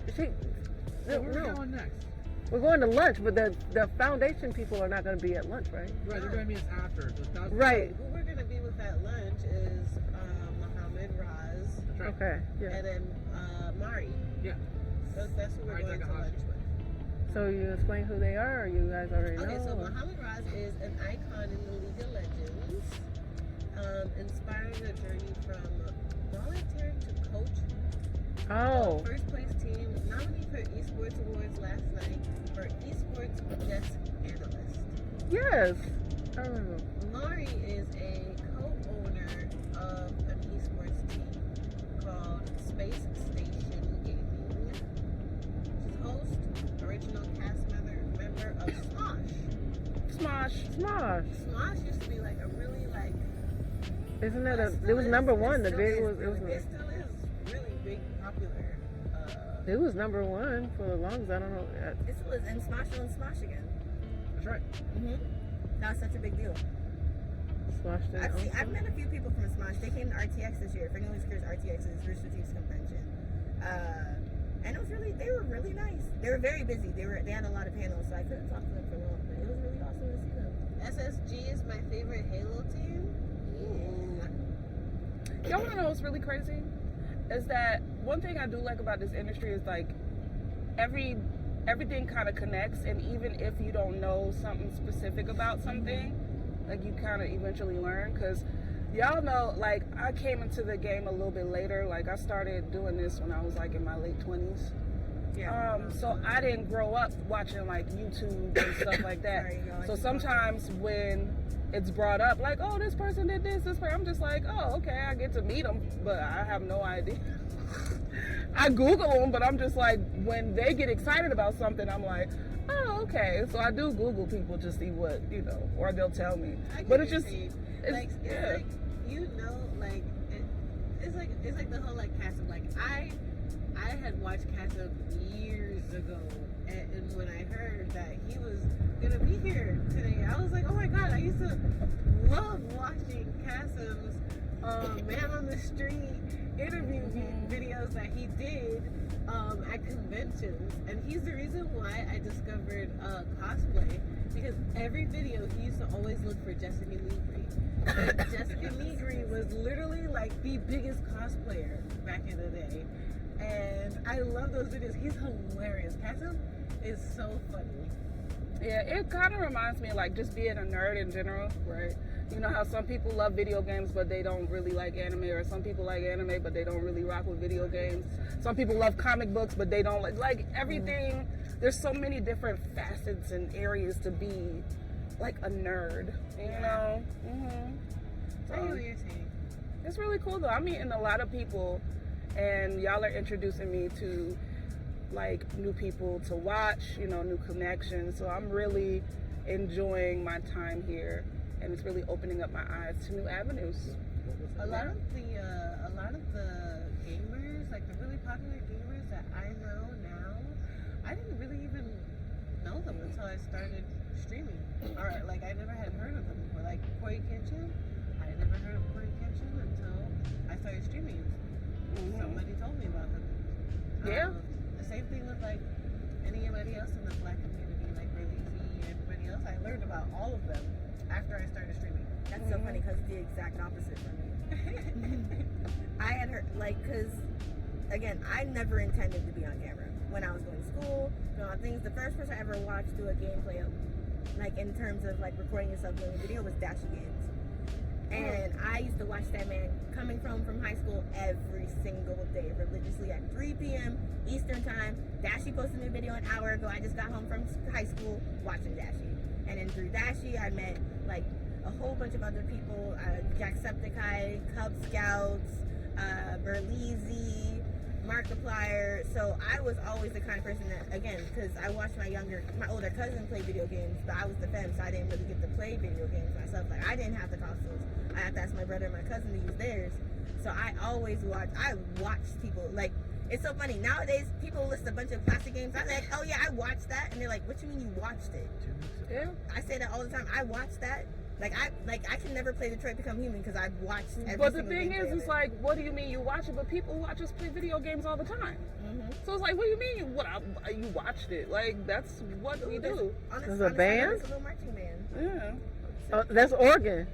S10: Where are we going next?
S6: We're going to lunch, but the foundation people are not going to be at lunch, right?
S10: Right, they're going to meet us after.
S6: Right.
S1: Who we're gonna be with at lunch is Mohammed Raz.
S6: Okay. Yeah.
S1: And then Mari.
S10: Yeah.
S16: That's who we're going to lunch with.
S9: So you explain who they are, or you guys already know?
S16: Okay, so Muhammad Raz is an icon in the League of Legends, inspiring a journey from volunteering to coach.
S9: Oh.
S16: First place team, nominated for Esports Awards last night for Esports Desk Analyst.
S9: Yes, I remember.
S16: Laurie is a co-owner of an esports team called Space Station Gaming. She's host, original cast member of Smosh. Smosh used to be like a really like.
S9: Isn't it it was number one. The big was.
S16: It still is really big, popular.
S9: It was number one for the longest. I don't know.
S1: It still is, and Smosh will Smosh again.
S17: That's right.
S1: That was such a big deal.
S9: Smosh
S1: I've met a few people from Smosh. They came to RTX this year. For anyone who's curious, RTX is Rooster Teeth's convention. And it was they were really nice. They were very busy. They had a lot of panels, so I couldn't talk to them for long. But it was really awesome to see them.
S16: SSG is my favorite Halo team.
S19: Y'all want to know what's really crazy? Is that one thing I do like about this industry is like everything kind of connects, and even if you don't know something specific about something, like you kind of eventually learn. Because y'all know, like I came into the game a little bit later. Like I started doing this when I was like in my late 20s.
S1: Yeah.
S19: So I didn't grow up watching like YouTube and stuff like that. So sometimes when it's brought up, like, oh, this person did this person, I'm just like, oh, okay, I get to meet them, but I have no idea. I Google them, but I'm just like, when they get excited about something, I'm like, oh, okay. So I do Google people to see what, or they'll tell me. But it's just,
S16: it's like, it's like the whole like Kassim. Like I had watched Kassim years ago, and when I heard that he was gonna be here today, I was like, oh my god! I used to love watching Kassim's Man on the Street interview videos that he did at conventions, and he's the reason why I discovered cosplay, because every video he used to always look for Jessica Negri. Jessica Negri was literally like the biggest cosplayer back in the day, and I love those videos. He's hilarious. Kassim is so funny.
S19: Yeah, it kind of reminds me of like just being a nerd in general, right? You know how some people love video games but they don't really like anime, or some people like anime but they don't really rock with video games. Some people love comic books but they don't like everything. There's so many different facets and areas to be like a nerd, you know?
S16: I hear what you're saying.
S19: It's really cool though. I'm meeting a lot of people, and y'all are introducing me to like new people to watch, new connections. So I'm really enjoying my time here, and it's really opening up my eyes to new avenues.
S16: A lot of the gamers, like the really popular gamers that I know now, I didn't really even know them until I started streaming. Or like I never had heard of them before. Like Corey Kenshin, I never heard of Corey Kenshin until I started streaming. Somebody told me about them.
S19: Yeah.
S16: The same thing with like anybody else in the Black community, like Berlizzi, everybody else. I learned about all of them after I started streaming.
S1: That's so funny because it's the exact opposite for me. I had heard, because, again, I never intended to be on camera. When I was going to school, doing all things, the first person I ever watched do a gameplay, like in terms of like recording yourself doing a video, was Dashy Games. And I used to watch that man coming from high school every single day, religiously at 3 p.m. Eastern time. Dashy posted a new video an hour ago. I just got home from high school watching Dashy. And then through Dashy, I met like a whole bunch of other people, Jacksepticeye, Cub Scouts, Berlizzi, Markiplier. So I was always the kind of person that, again, because I watched my older cousin play video games, but I was the femme, so I didn't really get to play video games myself. Like, I didn't have the consoles. I had to ask my brother and my cousin to use theirs. So I watched people, like, it's so funny. Nowadays, people list a bunch of classic games. I'm like, oh yeah, I watched that. And they're like, what you mean you watched it?
S19: Yeah.
S1: I say that all the time. I watched that. I can never play Detroit Become Human because I've watched every
S19: But the
S1: single
S19: thing
S1: gameplay
S19: is,
S1: of
S19: it's
S1: it.
S19: like, what do you mean you watch it? But people watch us play video games all the time. So it's like, what do you mean you watched it? Like, that's what we do.
S9: There's a band?
S1: It's a little marching band.
S19: Yeah.
S9: Oh, that's Oregon.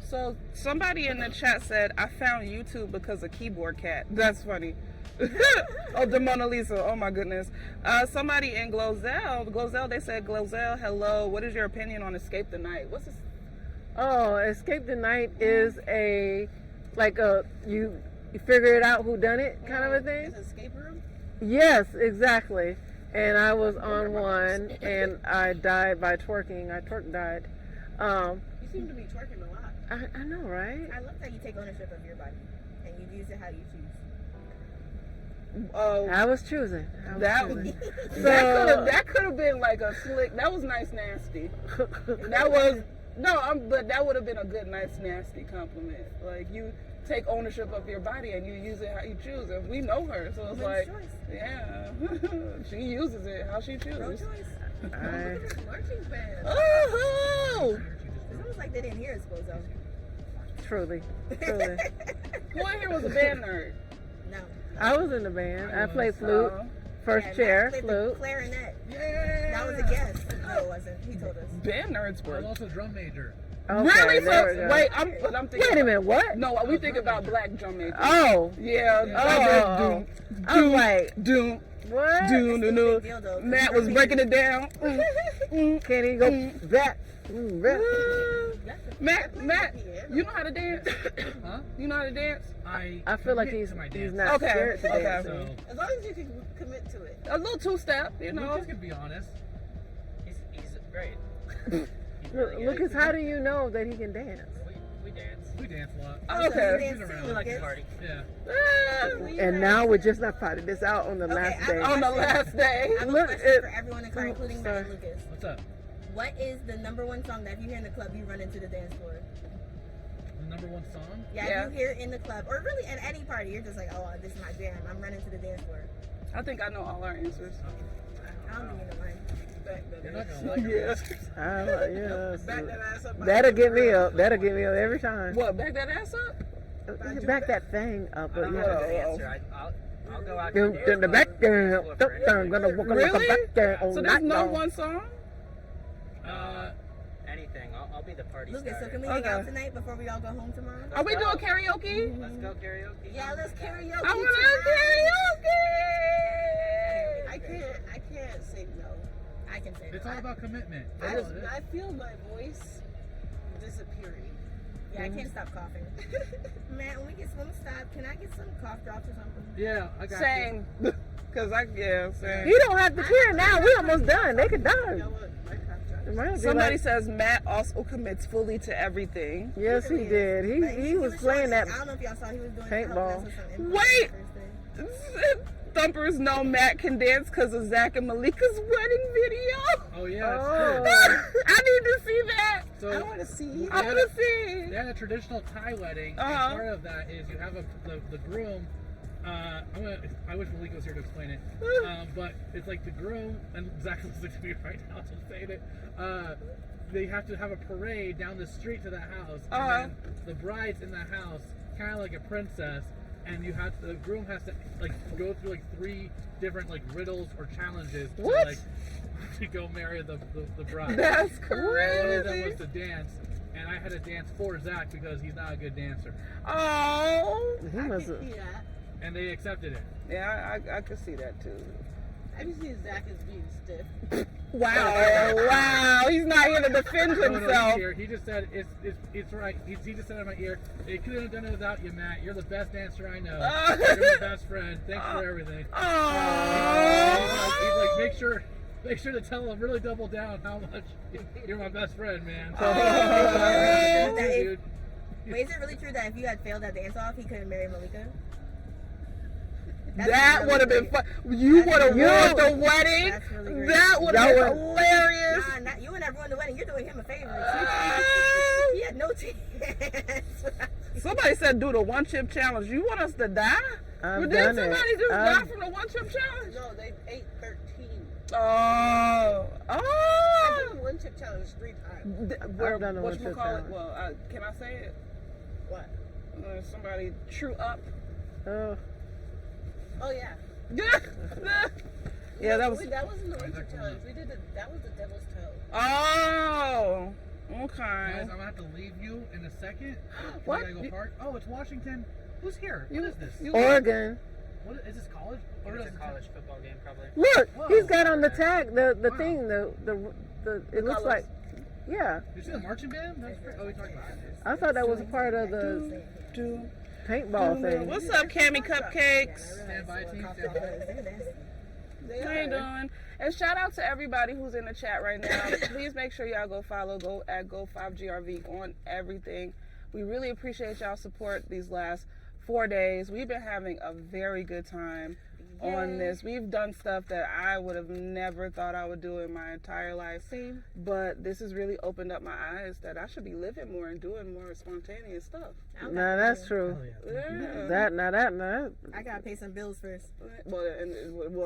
S19: So somebody in the chat said, I found YouTube because of Keyboard Cat. That's funny.
S4: Oh, the Mona Lisa. Oh my goodness. Somebody in Glozell, they said, Glozell, hello. What is your opinion on Escape the Night? What's this?
S6: Oh, Escape the Night is you figure it out who done it kind of a thing.
S5: Escape room?
S6: Yes, exactly. And I was on one and I died by twerking. I died.
S5: You seem to be twerking a lot.
S6: I know, right?
S1: I love that you take ownership of your body and you use it how you choose.
S4: Oh,
S6: I was choosing.
S4: That could have been like a slick. That was nice, nasty. That was but that would have been a good, nice, nasty compliment. Like you take ownership of your body and you use it how you choose. And we know her, so it's like, yeah, she uses it how she chooses.
S1: Marching band.
S4: Oh!
S1: It's almost like they didn't hear us, Bozo.
S6: Truly.
S4: Who in here was a band nerd?
S1: No.
S6: I was in the band. I played flute, first chair,
S1: Matt played
S6: flute.
S1: the clarinet.
S4: Yeah.
S1: That was a guess. No, it wasn't. He told us.
S4: Band nerds
S10: I
S4: were.
S10: was also a drum major.
S6: Okay,
S4: Really?
S6: there we go.
S4: Wait, I'm thinking.
S6: Wait a minute, what?
S4: No, we think about black drum majors.
S6: Oh.
S4: Yeah.
S6: Oh. I was like,
S4: doom.
S6: what?
S4: Doom. Matt was breaking it down.
S6: Can he go back?
S4: Matt, you know how to dance?
S10: Huh?
S4: You know how to dance?
S6: I feel like he's not scared to dance.
S10: So,
S1: As long as you can commit to it.
S4: A little two-step, you know.
S10: Lucas can be honest.
S14: He's great.
S6: Lucas, how do you know that he can dance?
S14: We dance.
S10: We dance a lot.
S4: Okay.
S14: We like to party.
S10: Yeah.
S6: And now we're just not finding this out on the last day.
S4: On the last day.
S1: I have a
S6: Look,
S1: question for everyone in car, including Matt and Lucas.
S10: What's up?
S1: What is the #1 song that if you hear in the club, you run into the dance floor?
S10: The #1 song?
S1: Yeah, if you hear it in the club, or really at any party, you're just like, oh, this is my jam. I'm running to the dance floor.
S4: I think I know all our answers.
S1: I don't think you know mine.
S10: You're not gonna like
S4: Yes.
S6: That'll get me up. That'll get me up every time.
S4: What, back that ass up?
S6: Back that thing up.
S14: I'm not a dancer. I'll go out to
S6: The back there. Gonna walk on the back there.
S4: So there's no one song?
S14: anything. I'll be the party
S1: Lucas,
S14: starter.
S1: so can we hang out tonight before we all go home tomorrow?
S4: Are we doing karaoke?
S14: Let's go karaoke.
S1: Yeah, let's karaoke.
S4: I want to karaoke.
S5: I can't say no.
S1: I can say
S10: It's
S1: no.
S10: all about commitment.
S5: I feel my voice disappearing.
S1: Yeah, I can't stop coughing. Man, when we stop, can I get some cough drops or something?
S10: Yeah, I got
S4: Same. Cause same.
S6: You don't have to care now. We almost done. They could die.
S4: Somebody says Matt also commits fully to everything.
S6: Yes, he did. He was playing that
S1: I don't know if y'all saw he was doing
S6: paintball.
S4: Wait! Thumpers know Matt can dance because of Zach and Malika's wedding video.
S10: Oh yeah.
S6: Oh.
S4: I need to see that.
S10: So
S5: I want to see.
S4: I want to see.
S10: They had a traditional Thai wedding. And part of that is you have the groom. I wish Malika was here to explain it. But it's like the groom, and Zach is listening to me right now, so I'm saying it. They have to have a parade down the street to that house. And then the bride's in the house, kind of like a princess. And the groom has to like go through like 3 different like riddles or challenges to go marry the bride.
S4: That's crazy.
S10: One of them was to dance, and I had to dance for Zach because he's not a good dancer.
S4: Oh,
S6: he must have.
S10: And they accepted it.
S4: Yeah, I could see that too.
S5: I just see Zach as being stiff.
S4: Wow, he's not here to defend himself.
S10: No, he's here. He just said it's right. He just said in my ear, "They couldn't have done it without you, Matt. You're the best dancer I know. You're my best friend. Thanks for everything." He's like, make sure to tell him, really double down how much you're my best friend, man.
S1: Wait, is it really true that if you had failed that dance off, he couldn't marry Malika?
S4: That would have been fun. You would have won the wedding. That would have been hilarious.
S1: Nah, not you and everyone the wedding. You're doing him a favor. He had no chance.
S4: Somebody said do the 1-chip challenge. You want us to die? Did somebody just die from the 1-chip challenge?
S5: No, they ate 13.
S4: Oh.
S5: I've done 1-chip challenge 3 times.
S6: I've done a 1-chip challenge.
S4: Well, can I say it?
S5: What?
S4: Somebody true up.
S5: Oh yeah.
S4: Yeah, that was.
S5: That wasn't the 1-chip challenge. That was the devil's toe.
S4: Oh. Okay.
S10: Guys, I'm gonna have to leave you in a second.
S4: What?
S10: I gotta go park. Oh, it's Washington. Who's here? What is this?
S6: Oregon.
S10: What is this, college? Or
S20: It's a college football game, probably.
S6: Look,
S10: Whoa.
S6: he's got on the tag, the thing, the it looks
S10: colors.
S6: like, yeah.
S10: You see the marching band? Oh, we talking about it.
S6: I thought that was a part of the paintball thing.
S4: What's up, Cammy Cupcakes?
S10: Stand by, team. Stand by.
S4: How you doing? And shout out to everybody who's in the chat right now. Please make sure y'all go follow Go5GRV on everything. We really appreciate y'all support these last 4 days. We've been having a very good time on this. We've done stuff that I would have never thought I would do in my entire life. But this has really opened up my eyes that I should be living more and doing more spontaneous stuff.
S6: No, that's true.
S4: Yeah.
S6: That.
S1: I gotta pay some bills first.
S4: Well,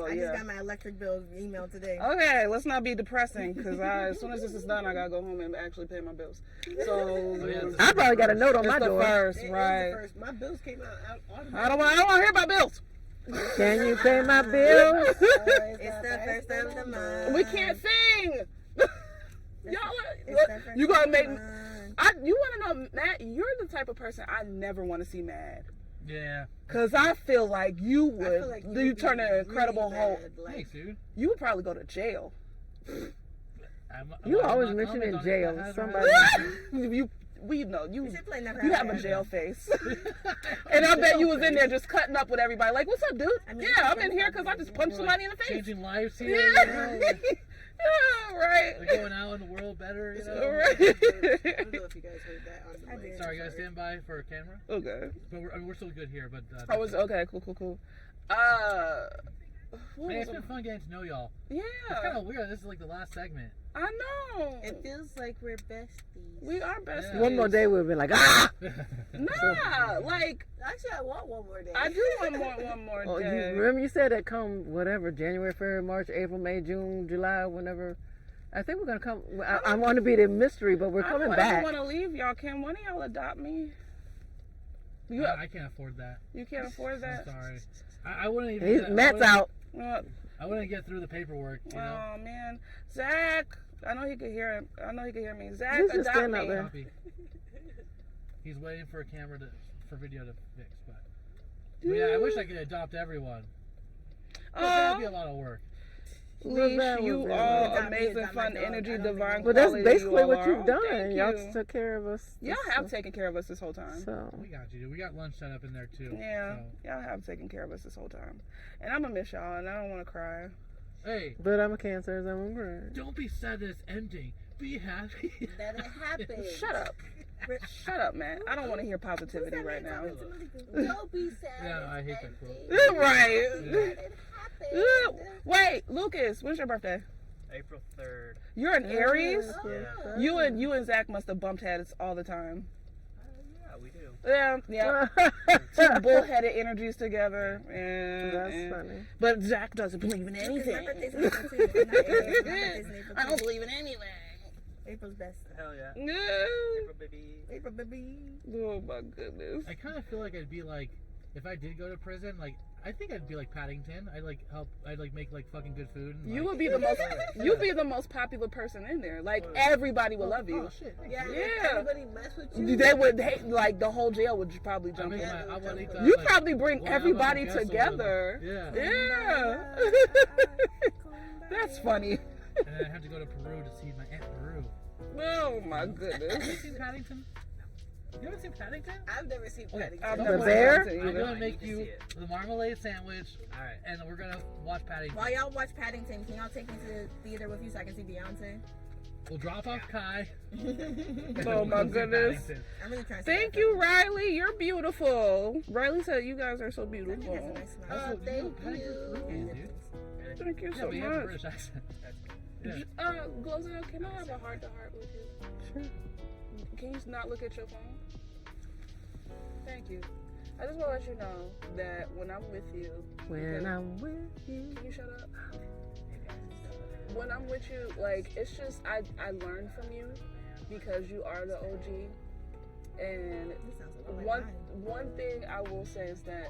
S1: I
S4: yeah.
S1: just got my electric bill emailed today.
S4: Okay, let's not be depressing because as soon as this is done, I gotta go home and actually pay my bills. So
S6: I probably got a note on
S4: it's
S6: my
S4: the
S6: door.
S4: first,
S1: It
S4: right?
S1: is the first. My bills came out automatically.
S4: I don't want to hear about bills.
S6: Can you pay my bills?
S1: It's the first of the month.
S4: We can't sing.
S1: It's the first
S4: You gonna
S1: of
S4: make?
S1: the month.
S4: You want to know, Matt? You're the type of person I never want to see mad.
S10: Yeah.
S4: Cause I feel like you would.
S1: feel like you would be
S4: turn an Incredible
S1: really
S4: Hulk.
S1: mad, like-
S10: Thanks, dude.
S4: You would probably go to jail.
S6: You always
S10: I'm not
S6: mention in
S10: commenting
S6: jail.
S10: on that.
S6: Somebody.
S4: We know you.
S1: We should play Never
S4: You
S1: Have
S4: have
S1: I
S4: a
S1: Ever.
S4: jail face, and I bet you was in there just cutting up with everybody. Like, what's up, dude?
S1: I mean,
S4: Yeah, I'm in here because I just punched somebody in the face.
S10: Changing lives here.
S4: Yeah.
S10: You know,
S4: Yeah, right.
S10: like going out in the world better. You know.
S4: Right.
S1: I don't know if you guys heard that on the mic.
S10: Sorry, guys, stand by for a camera.
S4: Okay.
S10: But we're still good here. But
S4: I was okay. Cool. What
S10: Man,
S4: was
S10: it's been fun getting to know y'all.
S4: Yeah.
S10: It's kind of weird. This is like the last segment.
S4: I know.
S1: It feels like we're besties.
S4: We are besties.
S6: One more day we've been like, ah!
S4: Nah, like
S1: Actually, I want one more day.
S4: I do want one more
S6: Oh,
S4: day.
S6: remember you said that come whatever, January, February, March, April, May, June, July, whenever. I think we're gonna come. I want to be the mystery, but we're coming
S4: I
S6: back.
S4: don't want to leave y'all. Can one of y'all adopt me?
S10: I can't afford that.
S4: You can't afford that.
S10: I'm sorry. I wouldn't even.
S6: Matt's out.
S10: I wouldn't get through the paperwork. You know.
S4: Oh man, Zach. I know he could hear. I know he could hear me. Zach,
S6: He's just
S4: adopt
S6: standing
S4: me.
S6: out there.
S10: Copy. He's waiting for a camera for video to fix, but yeah, I wish I could adopt everyone. But that'd be a lot of work.
S4: Leash, you all amazing, fun, energy, divine.
S6: Well, that's
S4: quality
S6: basically
S4: you all
S6: what
S4: are.
S6: you've done.
S4: Thank
S6: Y'all
S4: you.
S6: took care of us.
S4: Y'all have taken care of us this whole time.
S6: So
S10: We got you. We got lunch set up in there too.
S4: Yeah,
S10: So.
S4: y'all have taken care of us this whole time, and I'm gonna miss y'all, and I don't want to cry.
S10: Hey,
S6: But I'm a Cancer, so I'm great.
S10: don't be sad that it's ending. Be happy.
S1: That it happened.
S4: Shut up. Shut up, man. I don't want to hear positivity right now.
S1: Don't be sad.
S10: Yeah, I hate that quote.
S4: Right.
S10: Yeah.
S4: Wait, Lucas, when's your birthday?
S20: April 3rd.
S4: You're an Aries.
S20: Yeah.
S4: You and Zach must have bumped heads all the time.
S20: Yeah, we do.
S4: Yeah. Two bullheaded energies together. And,
S6: That's funny.
S4: But Zach doesn't believe in anything.
S1: I don't believe in anything. April's best.
S20: Hell yeah.
S4: No.
S20: April baby.
S1: April baby.
S4: Oh my goodness.
S10: I kind of feel like I'd be like, if I did go to prison, like I think I'd be like Paddington. I'd like help. I'd like make like fucking good food. And,
S4: You
S10: like,
S4: would be the most. You'd be the most popular person in there. Like everybody would love you.
S10: Oh shit.
S1: Yeah.
S4: Yeah.
S1: Everybody mess with you.
S4: They would hate, like the whole jail would probably jump in.
S10: You
S4: probably bring everybody together.
S10: Yeah.
S4: Yeah. That's funny.
S10: And then I have to go to Peru to see my Aunt Peru.
S4: Oh my goodness.
S10: Have you seen Paddington? You haven't seen Paddington?
S1: I've never seen
S10: Okay.
S1: Paddington.
S4: I've
S10: Don't
S4: never
S10: worry.
S4: seen
S6: bear?
S10: I'm gonna
S4: either.
S10: make you the marmalade sandwich. All right. And we're gonna watch Paddington.
S1: While y'all watch Paddington, can y'all take me to the theater with you so I can see Beyonce?
S10: We'll drop off Kai.
S4: Oh my goodness.
S10: Paddington.
S1: I'm really trying to see
S4: Thank
S1: that
S4: you,
S1: film.
S4: Riley. You're beautiful. Riley said you guys are so
S1: That
S4: beautiful.
S1: nigga has a nice smile.
S10: Also,
S1: Thank
S10: Paddington's
S1: you.
S10: Peruvian, dude.
S4: Thank you
S10: Yeah,
S4: so
S10: but you have a
S4: much.
S10: British accent. Yeah.
S4: Glozell, can I have a heart to heart with you?
S6: Sure.
S4: Can you not look at your phone? Thank you. I just want to let you know that when I'm with you,
S6: When I'm with you.
S4: can you shut up? When I'm with you, like it's just I learn from you because you are the OG. And one thing I will say is that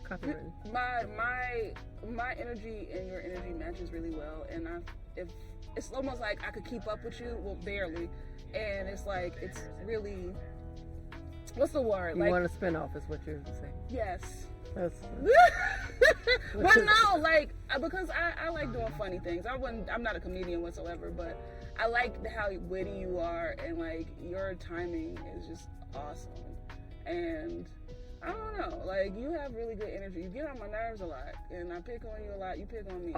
S6: Copywritten.
S4: my energy and your energy matches really well, and if it's almost like I could keep up with you, well barely, and it's like it's really
S15: What's the word?
S6: You
S15: Like,
S6: want a spinoff is what you're saying.
S15: yes.
S6: That's
S15: But no, like because I like doing funny things. I'm not a comedian whatsoever, but I like how witty you are, and like your timing is just awesome. And I don't know, like you have really good energy. You get on my nerves a lot, and I pick on you a lot. You pick on me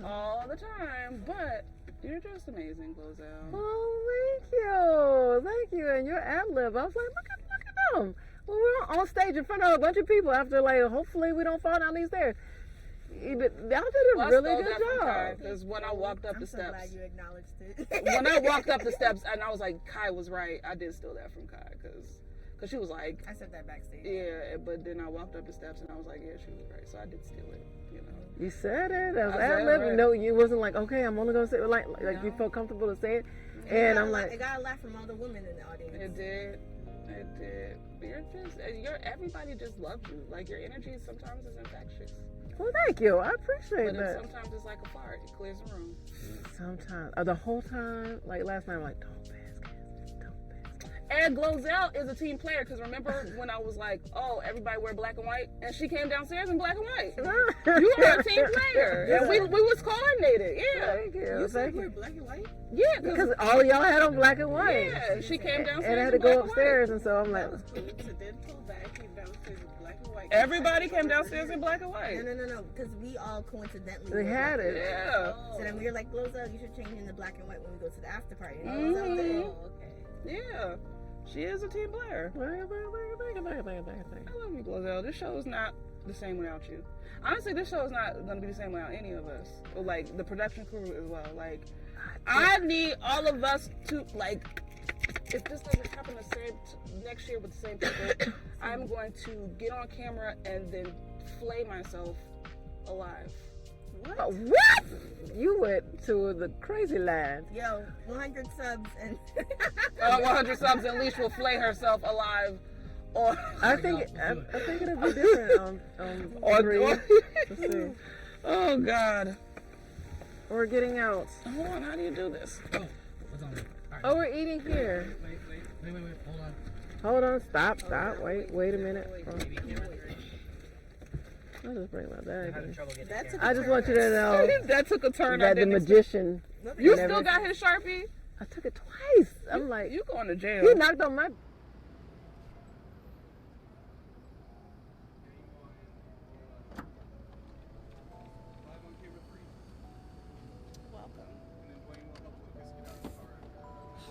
S15: all the time. But you're just amazing, Glozell.
S6: Oh, thank you. And your ad lib, I was like, look at them. When we were on stage in front of a bunch of people after, like, hopefully we don't fall down these stairs. Y'all did a really good job.
S15: Because when I walked up the steps,
S1: glad you acknowledged it.
S15: when I walked up the steps, and I was like, Kai was right. I did steal that from Kai because she was like,
S1: I said that backstage.
S15: Yeah, but then I walked up the steps and I was like, yeah, she was right. So I did steal it. You know.
S6: You said it. That was
S15: I said
S6: ad lib.
S15: it.
S6: You know, you wasn't like, okay, I'm only gonna say it like you felt comfortable to say it. And I'm like,
S1: it got a laugh from all the women in the audience.
S15: It did. Everybody just loves you. Like your energy sometimes is infectious.
S6: well, thank you. I appreciate
S15: But then
S6: that.
S15: sometimes it's like a fart. It clears the room.
S6: Sometimes, the whole time, like last night, I'm like, don't pass.
S15: And Glozell is a team player because remember when I was like, oh, everybody wear black and white, and she came downstairs in black and white. You are a team player, and we was coordinated. Yeah,
S6: Thank you.
S1: You said
S6: Thank
S1: we're
S6: you.
S1: black and white?
S15: Yeah,
S6: Because all of y'all had on black and white.
S15: Yeah, she came downstairs.
S6: And I had to
S15: in black
S6: go
S15: and
S6: upstairs, and so I'm like,
S15: Everybody came downstairs in black and white.
S1: No, because we all coincidentally
S6: They
S1: wore
S6: had
S1: black and
S6: it.
S1: white.
S15: Yeah.
S1: So then we were like, Glozell, you should change into black and white when we go to the after party. And
S15: Mhm.
S1: Glozell did.
S15: Yeah, she is a team player. I love you, Glozell. This show is not the same without you. Honestly, this show is not going to be the same without any of us. Or, like, the production crew as well. Like, I need all of us to, like, if this doesn't happen the same next year with the same people, I'm going to get on camera and then flay myself alive.
S6: what? You went to the crazy land.
S1: Yo, 100 subs and
S15: 100 subs and Leash will flay herself alive. Or
S6: I think it'll be different on 3. Let's see.
S15: Oh God.
S6: We're getting out.
S15: Hold on, how do you do this?
S6: Oh, we're eating here.
S10: Wait, hold on.
S6: Hold on, stop. Wait a minute. I'll just bring my bag. I just want you to know
S15: that took a turn.
S6: that the magician.
S15: You
S6: never-
S15: still got his Sharpie?
S6: I took it twice. I'm like,
S15: you going to jail.
S6: He knocked on my.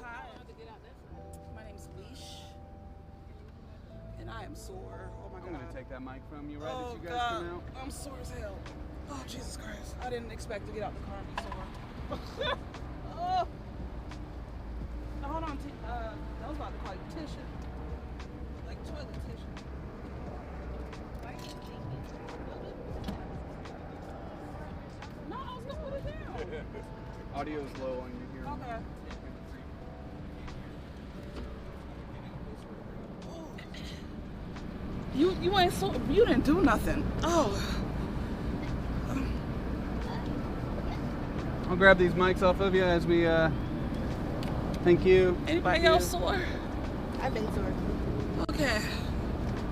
S4: Hi, my name's Leash, and I am sore. Oh my God.
S7: I'm gonna take that mic from you right
S4: Oh
S7: as you guys
S4: God,
S7: come out.
S4: I'm sore as hell. Oh Jesus Christ, I didn't expect to get out the car and be sore. Oh. Hold on, I was about to call you tissue, like toilet tissue. No, I was gonna put it down.
S7: Audio's low on you here.
S4: Okay. You ain't so you didn't do nothing. Oh.
S7: I'll grab these mics off of you as we thank you.
S4: Anybody else sore?
S1: I've been sore.
S4: Okay.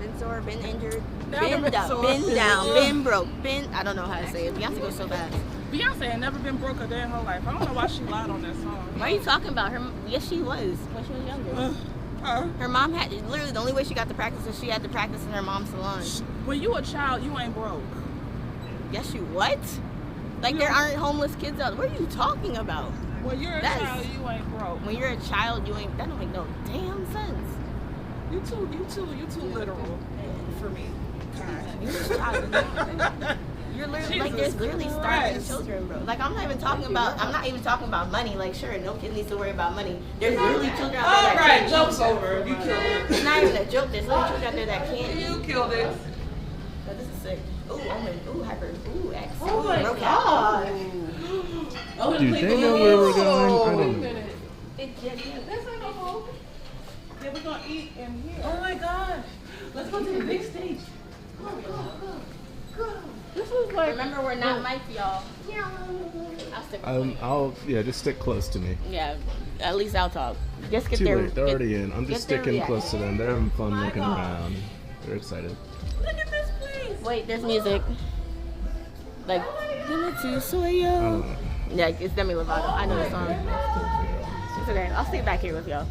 S1: Been sore, been injured,
S4: Never been
S1: up,
S4: sore.
S1: been down,
S4: Ugh.
S1: been broke, I don't know how to say it. Beyonce goes so fast.
S4: Beyonce ain't never been broke a day in her life. I don't know why she lied on that song.
S1: Why are you talking about her? Yes, she was when she was younger. Her mom had literally the only way she got to practice is she had to practice in her mom's salon.
S4: When you a child, you ain't broke.
S1: Yes, you what? Like there aren't homeless kids out. What are you talking about?
S4: When you're a child, you ain't broke.
S1: When you're a child, you ain't. That don't make no damn sense.
S4: You too literal for me.
S1: You're literally
S4: Jesus
S1: like there's literally starving
S4: Christ.
S1: children, bro. Like I'm not even talking about money. Like sure, no kid needs to worry about money. There's literally children out there.
S4: All
S1: that
S4: right,
S1: can't
S4: joke's
S1: eat.
S4: over. You killed it.
S1: It's not even a joke. There's literally children out there that can't eat.
S4: You killed it.
S1: But this is sick. Ooh, Omen. Ooh, hyper. Ooh, X.
S4: Oh
S1: Ooh,
S4: my
S1: Rocat.
S4: God.
S18: Do they know where we're going? I don't know.
S4: This ain't no hole. Yeah, we're gonna eat in here.
S1: Oh my God. Let's go to the big stage. Go.
S6: This was like.
S1: Remember, we're not mic'd, y'all. I I'll stick with
S21: Just stick close to me.
S1: Yeah, at least I'll talk. Just get
S21: Too
S1: their.
S21: late. They're already in. I'm just
S1: get their
S21: sticking close to
S1: reaction.
S21: them. They're having fun looking around. They're excited.
S1: Look at this place. Wait, there's music. Like, give it to Soyo. Yeah, it's Demi Lovato. I know the song. It's okay. I'll stay back here with y'all.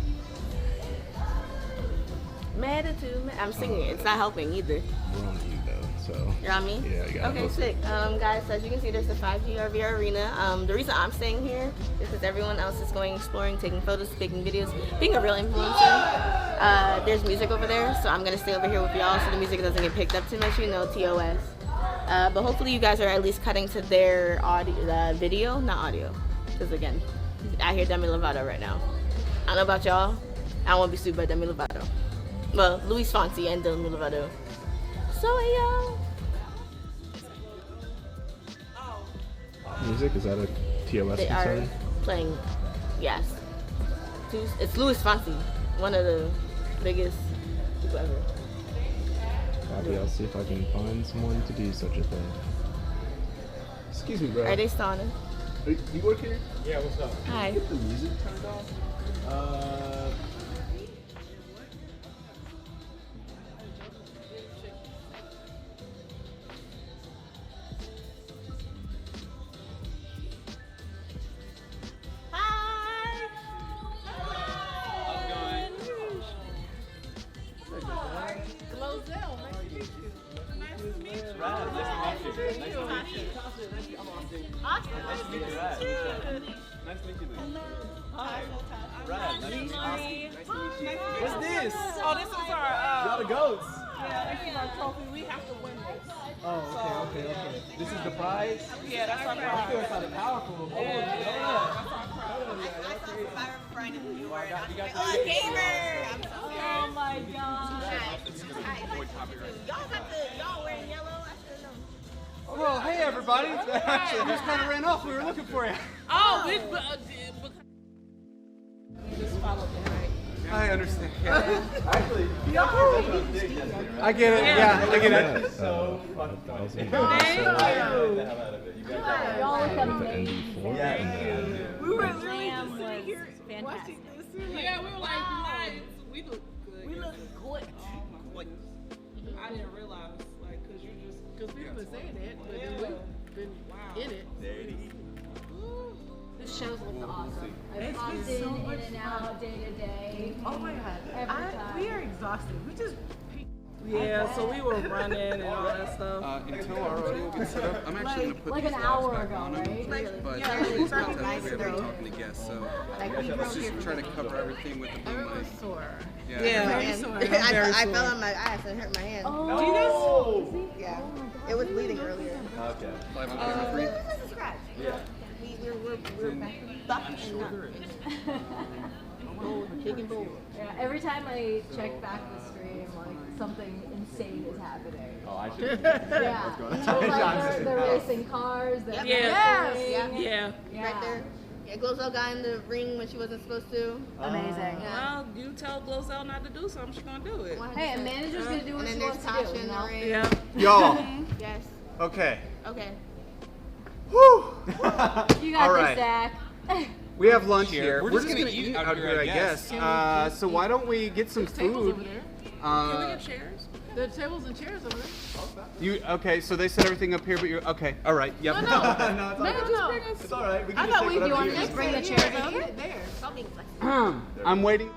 S1: I'm singing it. It's not helping either.
S21: We're on you though, so.
S1: You're on me?
S21: Yeah, you got it.
S1: Okay, sick. Guys, so as you can see, there's the 5G RV Arena. The reason I'm staying here is because everyone else is going exploring, taking photos, taking videos, being a real influencer. There's music over there, so I'm gonna stay over here with y'all so the music doesn't get picked up too much. You know, TOS. But hopefully you guys are at least cutting to their audio, video, not audio. Because again, I hear Demi Lovato right now. I don't know about y'all. I don't want to be sued by Demi Lovato. Well, Luis Fonsi and Demi Lovato. So y'all.
S21: Music? Is that a TOS
S1: They are
S21: concern?
S1: playing, yes. It's Luis Fonsi, one of the biggest people ever.
S21: Bobby, I'll see if I can find someone to do such a thing. Excuse me, bro.
S1: Are they stunning?
S21: You work here?
S20: Yeah, what's up?
S1: Hi.
S21: Can you get the music turned off?
S4: What's this? Oh, this is our.
S21: Y'all the goats.
S4: Yeah, this is our trophy. We have to win this.
S21: Oh, okay. This is the prize?
S4: Yeah, that's our
S21: I feel
S4: prize.
S21: it's kind of powerful.
S1: Oh, gamer! I'm so
S13: Oh my god.
S1: Y'all wearing yellow? I should have known.
S7: Well, hey everybody. Actually, I just kind of ran off. We were looking for you.
S4: Oh, we just followed them, right?
S7: I understand. Yeah.
S21: Actually,
S7: I get it. Yeah, I get it.
S21: So
S4: Thank
S13: Y'all look amazing.
S4: We were literally
S13: Jam
S4: just sitting
S13: was
S4: here
S13: fantastic.
S4: watching this. Yeah, we were like, nice. We look good. We look good. I didn't realize, like, because we've been saying it, but then we've been in it.
S13: This show's looked awesome. I've popped in and out day to day.
S4: Oh my god.
S13: Every time.
S4: We are exhausted. We just. Yeah, so we were running and all that stuff.
S7: Until our audio gets set up, I'm actually going to put
S13: Like
S7: these
S13: an
S7: logs
S13: hour
S7: back
S13: ago,
S7: on
S13: right?
S7: them. But
S1: Yeah,
S7: it's
S1: like,
S7: not that
S1: nice
S7: we have
S1: though.
S7: been talking to guests, so
S1: Like, we
S7: let's
S1: broke
S7: just try to cover everything with the boom mic.
S1: sore.
S7: Yeah.
S4: Very
S1: And
S4: sore.
S1: I
S4: Very
S1: fell
S4: sore.
S1: on my ass and hurt my hand.
S13: Oh.
S4: Do you guys?
S1: Yeah. It was bleeding earlier.
S21: Okay.
S7: Live on camera for you.
S1: This is a scratch.
S21: Yeah.
S1: We're buck and not. Big and bold.
S13: Yeah, every time I check back the stream, like something insane is happening.
S21: Oh, I should.
S13: Yeah.
S21: What's going on?
S13: So, like,
S21: Johnson.
S13: they're racing cars. They're
S4: Yeah.
S13: wrestling.
S4: Yeah.
S1: Right there. Yeah, Glozell got in the ring when she wasn't supposed to.
S13: Amazing.
S1: Yeah.
S4: Well, you tell Glozell not to do something, she's gonna do it.
S13: Hey, a manager's gonna do what
S1: And
S13: she
S1: then
S13: wants
S1: there's
S13: to
S1: Tasha
S13: do.
S1: in
S13: You
S1: the
S13: know?
S1: ring.
S4: Yeah.
S7: Y'all.
S1: Yes.
S7: Okay.
S1: Okay.
S7: Whew.
S13: You got
S7: All
S13: this,
S7: right.
S13: Zach.
S7: We have lunch
S14: Here.
S7: here.
S14: We're
S7: We're
S14: just
S7: just
S14: gonna
S7: gonna
S14: eat
S7: eat
S14: out
S7: out
S14: here,
S7: here,
S14: I
S7: I
S14: guess.
S7: guess. So why don't we get some
S4: Tables over
S7: food?
S4: there. Can we get
S7: Uh,
S4: chairs? The tables and chairs over there.
S7: you okay? So they set everything up here, but you're okay. All right. Yep.
S4: No,
S21: No, it's all right.
S4: just bring us.
S21: It's all right. We can
S4: I
S21: just
S4: thought
S21: take
S4: we do
S21: whatever
S4: want
S21: you
S4: to just
S21: need.
S4: bring the chairs up.
S1: There. Stop being flexible.
S7: I'm waiting.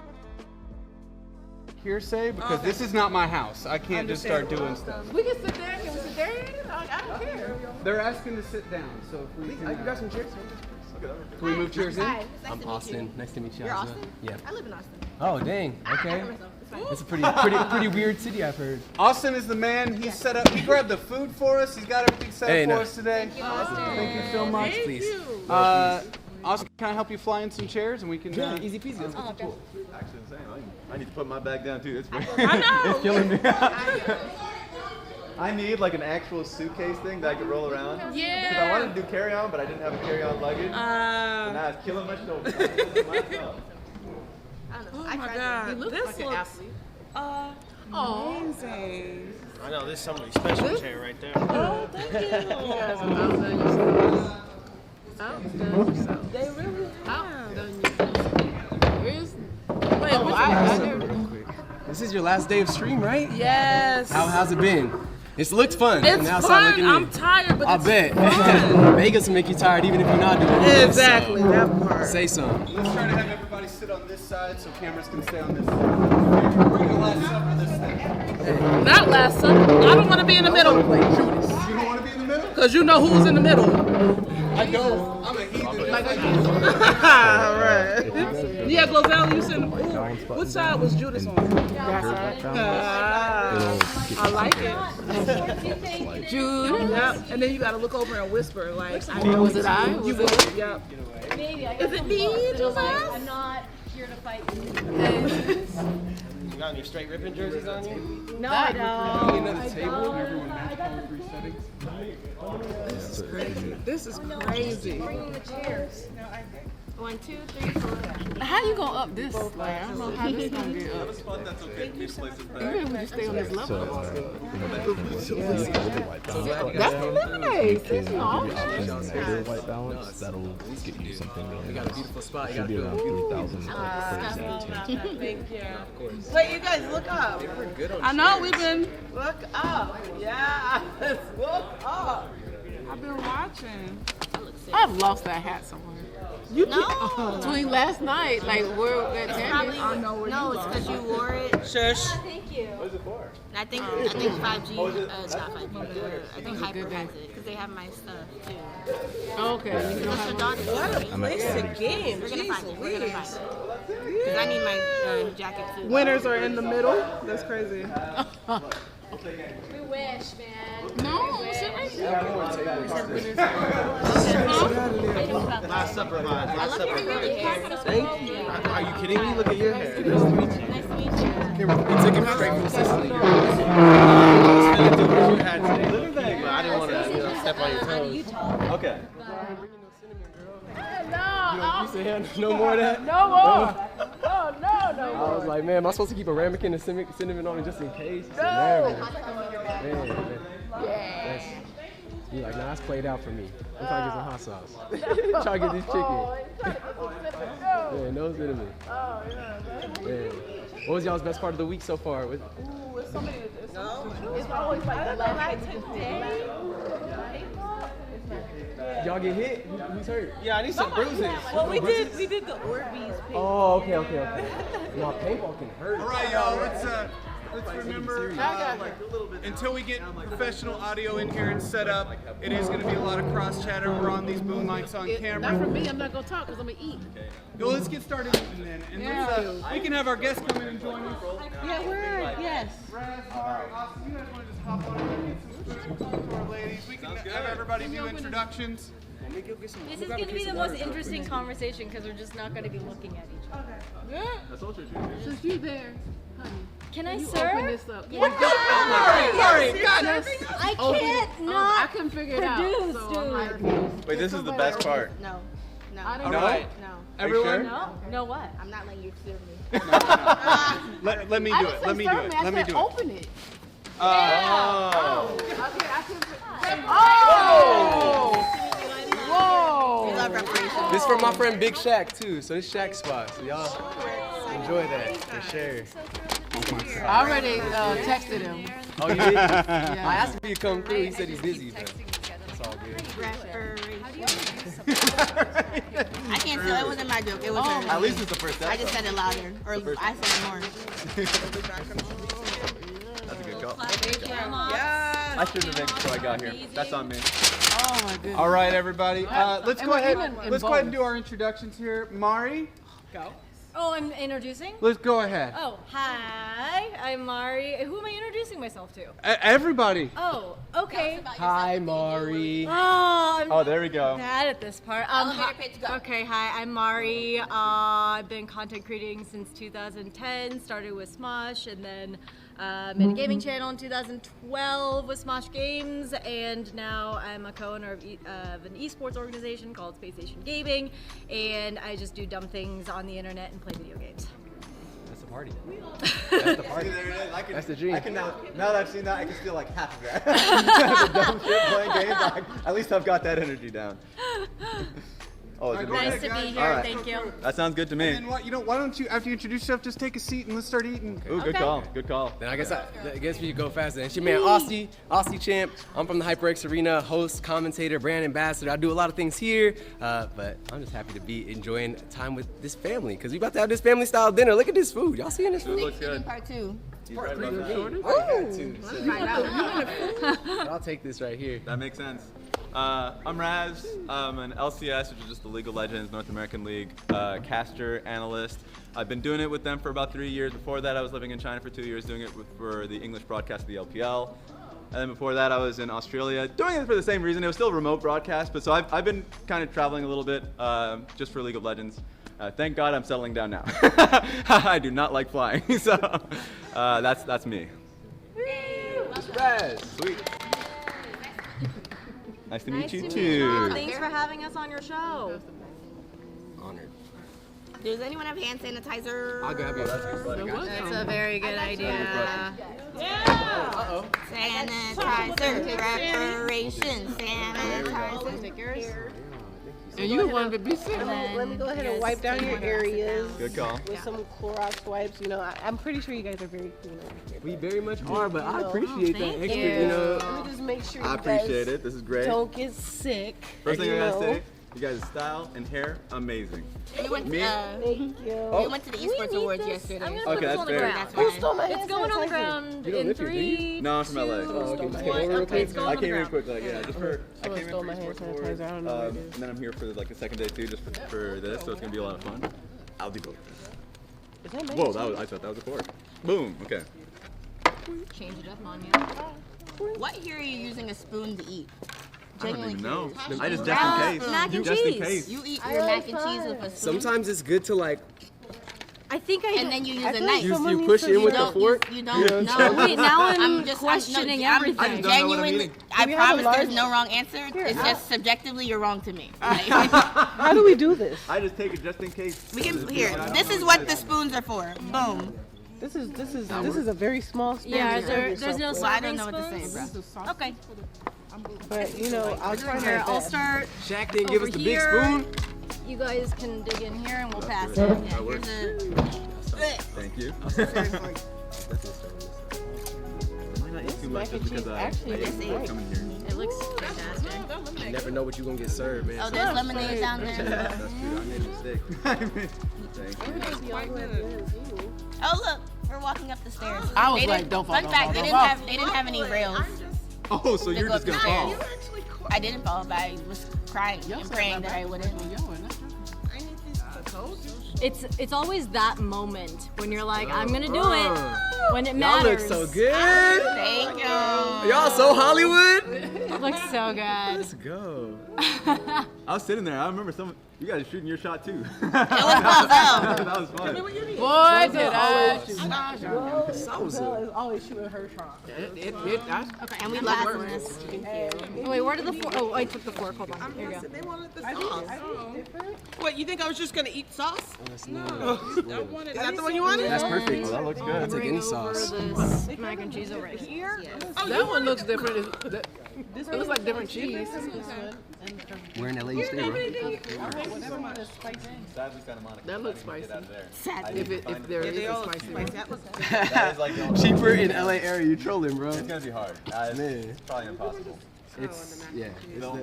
S7: Hearsay because this is not my house. I can't just start doing stuff.
S4: We can sit there. Can we sit there? I don't care.
S7: They're asking to sit down, so if we can.
S21: You got some chairs?
S7: Can we move chairs in?
S1: Hi. Nice
S20: I'm
S1: to meet
S20: Austin.
S1: you.
S20: Nice to meet you.
S1: You're
S20: Asma.
S1: Austin?
S20: Yeah.
S1: I live in Austin.
S20: Oh, dang. Okay.
S1: I know myself. It's fine.
S20: It's a pretty weird city, I've heard.
S7: Austin is the man. He set up. He grabbed the food for us. He's got everything set
S20: Hey,
S7: up for
S20: no.
S7: us today.
S1: Thank you, Austin.
S7: Thank you so much.
S20: Please.
S7: Austin, can I help you fly in some chairs and we can?
S20: Yeah, easy peasy. Let's get the pool.
S21: Actually, insane. I need to put my bag down too. It's
S4: I know.
S21: it's killing me. I need like an actual suitcase thing that I could roll around.
S4: Yeah.
S21: Because I wanted to do carry-on, but I didn't have a carry-on luggage. So now it's killing my shoulders.
S1: I don't know.
S4: Oh
S1: I
S4: my
S1: tried
S4: god.
S1: to.
S4: This looks amazing.
S20: I know, this is somebody's special chair right there.
S4: Oh, thank you.
S15: Outdone yourself.
S16: They really
S15: Outdone yourself.
S20: This is your last day of stream, right?
S15: Yes.
S20: How's it been? It's looked fun.
S15: It's
S20: from the outside
S15: fun.
S20: looking in.
S15: I'm tired, but
S20: I
S15: it's
S20: bet.
S15: fun.
S20: Vegas will make you tired even if you're not doing it.
S16: Exactly, that part.
S20: Say something.
S17: Let's try to have everybody sit on this side so cameras can stay on this side. We're gonna last supper this thing.
S4: Not last Sunday. I don't want to be in the middle.
S17: You don't want to be in the middle?
S4: Because you know who's in the middle.
S17: I know. I'm a heathen. Like
S4: Right. Yeah, Glozell, you said, ooh, which side was Judas on? I like it. Jude. Yep. And then you got to look over and whisper, like,
S15: Was it I?
S4: You
S15: Was
S4: would.
S15: it?
S4: Yep.
S13: Maybe I
S4: Is it me, Judas?
S13: I'm not here to fight you.
S20: You got any straight ripping jerseys on you?
S13: No, I don't.
S20: Another table?
S4: This is crazy. This is crazy.
S13: Bringing the chairs.
S1: 1, 2, 3, 4.
S15: How you gonna up this? Like, I don't know how this gonna get up.
S17: That's okay. These places
S15: Even if we just stay on this level.
S21: That's
S15: nice. It's not.
S21: White balance, that'll get you something really
S20: You got a beautiful spot. You
S21: Should
S20: got
S21: be
S20: to
S21: around
S20: go.
S21: 3,000.
S16: Thank you. But you guys look up.
S4: I know we've been.
S16: Look up. Yeah. Look up.
S4: I've been watching.
S15: I've lost that hat somewhere.
S1: No.
S15: Between last night, like where that
S1: It's
S15: Tammy.
S1: probably,
S4: I know where
S1: no,
S4: you
S1: it's
S4: are.
S1: because you wore it.
S16: Shush.
S1: Thank you. What is it for? I think 5G, not 5G, I think Hyper has it, because they have my stuff too.
S15: Okay. You don't
S1: What's your
S15: have
S1: daughter's
S16: What a
S1: story?
S16: place to game.
S1: We're gonna find it. We're gonna find it. Because I need my jacket too.
S4: Winners are in the middle. That's crazy.
S13: We wish, man.
S15: No, sit right there.
S20: Last supper vibes. Last supper vibes.
S1: Thank you.
S20: Are you kidding me? Look at your hair.
S1: Nice to meet you.
S20: We took it straight from Sicily. I was finna do what you had to, but I didn't want to step on your toes. Okay.
S15: No.
S20: You said no more of that?
S15: No more. Oh no,
S20: I was like, man, am I supposed to keep a ramekin and cinnamon on me just in case? He said, man. That's, you like, nah, that's played out for me. I'm trying to get some hot sauce. Trying to get this chicken. Yeah, no cinnamon. Man. What was y'all's best part of the week so far?
S4: Ooh, it's somebody. It's always like the last today.
S20: Y'all get hit? Who's hurt? Yeah, I need some bruises.
S16: Well, we did the Orbeez paint.
S20: Oh, okay. Now paintball can hurt.
S17: All right, y'all. Let's remember. Until we get professional audio in here and set up, it is going to be a lot of cross chatter. We're on these boom mics on camera.
S15: Not for me. I'm not gonna talk because I'm gonna eat.
S17: Well, let's get started eating then, and let's, we can have our guests come in and join us.
S16: Yeah, we're yes.
S17: Awesome. You guys want to just hop on and get some food for our ladies? We can have everybody do introductions.
S13: This is going to be the most interesting conversation because we're just not going to be looking at each other.
S15: Yeah.
S17: That's ultra true.
S15: Since you there, honey.
S13: Can I
S15: you
S13: serve?
S15: open this up?
S13: Yeah. I can't not
S15: I couldn't figure it out.
S13: produce,
S15: So
S13: dude.
S15: I'm like,
S20: Wait, this is the best part.
S1: No.
S15: I don't
S20: All
S15: know.
S20: right.
S1: No.
S20: Everyone?
S1: No. No what? I'm not letting you serve me.
S17: Let me do it. Let me do it. Let me do it.
S15: Open it.
S20: Oh.
S15: Okay, I can.
S20: Oh!
S1: We love reparations.
S20: This is from my friend Big Shaq too, so this Shaq spot. So y'all enjoy that for sure.
S15: I already texted him.
S20: Oh, you did?
S15: Yeah.
S20: I asked him if he'd come through. He said he's busy, but it's all good.
S1: I can't tell. It wasn't my joke. It was hers.
S20: At least it's the first
S1: I just
S20: episode.
S1: said it louder, or I said it more.
S20: That's a good call.
S1: Yes.
S17: I shouldn't have before I got here. That's on me.
S15: Oh my goodness.
S17: All right, everybody. Let's
S15: And
S17: go
S15: we're
S17: ahead.
S15: even in
S17: Let's go ahead and
S15: both.
S17: do our introductions here. Mari,
S15: Go.
S13: Oh, I'm introducing?
S17: let's go ahead.
S13: Oh, hi. I'm Mari. Who am I introducing myself to?
S17: Everybody.
S13: Oh, okay.
S20: Hi, Mari.
S13: Oh, I'm
S17: Oh, there we go.
S13: bad at this part. Okay, hi, I'm Mari. I've been content creating since 2010. Started with Smosh, and then made a gaming channel in 2012 with Smosh Games, and now I'm a co-owner of an esports organization called Space Station Gaming, and I just do dumb things on the internet and play video games.
S20: party. That's the party. That's the dream.
S11: I can now that I've seen that, I can feel like half of that. The dumb shit playing games. At least I've got that energy down. Oh, is it
S22: Nice to be here.
S11: All right.
S22: Thank you.
S11: That sounds good to me.
S17: And why don't you, after you introduce yourself, just take a seat and let's start eating.
S11: Ooh, good call. Good call.
S20: Then I guess we go faster. And it's your man Aussie champ. I'm from the HyperX Arena, host, commentator, brand ambassador. I do a lot of things here, but I'm just happy to be enjoying time with this family because we about to have this family style dinner. Look at this food. Y'all seeing this food?
S11: Looks good.
S1: Part 2.
S11: Right about that.
S20: I'll take this right here.
S11: That makes sense. I'm Raz. I'm an LCS, which is just the League of Legends North American League caster analyst. I've been doing it with them for about 3 years. Before that, I was living in China for 2 years, doing it for the English broadcast of the LPL. And then before that, I was in Australia, doing it for the same reason. It was still remote broadcast, but so I've been kind of traveling a little bit just for League of Legends. Thank God I'm settling down now. I do not like flying, so that's me.
S20: Raz.
S11: Sweet. Nice to meet you too.
S22: Thanks for having us on your show.
S20: Honored.
S1: Does anyone have hand sanitizer?
S20: I'll grab you.
S22: That's a very good idea.
S20: Uh-oh.
S1: Sanitizer, preparation, sanitizer.
S22: Stickers.
S15: And you wanted to be sick.
S16: Let me go ahead and wipe down your areas.
S11: Good call.
S16: With some Clorox wipes. You know, I'm pretty sure you guys are very clean over here.
S20: We very much are, but I appreciate that
S22: Thank
S20: extra,
S22: you.
S20: you know.
S16: Let me just make sure
S11: I
S16: you guys
S11: appreciate it. This is great.
S16: don't get sick.
S11: First thing
S16: you
S11: I gotta
S16: know.
S11: say, you guys' style and hair, amazing.
S1: We went,
S11: Me?
S16: Thank you.
S1: we went to the esports awards yesterday.
S22: I'm gonna
S11: Okay,
S22: put this
S11: that's
S22: on the
S11: fair.
S22: ground.
S16: Who stole my
S22: It's
S16: hand
S22: going on the
S16: sanitizer?
S22: ground
S20: You don't
S22: in
S20: live here, do you?
S22: 3.
S11: No, I'm from LA.
S20: Oh, okay. Just came over real
S22: Okay,
S20: quick.
S22: it's going
S11: I
S22: on the
S11: came in
S22: ground.
S11: quick, like, yeah, just for, I
S16: Someone
S11: came in
S16: stole
S11: for
S16: my hand
S11: esports awards,
S16: sanitizer. I don't know where it is.
S11: and then I'm here for like the second day too, just for this, so it's gonna be a lot of fun. I'll do both.
S16: Is that
S11: Whoa, I thought that was a fork. Boom, okay.
S22: Change it up on you.
S1: What here are you using a spoon to eat?
S11: I don't
S1: Genuinely
S11: even know.
S1: curious.
S11: I just in case.
S22: Mac and
S11: Just in
S22: cheese.
S11: case.
S1: You eat your mac and cheese with a spoon?
S20: Sometimes it's good to like
S22: I think I
S1: and then you use
S16: I
S1: a
S16: feel
S1: knife.
S16: like someone
S20: you
S16: needs
S20: push
S16: to
S20: in with the
S1: don't
S20: fork.
S1: You don't
S20: know.
S1: know.
S22: Wait, now I'm
S1: just
S22: questioning
S1: I'm
S22: everything.
S11: I just don't know what I'm
S1: genuinely.
S11: eating.
S1: I
S16: we have a
S1: promise there's
S16: large-
S1: no wrong answer. It's just subjectively you're wrong to me. Like,
S16: How do we do this?
S11: I just take it just in case.
S1: we can here. This is what the spoons are for. Boom.
S16: This is a very small spoon.
S22: Yeah,
S16: to serve
S22: there's no
S16: yourself with.
S1: Well, I don't
S22: serving
S1: know what to say,
S22: spoons?
S1: bro.
S22: Okay.
S16: But you know, I'll try my
S22: Here, I'll
S16: best.
S22: start
S20: Shaq didn't give us
S22: over
S20: the big
S22: here.
S20: spoon.
S22: You guys can dig in here and we'll pass
S11: good.
S22: it.
S11: That works.
S1: Here's a.
S11: Thank you. Might not eat too much
S16: mac
S11: just
S16: and
S11: because
S16: cheese
S11: I
S16: actually
S11: ate
S16: looks
S11: before
S16: great.
S11: coming here.
S22: It looks fantastic.
S20: You never know what you're gonna get served, man.
S1: Oh, there's lemonade down
S11: That's
S1: there.
S11: true. I made a mistake. Thank you.
S1: Oh look, we're walking up the stairs.
S15: I was
S1: They
S15: like,
S1: didn't-
S15: don't fall,
S1: Fun
S15: don't
S1: fact,
S15: fall,
S1: they
S15: don't
S1: didn't
S15: fall.
S1: have they didn't have any rails.
S11: Oh, so
S1: to
S11: you're
S1: go
S11: just
S1: up the
S11: gonna fall.
S1: stairs. I didn't fall, but I was crying and praying that I wouldn't.
S22: It's always that moment when you're like, I'm gonna do it when it
S20: Y'all look
S22: matters.
S20: so good.
S1: Thank you.
S20: Y'all so Hollywood.
S22: It looks so good.
S20: Let's go.
S11: I was sitting there. I remember you guys shooting your shot too.
S1: It was well done.
S11: That was fun.
S15: Boy, did I.
S16: Bella is always shooting her shot.
S1: And we laughed on this.
S22: Wait, where did the fork? Oh, I took the fork. Hold on. Here you go.
S6: They wanted the sauce.
S12: What, you think I was just gonna eat sauce?
S20: No.
S12: Is that the one you wanted?
S20: That's perfect.
S11: Oh, that looks
S20: I'll
S11: good.
S20: take
S22: Bring
S20: any sauce.
S22: over this mac and cheese over here.
S15: That one looks different. It looks like different cheese.
S20: We're in LA, you stay, bro.
S11: Sadly, Santa Monica.
S15: That looks spicy.
S1: Sadly.
S15: If there is a spicy one.
S11: That is like the only-
S20: Cheaper in LA area, you trolling, bro.
S11: It's gonna be hard. It's probably impossible.
S20: It's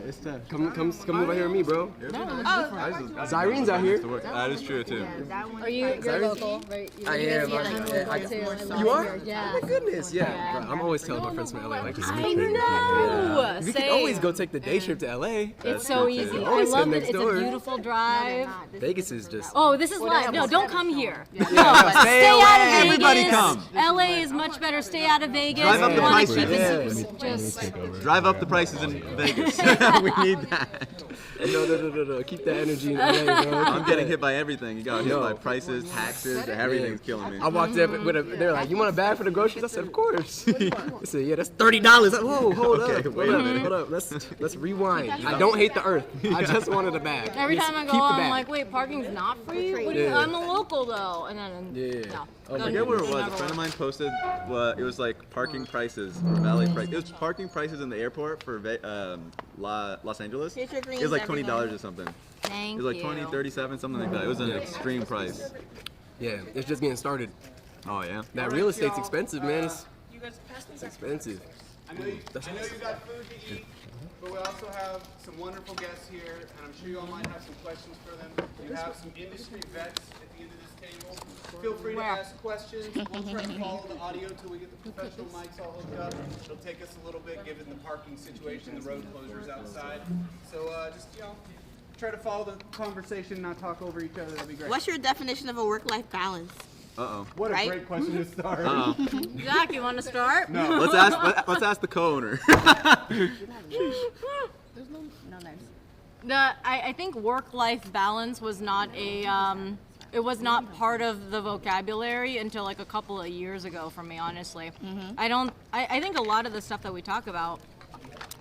S20: it's tough. Come over here with me, bro. Zyrene's out here.
S11: That is true too.
S22: You're local, right?
S20: I am. You are?
S22: Yeah.
S20: Oh my goodness, yeah. Bro, I'm always telling my friends from LA, like, just
S22: I
S20: meet me.
S22: know.
S20: We can always go take the day trip to LA.
S22: It's so easy. I
S20: Always
S22: love
S20: sit
S22: it.
S20: next
S22: It's
S20: door.
S22: a beautiful drive.
S20: Vegas is just.
S22: Oh, this is live. No, don't come here. No,
S20: Yeah,
S22: stay out of Vegas.
S11: Everybody come.
S22: LA is much better. Stay out of Vegas.
S11: Drive up the
S22: We wanna
S11: prices.
S22: keep it
S20: Yeah.
S22: just
S11: Drive up the price prices in Vegas. We need that.
S20: No. Keep that energy in the day, bro.
S11: I'm getting hit by everything. You got hit by prices, taxes, everything's killing me.
S20: I walked up with they're like, "You want a bag for the groceries?" I said, "Of course." They said, "Yeah, that's $30." Whoa, hold up. Let's rewind. I don't hate the earth. I just wanted a bag.
S22: Every time I go,
S20: keep the
S22: I'm
S20: bag.
S22: like, wait, parking's not free? What do you, I'm a local though. And then, no.
S11: I forget where it was. A friend of mine posted, it was like parking prices, or valet price. It was parking prices in the airport for Los Angeles.
S1: Here's your
S11: It
S1: greens,
S11: was like $20
S1: everyone.
S11: or something.
S22: Thank
S11: It was like
S22: you.
S11: 20, 37, something like that. It was an extreme price.
S20: Yeah, it's just getting started.
S11: Oh yeah.
S20: That real estate's expensive, man. It's expensive.
S17: I know you got food to eat, but we also have some wonderful guests here, and I'm sure you all might have some questions for them. You have some industry vets at the end of this table. Feel free to ask questions. We'll try to follow the audio till we get the professional mics all hooked up. It'll take us a little bit given the parking situation, the road closures outside. So just, try to follow the conversation, not talk over each other. That'd be great.
S1: What's your definition of a work-life balance?
S11: Uh-oh.
S17: What a great question to start.
S11: Uh-oh.
S22: Zach, you want to start?
S11: No. Let's ask the co-owner.
S22: I think work-life balance was not it was not part of the vocabulary until like a couple of years ago for me, honestly. I think a lot of the stuff that we talk about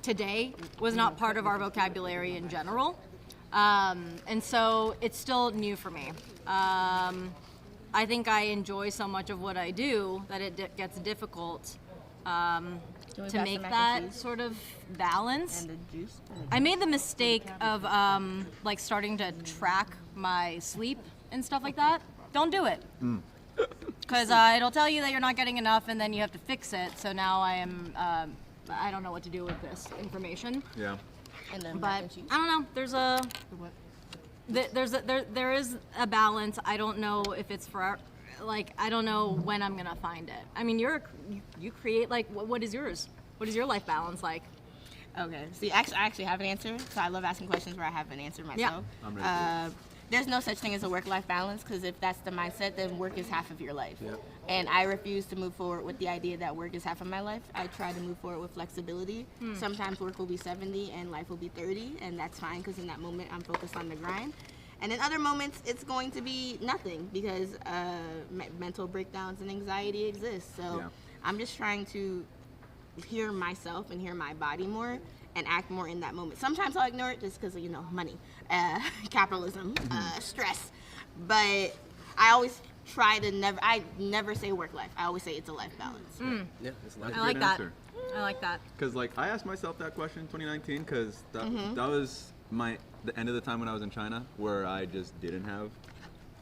S22: today was not part of our vocabulary in general. And so it's still new for me. I think I enjoy so much of what I do that it gets difficult to make that sort of balance.
S1: And the juice.
S22: I made the mistake of like starting to track my sleep and stuff like that. Don't do it. Because it'll tell you that you're not getting enough and then you have to fix it. So now I don't know what to do with this information.
S11: Yeah.
S1: And then
S22: But I don't know. There is a balance. I don't know if it's for I don't know when I'm gonna find it. I mean, you create like what is yours? What is your life balance like?
S1: Okay. See, I actually have an answer. So I love asking questions where I have an answer myself.
S11: I'm ready.
S1: There's no such thing as a work-life balance because if that's the mindset, then work is half of your life.
S20: Yep.
S1: And I refuse to move forward with the idea that work is half of my life. I try to move forward with flexibility. Sometimes work will be 70 and life will be 30, and that's fine because in that moment I'm focused on the grind. And in other moments, it's going to be nothing because mental breakdowns and anxiety exist. So I'm just trying to hear myself and hear my body more and act more in that moment. Sometimes I'll ignore it just because of, money, capitalism, stress. But I always try to never say work life. I always say it's a life balance.
S20: Yeah, it's a life.
S22: I like that. I like that.
S11: Because I asked myself that question in 2019 because that was the end of the time when I was in China where I just didn't have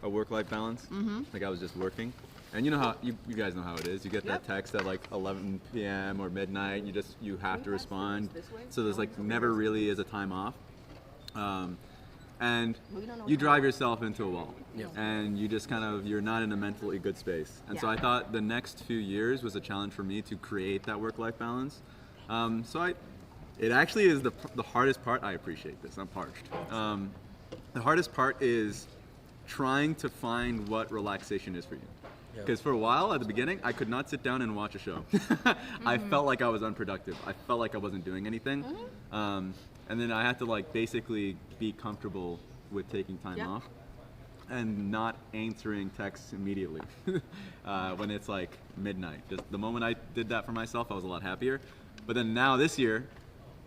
S11: a work-life balance. Like I was just working. And you know how, you guys know how it is. You get that text at like 11 p.m. or midnight, you have to respond. So there's like never really is a time off. And you drive yourself into a wall. And you just you're not in a mentally good space. And so I thought the next few years was a challenge for me to create that work-life balance. It actually is the hardest part. I appreciate this, I'm parched. The hardest part is trying to find what relaxation is for you. Because for a while at the beginning, I could not sit down and watch a show. I felt like I was unproductive. I felt like I wasn't doing anything. And then I had to basically be comfortable with taking time off and not answering texts immediately when it's like midnight. Just the moment I did that for myself, I was a lot happier. But then now this year,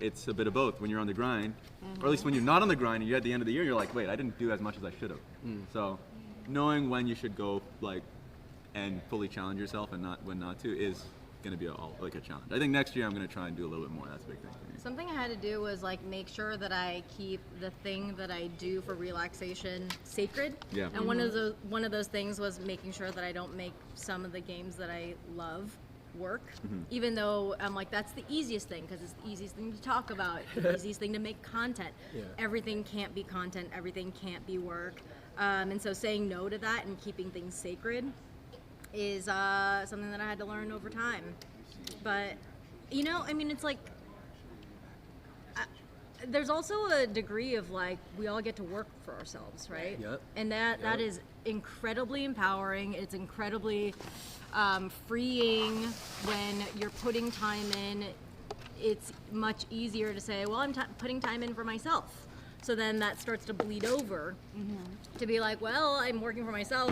S11: it's a bit of both. When you're on the grind, or at least when you're not on the grind and you're at the end of the year, you're like, wait, I didn't do as much as I should have. So knowing when you should go and fully challenge yourself and when not to is going to be a challenge. I think next year I'm going to try and do a little bit more. That's a big thing for me.
S22: Something I had to do was make sure that I keep the thing that I do for relaxation sacred.
S11: Yeah.
S22: And one of those things was making sure that I don't make some of the games that I love work, even though I'm like, that's the easiest thing because it's the easiest thing to talk about, the easiest thing to make content. Everything can't be content, everything can't be work. And so saying no to that and keeping things sacred is something that I had to learn over time. But it's like there's also a degree of we all get to work for ourselves, right?
S20: Yep.
S22: And that is incredibly empowering. It's incredibly freeing when you're putting time in it's much easier to say, well, I'm putting time in for myself. So then that starts to bleed over to be like, well, I'm working for myself,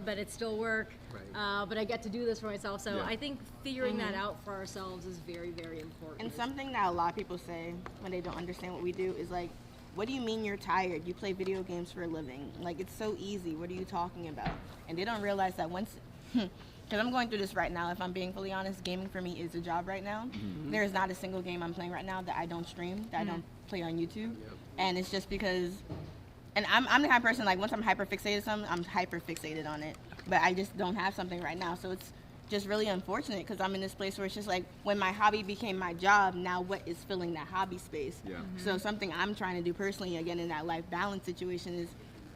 S22: but it's still work. Right. But I get to do this for myself. So I think figuring that out for ourselves is very, very important.
S1: And something that a lot of people say when they don't understand what we do is like, what do you mean you're tired? You play video games for a living. Like, it's so easy. What are you talking about? And they don't realize that once, because I'm going through this right now, if I'm being fully honest, gaming for me is a job right now. There is not a single game I'm playing right now that I don't stream, that I don't play on YouTube. And it's just because, and I'm the kind of person, like, once I'm hyper fixated on something, I'm hyper fixated on it. But I just don't have something right now. So it's just really unfortunate because I'm in this place where it's just like, when my hobby became my job, now what is filling that hobby space? So something I'm trying to do personally, again, in that life balance situation is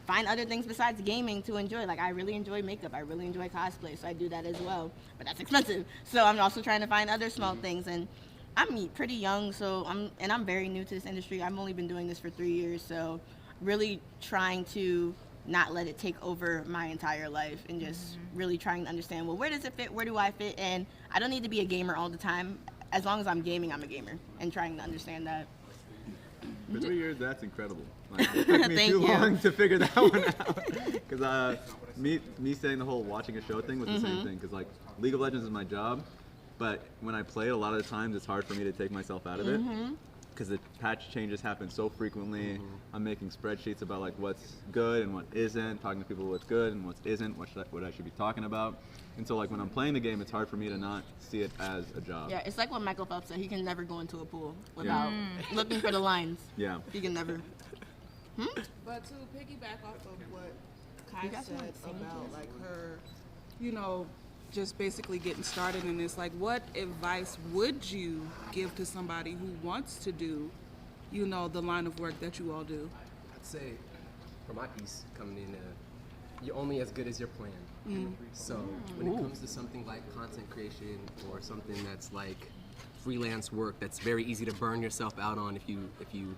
S1: find other things besides gaming to enjoy. Like, I really enjoy makeup. I really enjoy cosplay, so I do that as well. But that's expensive. So I'm also trying to find other small things. And I'm pretty young, so I'm very new to this industry. I've only been doing this for 3 years, so really trying to not let it take over my entire life and just really trying to understand, well, where does it fit? Where do I fit? And I don't need to be a gamer all the time. As long as I'm gaming, I'm a gamer, and trying to understand that.
S11: For 3 years, that's incredible. Like, it took me too long to figure that one out. Because me saying the whole watching a show thing was the same thing. Because like League of Legends is my job, but when I play it, a lot of the times it's hard for me to take myself out of it. Because the patch changes happen so frequently. I'm making spreadsheets about like what's good and what isn't, talking to people what's good and what isn't, what I should be talking about. And so like when I'm playing the game, it's hard for me to not see it as a job.
S1: Yeah, it's like what Michael Phelps said. He can never go into a pool without looking for the lines.
S11: Yeah.
S1: He can never.
S4: But to piggyback off of what Kai said about like her, you know, just basically getting started in this, like what advice would you give to somebody who wants to do, you know, the line of work that you all do?
S20: I'd say, for my piece coming in, you're only as good as your plan. So when it comes to something like content creation or something that's like freelance work that's very easy to burn yourself out on if you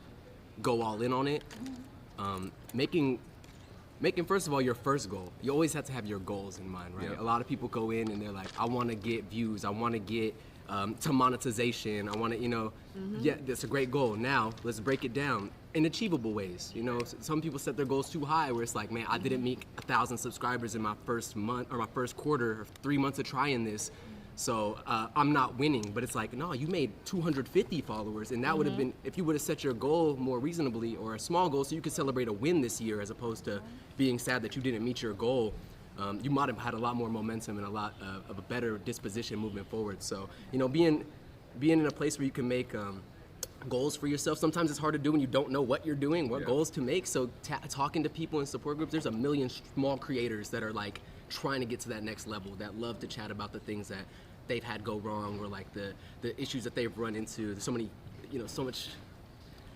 S20: go all in on it, making first of all your first goal. You always have to have your goals in mind, right? A lot of people go in and they're like, I want to get views, I want to get to monetization, I want to, you know, yeah, that's a great goal. Now let's break it down in achievable ways. You know, some people set their goals too high where it's like, man, I didn't meet 1,000 subscribers in my first month or my first quarter or 3 months of trying this, so I'm not winning. But it's like, no, you made 250 followers, and that would have been, if you would have set your goal more reasonably, or a small goal so you could celebrate a win this year as opposed to being sad that you didn't meet your goal, you might have had a lot more momentum and a lot of a better disposition moving forward. So, you know, being in a place where you can make goals for yourself. Sometimes it's hard to do when you don't know what you're doing, what goals to make. So talking to people in support groups, there's a million small creators that are like trying to get to that next level, that love to chat about the things that they've had go wrong, or like the issues that they've run into. There's so many, you know, so much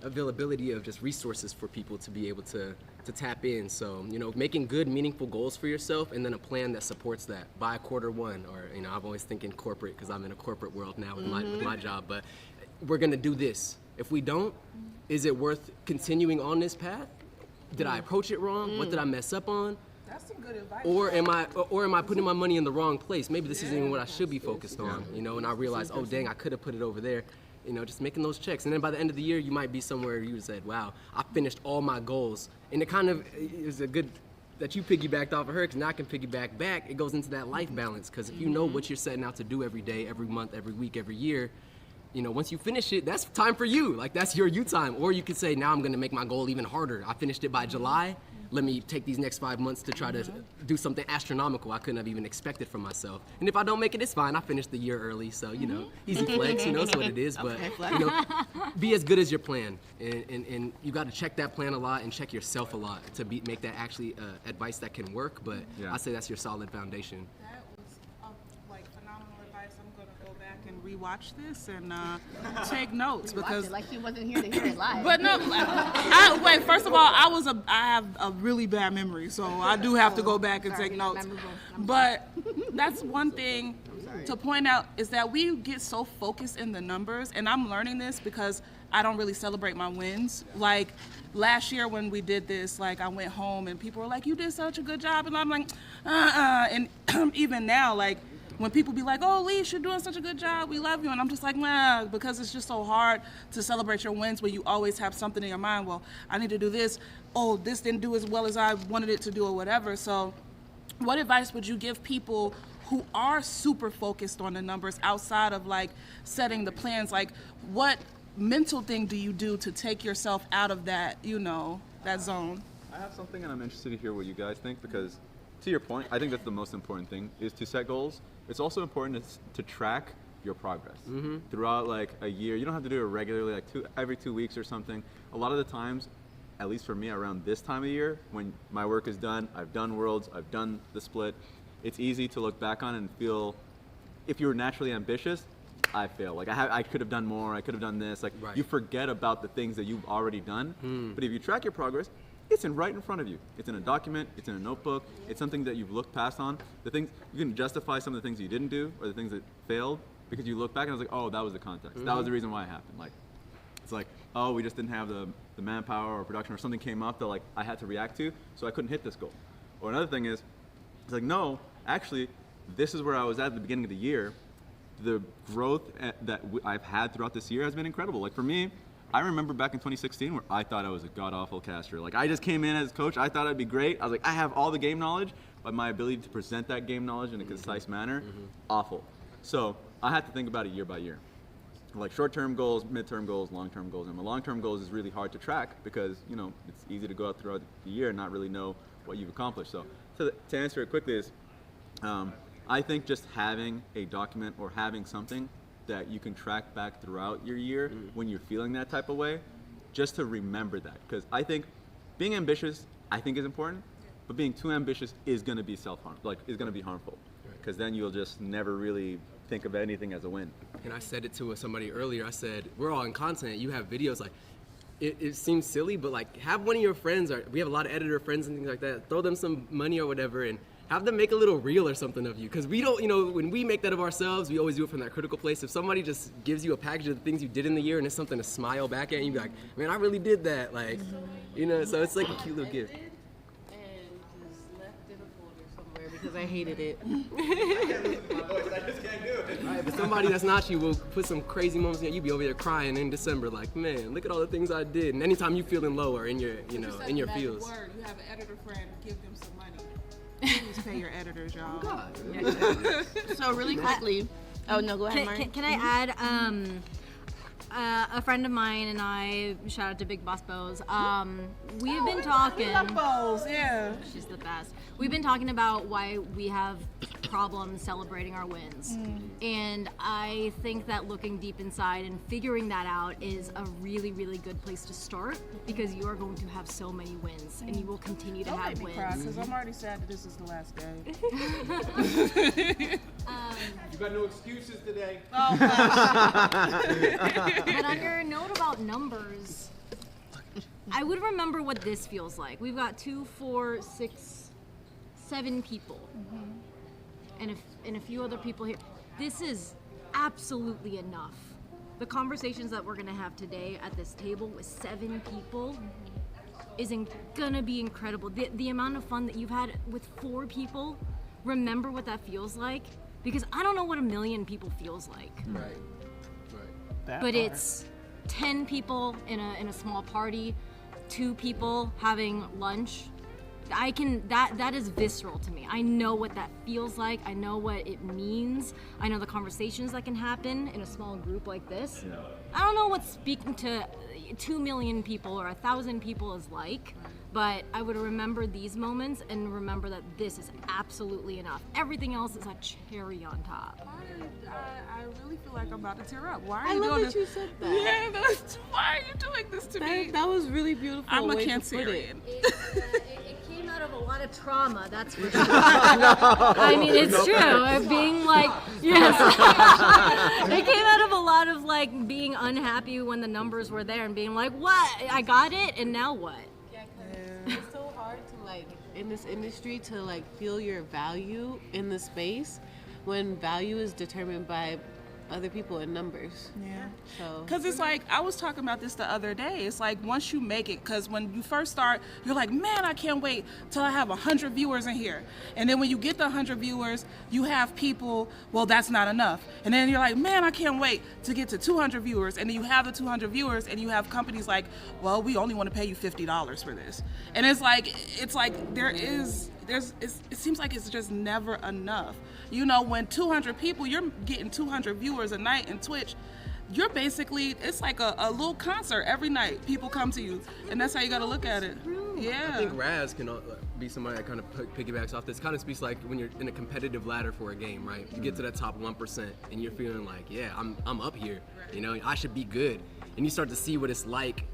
S20: availability of just resources for people to be able to tap in. So, you know, making good, meaningful goals for yourself, and then a plan that supports that by quarter one. Or, you know, I'm always thinking corporate because I'm in a corporate world now with my job, but we're gonna do this. If we don't, is it worth continuing on this path? Did I approach it wrong? What did I mess up on?
S4: That's some good advice.
S20: Or am I putting my money in the wrong place? Maybe this isn't even what I should be focused on, you know, and I realize, oh dang, I could have put it over there. You know, just making those checks. And then by the end of the year, you might be somewhere you said, wow, I finished all my goals. And it kind of is a good that you piggybacked off of her, because now I can piggyback back. It goes into that life balance, because if you know what you're setting out to do every day, every month, every week, every year, you know, once you finish it, that's time for you. Like, that's your you time. Or you could say, now I'm gonna make my goal even harder. I finished it by July. Let me take these next 5 months to try to do something astronomical I couldn't have even expected from myself. And if I don't make it, it's fine. I finished the year early, so, you know, easy flex, you know, that's what it is. But, you know, be as good as your plan. And you got to check that plan a lot and check yourself a lot to make that actually advice that can work. But I say that's your solid foundation.
S4: That was like phenomenal advice. I'm going to go back and rewatch this and take notes, because
S1: like she wasn't here to hear it live.
S4: But no, wait. First of all, I have a really bad memory, so I do have to go back and take notes. But that's one thing to point out, is that we get so focused in the numbers, and I'm learning this because I don't really celebrate my wins. Like last year when we did this, like I went home and people were like, "You did such a good job," and I'm like, and even now, like, when people be like, oh, Leash, you're doing such a good job, we love you, and I'm just like, nah, because it's just so hard to celebrate your wins when you always have something in your mind. Well, I need to do this. Oh, this didn't do as well as I wanted it to do or whatever. So what advice would you give people who are super focused on the numbers outside of like setting the plans? Like, what mental thing do you do to take yourself out of that, you know, that zone?
S11: I have something, and I'm interested to hear what you guys think, because to your point, I think that's the most important thing, is to set goals. It's also important to track your progress throughout like a year. You don't have to do it regularly, like every 2 weeks or something. A lot of the times, at least for me, around this time of year, when my work is done, I've done Worlds, I've done the split, it's easy to look back on and feel, if you're naturally ambitious, I fail. Like I could have done more, I could have done this. Like you forget about the things that you've already done. But if you track your progress, it's right in front of you. It's in a document, it's in a notebook, it's something that you've looked past on. The things, you can justify some of the things you didn't do or the things that failed because you look back and it's like, oh, that was the context. That was the reason why it happened. Like, it's like, oh, we just didn't have the manpower or production, or something came up that like I had to react to, so I couldn't hit this goal. Or another thing is, it's like, no, actually, this is where I was at the beginning of the year. The growth that I've had throughout this year has been incredible. Like for me, I remember back in 2016 where I thought I was a god-awful caster. Like I just came in as coach, I thought I'd be great. I was like, I have all the game knowledge, but my ability to present that game knowledge in a concise manner, awful. So I had to think about it year by year. Like short-term goals, mid-term goals, long-term goals. And my long-term goals is really hard to track because, you know, it's easy to go out throughout the year and not really know what you've accomplished. So to answer it quickly is, I think just having a document or having something that you can track back throughout your year when you're feeling that type of way, just to remember that. Because I think being ambitious, I think is important, but being too ambitious is going to be self-harm, like is going to be harmful. Because then you'll just never really think of anything as a win.
S20: And I said it to somebody earlier. I said, we're all in content. You have videos, like, it seems silly, but like have one of your friends, or we have a lot of editor friends and things like that, throw them some money or whatever and have them make a little reel or something of you. Because we don't, you know, when we make that of ourselves, we always do it from that critical place. If somebody just gives you a package of the things you did in the year and it's something to smile back at, you be like, man, I really did that. Like, you know, so it's like a cute little gift.
S16: Because I hated it.
S20: Right, but somebody that's not you will put some crazy moments in. You be over there crying in December, like, man, look at all the things I did. And anytime you feeling low or in your, you know, in your feels.
S4: Word. You have an editor friend, give them some money. Please pay your editors, y'all.
S1: So really quickly, oh no, go ahead, Marty.
S22: Can I add? A friend of mine and I, shout out to Big Boss Bose, we've been talking.
S4: We love Bose, yeah.
S22: She's the best. We've been talking about why we have problems celebrating our wins. And I think that looking deep inside and figuring that out is a really, really good place to start, because you are going to have so many wins and you will continue to have wins.
S4: Because I'm already sad that this is the last day.
S7: You got no excuses today.
S4: Oh,
S22: But on your note about numbers, I would remember what this feels like. We've got 2, 4, 6, 7 people, and a few other people here. This is absolutely enough. The conversations that we're gonna have today at this table with 7 people is gonna be incredible. The amount of fun that you've had with 4 people, remember what that feels like, because I don't know what 1 million people feels like. But it's 10 people in a small party, 2 people having lunch. That is visceral to me. I know what that feels like. I know what it means. I know the conversations that can happen in a small group like this. I don't know what speaking to 2 million people or 1,000 people is like, but I would remember these moments and remember that this is absolutely enough. Everything else is a cherry on top.
S4: I really feel like I'm about to tear up. Why are
S16: I
S4: you
S16: love
S4: doing
S16: that
S4: this?
S16: you said that.
S4: Yeah, why are you doing this to me?
S16: That was really beautiful.
S4: I'm a
S16: way to put
S4: Cancerian.
S22: It came out of a lot of trauma, that's for sure. I mean, it's true. Of being like, yes. It came out of a lot of like being unhappy when the numbers were there and being like, what? I got it, and now what?
S16: It's so hard to like in this industry to like feel your value in the space when value is determined by other people in numbers.
S4: Yeah.
S16: So.
S4: Because it's like, I was talking about this the other day. It's like once you make it, because when you first start, you're like, man, I can't wait till I have 100 viewers in here. And then when you get the 100 viewers, you have people, well, that's not enough. And then you're like, man, I can't wait to get to 200 viewers. And then you have the 200 viewers, and you have companies like, well, we only want to pay you $50 for this. And it's like it seems like it's just never enough. You know, when 200 people, you're getting 200 viewers a night in Twitch, you're basically, it's like a little concert every night. People come to you, and that's how you got to look at it. Yeah.
S20: I think Raz can be somebody that kind of piggybacks off this. Kind of speaks like when you're in a competitive ladder for a game, right? You get to that top 1%, and you're feeling like, yeah, I'm up here. You know, I should be good. And you start to see what it's like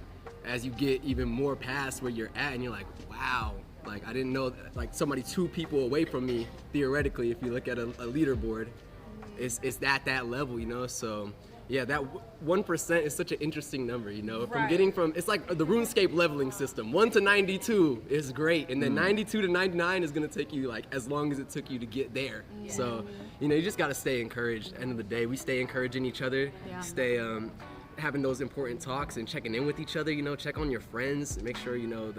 S20: as you get even more past where you're at, and you're like, wow. Like, I didn't know that, like, somebody 2 people away from me, theoretically, if you look at a leaderboard, it's that level, you know? So, yeah, that 1% is such an interesting number, you know? From getting from, it's like the RuneScape leveling system. 1 to 92 is great, and then 92 to 99 is gonna take you, like, as long as it took you to get there. Yeah. So, you know, you just gotta stay encouraged. End of the day, we stay encouraging each other, stay having those important talks and checking in with each other, you know? Check on your friends, make sure, you know,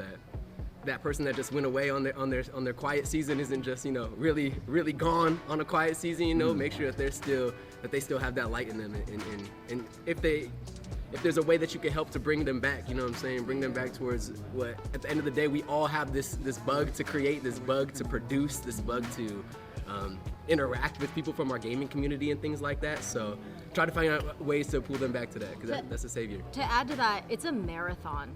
S20: that person that just went away on their quiet season isn't just, you know, really gone on a quiet season, you know. Make sure that they still have that light in them, and if there's a way that you can help to bring them back, you know what I'm saying, bring them back towards what at the end of the day we all have this bug to create, this bug to produce, this bug to interact with people from our gaming community and things like that. So try to find out ways to pull them back to that, because that's a savior.
S22: To add to that, it's a marathon.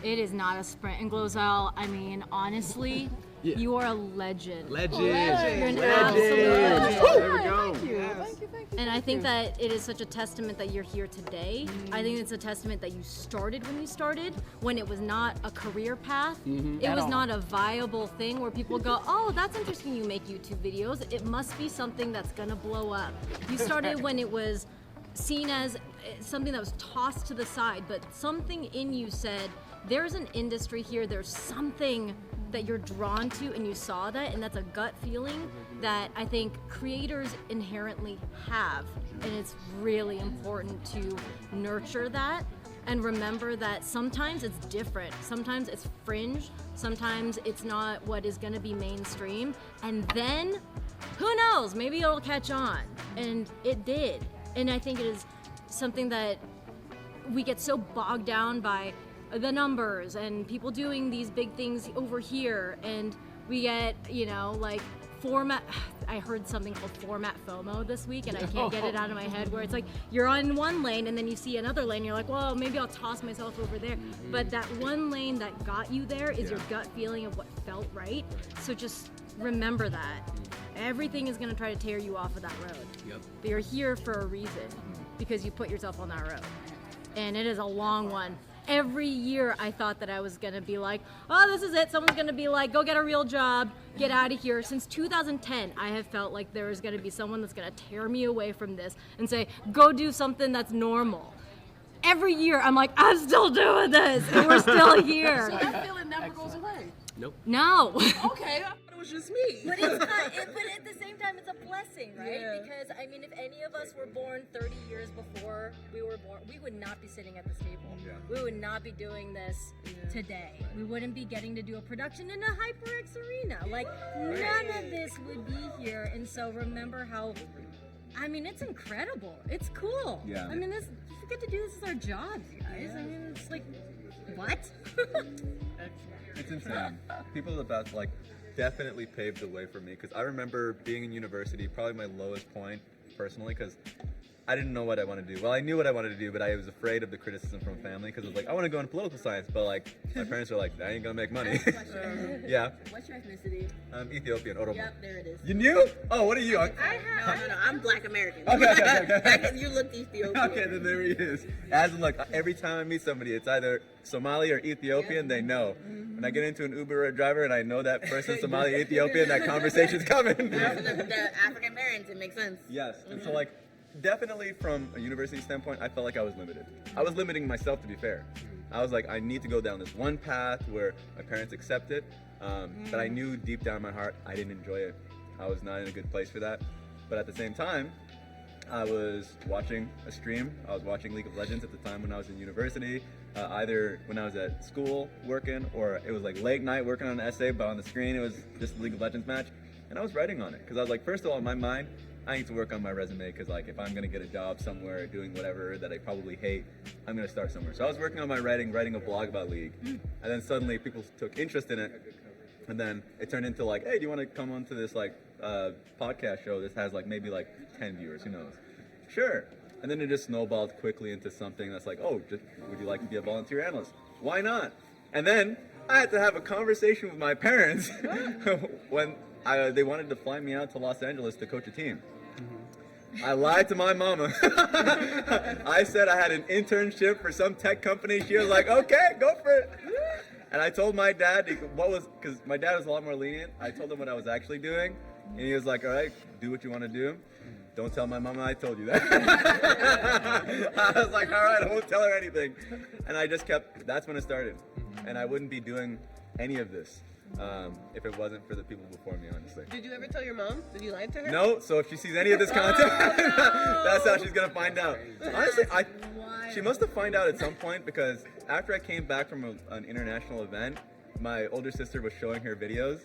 S22: It is not a sprint. And Glozell, I mean, honestly, you are a legend.
S20: Legend.
S22: You're an
S20: absolute
S22: legend.
S20: There we go.
S22: Thank you. And I think that it is such a testament that you're here today. I think it's a testament that you started when you started, when it was not a career path. It was not a viable thing where people go, oh, that's interesting, you make YouTube videos. It must be something that's gonna blow up. You started when it was seen as something that was tossed to the side, but something in you said, there's an industry here, there's something that you're drawn to, and you saw that, and that's a gut feeling that I think creators inherently have, and it's really important to nurture that and remember that sometimes it's different, sometimes it's fringe, sometimes it's not what is going to be mainstream, and then who knows, maybe it'll catch on, and it did. And I think it is something that we get so bogged down by the numbers and people doing these big things over here, and we get, you know, like format. I heard something called format FOMO this week, and I can't get it out of my head, where it's like you're on one lane and then you see another lane, you're like, well, maybe I'll toss myself over there. But that one lane that got you there is your gut feeling of what felt right. So just remember that. Everything is going to try to tear you off of that road. But you're here for a reason, because you put yourself on that road. And it is a long one. Every year I thought that I was gonna be like, oh, this is it. Someone's gonna be like, go get a real job, get out of here. Since 2010, I have felt like there is gonna be someone that's gonna tear me away from this and say, go do something that's normal. Every year I'm like, I'm still doing this, and we're still here.
S6: So that feeling never goes away.
S20: Nope.
S22: No.
S6: Okay, I thought it was just me.
S3: But it's not, but at the same time, it's a blessing, right?
S6: Yeah.
S3: Because, I mean, if any of us were born 30 years before we were born, we would not be sitting at this table.
S2: Yeah.
S3: We would not be doing this today. We wouldn't be getting to do a production in a HyperX arena. Like, none of this would be here. And so remember how, I mean, it's incredible. It's cool.
S2: Yeah.
S3: I mean, we get to do this as our jobs, you guys. I mean, it's like, what?
S11: It's insane. People about like definitely paved the way for me, because I remember being in university, probably my lowest point personally, because I didn't know what I wanted to do. Well, I knew what I wanted to do, but I was afraid of the criticism from family, because I was like, I want to go into political science, but like my parents were like, that ain't gonna make money. Yeah.
S1: What's your ethnicity?
S11: I'm Ethiopian. Oromo.
S1: Yep, there it is.
S11: You knew? Oh, what are you?
S1: No, I'm Black American.
S11: Okay.
S1: You looked Ethiopian.
S11: Okay, then there he is. As in, like, every time I meet somebody, it's either Somali or Ethiopian, they know. When I get into an Uber or a driver and I know that person's Somali, Ethiopian, that conversation's coming.
S1: The African parents, it makes sense.
S11: Yes, and so like, definitely from a university standpoint, I felt like I was limited. I was limiting myself, to be fair. I was like, I need to go down this one path where my parents accept it, but I knew deep down in my heart I didn't enjoy it. I was not in a good place for that. But at the same time, I was watching a stream. I was watching League of Legends at the time when I was in university, either when I was at school working, or it was like late night working on an essay, but on the screen it was just a League of Legends match. And I was writing on it because I was like, first of all, in my mind, I need to work on my resume because like if I'm gonna get a job somewhere doing whatever that I probably hate, I'm gonna start somewhere. So I was working on my writing a blog about League, and then suddenly people took interest in it, and then it turned into like, hey, do you want to come on to this like podcast show? This has like maybe like 10 viewers, who knows? Sure. And then it just snowballed quickly into something that's like, oh, would you like to be a volunteer analyst? Why not? And then I had to have a conversation with my parents when they wanted to fly me out to Los Angeles to coach a team. I lied to my mama. I said I had an internship for some tech company. She was like, okay, go for it. And I told my dad, because my dad was a lot more lenient. I told him what I was actually doing. And he was like, all right, do what you want to do. Don't tell my mama I told you that. I was like, all right, I won't tell her anything. And I just that's when it started. And I wouldn't be doing any of this if it wasn't for the people before me, honestly.
S16: Did you ever tell your mom? Did you lie to her?
S11: No, so if she sees any of this content, that's how she's gonna find out. Honestly, she must have found out at some point because after I came back from an international event, my older sister was showing her videos.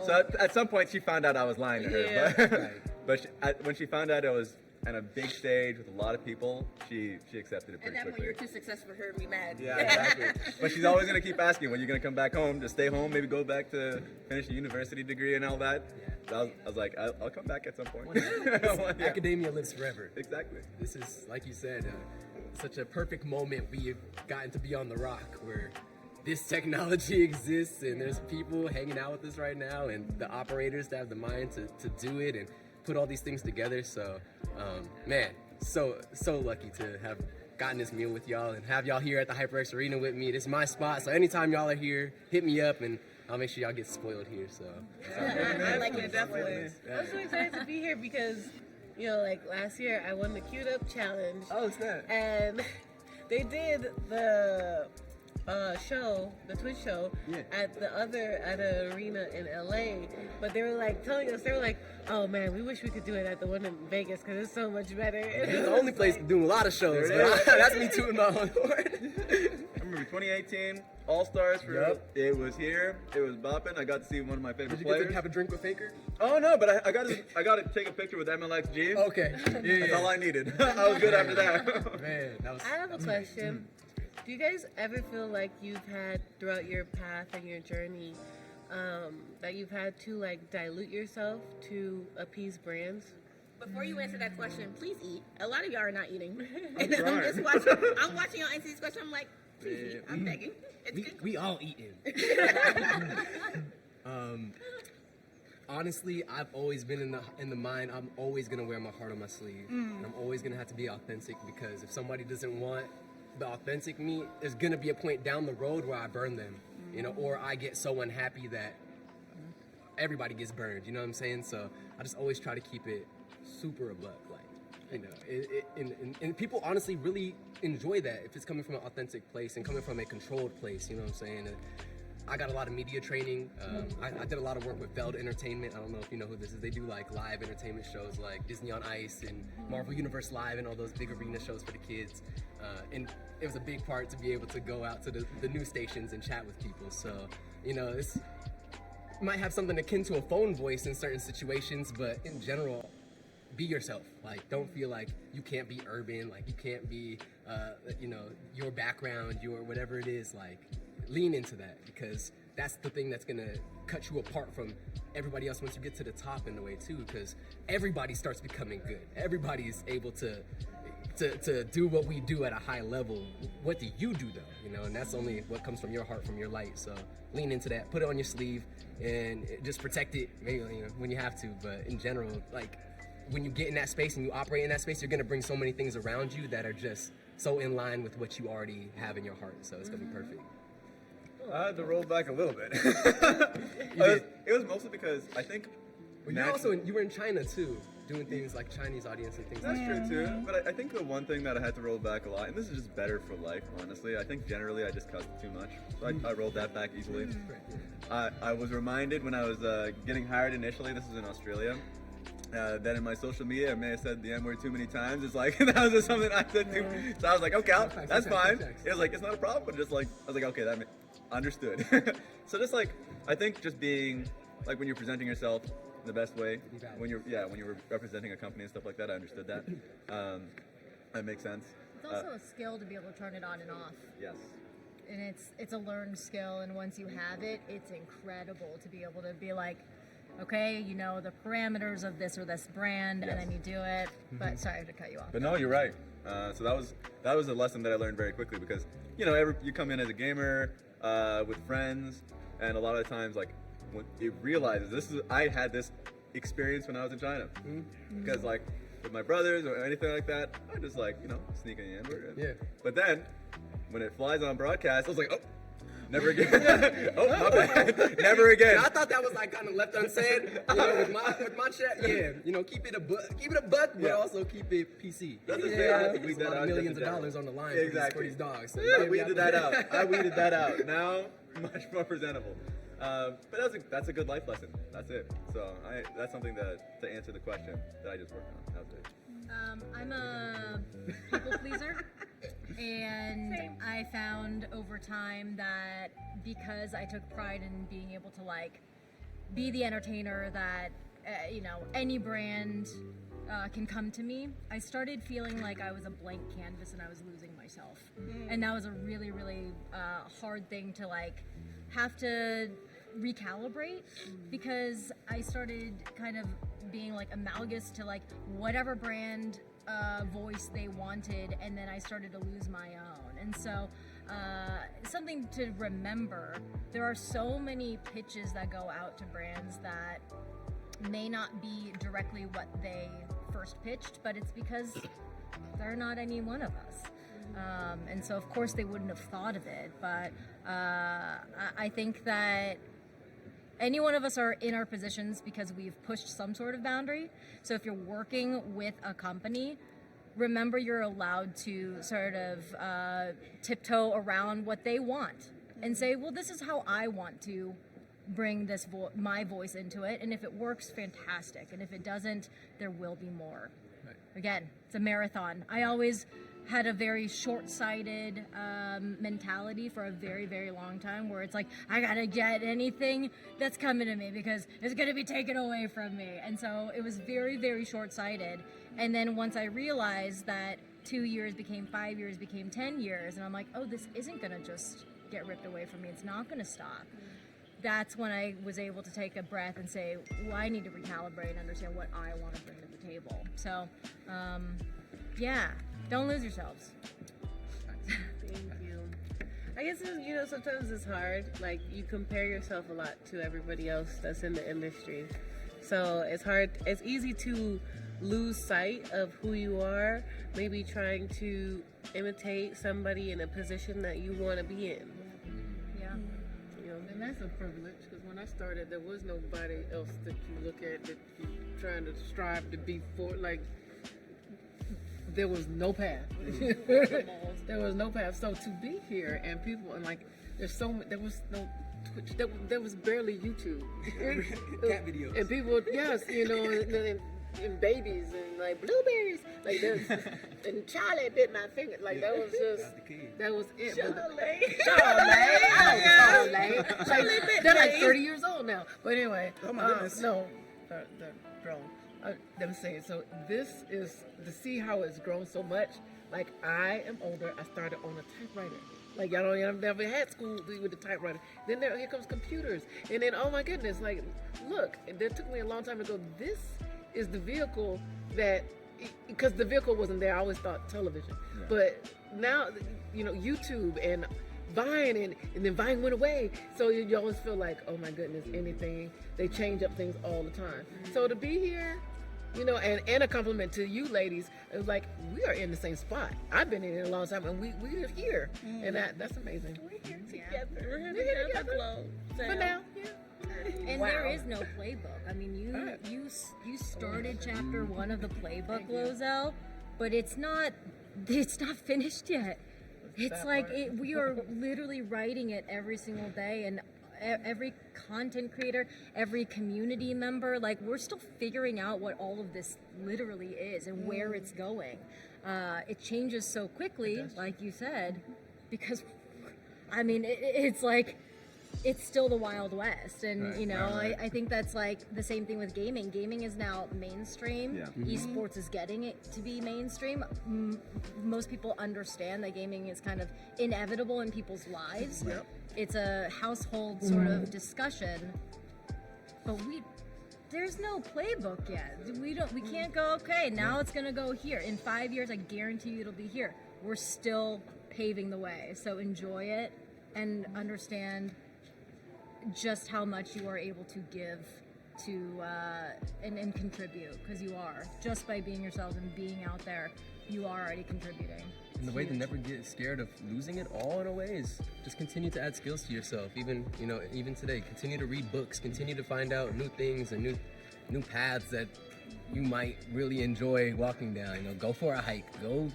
S11: So at some point she found out I was lying to her.
S16: Yeah.
S11: But when she found out it was on a big stage with a lot of people, she accepted it pretty
S1: At that point,
S11: quickly.
S1: you're too successful for her to be mad.
S11: Yeah, exactly. But she's always gonna keep asking when you're gonna come back home, to stay home, maybe go back to finish a university degree and all that. So I was like, I'll come back at some point. Yeah.
S20: Academia lives forever.
S11: Exactly.
S20: This is, like you said, such a perfect moment we've gotten to be on the rock where this technology exists and there's people hanging out with us right now and the operators that have the mind to do it and put all these things together. So, man, so lucky to have gotten this meal with y'all and have y'all here at the HyperX Arena with me. This is my spot, so anytime y'all are here, hit me up and I'll make sure y'all get spoiled here. So,
S16: I like it, definitely. I'm so excited to be here because, you know, like last year I won the Queued Up Challenge.
S20: Oh, snap.
S16: And they did the show, the Twitch show, at an arena in LA, but they were like telling us, they were like, oh man, we wish we could do it at the one in Vegas because it's so much better.
S20: It's the only place to do a lot of shows. That's me tooting my own horn.
S11: I remember 2018 All Stars for it was here. It was bopping. I got to see one of my favorite
S20: Did you
S11: players.
S20: get to have a drink with Faker?
S11: Oh no, but I got to take a picture with MLXG.
S20: Okay,
S11: That's all I needed. I was good after that.
S20: Man, that was.
S16: I have a question. Do you guys ever feel like you've had throughout your path and your journey that you've had to like dilute yourself to appease brands?
S1: Before you answer that question, please eat. A lot of y'all are not eating. And I'm just watching. I'm watching y'all answer this question. I'm like, please eat. I'm begging.
S20: We all eating. Honestly, I've always been in the mind. I'm always gonna wear my heart on my sleeve, and I'm always gonna have to be authentic because if somebody doesn't want the authentic me, there's gonna be a point down the road where I burn them, you know, or I get so unhappy that everybody gets burned. You know what I'm saying? So I just always try to keep it super a buck, like, you know, and people honestly really enjoy that if it's coming from an authentic place and coming from a controlled place. You know what I'm saying? I got a lot of media training. I did a lot of work with Veld Entertainment. I don't know if you know who this is. They do like live entertainment shows like Disney on Ice and Marvel Universe Live and all those big arena shows for the kids. And it was a big part to be able to go out to the news stations and chat with people. So, you know, it might have something akin to a phone voice in certain situations, but in general, be yourself. Like, don't feel like you can't be urban, like you can't be, you know, your background, your whatever it is. Like, lean into that because that's the thing that's gonna cut you apart from everybody else once you get to the top in a way too. Because everybody starts becoming good. Everybody's able to do what we do at a high level. What do you do though? You know, and that's only what comes from your heart, from your light. So lean into that, put it on your sleeve, and just protect it. Maybe, you know, when you have to. But in general, like when you get in that space and you operate in that space, you're gonna bring so many things around you that are just so in line with what you already have in your heart. So it's gonna be perfect.
S11: I had to roll back a little bit. It was mostly because I think.
S20: Well, you were in China too, doing things like Chinese audience and things.
S11: That's
S20: like
S11: true
S20: that.
S11: too. But I think the one thing that I had to roll back a lot, and this is just better for life, honestly. I think generally I just cussed too much, so I rolled that back easily. I was reminded when I was getting hired initially. This was in Australia. Then in my social media, I may have said the N-word too many times. It's like, that was just something I said too. So I was like, okay, that's fine. It was like, it's not a problem, but just like, I was like, okay, understood. So just like, I think just being, like when you're presenting yourself in the best way, when you're representing a company and stuff like that, I understood that. That makes sense.
S22: It's also a skill to be able to turn it on and off.
S11: Yes.
S22: And it's a learned skill, and once you have it, it's incredible to be able to be like, okay, you know the parameters of this or this brand, and then you do it. But sorry, I have to cut you off.
S11: But no, you're right. So that was a lesson that I learned very quickly, because you come in as a gamer with friends, and a lot of times like when you realize I had this experience when I was in China, because like with my brothers or anything like that, I just like sneaking in. Yeah. But then when it flies on broadcast, I was like, oh. Never again. Oh, my bad. Never again.
S20: I thought that was like kind of left unsaid. With my chat, keep it a buck, but also keep it PC.
S11: That's I think we did
S20: millions of dollars on the line for these dogs. So
S11: I weeded that out. I weeded that out. Now, much more presentable. But that's a good life lesson. That's it. So that's something to answer the question that I just worked on. That's it.
S22: I'm a people pleaser, and I found over time that because I took pride in being able to like be the entertainer that any brand can come to me, I started feeling like I was a blank canvas and I was losing myself, and that was a really really hard thing to like have to recalibrate, because I started kind of being like analogous to like whatever brand voice they wanted, and then I started to lose my own. And so something to remember, there are so many pitches that go out to brands that may not be directly what they first pitched, but it's because they're not any one of us. And so of course they wouldn't have thought of it, but I think that any one of us are in our positions because we've pushed some sort of boundary. So if you're working with a company, remember you're allowed to sort of tiptoe around what they want and say, well, this is how I want to bring this my voice into it. And if it works, fantastic. And if it doesn't, there will be more. Right. Again, it's a marathon. I always had a very short-sighted mentality for a very, very long time, where it's like, I gotta get anything that's coming to me because it's gonna be taken away from me. And so it was very, very short-sighted. And then once I realized that 2 years became 5 years, became 10 years, and I'm like, oh, this isn't gonna just get ripped away from me. It's not gonna stop. That's when I was able to take a breath and say, well, I need to recalibrate and understand what I want to bring to the table. So, don't lose yourselves.
S16: Thank you. I guess sometimes it's hard. Like, you compare yourself a lot to everybody else that's in the industry. So it's hard. It's easy to lose sight of who you are, maybe trying to imitate somebody in a position that you want to be in.
S22: Yeah.
S6: And that's a privilege, because when I started, there was nobody else that you look at that you're trying to strive to be for. Like, there was no path. There was no path. So to be here and people, and like, there was no Twitch. There was barely YouTube.
S20: Cat videos.
S6: And people, yes, and babies and like blueberries. Like there's and Charlie bit my finger. Like that was it. Charlie. They're like 30 years old now. But anyway,
S20: oh my goodness.
S6: No, they're grown. I'm saying, so this is to see how it's grown so much. Like, I am older. I started on a typewriter. Like, y'all never had school with the typewriter. Then here comes computers. And then, oh my goodness, like, look, it took me a long time to go, this is the vehicle that, because the vehicle wasn't there, I always thought television. Yeah. But now, YouTube and Vine, and then Vine went away. So you always feel like, oh my goodness, anything. They change up things all the time. So to be here, and a compliment to you ladies, it was like, we are in the same spot. I've been in it a long time, and we're here. And that's amazing. We're here together. We're here together. But now,
S22: And there is no playbook. I mean, you started chapter 1 of the playbook, Lozelle, but it's not finished yet. It's like we are literally writing it every single day, and every
S3: content creator, every community member. Like, we're still figuring out what all of this literally is and where it's going. It changes so quickly, like you said, because, I mean, it's like, it's still the Wild West. And, you know, I think that's like the same thing with gaming. Gaming is now mainstream.
S2: Yeah.
S3: Esports is getting it to be mainstream. Most people understand that gaming is kind of inevitable in people's lives.
S2: Yep.
S3: It's a household sort of discussion, but there's no playbook yet. We can't go, okay, now it's gonna go here. In 5 years, I guarantee you it'll be here. We're still paving the way. So enjoy it and understand just how much you are able to give to and contribute, because you are. Just by being yourself and being out there, you are already contributing.
S20: And the way to never get scared of losing it all in a way is just continue to add skills to yourself. Even today, continue to read books, continue to find out new things and new paths that you might really enjoy walking down. You know, go for a hike, go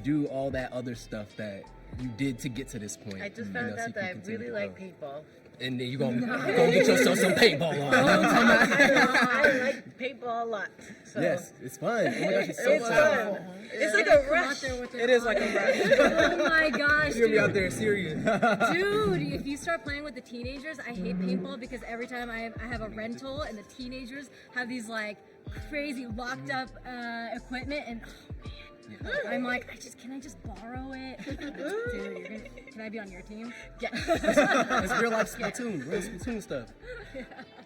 S20: do all that other stuff that you did to get to this point.
S16: I just found out that I really like paintball.
S20: And then you're gonna get yourself some paintball on.
S16: I like paintball a lot. So.
S20: Yes, it's fun. Oh my gosh, it's so
S16: It's fun. It's like a rush.
S6: It is like a rush.
S3: Oh my gosh,
S20: You're gonna be out there serious.
S3: Dude, if you start playing with the teenagers, I hate paintball because every time I have a rental and the teenagers have these like crazy locked up equipment, and oh man, I'm like, can I just borrow it? Dude, can I be on your team? Yeah.
S20: It's real life Splatoon stuff.
S16: Yeah.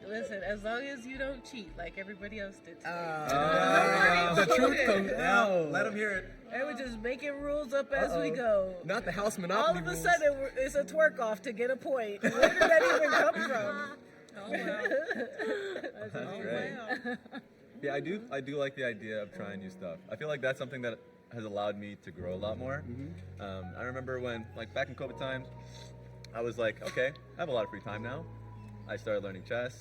S16: Listen, as long as you don't cheat like everybody else did today.
S20: The truth comes out. Let them hear it.
S16: And we're just making rules up as we go.
S20: Not the house monopoly
S16: All of a
S20: rules.
S16: sudden, it's a twerk off to get a point. Where did that even come from?
S12: Oh, wow.
S11: That's great. Yeah, I do like the idea of trying new stuff. I feel like that's something that has allowed me to grow a lot more. I remember when, like back in COVID times, I was like, okay, I have a lot of free time now. I started learning chess,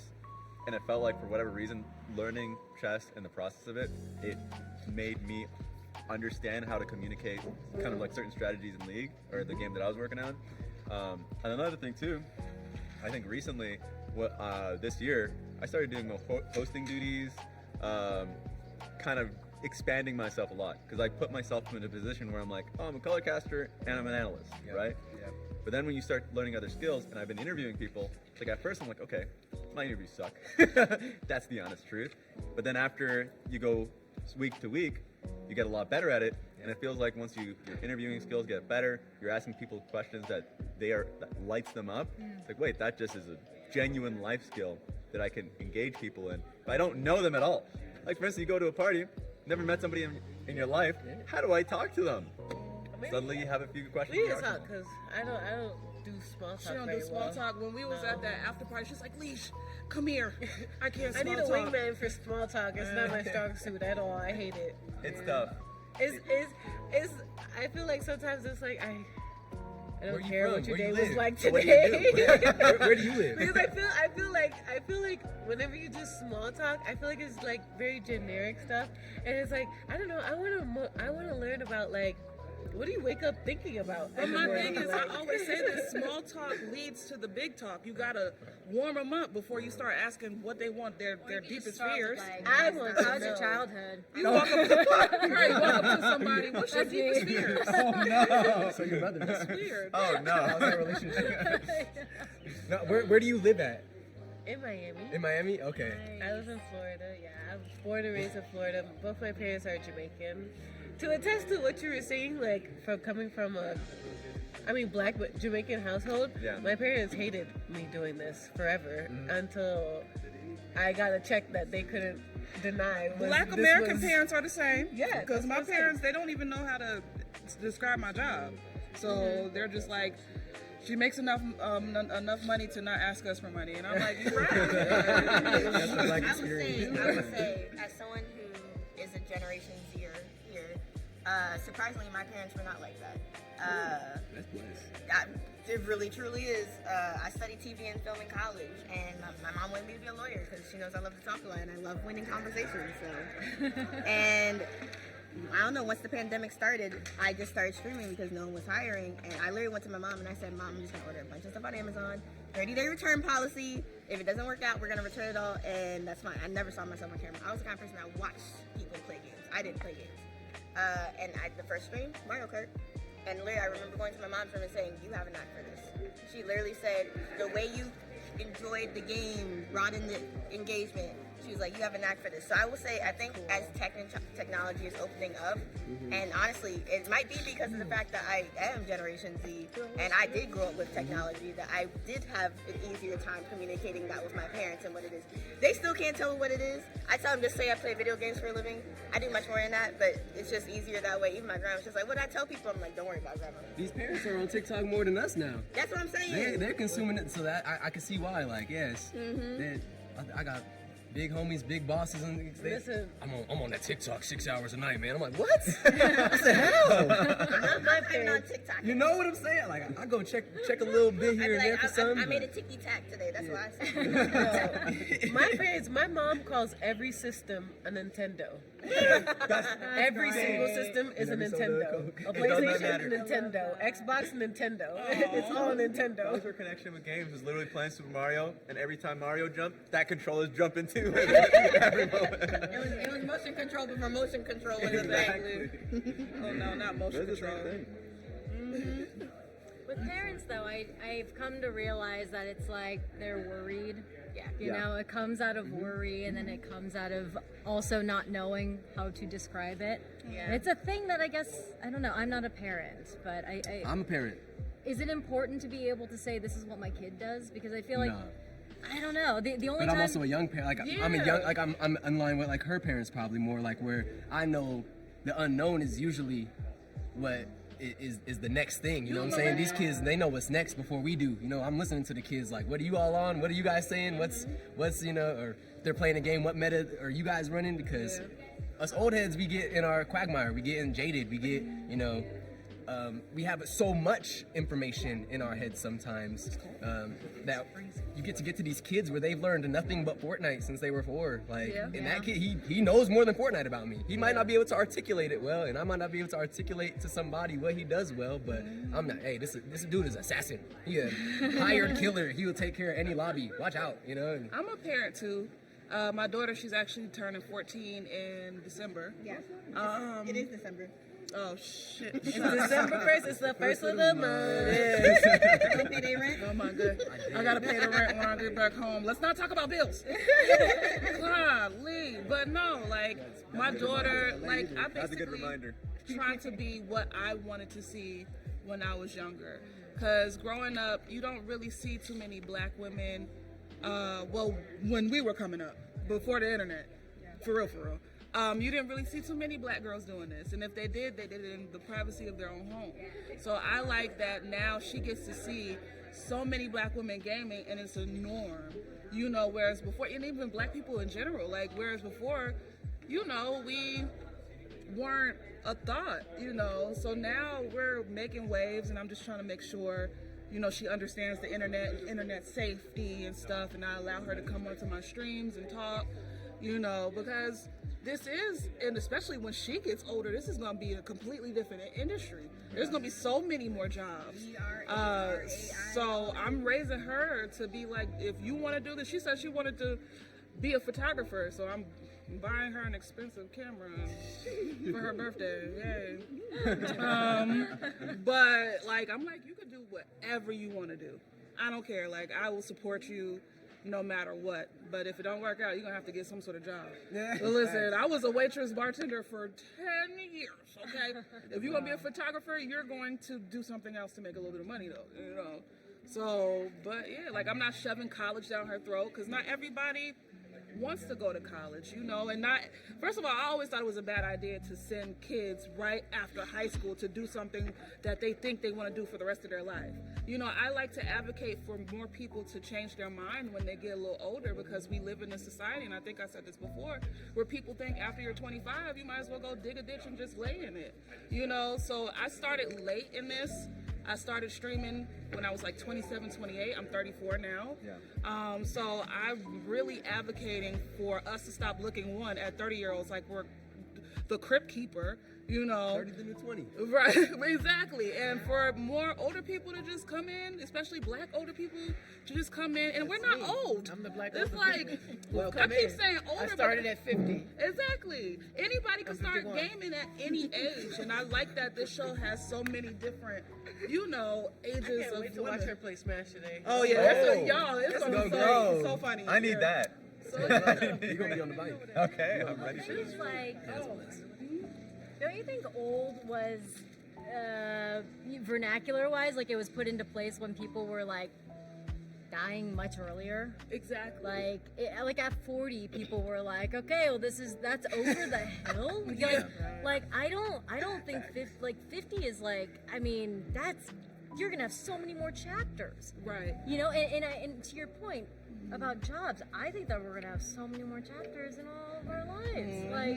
S11: and it felt like for whatever reason, learning chess and the process of it made me understand how to communicate kind of like certain strategies in League, or the game that I was working on. And another thing too, I think recently, this year, I started doing more hosting duties, kind of expanding myself a lot, because I put myself in a position where I'm like, oh, I'm a color caster and I'm an analyst, right? Yep. But then when you start learning other skills, and I've been interviewing people, like at first I'm like, okay, my interviews suck. That's the honest truth. But then after you go week to week, you get a lot better at it, and it feels like once your interviewing skills get better, you're asking people questions that lights them up. It's like, wait, that just is a genuine life skill that I can engage people in. But I don't know them at all. Like for instance, you go to a party, never met somebody in your life. How do I talk to them? Suddenly you have a few questions.
S16: Leash talk, because I don't do small talk.
S12: She don't
S16: very
S12: do small
S16: well.
S12: talk. When we was at that after party, she's like, Leash, come here. I can't
S16: I
S12: small
S16: need a
S12: talk.
S16: wingman for small talk. It's not my strong suit at all. I hate it.
S11: It's tough.
S16: It's I feel like sometimes it's like I don't care
S20: from?
S16: what your
S20: Where
S16: day
S20: you
S16: was
S20: live?
S16: like
S20: So what do you
S16: today.
S20: do? Where do you live?
S16: Because I feel like whenever you do small talk, I feel like it's like very generic stuff, and it's like I don't know. I want to learn about like what do you wake up thinking about?
S12: But
S16: in the
S12: my
S16: morning?
S12: thing is,
S16: Like-
S12: I always say that small talk leads to the big talk. You gotta warm them up before you start asking what they want, their deepest fears.
S16: I want to
S3: How's your
S16: know.
S3: childhood?
S12: You walk up to somebody. What's your
S3: That's
S12: deepest
S3: me.
S12: fears?
S20: Oh no! So your brother.
S12: That's weird.
S11: Oh no!
S20: How's that relationship? No, where do you live at?
S16: In Miami.
S20: In Miami? Okay.
S16: I live in Florida. Yeah, I was born and raised in Florida. Both my parents are Jamaican. To attest to what you were saying, like from coming from black but Jamaican household,
S11: Yeah.
S16: my parents hated me doing this forever until I got a check that they couldn't deny.
S12: Black
S16: this
S12: American
S16: was-
S12: parents are the same.
S16: Yeah,
S12: Because my
S16: that's what I'm
S12: parents, they don't even know how to describe my job. So they're just like, she makes enough money to not ask us for money. And I'm like, you're right.
S20: That's the black
S1: I
S20: experience.
S1: would say, as someone who is a Generation Zer here, surprisingly, my parents were not like that.
S20: That's blessed.
S1: It really, truly is. I studied TV and film in college, and my mom wanted me to be a lawyer because she knows I love to talk a lot and I love winning conversations. So, and I don't know, once the pandemic started, I just started streaming because no one was hiring. And I literally went to my mom and I said, Mom, I'm just gonna order a bunch of stuff on Amazon. 30-day return policy. If it doesn't work out, we're gonna return it all, and that's fine. I never saw myself on camera. I was the kind of person that watched people play games. I didn't play games. And the first stream, Mario Kart. And literally, I remember going to my mom's room and saying, you have a knack for this. She literally said, the way you enjoyed the game brought in the engagement. She was like, you have a knack for this. So I will say, I think as technology is opening up, and honestly, it might be because of the fact that I am Generation Z, and I did grow up with technology, that I did have an easier time communicating that with my parents and what it is. They still can't tell what it is. I tell them, just say I play video games for a living. I do much more than that, but it's just easier that way. Even my grandma's just like, what I tell people, I'm like, don't worry about grandma.
S20: These parents are on TikTok more than us now.
S1: That's what I'm saying.
S20: They're consuming it, so that I can see why. Like, yes, I got big homies, big bosses, and
S16: Listen.
S20: I'm on that TikTok 6 hours a night, man. I'm like, what? I said, how?
S1: I'm not on TikTok.
S20: You know what I'm saying? Like, I go check a little bit here and there for some.
S1: I made a ticky-tack today, that's why I said.
S16: My mom calls every system a Nintendo. Every single system is a Nintendo. A PlayStation, Nintendo. Xbox, Nintendo. It's all Nintendo.
S11: That was her connection with games, was literally playing Super Mario, and every time Mario jumped, that controller's jumping too. Every moment.
S1: It was motion control before motion control was
S12: Exactly. Oh no, not motion control.
S22: With parents, though, I've come to realize that it's like they're worried. You know, it comes out of worry, and then it comes out of also not knowing how to describe it.
S1: Yeah.
S22: And it's a thing that I guess, I don't know, I'm not a parent, but
S20: I'm a parent.
S22: Is it important to be able to say this is what my kid does? Because I feel like,
S20: No.
S22: I don't know, the only
S20: But
S22: time...
S20: I'm also a young parent. Like, I'm a young, like, I'm in line with like her parents probably more, like where I know the unknown is usually what is the next thing. You know what I'm saying? These kids, they know what's next before we do. You know, I'm listening to the kids like, what are you all on? What are you guys saying? What's you know, or they're playing a game, what meta are you guys running? Because us old heads, we get in our quagmire, we get jaded, we get, you know, we have so much information in our heads sometimes that you get to these kids where they've learned nothing but Fortnite since they were 4. Like, and that kid, he knows more than Fortnite about me. He might not be able to articulate it well, and I might not be able to articulate to somebody what he does well, but I'm not, hey, this dude is an assassin. He a hired killer. He will take care of any lobby. Watch out, you know?
S12: I'm a parent too. My daughter, she's actually turning 14 in December.
S1: Yeah. It is December.
S12: Oh shit!
S16: It's December 1st. It's the first of the month.
S1: Don't pay their rent.
S12: Oh my god! I gotta pay the rent when I get back home. Let's not talk about bills. Golly, but no, like my daughter, like I
S11: That's a good
S12: basically
S11: reminder.
S12: tried to be what I wanted to see when I was younger. Cause growing up, you don't really see too many black women. Well, when we were coming up, before the internet, for real. You didn't really see too many black girls doing this, and if they did it in the privacy of their own home. So I like that now she gets to see so many black women gaming, and it's a norm, you know, whereas before, and even black people in general, like, whereas before, you know, we weren't a thought, you know, so now we're making waves, and I'm just trying to make sure, you know, she understands the internet safety and stuff, and I allow her to come onto my streams and talk, you know, because this is, and especially when she gets older, this is going to be a completely different industry. There's going to be so many more jobs. So I'm raising her to be like, if you want to do this, she said she wanted to be a photographer, so I'm buying her an expensive camera for her birthday. Yay. But like, I'm like, you can do whatever you want to do. I don't care. Like, I will support you no matter what. But if it don't work out, you're gonna have to get some sort of job. Well, listen, I was a waitress bartender for 10 years, okay? If you're gonna be a photographer, you're going to do something else to make a little bit of money though, you know? So, but yeah, like, I'm not shoving college down her throat, because not everybody wants to go to college, you know, and not, first of all, I always thought it was a bad idea to send kids right after high school to do something that they think they want to do for the rest of their life. You know, I like to advocate for more people to change their mind when they get a little older, because we live in a society, and I think I said this before, where people think after you're 25, you might as well go dig a ditch and just lay in it, you know. So I started late in this. I started streaming when I was like 27, 28. I'm 34 now. Yeah. So I'm really advocating for us to stop looking, one, at 30-year-olds like we're the Crypt Keeper, you know.
S8: 30 to 20.
S12: Right, exactly. And for more older people to just come in, especially black older people to just come in, and we're not old.
S15: I'm the black
S12: It's
S15: older
S12: like,
S15: people.
S12: I keep saying older.
S15: I started at 50.
S12: Exactly. Anybody can start
S15: 51.
S12: gaming at any age, and I like that this show has so many different, you know, ages
S16: I can't
S12: of
S16: wait to
S12: women.
S16: watch her play Smash today.
S12: Oh yeah, y'all, it's gonna be so funny.
S11: I need that.
S12: So
S8: You're gonna be on the bike.
S11: Okay, I'm ready for
S3: It was
S11: this.
S3: like, don't you think old was vernacular wise, like it was put into place when people were like dying much earlier?
S12: Exactly.
S3: Like at 40, people were like, okay, well that's over the hill. Like I don't think 50 is like, I mean, you're gonna have so many more chapters.
S12: Right.
S3: You know, and to your point about jobs, I think that we're gonna have so many more chapters in all of our lives. Like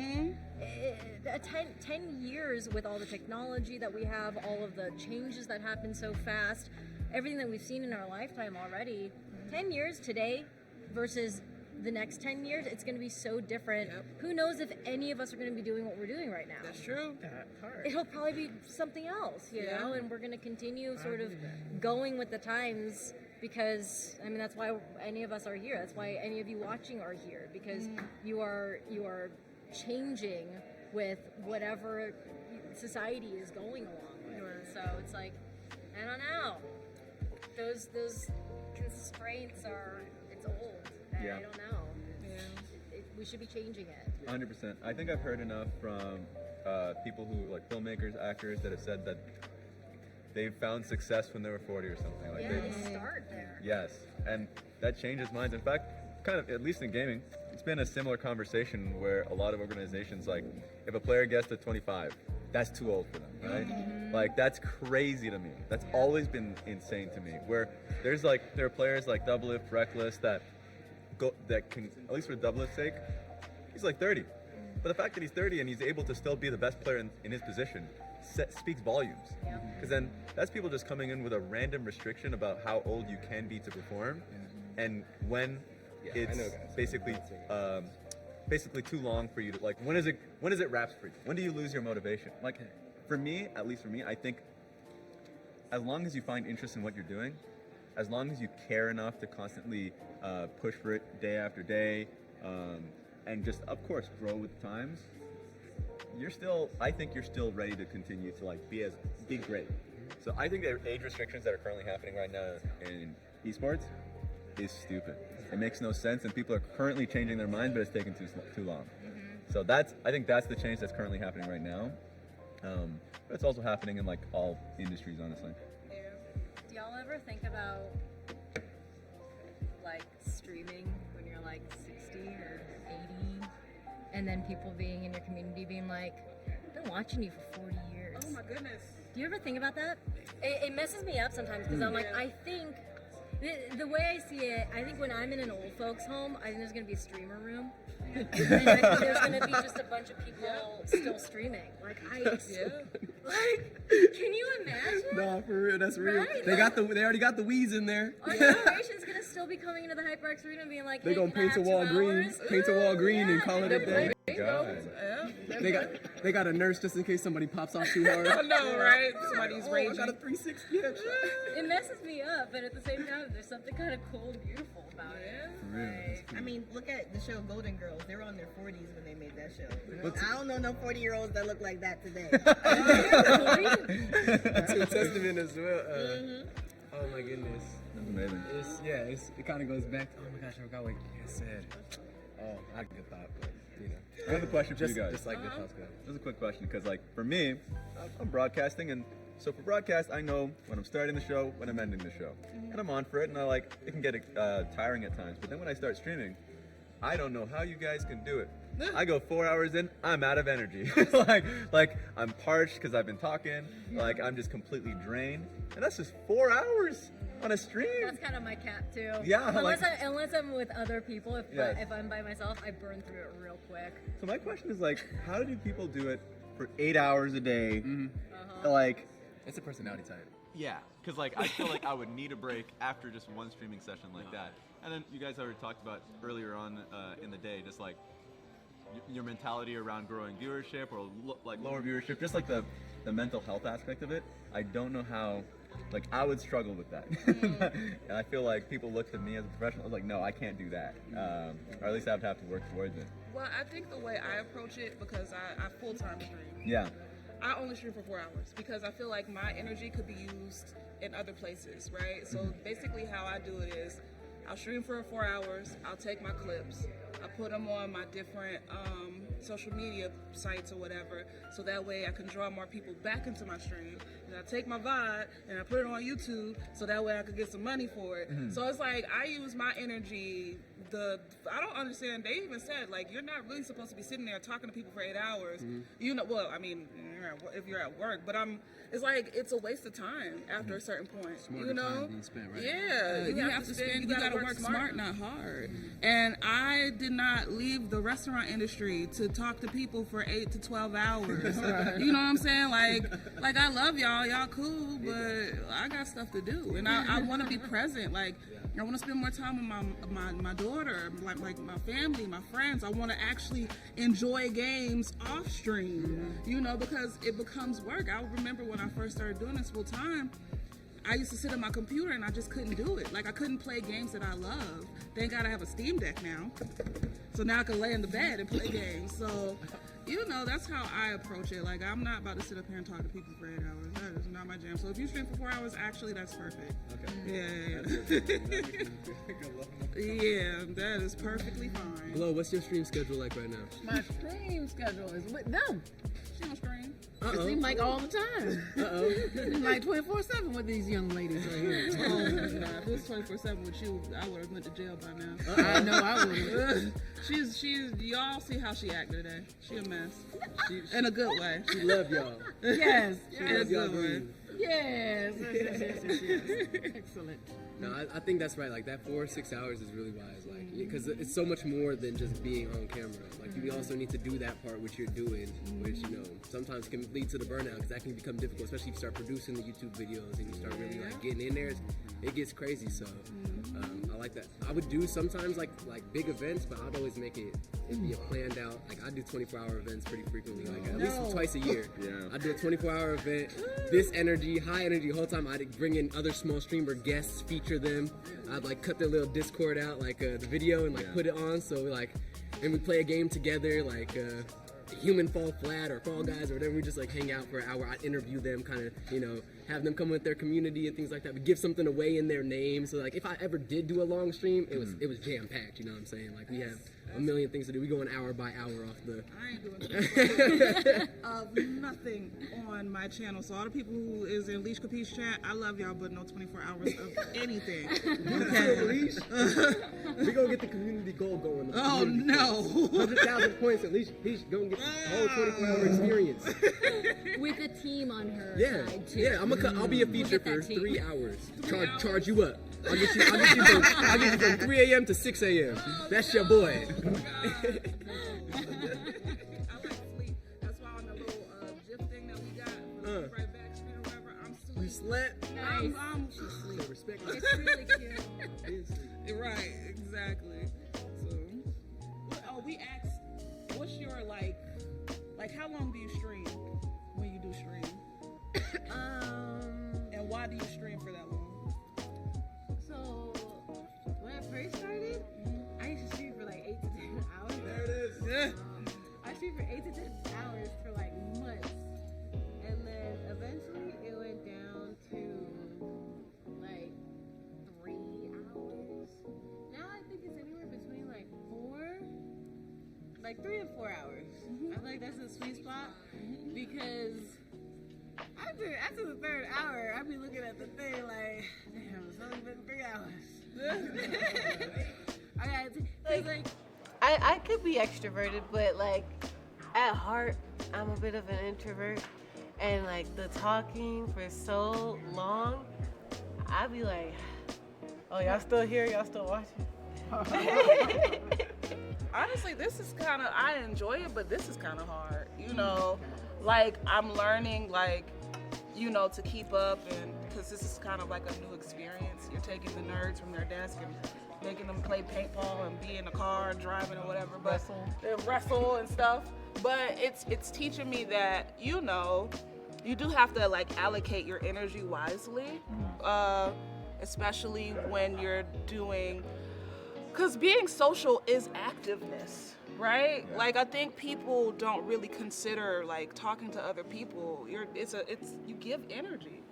S3: 10 years with all the technology that we have, all of the changes that happen so fast, everything that we've seen in our lifetime already. 10 years today versus the next 10 years, it's going to be so different. Who knows if any of us are going to be doing what we're doing right now?
S12: That's true.
S3: It'll probably be something else, you know, and we're going to continue sort of going with the times, because I mean that's why any of us are here. That's why any of you watching are here, because you are changing with whatever society is going along with. So it's like, I don't know. Those constraints it's old. And
S11: Yeah.
S3: I don't know. We should be changing it.
S11: 100%. I think I've heard enough from people who, like filmmakers, actors, that have said that they've found success when they were 40 or something. Like
S3: They start there.
S11: Yes, and that changes minds. In fact, kind of, at least in gaming, it's been a similar conversation where a lot of organizations, like, if a player gets to 25, that's too old for them, right? Like, that's crazy to me. That's always been insane to me. Where there are players like Doublelift, Reckless that can, at least for Doublelift's sake, he's like 30. But the fact that he's 30 and he's able to still be the best player in his position speaks volumes. Because then that's people just coming in with a random restriction about how old you can be to perform, and when it's basically too long for you to, like, when is it wraps for you? When do you lose your motivation? Like, for me, at least for me, I think as long as you find interest in what you're doing, as long as you care enough to constantly push for it day after day, and just, of course, grow with the times, I think you're still ready to continue to, like, be great. So I think the age restrictions that are currently happening right now in esports is stupid. It makes no sense, and people are currently changing their minds, but it's taking too long. So I think that's the change that's currently happening right now. But it's also happening in, like, all industries, honestly.
S3: Do y'all ever think about like streaming when you're like 60 or 80, and then people being in your community being like, I've been watching you for 40 years.
S12: Oh my goodness.
S3: Do you ever think about that? It messes me up sometimes, because I'm like, I think the way I see it, I think when I'm in an old folks home, I think there's gonna be a streamer room. And I think there's gonna be just a bunch of people still streaming. Like, can you imagine?
S8: No, for real, that's real.
S3: Right?
S8: They already got the Wii's in there.
S3: Our generation's gonna still be coming into the HyperX Arena and being like,
S8: They
S3: hey,
S8: gonna
S3: can I
S8: paint the
S3: have
S8: wall
S3: 2
S8: green,
S3: hours?
S8: paint the wall green, and call it a day.
S11: God.
S8: They got a nurse just in case somebody pops off too hard.
S12: I know, right? Somebody's
S8: I
S12: raging.
S8: got a 360 headshot.
S3: It messes me up, but at the same time, there's something kind of cool and beautiful about it.
S1: I mean, look at the show Golden Girls. They were on their 40s when they made that show.
S8: But-
S1: I don't know no 40-year-olds that look like that today.
S8: To a testament as well. Oh my goodness.
S11: That's amazing.
S8: It kind of goes back to, oh my gosh, I forgot what you said. Oh, I had a good thought, but you know.
S11: I have a question for you guys.
S8: Just like the thoughts go.
S11: Just a quick question, because, like, for me, I'm broadcasting, and so for broadcast, I know when I'm starting the show, when I'm ending the show, and I'm on for it, and it can get tiring at times. But then when I start streaming, I don't know how you guys can do it. I go 4 hours in, I'm out of energy. like I'm parched because I've been talking. Like, I'm just completely drained, and that's just 4 hours on a stream.
S3: That's kind of my cap too.
S11: Yeah,
S3: Unless I'm with other people, if I'm by myself, I burn through it real quick.
S11: So my question is, like, how do people do it for 8 hours a day? Like,
S8: it's a personality type.
S11: Yeah, because, like, I feel like I would need a break after just one streaming session like that. And then you guys already talked about earlier on in the day, just like your mentality around growing viewership or like lower viewership, just like the mental health aspect of it. I don't know how, like I would struggle with that. And I feel like people look to me as a professional, I was like, no, I can't do that. Or at least I would have to work towards it.
S12: Well, I think the way I approach it, because I full-time stream.
S11: Yeah.
S12: I only stream for 4 hours because I feel like my energy could be used in other places, right? So basically how I do it is I'll stream for 4 hours, I'll take my clips, I put them on my different social media sites or whatever, so that way I can draw more people back into my stream. And I take my VOD and I put it on YouTube, so that way I could get some money for it. So it's like I use my energy. I don't understand. They even said like you're not really supposed to be sitting there talking to people for 8 hours. You know, well, I mean, if you're at work, but it's like it's a waste of time after a certain point.
S8: Smarter
S12: you know,
S8: time being spent, right?
S12: yeah, you have to spend. You gotta work smart, not hard. And I did not leave the restaurant industry to talk to people for 8 to 12 hours. You know what I'm saying? Like I love y'all cool, but I got stuff to do, and I want to be present. Like I want to spend more time with my daughter, like my family, my friends. I want to actually enjoy games off stream, you know, because it becomes work. I remember when I first started doing this full time, I used to sit at my computer and I just couldn't do it. Like I couldn't play games that I love. Thank God I have a Steam Deck now. So now I can lay in the bed and play games. So, you know, that's how I approach it. Like I'm not about to sit up here and talk to people for 8 hours. That is not my jam. So if you stream for 4 hours, actually that's perfect. Okay. Yeah, that is perfectly fine.
S20: Glow, what's your stream schedule like right now?
S15: My stream schedule is with them.
S12: She don't stream.
S15: It seems like all the time. It's like 24/7 with these young ladies right here.
S12: Oh my God, if it was 24/7 with you, I would have went to jail by now.
S15: I know I would.
S12: She's y'all see how she acted today. She a mess. In a good way.
S20: She love y'all.
S15: Yes.
S20: She love y'all.
S15: Yes. Excellent.
S20: No, I think that's right. Like that 4 or 6 hours is really wise. Like, because it's so much more than just being on camera. Like you also need to do that part which you're doing, which you know sometimes can lead to the burnout because that can become difficult, especially if you start producing the YouTube videos and you start really like getting in there. It gets crazy. So I like that. I would do sometimes like big events, but I'd always make it be a planned out. Like I do 24-hour events pretty frequently, like at least twice a year. I do a 24-hour event. This energy, high energy, the whole time. I'd bring in other small streamer guests, feature them. I'd like cut their little Discord out, like the video, and like put it on. So like, and we play a game together, like Human Fall Flat or Fall Guys or whatever. We just like hang out for an hour. I'd interview them, kind of, you know, have them come with their community and things like that. We give something away in their name. So like, if I ever did do a long stream, it was jam packed. You know what I'm saying? Like we have a million things to do. We go an hour by hour off the.
S12: I ain't doing nothing on my channel. So all the people who is in Leash Capiche chat, I love y'all, but no 24 hours of anything. Okay.
S20: Leash. We gonna get the community goal going.
S12: Oh no!
S20: 100,000 points at least. Leash gonna get the whole 24-hour experience.
S3: With a team on her side too.
S20: Yeah. I'll be a feature for 3 hours. Charge you up. I'll get you from 3 a.m. to 6 a.m. That's your boy.
S12: I like sleep. That's why on the little GIF thing that we got, right back screen or whatever, I'm sleep.
S20: You slept?
S12: Nice. I'm sleep.
S20: So respect.
S12: It's really cute. Right, exactly. So, we asked, what's your like how long do you stream when you do stream? And why do you stream for that long?
S16: So, when I first started, I used to stream for like 8 to 10 hours.
S20: There it is.
S16: I streamed for 8 to 10 hours for like months. And then eventually it went down to like 3 hours. Now I think it's anywhere between like 3 and 4 hours. I feel like that's a sweet spot because after the 3rd hour, I'd be looking at the thing like, damn, it's only been 3 hours. I could be extroverted, but like at heart, I'm a bit of an introvert. And like the talking for so long, I'd be like, oh, y'all still here? Y'all still watching?
S12: Honestly, this is kind of, I enjoy it, but this is kind of hard. You know, like I'm learning, like, you know, to keep up and because this is kind of like a new experience. You're taking the nerds from their desk and making them play paintball and be in the car and driving or whatever, but wrestle and stuff. But it's teaching me that, you know, you do have to like allocate your energy wisely, especially when you're doing, because being social is activeness, right? Like I think people don't really consider like talking to other people. You give energy.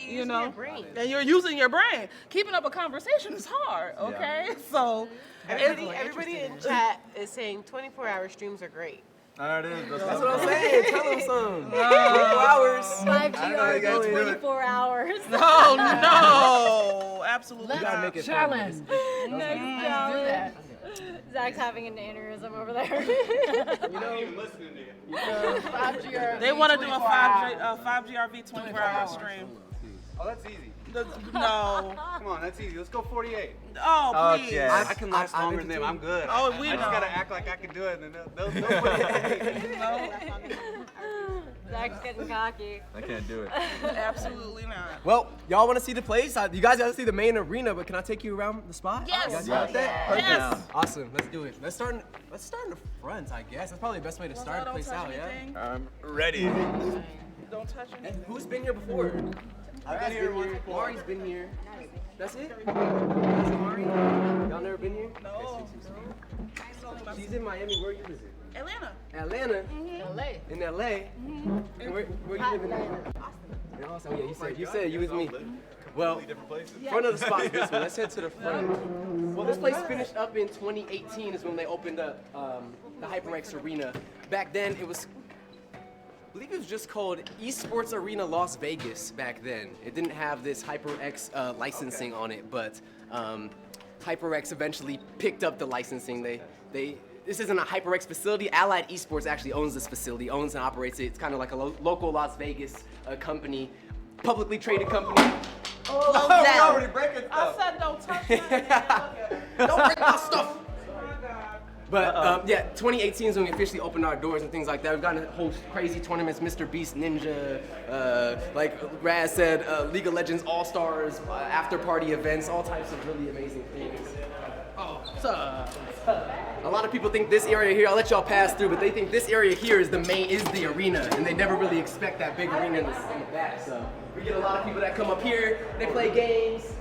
S12: You know,
S16: your brain.
S12: And you're using your brain. Keeping up a conversation is hard, okay?
S16: Yeah.
S12: So
S16: Everybody in chat is saying 24-hour streams are great.
S11: There it is.
S20: That's what I'm saying. Tell them some. 24
S12: hours.
S22: 5G 24 hours.
S12: No, absolutely
S20: You gotta
S12: not.
S20: make it
S12: Challenge.
S22: Next challenge. Zach's having an aneurysm over there.
S20: You know,
S11: listening to you.
S12: 5GRV. They want to do a 5GRV 24-hour stream.
S7: Oh, that's easy.
S12: No.
S7: Come on, that's easy. Let's go 48.
S12: Oh, please.
S7: Okay. I can last longer than them. I'm good.
S12: Oh,
S7: I
S12: we
S7: just
S12: know.
S7: gotta act like I can do it, and then they'll put it
S22: Zach's getting cocky.
S11: I can't do it.
S12: Absolutely not.
S20: well, y'all want to see the place? You guys got to see the main arena, but can I take you around the spot?
S12: Yes.
S20: You guys
S11: Yes.
S20: got that? Perfect.
S12: Yes.
S20: Awesome. Let's do it. Let's start in the front, I guess. That's probably the best way to start the place out, yeah?
S2: I'm ready.
S12: Don't touch
S20: And
S12: anything.
S20: who's been here before?
S7: I've been here once.
S20: Mari's been here. That's it? That's Mari? Y'all never been here?
S12: No.
S20: She's in Miami. Where you visit?
S12: Atlanta.
S20: Atlanta?
S16: LA.
S20: In LA? And where you living at? In Austin. Oh, yeah, you said you was me. Well, front of the spot is this one. Let's head to the front. Well, this place finished up in 2018 is when they opened up the HyperX Arena. Back then, it was, I believe it was just called Esports Arena Las Vegas back then. It didn't have this HyperX licensing on it, but HyperX eventually picked up the licensing. This isn't a HyperX facility. Allied Esports actually owns this facility, owns and operates it. It's kind of like a local Las Vegas company, publicly traded company.
S12: Oh,
S20: we're
S12: already breaking stuff. I said don't touch that.
S20: Don't break my stuff. But yeah, 2018 is when we officially opened our doors and things like that. We've gotten to host crazy tournaments, Mr. Beast Ninja, like Raz said, League of Legends All-Stars, after party events, all types of really amazing things. Oh, what's up? A lot of people think this area here, I'll let y'all pass through, but they think this area here is the arena, and they never really expect that big arena in the back. So we get a lot of people that come up here, they play games,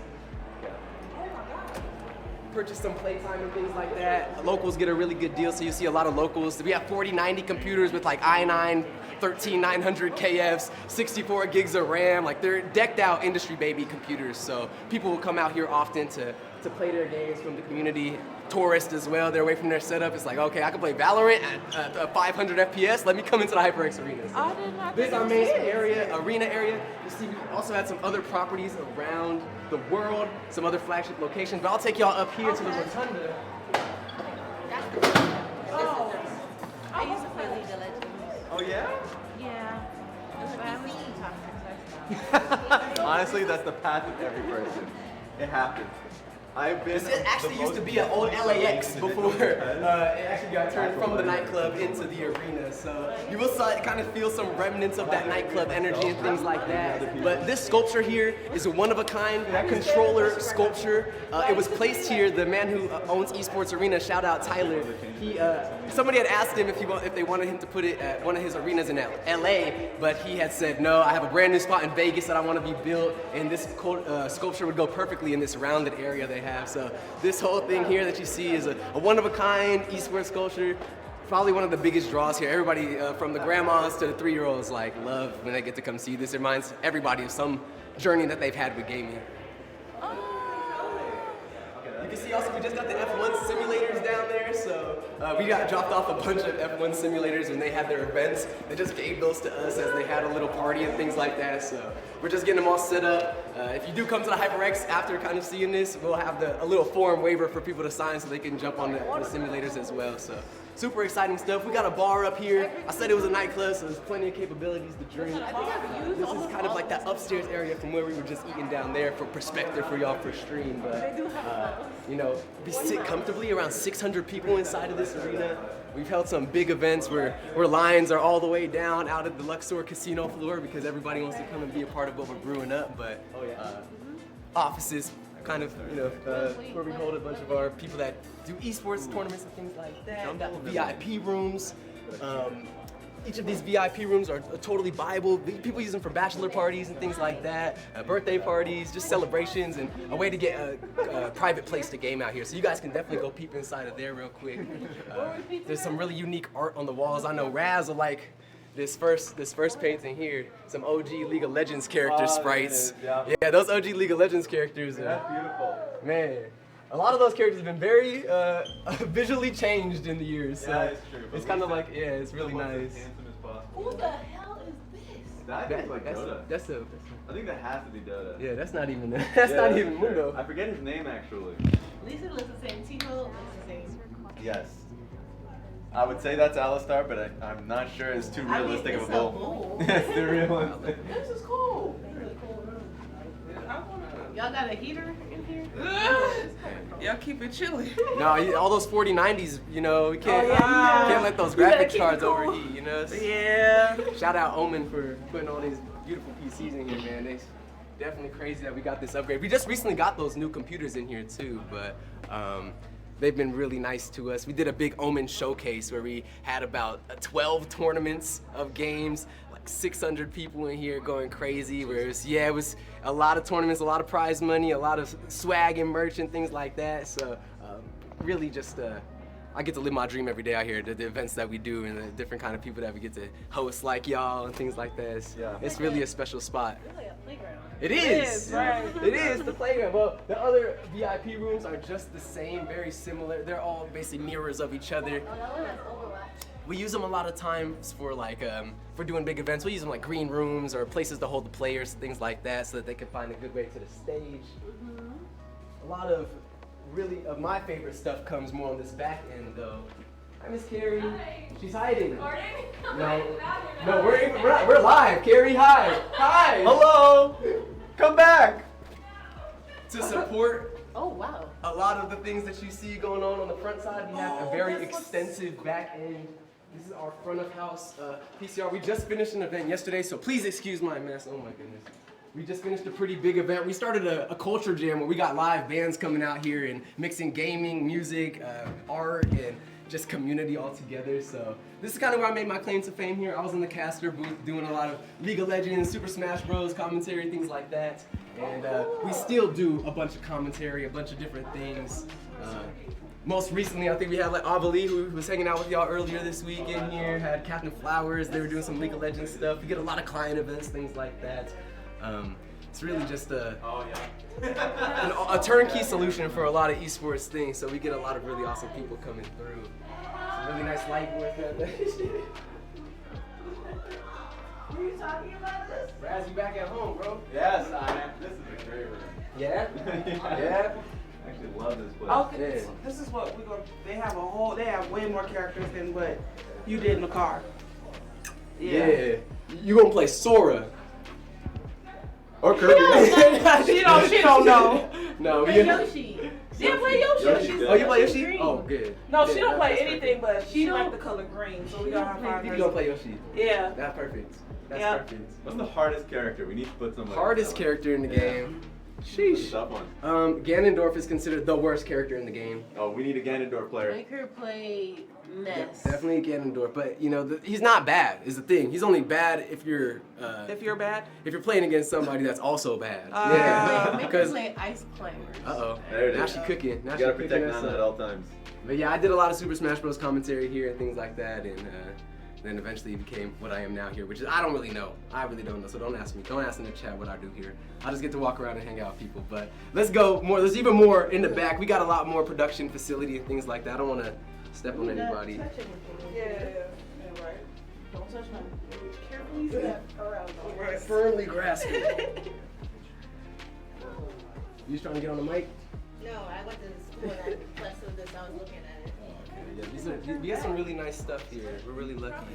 S20: purchase some playtime and things like that. Locals get a really good deal, so you see a lot of locals. We have 4090 computers with like i9 13900 KFs, 64 gigs of RAM. Like they're decked out industry baby computers, so people will come out here often to play their games from the community. Tourists as well, they're away from their setup. It's like, okay, I can play Valorant at 500 FPS. Let me come into the HyperX Arena. So this is our main arena area. You see, we also had some other properties around the world, some other flagship locations, but I'll take y'all up here to the Rotunda.
S16: I used to play League of Legends.
S11: Oh yeah?
S16: Yeah. But I was too toxic.
S11: Honestly, that's the path of every person. It happens. I've been.
S20: This actually used to be an old LAX before it actually got turned from the nightclub into the arena. So you will kind of feel some remnants of that nightclub energy and things like that. But this sculpture here is a one-of-a-kind controller sculpture. It was placed here. The man who owns Esports Arena, shout out Tyler. Somebody had asked him if they wanted him to put it at one of his arenas in LA, but he had said, no, I have a brand new spot in Vegas that I want to be built, and this sculpture would go perfectly in this rounded area they have. So this whole thing here that you see is a one-of-a-kind esports sculpture. Probably one of the biggest draws here. Everybody from the grandmas to the 3-year-olds like love when they get to come see this. It reminds everybody of some journey that they've had with gaming. You can see also we just got the F1 simulators down there, so we got dropped off a bunch of F1 simulators when they had their events. They just gave those to us as they had a little party and things like that, so we're just getting them all set up. If you do come to the HyperX after kind of seeing this, we'll have a little form waiver for people to sign so they can jump on the simulators as well. So
S9: super exciting stuff. We got a bar up here. I said it was a nightclub, so there's plenty of capabilities to drink. This is kind of like that upstairs area from where we were just eating down there for perspective for y'all for stream. But, you know, we sit comfortably around 600 people inside of this arena. We've held some big events where lines are all the way down out at the Luxor casino floor because everybody wants to come and be a part of what we're brewing up. But offices, kind of, you know, where we hold a bunch of our people that do esports tournaments and things like that. We've got the VIP rooms. Each of these VIP rooms are totally viable. People use them for bachelor parties and things like that, birthday parties, just celebrations, and a way to get a private place to game out here. So you guys can definitely go peep inside of there real quick. There's some really unique art on the walls. I know Raz will like this first painting here. Some OG League of Legends character sprites. Yeah, those OG League of Legends characters. That's beautiful. Man. A lot of those characters have been very visually changed in the years. So
S11: it's true.
S9: It's kind of like, it's really nice.
S16: Who the hell is this?
S11: That looks like Dota.
S9: That's a.
S11: I think that has to be Dota.
S9: Yeah, that's not even. That's not even Mundo.
S11: I forget his name actually.
S16: Lisa looks the same. Tico looks the same.
S11: Yes. I would say that's Alistar, but I'm not sure it's too realistic of a bull. It's too realistic.
S16: This is cool. Y'all got a heater in here?
S12: Y'all keep it chilly.
S9: No, all those 4090s, you know, we can't let those graphics cards overheat, you know?
S12: Yeah.
S9: Shout out Omen for putting all these beautiful PCs in here, man. It's definitely crazy that we got this upgrade. We just recently got those new computers in here too, but they've been really nice to us. We did a big Omen showcase where we had about 12 tournaments of games, like 600 people in here going crazy. Where it was a lot of tournaments, a lot of prize money, a lot of swag and merch and things like that. So really just, I get to live my dream every day out here, the events that we do and the different kind of people that we get to host like y'all and things like that. It's really a special spot. It is, right? It is the playground. Well, the other VIP rooms are just the same, very similar. They're all basically mirrors of each other. We use them a lot of times for like for doing big events. We use them like green rooms or places to hold the players, things like that, so that they can find a good way to the stage. A lot of of my favorite stuff comes more on this back end though. Hi, Miss Carrie. She's hiding. No, we're live. Carrie, hi. Hi.
S11: Hello. Come back.
S9: To support
S16: a
S9: lot of the things that you see going on the front side, we have a very extensive back end. This is our front of house PCR. We just finished an event yesterday, so please excuse my mess. Oh my goodness. We just finished a pretty big event. We started a culture jam where we got live bands coming out here and mixing gaming, music, art, and just community all together. So this is kind of where I made my claim to fame here. I was in the caster booth doing a lot of League of Legends, Super Smash Bros. Commentary, things like that. And we still do a bunch of commentary, a bunch of different things. Most recently, I think we had like Avali, who was hanging out with y'all earlier this week in here, had Captain Flowers. They were doing some League of Legends stuff. We get a lot of client events, things like that. It's really just a turnkey solution for a lot of esports things, so we get a lot of really awesome people coming through. It's a really nice light work out there. Were you talking about this? Raz, you back at home, bro?
S11: Yes, I am. This is a great room.
S9: Yeah?
S11: Yeah. I actually love this place.
S12: Okay, this is what we're going to, they have way more characters than what you did in the car.
S9: Yeah. You gonna play Sora. Or Kirby.
S12: She don't know.
S9: No,
S12: play Yoshi. Yeah, play Yoshi.
S9: Oh, you play Yoshi? Oh, good.
S12: No, she don't play anything, but she like the color green, so we gotta find her.
S9: You gonna play Yoshi?
S12: Yeah.
S9: That's perfect. That's perfect.
S11: What's the hardest character? We need to put somebody.
S9: Hardest character in the game. Sheesh.
S11: Tough one.
S9: Ganondorf is considered the worst character in the game.
S11: Oh, we need a Ganondorf player.
S16: Make her play Ness.
S9: Definitely Ganondorf, but you know he's not bad. Is the thing. He's only bad if you're.
S12: If you're bad.
S9: If you're playing against somebody that's also bad.
S16: Make her play Ice Climbers.
S11: There it is.
S9: Now she's cooking. Now
S11: you gotta protect Nana at all times.
S9: But yeah, I did a lot of Super Smash Bros. Commentary here and things like that, and then eventually became what I am now here, which is I don't really know. I really don't know, so don't ask me. Don't ask in the chat what I do here. I just get to walk around and hang out with people. But let's go more. There's even more in the back. We got a lot more production facility and things like that. I don't want to step on anybody.
S12: Yeah, right. Don't touch mine. Carefully step around.
S9: Firmly grasp it. You just trying to get on the mic?
S1: No, I went to school and I less of this. I was looking at it.
S9: Yeah, we got some really nice stuff here. We're really lucky.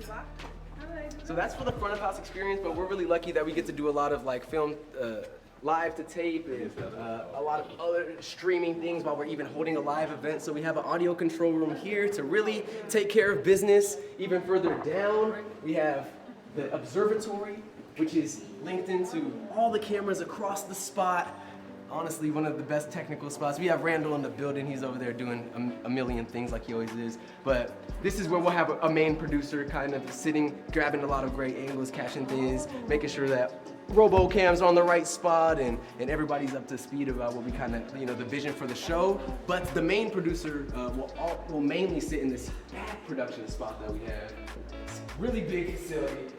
S9: So that's for the front of house experience, but we're really lucky that we get to do a lot of like film live to tape and a lot of other streaming things while we're even holding a live event. So we have an audio control room here to really take care of business. Even further down, we have the observatory, which is linked into all the cameras across the spot. Honestly, one of the best technical spots. We have Randall in the building. He's over there doing a million things like he always is. But this is where we'll have a main producer kind of sitting, grabbing a lot of great angles, catching things, making sure that RoboCam's on the right spot and everybody's up to speed about what we kind of, the vision for the show. But the main producer will mainly sit in this back production spot that we have. It's a really big facility.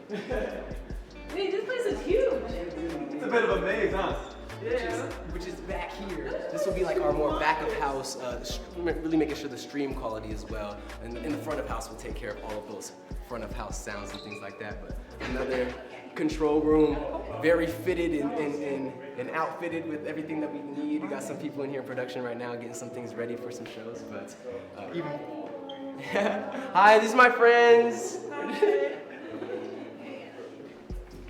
S1: Wait, this place is huge.
S11: It's a bit of a maze, huh?
S9: Which is back here. This will be like our more back of house, really making sure the stream quality as well. And in the front of house, we'll take care of all of those front of house sounds and things like that. But another control room, very fitted and outfitted with everything that we need. We got some people in here in production right now getting some things ready for some shows. But even hi, these are my friends.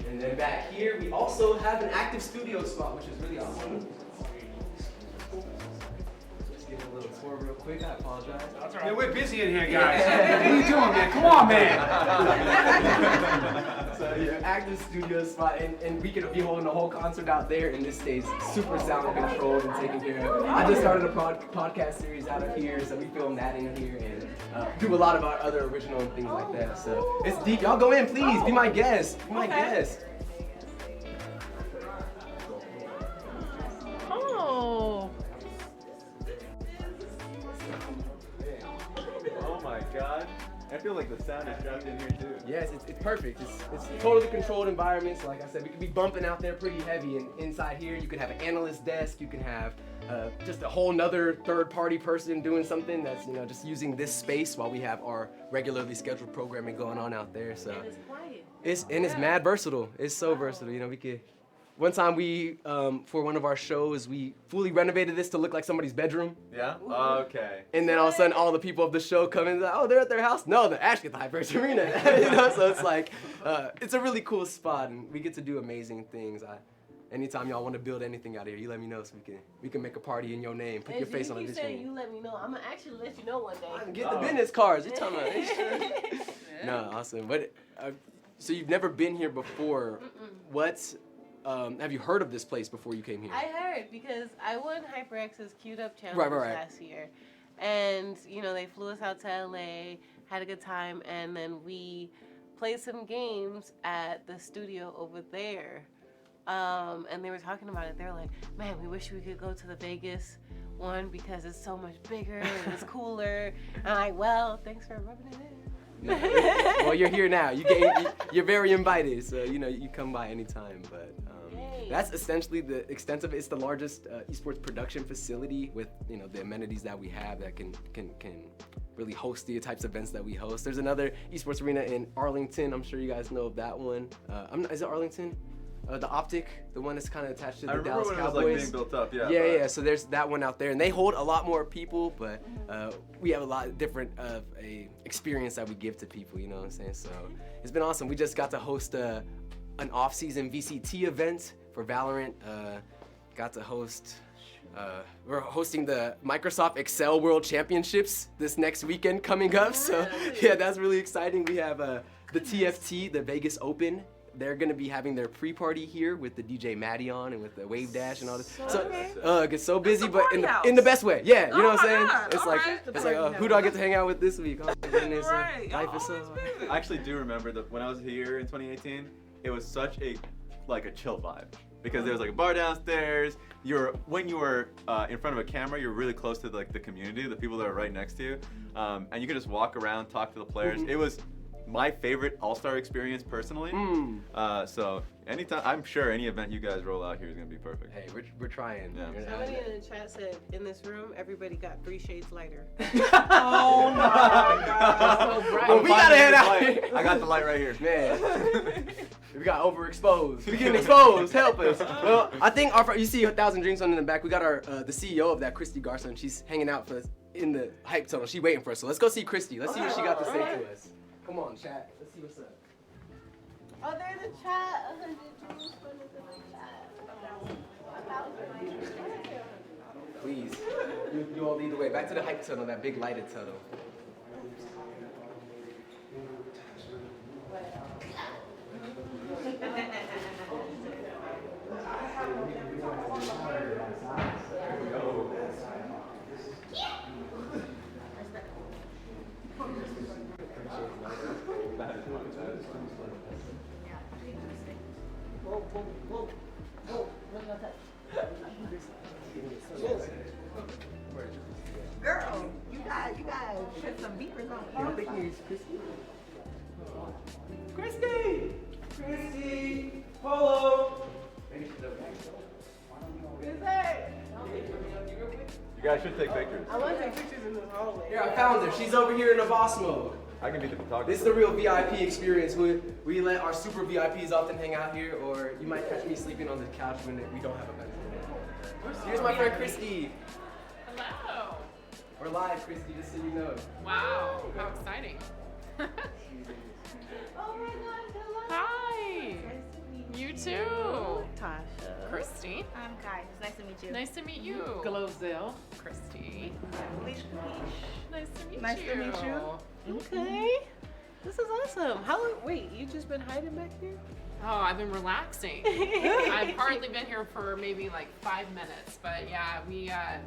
S9: And then back here, we also have an active studio spot, which is really awesome. Just give a little tour real quick. I apologize.
S17: That's all right. Yeah, we're busy in here, guys. What are you doing, man? Come on, man.
S9: So yeah, active studio spot, and we could be holding a whole concert out there, and this stays super sound controlled and taken care of. I just started a podcast series out of here, so we film that in here and do a lot of our other original and things like that. So it's deep. Y'all go in, please. Be my guest. Be my guest.
S1: Oh.
S11: Oh my god. I feel like the sound is trapped in here too.
S9: Yes, it's perfect. It's a totally controlled environment. So like I said, we could be bumping out there pretty heavy. And inside here, you could have an analyst desk. You can have just a whole nother third-party person doing something that's just using this space while we have our regularly scheduled programming going on out there. So it's mad versatile. It's so versatile. We could. One time we, for one of our shows, we fully renovated this to look like somebody's bedroom.
S11: Yeah? Okay.
S9: And then all of a sudden, all the people of the show come in and like, oh, they're at their house? No, they're actually at the HyperX Arena. So it's like, it's a really cool spot, and we get to do amazing things. Anytime y'all want to build anything out here, you let me know so we can make a party in your name, put your face on a vision.
S16: You let me know. I'm gonna actually let you know one day.
S9: Get the business cards. You're talking about. No, awesome. But so you've never been here before. What's have you heard of this place before you came here?
S16: I heard because I won HyperX's Queued Up Challenge last year. And, they flew us out to LA, had a good time, and then we played some games at the studio over there. And they were talking about it. They were like, man, we wish we could go to the Vegas one because it's so much bigger and it's cooler. And I'm like, well, thanks for rubbing it in.
S9: Well, you're here now. You're very invited, so you come by anytime. But that's essentially the extent of it. It's the largest esports production facility with the amenities that we have that can really host the types of events that we host. There's another esports arena in Arlington. I'm sure you guys know of that one. Is it Arlington? The Optic, the one that's kind of attached to the Dallas Cowboys.
S11: I remember when it was being built up, yeah.
S9: Yeah. So there's that one out there, and they hold a lot more people, but we have a lot different of a experience that we give to people. You know what I'm saying? So it's been awesome. We just got to host an off-season VCT event for Valorant. Got to host. We're hosting the Microsoft Excel World Championships this next weekend coming up. So yeah, that's really exciting. We have the TFT, the Vegas Open. They're gonna be having their pre-party here with the DJ Maddie on and with the Wave Dash and all this. So it gets so busy, but in the best way. Yeah, you know what I'm saying?
S12: God.
S9: It's like who do I get to hang out with this week? Oh my goodness, life is so.
S11: I actually do remember that when I was here in 2018, it was such a chill vibe because there was like a bar downstairs. When you were in front of a camera, you're really close to the community, the people that are right next to you, and you could just walk around, talk to the players. It was my favorite All-Star experience personally. So anytime, I'm sure any event you guys roll out here is gonna be perfect.
S9: Hey, we're trying.
S11: Yeah.
S16: Somebody in the chat said in this room everybody got 3 shades lighter.
S12: Oh my God!
S16: So bright.
S9: Well, we gotta head out.
S11: I got the light right here.
S9: Man. We got overexposed. We getting exposed. Help us. Well, I think you see 1,000 Dreams Fund in the back. We got our the CEO of that, Christy Garson. She's hanging out for us in the hype tunnel. She's waiting for us. So let's go see Christy. Let's see what she got to say to us. Come on, chat. Let's see what's up.
S1: Oh, there's a chat. 100 Dreams Fund is in the chat.
S9: Please, you all lead the way. Back to the hype tunnel, that big lighted tunnel.
S1: Girl, you guys put some beepers on.
S9: Christy! Polo!
S11: You guys should take pictures.
S1: I want to take pictures in this hallway.
S9: Here, I found her. She's over here in the boss mode.
S11: I can be the photographer.
S9: This is the real VIP experience. We let our super VIPs often hang out here, or you might catch me sleeping on the couch when we don't have a bed. Here's my friend Christy.
S5: Hello.
S9: We're live, Christy, just so you know.
S5: Wow, how exciting.
S1: Oh my gosh, hello.
S5: Hi. You too.
S1: Tasha.
S5: Christy.
S1: I'm Kai. It's nice to meet you.
S5: Nice to meet you.
S1: Glozell.
S5: Christy.
S1: Nice to meet
S16: Nice
S1: you.
S16: to meet you. Okay. This is awesome. How long? Wait, you just been hiding back here?
S5: Oh, I've been relaxing. I've hardly been here for maybe like 5 minutes, but yeah,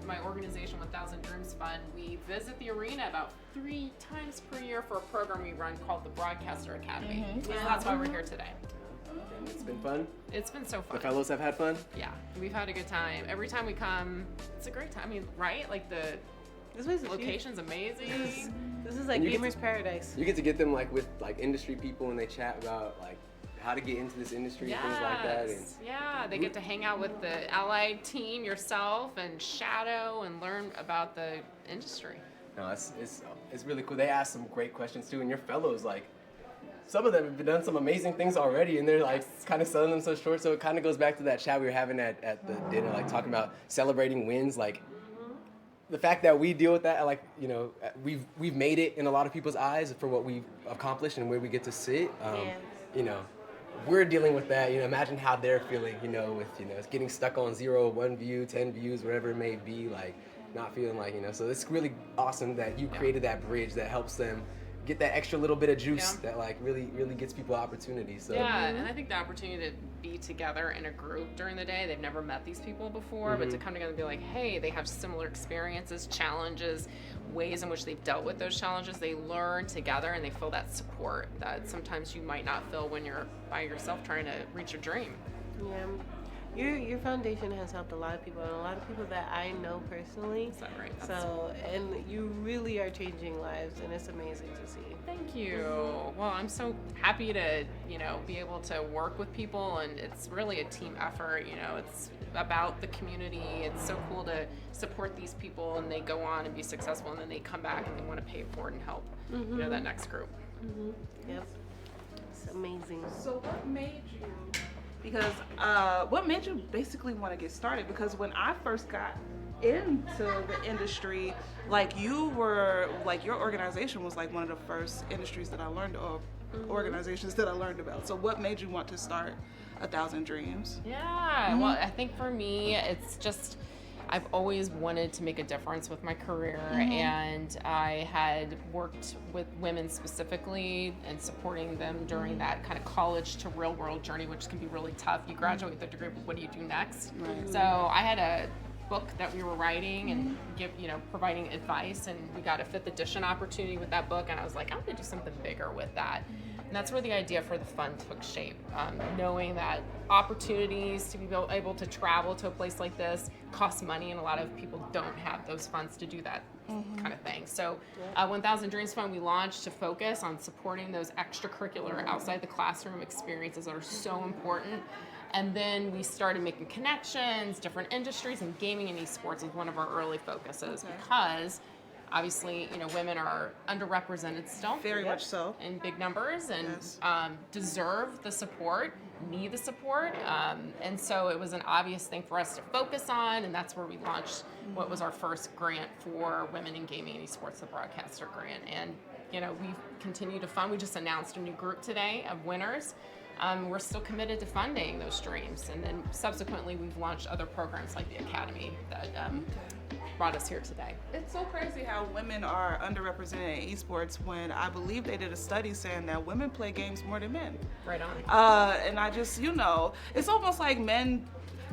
S5: my organization, 1,000 Dreams Fund, we visit the arena about 3 times per year for a program we run called the Broadcaster Academy. So that's why we're here today.
S9: It's been fun.
S5: It's been so fun.
S9: The fellows have had fun.
S5: Yeah, we've had a good time. Every time we come, it's a great time. I mean, right? Like the location's amazing.
S16: This is like Gamer's Paradise.
S9: You get to get them like with like industry people and they chat about like how to get into this industry and things like that. And
S5: yeah, they get to hang out with the allied team, yourself, and shadow and learn about the industry.
S9: no, it's really cool. They ask some great questions too, and your fellows like. Some of them have done some amazing things already, and they're like kind of selling them so short. So it kind of goes back to that chat we were having at the dinner, like talking about celebrating wins. Like the fact that we deal with that, like we've made it in a lot of people's eyes for what we've accomplished and where we get to sit. We're dealing with that. Imagine how they're feeling. With getting stuck on 0, 1 view, 10 views, whatever it may be. Like not feeling like So it's really awesome that you created that bridge that helps them get that extra little bit of juice that like really gets people opportunities. So
S5: yeah, and I think the opportunity to be together in a group during the day, they've never met these people before, but to come together and be like, hey, they have similar experiences, challenges, ways in which they've dealt with those challenges. They learn together and they feel that support that sometimes you might not feel when you're by yourself trying to reach your dream.
S16: Yeah. Your foundation has helped a lot of people, and a lot of people that I know personally.
S5: Is that right?
S16: So, and you really are changing lives, and it's amazing to see.
S5: Thank you. Well, I'm so happy to, be able to work with people, and it's really a team effort. It's about the community. It's so cool to support these people, and they go on and be successful, and then they come back and they want to pay it forward and help, that next group.
S16: Yep. It's amazing.
S4: So what made you? Because what made you basically want to get started? Because when I first got into the industry, your organization was like one of the first industries that I learned, or organizations that I learned about. So what made you want to start 1,000 Dreams?
S5: Yeah, well, I think for me, it's just, I've always wanted to make a difference with my career, and I had worked with women specifically and supporting them during that kind of college to real world journey, which can be really tough. You graduate with a degree, but what do you do next?
S4: Right.
S5: So I had a book that we were writing and providing advice, and we got a 5th edition opportunity with that book, and I was like, I'm gonna do something bigger with that. And that's where the idea for the fund took shape. Knowing that opportunities to be able to travel to a place like this costs money, and a lot of people don't have those funds to do that kind of thing. So 1,000 Dreams Fund, we launched to focus on supporting those extracurricular outside the classroom experiences that are so important. And then we started making connections, different industries, and gaming and esports was one of our early focuses because Obviously, women are underrepresented still.
S12: Very much so.
S5: In big numbers, and
S12: Yes.
S5: Deserve the support, need the support. And so it was an obvious thing for us to focus on, and that's where we launched what was our first grant for women in gaming and esports, the Broadcaster Grant. And, we continue to fund. We just announced a new group today of winners. We're still committed to funding those streams. And then subsequently, we've launched other programs like the Academy that brought us here today.
S12: It's so crazy how women are underrepresented in esports when I believe they did a study saying that women play games more than men.
S5: Right on.
S12: And I just, it's almost like men,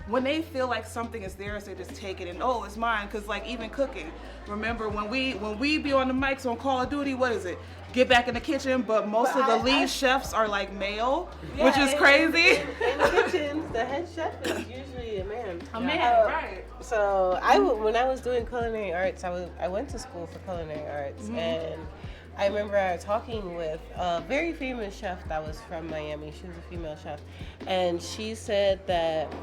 S12: when they feel like something is theirs, they just take it and, oh, it's mine. Because like even cooking, remember when we be on the mics on Call of Duty, what is it? Get back in the kitchen, but most of the lead chefs are like male, which is crazy.
S16: In the kitchens, the head chef is usually a man.
S12: A man, right.
S16: So when I was doing culinary arts, I went to school for culinary arts, and I remember talking with a very famous chef that was from Miami. She was a female chef, and she said that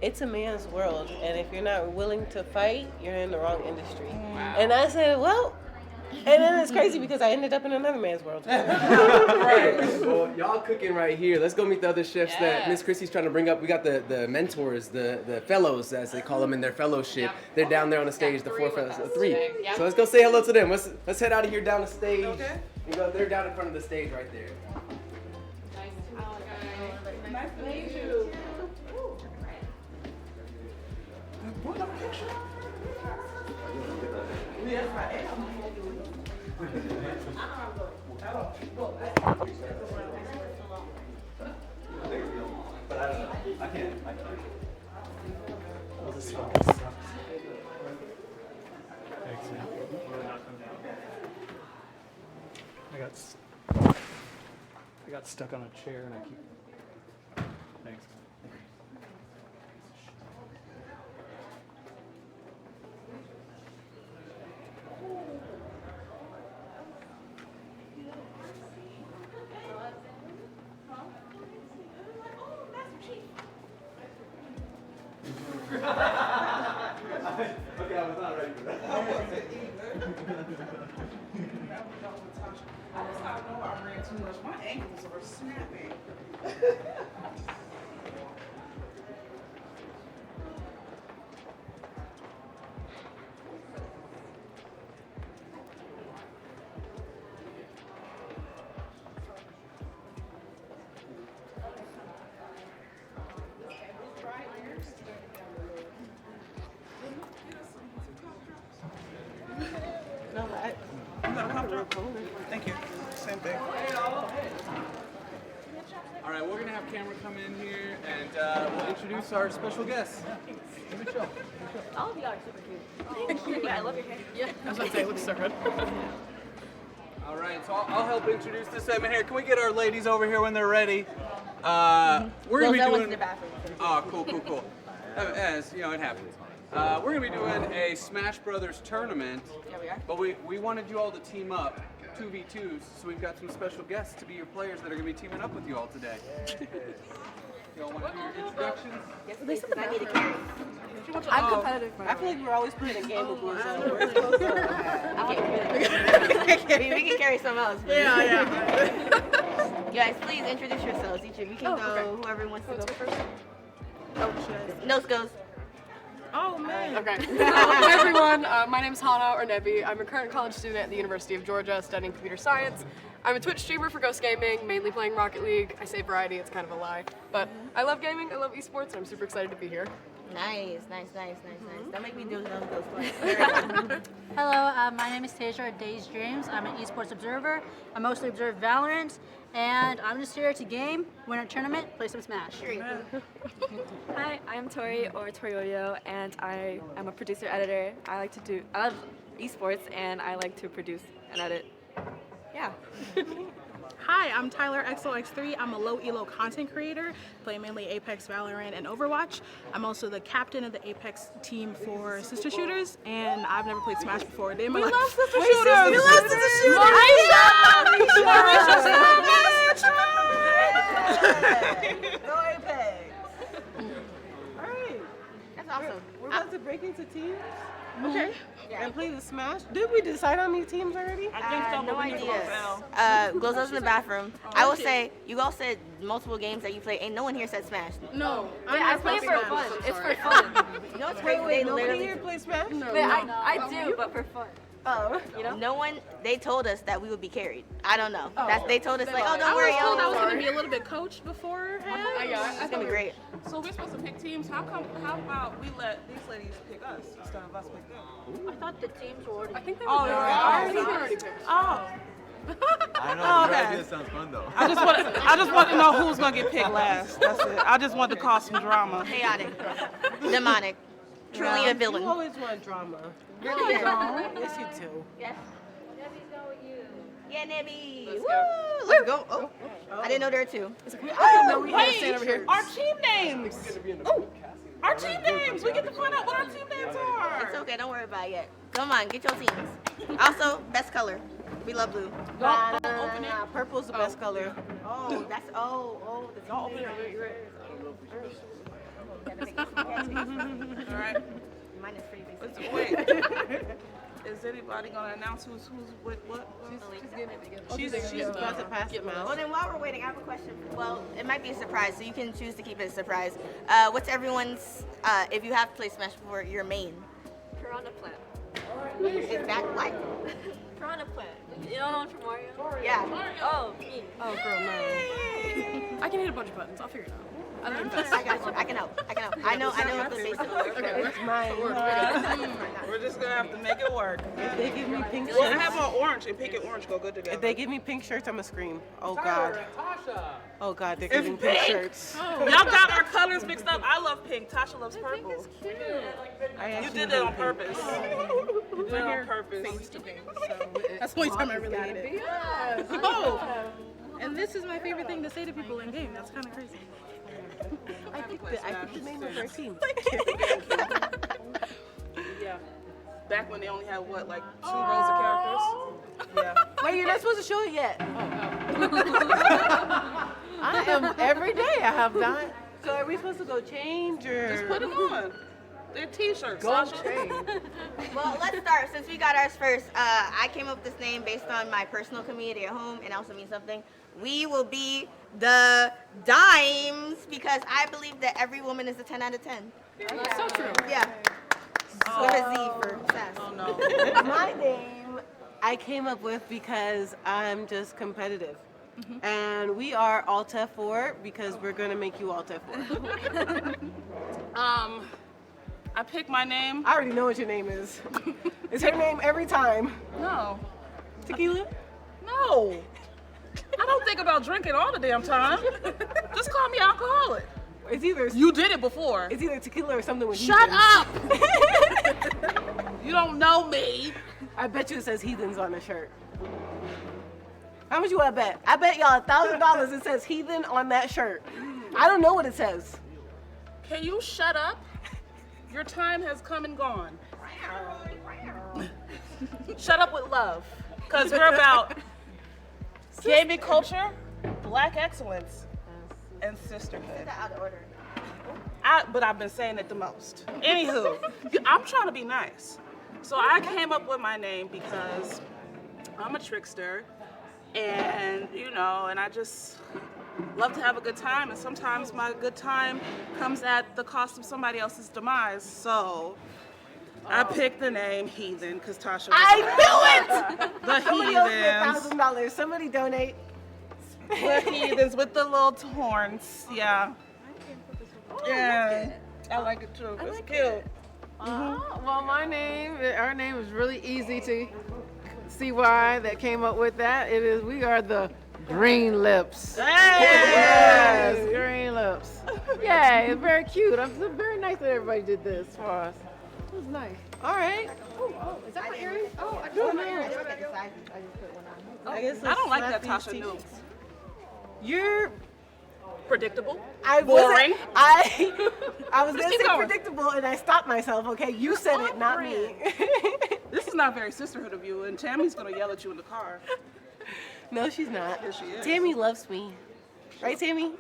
S16: it's a man's world, and if you're not willing to fight, you're in the wrong industry. Wow. And I said, well. And then it's crazy because I ended up in another man's world.
S9: Right. Well, y'all cooking right here. Let's go meet the other chefs that Miss Chrissy's trying to bring up. We got the mentors, the fellows, as they call them in their fellowship. Yep. They're down there on the stage, the four fellows. Three. Yep. So let's go say hello to them. Let's head out of here down the stage. Okay. They're down in front of the stage right there.
S12: Nice to meet you.
S17: Want a picture?
S12: Yes, I am.
S17: But I don't know. I can't. Oh, this fucking sucks. Thanks, man. I got stuck on a chair and I keep. Thanks.
S7: Okay, I was not ready for that.
S12: I know I ran too much. My ankles are snapping. Thank you. Same thing.
S7: All right, we're gonna have camera come in here and we'll introduce our special guests.
S22: All of you are super cute. Yeah, I love your hair. Yeah.
S7: I was about to say, it looks so good. All right, so I'll help introduce this segment here. Can we get our ladies over here when they're ready? We're gonna be doing. Oh, cool. As you know, it happens. We're gonna be doing a Smash Brothers tournament.
S1: Yeah, we are.
S7: But we wanted you all to team up, 2v2s. So we've got some special guests to be your players that are gonna be teaming up with you all today. You all want to do your introductions?
S1: Yes, please, I need a carry.
S16: I'm competitive. I feel like we're always playing a game of Blue Zone.
S1: We can carry someone else.
S16: Yeah.
S1: Guys, please introduce yourselves. Each of you can go. Whoever wants to go first. Nose goes.
S10: Oh man. Okay. Hi everyone. My name is Hana or Nevi. I'm a current college student at the University of Georgia studying computer science. I'm a Twitch streamer for Ghost Gaming, mainly playing Rocket League. I say variety, it's kind of a lie. But I love gaming, I love esports, and I'm super excited to be here.
S1: Nice. Don't make me do nose goes twice.
S19: Hello, my name is Tasia at Days Dreams. I'm an esports observer. I mostly observe Valorant, and I'm just here to game, win a tournament, play some Smash.
S23: Hi, I'm Tori or Torioyo, and I am a producer editor. I love esports, and I like to produce and edit. Yeah.
S4: Hi, I'm Tyler XOX3. I'm a low elo content creator, play mainly Apex, Valorant, and Overwatch. I'm also the captain of the Apex team for Sister Shooters, and I've never played Smash before. We love Sister Shooters! We love Sister Shooters!
S16: Go Apex! Alright.
S1: That's awesome.
S16: We're about to break into teams. Okay. And play the Smash. Did we decide on these teams already?
S12: I think so,
S1: No
S12: but we need to go
S1: idea. Glozell's in the bathroom. I will say, you all said multiple games that you play. Ain't no one here said Smash.
S10: No.
S23: I play for fun. It's for fun.
S1: You know what's crazy?
S16: Wait,
S1: They
S16: nobody
S1: literally
S16: here play Smash?
S23: But I do, but for fun.
S1: Oh,
S23: You know?
S1: no one. They told us that we would be carried. I don't know. They told us like, oh,
S4: I
S1: don't worry,
S4: was told I
S1: y'all.
S4: was going to be a little bit coached beforehand.
S1: It's gonna be great.
S4: So we're supposed to pick teams. How about we let these ladies pick us instead of us pick them?
S19: I thought the teams were already.
S23: I think they
S4: Oh,
S23: were
S4: they're
S23: already
S4: already
S23: picked.
S4: Oh.
S11: I don't know.
S4: Oh,
S11: Your
S4: okay.
S11: idea sounds fun though.
S4: I just want to know who's gonna get picked last. That's it. I just wanted to cause some drama.
S1: Chaotic, demonic, truly a villain.
S16: You always want drama.
S1: Really?
S16: Yes, you do.
S1: Yes. Yeah, Nebby. Woo! Let's go. Oh, I didn't know there were two.
S16: I didn't know we had to stand over here.
S4: Our team names. Oh, our team names. We get to find out what our team names are.
S1: It's okay. Don't worry about it yet. Come on, get your teams. Also, best color. We love blue.
S16: Nah, purple's the best color.
S1: Oh, that's don't open it.
S4: All right.
S1: Mine is pretty basic.
S4: Wait. Is anybody gonna announce who's with what?
S16: She's about to pass it out.
S1: Well, then while we're waiting, I have a question. Well, it might be a surprise, so you can choose to keep it a surprise. What's everyone's, if you have to play Smash before, your main?
S23: Piranha Plant.
S1: Is that what?
S23: Piranha Plant. You don't know one from Mario?
S1: Yeah.
S23: Oh, me.
S16: Oh, girl, no.
S10: I can hit a bunch of buttons. I'll figure it out.
S1: I got you. I can help. I know the basic.
S16: It's mine.
S4: We're just gonna have to make it work.
S16: If they give me pink
S4: Well, I
S16: shirts,
S4: have on orange and pink and orange go good together.
S16: if they give me pink shirts, I'm gonna scream. Oh God. Oh God, they're
S4: It's
S16: giving pink
S4: pink.
S16: shirts.
S4: Y'all got our colors mixed up. I love pink. Tasha loves purple. You did that on purpose. You did it on purpose.
S12: That's the only time I really hate it.
S10: Yes.
S12: Oh, and this is my favorite thing to say to people in game. That's kind of crazy.
S16: I picked the name of our team.
S4: Yeah. Back when they only had what, like 2 rows of characters? Yeah.
S16: Wait, you're not supposed to show it yet. I am every day. I have not. So are we supposed to go change or?
S4: Just put them on. They're t-shirts.
S16: Go
S4: Sasha.
S16: change.
S1: Well, let's start. Since we got ours first, I came up with this name based on my personal community at home, and it also means something. We will be the Dimes because I believe that every woman is a 10 out of 10.
S10: That's so true.
S1: Yeah. With a Z for sass.
S4: Oh no.
S16: My name I came up with because I'm just competitive. And we are Alt F4 because we're gonna make you Alt F4.
S4: I picked my name.
S16: I already know what your name is. It's her name every time.
S4: No.
S16: Tequila?
S4: No. I don't think about drinking all the damn time. Just call me alcoholic.
S16: It's either
S4: You did it before.
S16: it's either tequila or something with
S4: Shut
S16: heathens.
S4: up. You don't know me.
S16: I bet you it says heathens on the shirt. How much you want to bet? I bet y'all $1,000 it says heathen on that shirt. I don't know what it says.
S4: Can you shut up? Your time has come and gone. Shut up with love. Because we're about gaming culture, black excellence, and sisterhood.
S1: Out of order.
S4: But I've been saying it the most. Anywho, I'm trying to be nice. So I came up with my name because I'm a trickster, and and I just love to have a good time, and sometimes my good time comes at the cost of somebody else's demise. So I picked the name Heathen because Tasha was
S16: I knew it!
S4: The
S16: Somebody else
S4: Heathens.
S16: put $1,000. Somebody donate.
S4: The Heathens with the little horns. Yeah. Yeah. I like it too. It's cute.
S15: Well, our name is really easy to see why that came up with that. We are the Green Lips.
S4: Hey!
S15: Yes, Green Lips. Yeah, it's very cute. I'm very nice that everybody did this for us. It was nice.
S16: All right.
S15: Oh, is that my earring? Oh, I
S1: I
S15: don't know.
S1: just put one on.
S16: I guess
S4: I don't like
S16: let's
S4: that
S16: slap
S4: Tasha
S16: these
S4: knew.
S16: t-shirts. You're
S4: Predictable.
S16: boring. I was
S4: Just
S16: gonna
S4: keep
S16: say
S4: going.
S16: predictable, and I stopped myself. Okay, you said it, not me.
S4: This is not very sisterhood of you, and Tammy's gonna yell at you in the car.
S16: No, she's not.
S4: Yes, she is.
S16: Tammy loves me, right, Tammy?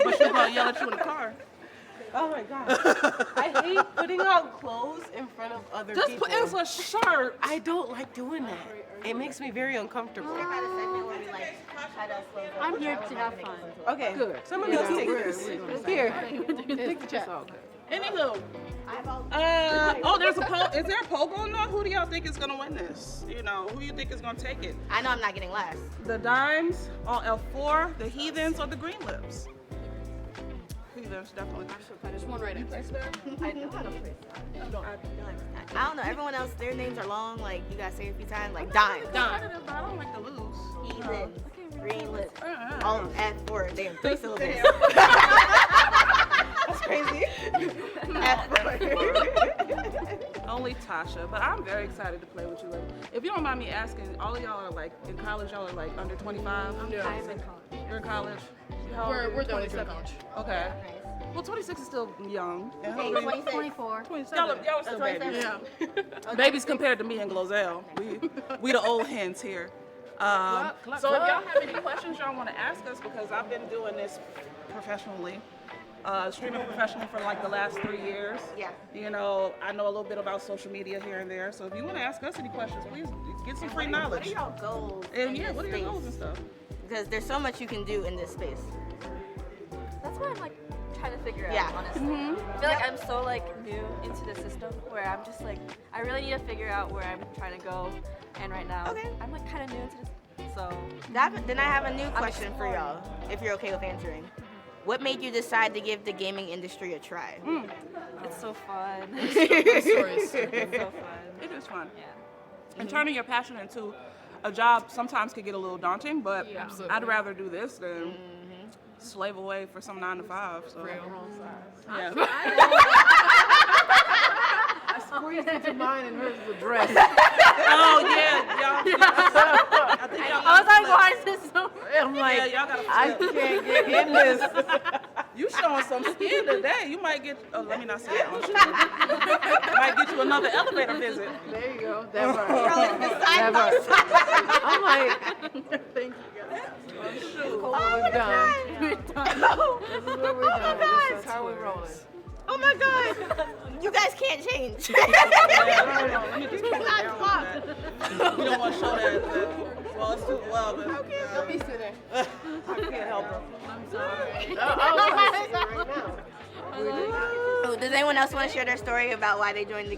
S4: But she's gonna yell at you in the car.
S6: Oh my god. I hate putting on clothes in front of other
S12: Just
S6: people.
S12: put in a shirt.
S6: I don't like doing that. It makes me very uncomfortable.
S19: I'm here to have fun.
S6: Okay, good. Someone else take this. Here. Take the chat.
S12: Anywho, there's a poll. Is there a poll going on? Who do y'all think is gonna win this? You know, who you think is gonna take it?
S1: I know I'm not getting last.
S12: The Dimes, all L4, the Heathens, or the Green Lips? Heathens, definitely.
S10: There's one right answer.
S1: I know how to play. I don't know. Everyone else, their names are long. Like you gotta say it a few times. Like Dime.
S12: I don't like to lose.
S1: Heathen. Green Lips. All F4. They have 3 syllables. That's crazy.
S12: Only Tasha, but I'm very excited to play with you. If you don't mind me asking, all of y'all are like in college. Y'all are like under 25.
S10: I'm in college.
S12: You're in college.
S10: We're the only 27.
S12: Okay. Well, 26 is still young. And how
S19: Hey,
S12: old are you?
S19: 24.
S12: 27. Y'all are still babies.
S19: Yeah.
S12: Babies compared to me and Glozell. We the old hens here. So if y'all have any questions y'all want to ask us, because I've been doing this professionally, streaming professionally for like the last 3 years.
S1: Yeah.
S12: You know, I know a little bit about social media here and there. So if you want to ask us any questions, please get some free knowledge.
S1: What are y'all goals?
S12: And yeah, what are your goals and stuff?
S1: Because there's so much you can do in this space.
S23: That's what I'm like trying to figure out,
S1: Yeah.
S23: honestly.
S1: Mhm.
S23: I feel like I'm so like new into the system where I'm just like, I really need to figure out where I'm trying to go. And right now, I'm like kind of new into this. So
S1: Then I have a new
S23: I'm
S1: question for y'all, if you're okay with answering. What made you decide to give the gaming industry a try?
S23: It's so fun.
S12: It's so fun. It is fun.
S23: Yeah.
S12: And turning your passion into a job sometimes can get a little daunting, but
S10: Yeah, absolutely.
S12: I'd rather do this than slave away for some 9 to 5. So. Yeah.
S15: I squeezed into mine and hers is a dress.
S12: Oh yeah, y'all.
S19: I was like, why is this so?
S15: I'm like,
S12: y'all gotta
S15: I can't get in this.
S12: You showing some skin today. You might get. Oh, let me not say that. Might get you another elevator visit.
S15: There you go. That part. That part. I'm like, thank you guys. We're done. This is where we're done. This is how we're rolling.
S1: Oh my God! You guys can't change.
S12: Let me just keep it down on that. We don't want to show that. Well, it's too well, but
S15: Don't be sitting.
S12: I can't help it.
S15: I'm sorry.
S1: Oh, does anyone else want to share their story about why they joined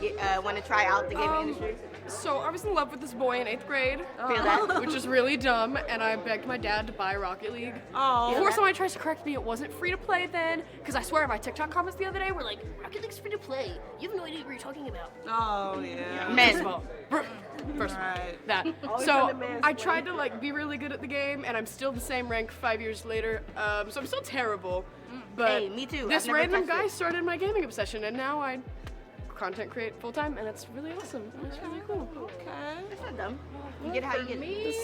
S1: want to try out the gaming industry?
S10: So I was in love with this boy in 8th grade,
S1: Feel that?
S10: which is really dumb, and I begged my dad to buy Rocket League.
S12: Oh.
S10: Before somebody tries to correct me, it wasn't free to play then, because I swear my TikTok comments the other day were like, Rocket League's free to play. You have no idea what you're talking about.
S12: Oh yeah.
S10: First of all,
S12: Right.
S10: that.
S6: Always
S10: So
S6: trying to mansplain.
S10: I tried to like be really good at the game, and I'm still the same rank 5 years later. So I'm still terrible. But
S1: Hey, me too.
S10: This
S1: I've never
S10: random
S1: touched
S10: guy
S1: it.
S10: started my gaming obsession, and now I content create full time, and it's really awesome. It's really cool.
S12: Okay.
S1: That's not dumb. You get how you get.
S14: Me,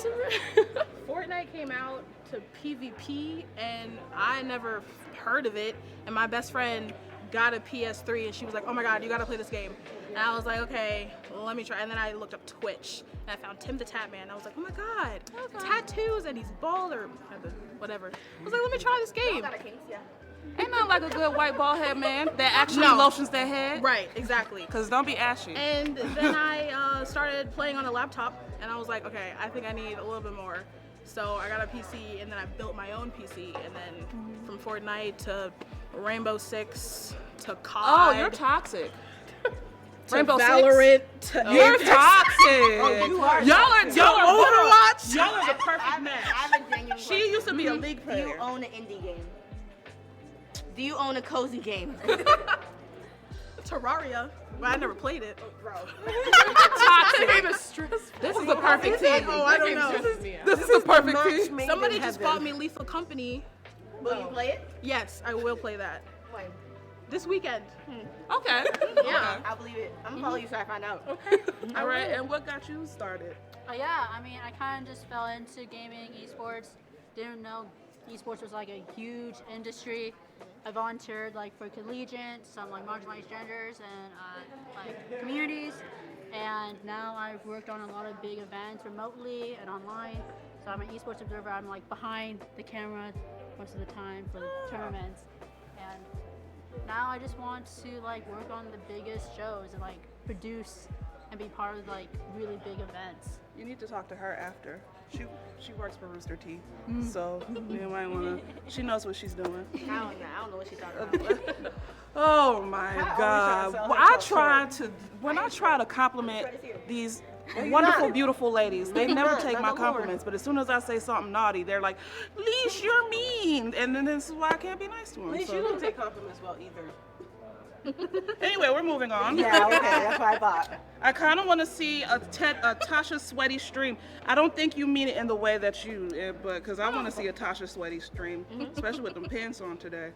S14: Fortnite came out to PvP, and I never heard of it. And my best friend got a PS3, and she was like, "Oh my God, you gotta play this game." And I was like, "Okay, well, let me try." And then I looked up Twitch, and I found Tim the Tatman. I was like, "Oh my God, tattoos, and he's bald or whatever." I was like, "Let me try this game."
S12: Ain't nothing like a good white bald head man that actually
S14: No.
S12: lotions their head.
S14: Right, exactly.
S12: Cause don't be ashy.
S14: And then I started playing on a laptop, and I was like, okay, I think I need a little bit more. So I got a PC, and then I built my own PC, and then from Fortnite to Rainbow Six to COD.
S12: Oh, you're toxic.
S14: to
S12: Rainbow
S14: Valorant.
S12: Six?
S14: To
S12: You're
S14: Apex.
S12: toxic.
S14: Oh, you are.
S12: Y'all are
S14: Overwatch.
S12: Y'all are the perfect match.
S1: I have a genuine
S12: She
S1: question.
S12: used to be a league
S1: Do you
S12: player.
S1: own an indie game? Do you own a cozy game?
S14: Terraria. But I never played it.
S12: Toxic.
S10: Game is stressful.
S12: This is the perfect team.
S14: Oh, I don't know.
S12: This is the perfect team.
S14: Somebody just bought me Lethal Company.
S1: Will you play it?
S14: Yes, I will play that.
S1: When?
S14: This weekend.
S12: Okay.
S14: Yeah.
S1: I believe it. I'm gonna follow you so I find out.
S14: Okay. All right. And what got you started?
S19: Yeah, I mean, I kind of just fell into gaming, esports. Didn't know esports was like a huge industry. I volunteered like for collegiate, some like marginalized genders and like communities. And now I've worked on a lot of big events remotely and online. So I'm an esports observer. I'm like behind the camera most of the time for the tournaments. And now I just want to like work on the biggest shows and like produce and be part of like really big events.
S12: You need to talk to her after. She works for Rooster Teeth, so you might wanna. She knows what she's doing.
S1: I don't know what she's talking about.
S12: Oh my God! Well, I try to compliment these wonderful, beautiful ladies. They never take my compliments, but as soon as I say something naughty, they're like, "Leash, you're mean," and then this is why I can't be nice to them.
S16: Leash, you don't take compliments well either.
S12: Anyway, we're moving on.
S16: Yeah, okay, that's what I thought.
S12: I kind of want to see a Tasha Sweaty stream. I don't think you mean it in the way that you, but because I want to see a Tasha Sweaty stream, especially with them pants on today.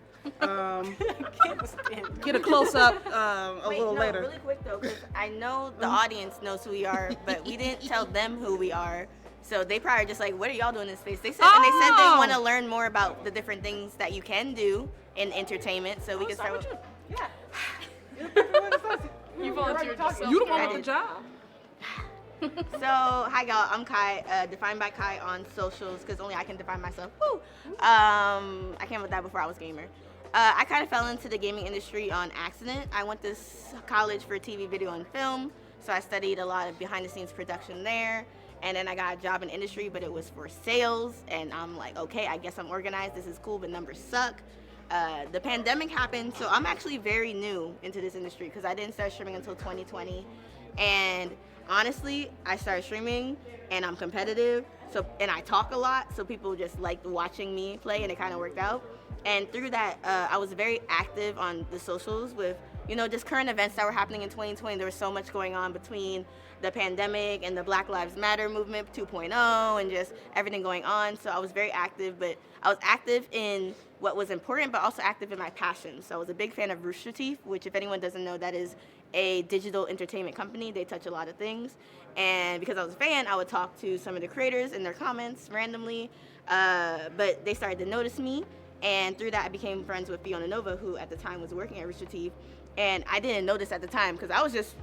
S12: Get a close up a little later.
S1: Really quick though, because I know the audience knows who we are, but we didn't tell them who we are. So they probably just like, what are y'all doing in this space? They said, and they said they want to learn more about the different things that you can do in entertainment. So we can start with.
S16: Yeah.
S10: You volunteered yourself.
S12: You the one with the job.
S1: So, hi y'all, I'm Kai, defined by Kai on socials, because only I can define myself. Woo! I came with that before I was a gamer. I kind of fell into the gaming industry on accident. I went to college for TV, video, and film, so I studied a lot of behind-the-scenes production there, and then I got a job in industry, but it was for sales, and I'm like, okay, I guess I'm organized, this is cool, but numbers suck. The pandemic happened, so I'm actually very new into this industry because I didn't start streaming until 2020. And honestly, I started streaming and I'm competitive, and I talk a lot, so people just liked watching me play, and it kind of worked out. And through that, I was very active on the socials with, just current events that were happening in 2020. There was so much going on between the pandemic and the Black Lives Matter movement 2.0 and just everything going on. So I was very active, but I was active in what was important, but also active in my passion. So I was a big fan of Rooster Teeth, which if anyone doesn't know, that is a digital entertainment company. They touch a lot of things. And because I was a fan, I would talk to some of the creators in their comments randomly, but they started to notice me. And through that, I became friends with Fiona Nova, who at the time was working at Rooster Teeth. And I didn't notice at the time because I was just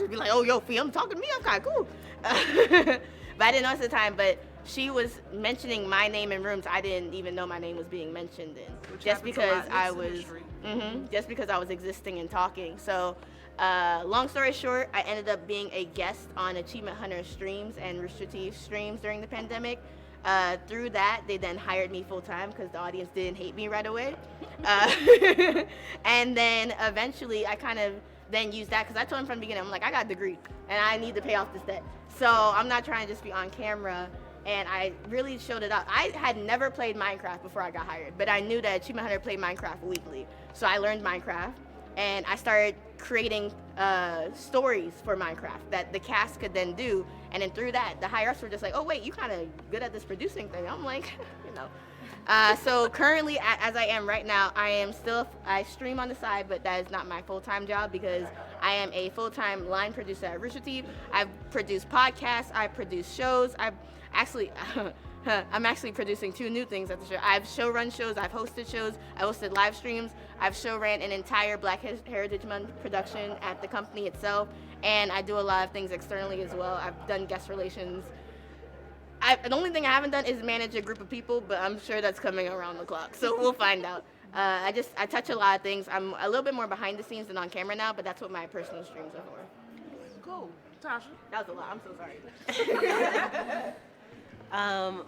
S1: be like, oh, yo, Fiona talking to me? I'm kind of cool. But I didn't notice at the time. But she was mentioning my name in rooms I didn't even know my name was being mentioned in, just because I was existing and talking. So long story short, I ended up being a guest on Achievement Hunter streams and Rooster Teeth streams during the pandemic. Through that, they then hired me full time because the audience didn't hate me right away. And then eventually I kind of then used that because I told them from the beginning, I'm like, I got a degree and I need to pay off this debt. So I'm not trying to just be on camera. And I really showed it up. I had never played Minecraft before I got hired, but I knew that Achievement Hunter played Minecraft weekly. So I learned Minecraft and I started creating stories for Minecraft that the cast could then do. And then through that, the higher ups were just like, oh wait, you kind of good at this producing thing. I'm like, So currently, as I am right now, I stream on the side, but that is not my full-time job because I am a full-time line producer at Rooster Teeth. I've produced podcasts, I produce shows. I'm actually producing 2 new things at the show. I've show-run shows, I've hosted shows, I hosted live streams, I've show-ran an entire Black Heritage Month production at the company itself, and I do a lot of things externally as well. I've done guest relations. The only thing I haven't done is manage a group of people, but I'm sure that's coming around the clock, so we'll find out. I touch a lot of things. I'm a little bit more behind the scenes than on camera now, but that's what my personal streams are for.
S12: Cool. Tasha?
S1: That was a lot, I'm so sorry.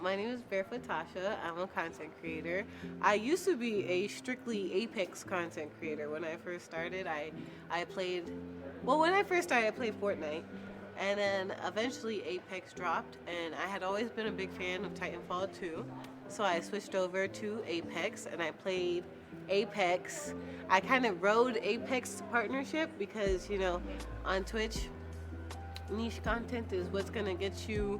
S16: My name is Barefoot Tasha. I'm a content creator. I used to be a strictly Apex content creator. When I first started, I played Fortnite, and then eventually Apex dropped, and I had always been a big fan of Titanfall 2, so I switched over to Apex, and I played Apex. I kind of rode Apex partnership because, on Twitch, niche content is what's going to get you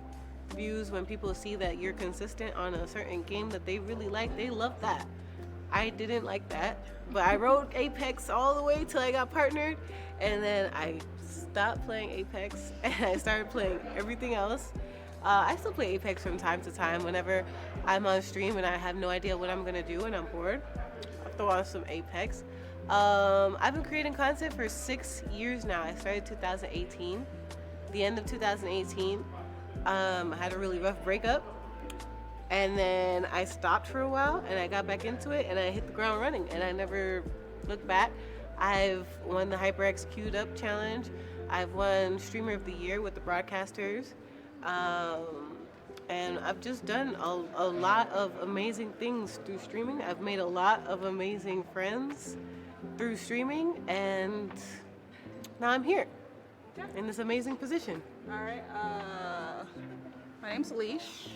S16: views. When people see that you're consistent on a certain game that they really like, they love that. I didn't like that, but I rode Apex all the way till I got partnered, and then I stopped playing Apex and I started playing everything else. I still play Apex from time to time whenever I'm on stream and I have no idea what I'm gonna do and I'm bored. I'll throw on some Apex. I've been creating content for 6 years now. I started 2018. The end of 2018, I had a really rough breakup, and then I stopped for a while and I got back into it and I hit the ground running and I never looked back. I've won the HyperX Queued Up Challenge. I've won Streamer of the Year with the broadcasters. And I've just done a lot of amazing things through streaming. I've made a lot of amazing friends through streaming, and now I'm here in this amazing position.
S12: All right. My name's Leash.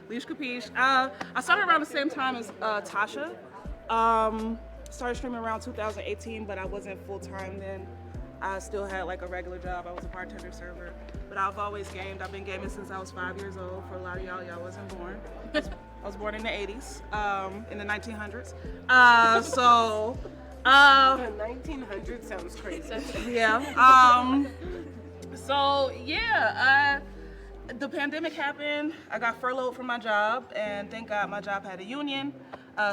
S12: Leash Capiche. I started around the same time as Tasha. Started streaming around 2018, but I wasn't full time then. I still had like a regular job. I was a bartender server, but I've always gamed. I've been gaming since I was 5 years old. For a lot of y'all wasn't born. I was born in the 80s, in the 1900s.
S16: The 1900s sounds crazy.
S12: Yeah. The pandemic happened. I got furloughed from my job, and thank God my job had a union,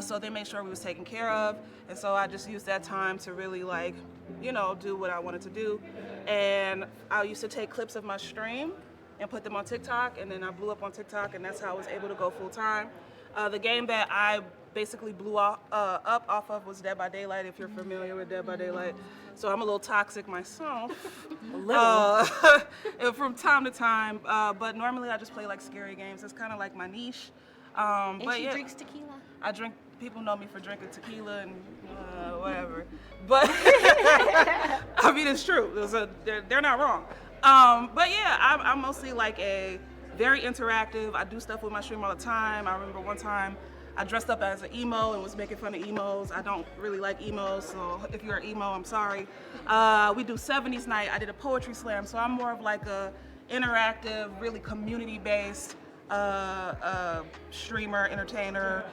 S12: so they made sure we was taken care of. And so I just used that time to really do what I wanted to do. And I used to take clips of my stream and put them on TikTok, and then I blew up on TikTok, and that's how I was able to go full time. The game that I basically blew up off of was Dead by Daylight, if you're familiar with Dead by Daylight. So I'm a little toxic myself. From time to time, but normally I just play like scary games. It's kind of like my niche.
S1: And she drinks tequila.
S12: I drink. People know me for drinking tequila and whatever. But I mean, it's true. They're not wrong. But yeah, I'm mostly like a very interactive. I do stuff with my stream all the time. I remember one time I dressed up as an emo and was making fun of emos. I don't really like emos, so if you're an emo, I'm sorry. We do 70s night. I did a poetry slam, so I'm more of like a interactive, really community-based streamer, entertainer,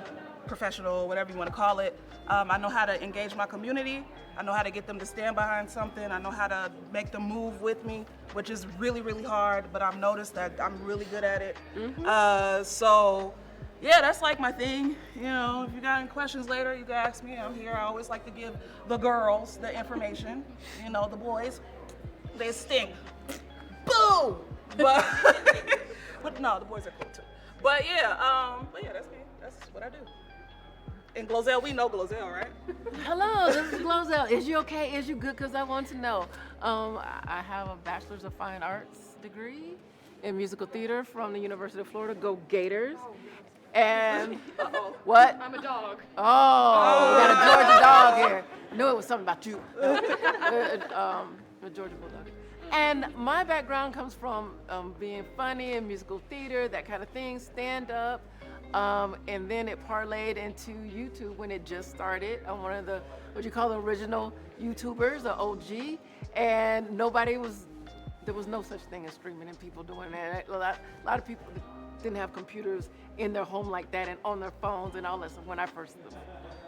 S12: professional, whatever you want to call it. I know how to engage my community. I know how to get them to stand behind something. I know how to make them move with me, which is really, really hard, but I've noticed that I'm really good at it. Yeah, that's like my thing. If you got any questions later, you can ask me. I'm here. I always like to give the girls the information. The boys, they stink. Boo! But no, the boys are cool too. But yeah, that's me. That's what I do. And Glozell, we know Glozell, right?
S15: Hello, this is Glozell. Is you okay? Is you good? Because I want to know. I have a Bachelor's of Fine Arts degree in musical theater from the University of Florida. Go Gators. And what?
S10: I'm a dog.
S15: Oh, we got a Georgia dog here. I knew it was something about you. A Georgia Bulldog. And my background comes from being funny in musical theater, that kind of thing, stand up. And then it parlayed into YouTube when it just started. I'm one of the, what you call the original YouTubers, the OG. And there was no such thing as streaming and people doing that. A lot of people didn't have computers in their home like that and on their phones and all that stuff when I first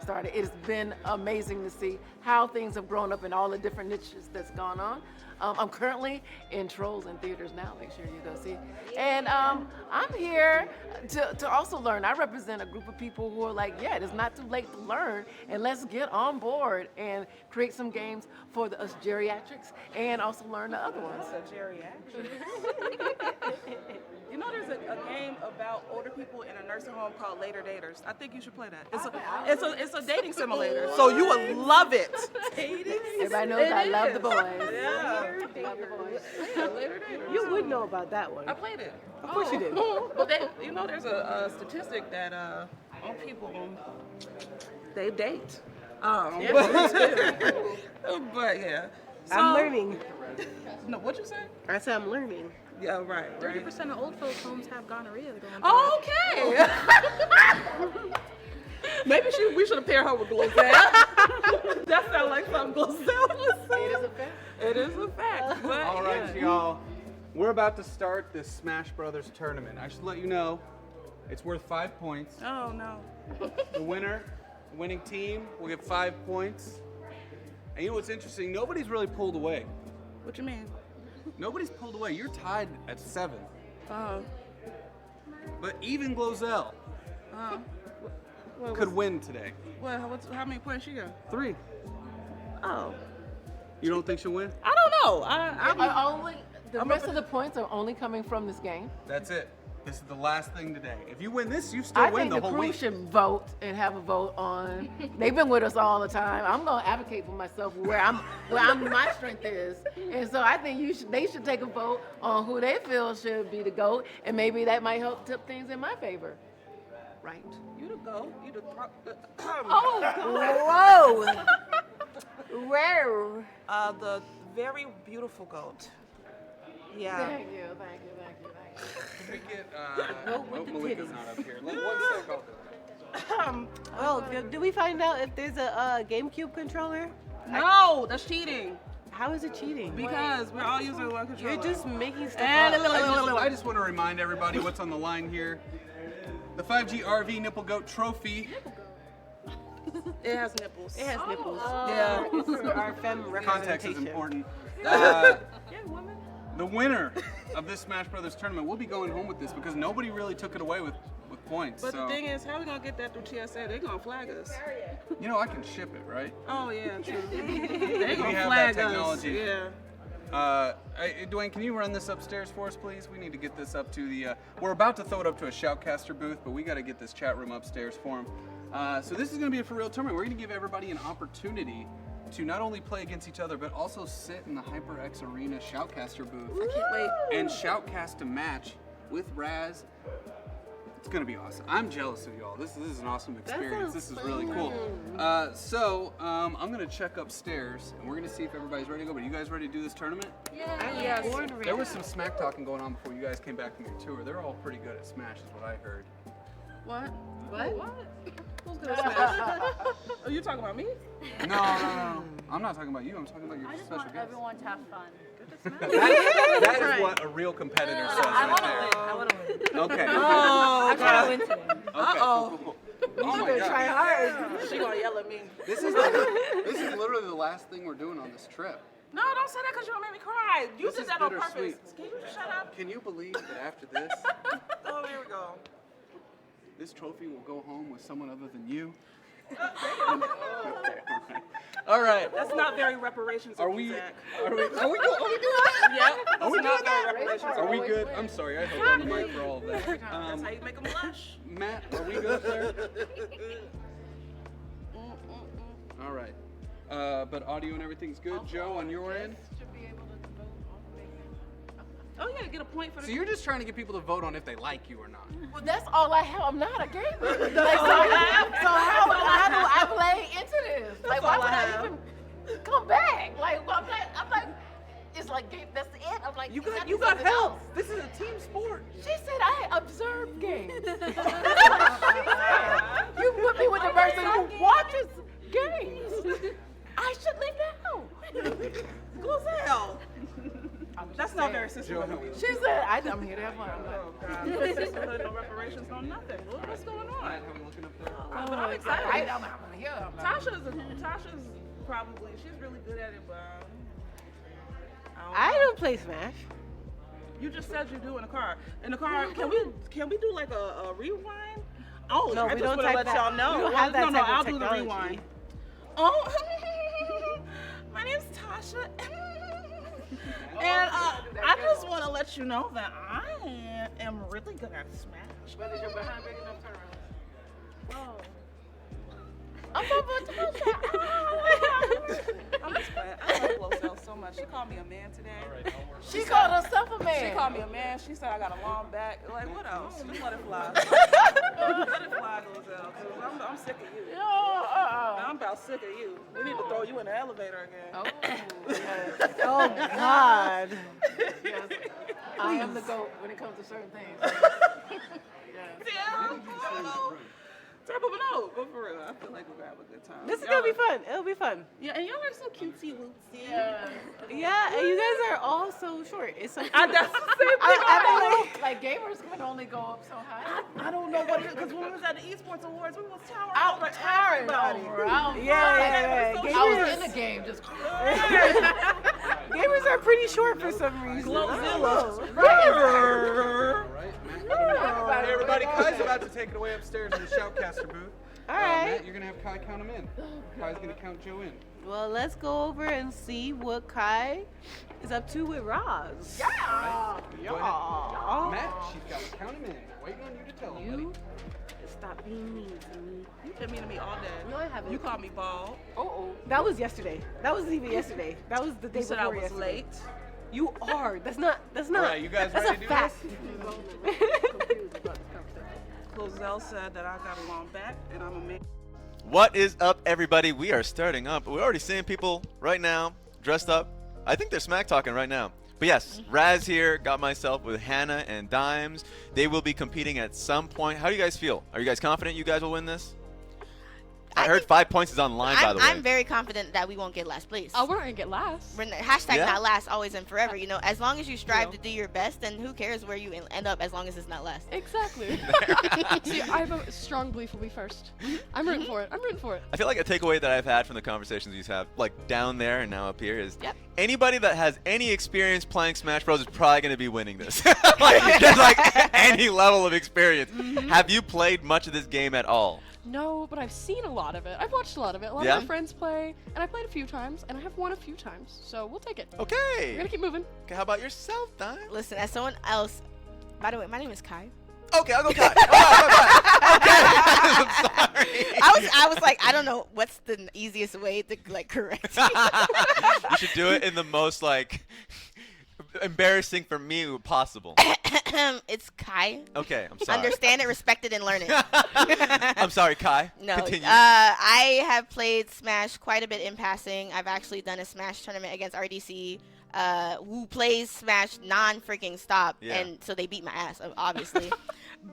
S15: started. It has been amazing to see how things have grown up in all the different niches that's gone on. I'm currently in Trolls in theaters now. Make sure you go see. And I'm here to also learn. I represent a group of people who are like, yeah, it is not too late to learn, and let's get on board and create some games for us geriatrics and also learn the other ones.
S12: There's a game about older people in a nursing home called Later Daters. I think you should play that. It's a dating simulator, so you would love it.
S15: Everybody knows I love the boys.
S12: Yeah.
S15: Love the boys.
S12: Later Daters.
S16: You would know about that one.
S12: I played it.
S16: Of course you did.
S12: But there's a statistic that old people, they date. But yeah.
S16: I'm learning.
S12: No, what'd you say?
S16: I said I'm learning.
S12: Yeah, right.
S14: 30% of old folks' homes have gonorrhea.
S12: Okay. Maybe we should have paired her with Glozell. That sounds like something Glozell would say.
S15: It is a fact.
S12: It is a fact. But
S7: All right, y'all. We're about to start this Smash Brothers tournament. I should let you know, it's worth 5 points.
S12: Oh, no.
S7: The winning team will get 5 points. And you know what's interesting? Nobody's really pulled away.
S12: What you mean?
S7: Nobody's pulled away. You're tied at 7.
S12: Oh.
S7: But even Glozell could win today.
S12: How many points she got?
S7: 3.
S12: Oh.
S7: You don't think she'll win?
S12: I don't know.
S15: The rest of the points are only coming from this game.
S7: That's it. This is the last thing today. If you win this, you still win the whole
S6: crew
S7: week.
S6: should vote and have a vote on. They've been with us all the time. I'm gonna advocate for myself where my strength is, and so I think they should take a vote on who they feel should be the GOAT, and maybe that might help tip things in my favor. Right?
S12: You the GOAT. You the
S6: Oh, whoa! Rare.
S12: The very beautiful GOAT. Yeah.
S6: Thank you.
S7: Can we get, Malika's not up here. One sec, I'll do it.
S16: Oh, did we find out if there's a GameCube controller?
S12: No, that's cheating.
S16: How is it cheating?
S12: Because we're all using one controller.
S16: You're just making stuff
S7: I just want to remind everybody what's on the line here. The 5G RV Nipple Goat Trophy.
S12: It has nipples.
S16: It has nipples.
S12: Yeah.
S16: For our femme
S7: Context is
S16: representation.
S7: important. The winner of this Smash Brothers tournament will be going home with this because nobody really took it away with points.
S12: But
S7: so.
S12: the thing is, how are we going to get that through TSA? They're going to flag us.
S7: You know, I can ship it, right?
S12: Oh, yeah, true. They're
S7: We
S12: going to
S7: have
S12: flag
S7: that technology.
S12: us. Yeah.
S7: Dwayne, can you run this upstairs for us, please? We need to get this up to the. We're about to throw it up to a Shoutcaster booth, but we got to get this chat room upstairs for them. So this is going to be a for real tournament. We're going to give everybody an opportunity to not only play against each other, but also sit in the HyperX Arena Shoutcaster booth.
S12: I can't wait.
S7: And shoutcast a match with Raz. It's gonna be awesome. I'm jealous of y'all. This is an awesome experience. This is really cool. I'm gonna check upstairs and we're gonna see if everybody's ready to go. But are you guys ready to do this tournament?
S12: Yeah.
S7: There was some smack talking going on before you guys came back from your tour. They're all pretty good at Smash, is what I heard.
S12: What?
S6: What?
S12: Who's good at Smash? Are you talking about me?
S7: No. I'm not talking about you. I'm talking about your
S19: I just
S7: special
S19: want
S7: guest.
S19: everyone to have fun.
S7: That is what a real competitor says right there.
S19: I want to win.
S7: Okay.
S19: Oh, I'm trying to win today.
S7: Okay, cool. Oh my God.
S12: Try hard. She gonna yell at me.
S7: This is literally the last thing we're doing on this trip.
S12: No, don't say that because you're gonna make me cry. You
S7: This
S12: did
S7: is
S12: that on purpose.
S7: bittersweet.
S12: Can you just shut up?
S7: Can you believe that after this,
S12: Oh, here we go.
S7: this trophy will go home with someone other than you? All right.
S12: That's not very reparations.
S7: Are we?
S12: Zach.
S7: Are we doing that?
S12: Yep.
S7: Are we
S12: That's not
S7: doing that?
S12: very reparations.
S7: Are we good? I'm sorry, I held on the mic for all of that.
S12: That's how you make them blush.
S7: Matt, are we good there? All right. But audio and everything's good. Joe, on your end?
S12: Oh, you gotta get a point for the.
S7: So you're just trying to get people to vote on if they like you or not.
S6: Well, that's all I have. I'm not a gamer. Like, so how do I play into this? Like, why would I even come back? Like, I'm like, it's like that's it. I'm like,
S12: You got
S6: something
S12: help.
S6: else.
S12: This is a team sport.
S6: She said I observe games. You put me with the person who watches games. I should leave now.
S12: Gazelle. That's not very sisterhood.
S6: She said, I'm here to have fun.
S12: Oh, God. No sisterhood, no reparations, no nothing. What's going on? But I'm excited.
S6: I'm here.
S12: Tasha's probably, she's really good at it, but
S16: I don't play Smash.
S12: You just said you do in the car. In the car, can we do like a rewind? Oh,
S16: No,
S12: I
S16: we
S12: just
S16: don't
S12: want to
S16: type
S12: let
S16: that.
S12: y'all know.
S16: We don't have that
S12: no,
S16: type of
S12: I'll do the
S16: technology.
S12: rewind. Oh, my name's Tasha. And I just want to let you know that I am really good at Smash.
S6: But is your behind big enough turn around?
S12: Oh.
S6: I'm talking about Tasha.
S12: I'm just playing. I love Glozell so much. She called me a man today.
S6: She called herself a man.
S12: She called me a man. She said I got a long back. Like, what else? Just let it fly. Let it fly, Glozell. Because I'm sick of you. I'm about sick of you. We need to throw you in the elevator again.
S16: Oh, God.
S6: Yes. I am the GOAT when it comes to certain things.
S12: But no, but for real, I feel like we're gonna have a good time.
S16: This is gonna be fun. It'll be fun.
S12: Yeah, and y'all are so cutesy wootsy.
S16: Yeah, and you guys are all so short. It's so.
S12: That's the same thing.
S6: I like gamers can only go up so high.
S12: I don't know what it is, because when we was at the Esports Awards, we was towering
S6: Out
S12: over
S6: towering
S12: everybody.
S6: over.
S16: Yeah.
S6: I was in the game just.
S16: Gamers are pretty short for some reason.
S12: Glozilla.
S7: Hey everybody, Kai's about to take it away upstairs in the Shoutcaster booth.
S16: All right.
S7: Matt, you're gonna have Kai count him in. Kai's gonna count Joe in.
S16: Well, let's go over and see what Kai is up to with Roz.
S17: Yeah.
S16: Yeah.
S17: Matt, she's got to count him in. Waiting on you to tell him, buddy.
S16: Stop being mean to me.
S12: You've been mean to me all day.
S16: No, I haven't.
S12: You called me bald.
S16: Oh. That was yesterday. That wasn't even yesterday. That was the day
S12: You said
S16: before
S12: I was
S16: yesterday.
S12: late.
S16: You are. That's not.
S17: All right, you guys
S16: that's
S17: ready
S16: a
S17: to do
S16: fact.
S12: Closell said that I got a long back and I'm a man.
S11: What is up, everybody? We are starting up. We're already seeing people right now dressed up. I think they're smack talking right now. But yes, Raz here, got myself with Hannah and Dimes. They will be competing at some point. How do you guys feel? Are you guys confident you guys will win this? I heard 5 points is on the line, by the way.
S1: I'm very confident that we won't get last place.
S10: Oh, we're not gonna get last.
S1: Hashtag
S11: Yeah.
S1: not last, always and forever. You know, as long as you strive to do your best, then who cares where you end up as long as it's not last.
S10: Exactly. See, I have a strong belief we'll be first. I'm rooting for it. I'm rooting for it.
S11: I feel like a takeaway that I've had from the conversations we have, like down there and now up here, is anybody that has any experience playing Smash Bros. Is probably going to be winning this. Like, just like any level of experience. Have you played much of this game at all?
S10: No, but I've seen a lot of it. I've watched a lot of it. A lot
S11: Yeah?
S10: of my friends play, and I played a few times, and I have won a few times. So we'll take it.
S11: Okay.
S10: We're gonna keep moving.
S11: Okay, how about yourself, Dimes?
S1: Listen, as someone else, by the way, my name is Kai.
S11: Okay, I'll go Kai. I'm sorry.
S1: I was like, I don't know what's the easiest way to like correct you.
S11: You should do it in the most like embarrassing for me possible.
S1: It's Kai.
S11: Okay, I'm sorry.
S1: Understand it, respect it, and learn it.
S11: I'm sorry, Kai.
S1: No,
S11: Continue.
S1: I have played Smash quite a bit in passing. I've actually done a Smash tournament against RDC, who plays Smash non-freaking stop,
S11: Yeah.
S1: and so they beat my ass, obviously.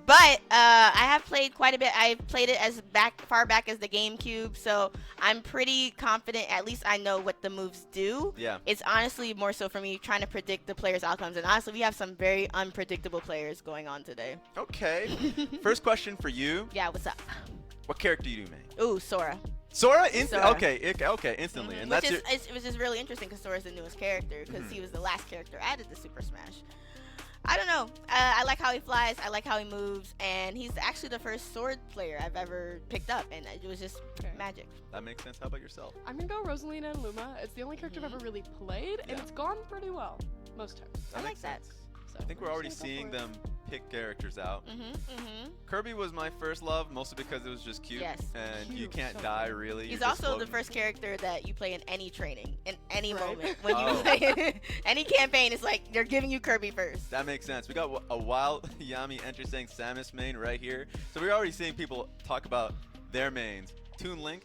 S1: But I have played quite a bit. I've played it as far back as the GameCube, so I'm pretty confident. At least I know what the moves do.
S11: Yeah.
S1: It's honestly more so for me trying to predict the players' outcomes, and honestly, we have some very unpredictable players going on today.
S11: Okay. First question for you.
S1: Yeah, what's up?
S11: What character do you make?
S1: Ooh, Sora.
S11: Sora?
S1: Sora.
S11: Okay, instantly. And that's
S1: Which
S11: your...
S1: is, it was just really interesting because Sora's the newest character because he was the last character added to Super Smash. I don't know. I like how he flies. I like how he moves, and he's actually the first sword player I've ever picked up, and it was just magic.
S11: That makes sense. How about yourself?
S10: I'm gonna go Rosalina and Luma. It's the only character I've ever really played, and it's gone pretty well most times.
S1: I like that.
S10: So
S11: I think we're already seeing them pick characters out. Kirby was my first love, mostly because it was just cute.
S1: Yes.
S11: And
S1: Cute,
S11: you can't
S1: so
S11: die,
S1: cute.
S11: really.
S1: He's
S11: You're just
S1: also the
S11: floating.
S1: first character that you play in any training, in any
S10: Right.
S1: moment. When you
S11: Oh.
S1: play any campaign, it's like they're giving you Kirby first.
S11: That makes sense. We got a wild Yami entry saying Samus main right here. So we're already seeing people talk about their mains. Toon Link.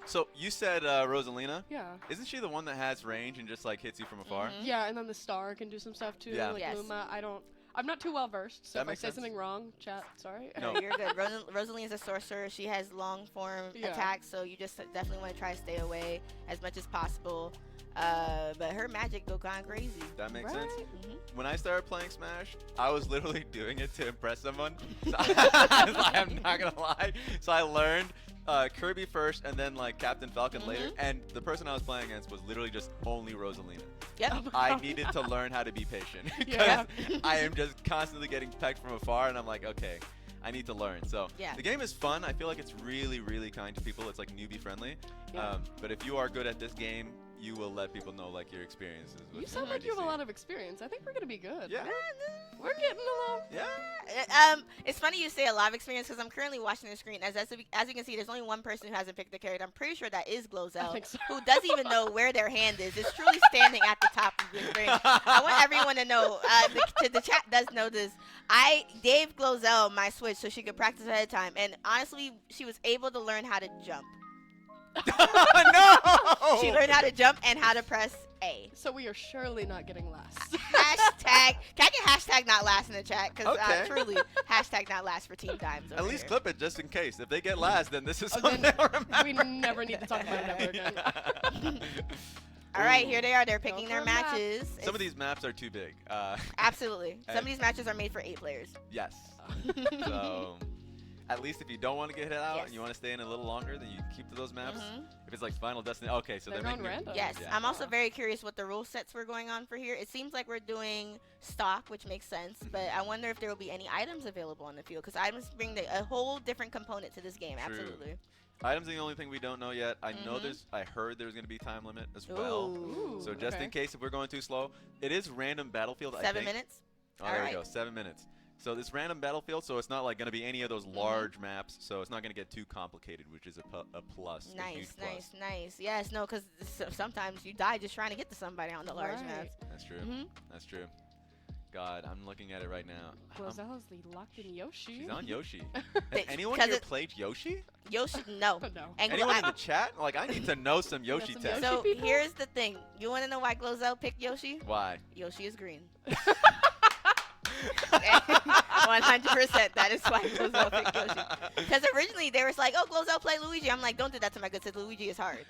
S11: So you said Rosalina?
S10: Yeah.
S11: Isn't she the one that has range and just like hits you from afar?
S10: Yeah, and then the star can do some stuff too.
S11: Yeah.
S10: Like
S1: Yes.
S10: Luma, I'm not too well versed, so
S11: That
S10: if I
S11: makes
S10: say
S11: sense.
S10: something wrong, chat, sorry.
S11: No.
S1: You're good. Rosalina's a sorcerer. She has long form
S10: Yeah.
S1: attacks, so you just definitely want to try to stay away as much as possible. But her magic go kind of crazy.
S11: That makes
S1: Right?
S11: sense.
S1: Mhm.
S11: When I started playing Smash, I was literally doing it to impress someone. So I'm not gonna lie. So I learned Kirby first, and then like Captain Falcon later. And the person I was playing against was literally just only Rosalina.
S1: Yep.
S11: I needed to learn how to be patient because
S10: Yeah.
S11: I am just constantly getting pecked from afar, and I'm like, okay, I need to learn. So
S1: Yeah.
S11: the game is fun. I feel like it's really, really kind to people. It's like newbie friendly.
S10: Yeah.
S11: But if you are good at this game, you will let people know like your experiences.
S10: You
S11: with
S10: sound like you have a
S11: RDC.
S10: lot of experience. I think we're gonna be good.
S11: Yeah.
S10: We're getting along.
S11: Yeah.
S1: It's funny you say a lot of experience because I'm currently watching the screen. As you can see, there's only one person who hasn't picked the character. I'm pretty sure that is Glozell,
S10: think so.
S1: who doesn't even know where their hand is. It's truly standing at the top of the screen. I want everyone to know. The chat does know this. I gave Glozell my Switch so she could practice ahead of time, and honestly, she was able to learn how to jump.
S11: No!
S1: She learned how to jump and how to press A.
S10: So we are surely not getting last.
S1: Hashtag. Can I get hashtag not last in the chat? Because
S11: Okay.
S1: truly, hashtag not last for Team Dimes.
S11: At
S1: over
S11: least
S1: here.
S11: clip it just in case. If they get last, then this is
S10: Oh,
S11: something
S10: then
S11: they'll remember.
S10: we never need to talk about it ever again.
S1: All right, here they are. They're picking
S10: Go
S1: their
S10: for a map.
S1: matches.
S11: Some of these maps are too big.
S1: Absolutely. Some
S11: And-
S1: of these matches are made for 8 players.
S11: Yes. So, at least if you don't want to get hit out
S1: Yes.
S11: and you want to stay in a little longer, then you keep to those maps.
S1: Mhm.
S11: If it's like Final Destiny, okay, so
S10: They're
S11: they're
S10: going
S11: making
S10: random.
S1: Yes,
S11: Yeah.
S1: I'm also very curious what the rule sets were going on for here. It seems like we're doing stock, which makes sense, but I wonder if there will be any items available on the field because items bring a whole different component to this game.
S11: True.
S1: Absolutely.
S11: Items are the only thing we don't know yet. I know I heard there's going to be time limit as well.
S1: Ooh,
S11: so just in case if we're going too slow, it is random battlefield.
S1: 7 minutes.
S11: Oh, there we go. 7 minutes. So this random battlefield, so it's not like going to be any of those large maps. So it's not going to get too complicated, which is a plus. A huge plus.
S1: Nice. Yes, no, because sometimes you die just trying to get to somebody on the large maps.
S11: That's true. That's true. God, I'm looking at it right now.
S10: Glozel's locked in Yoshi.
S11: She's on Yoshi. Has anyone here played Yoshi?
S1: Yoshi, no.
S11: And anyone in the chat? Like, I need to know some Yoshi tech.
S1: So here's the thing. You want to know why Glozel picked Yoshi?
S11: Why?
S1: Yoshi is green. 100%. That is why Glozel picked Yoshi. Because originally they was like, oh, Glozel play Luigi. I'm like, don't do that to my good sis. Luigi is hard.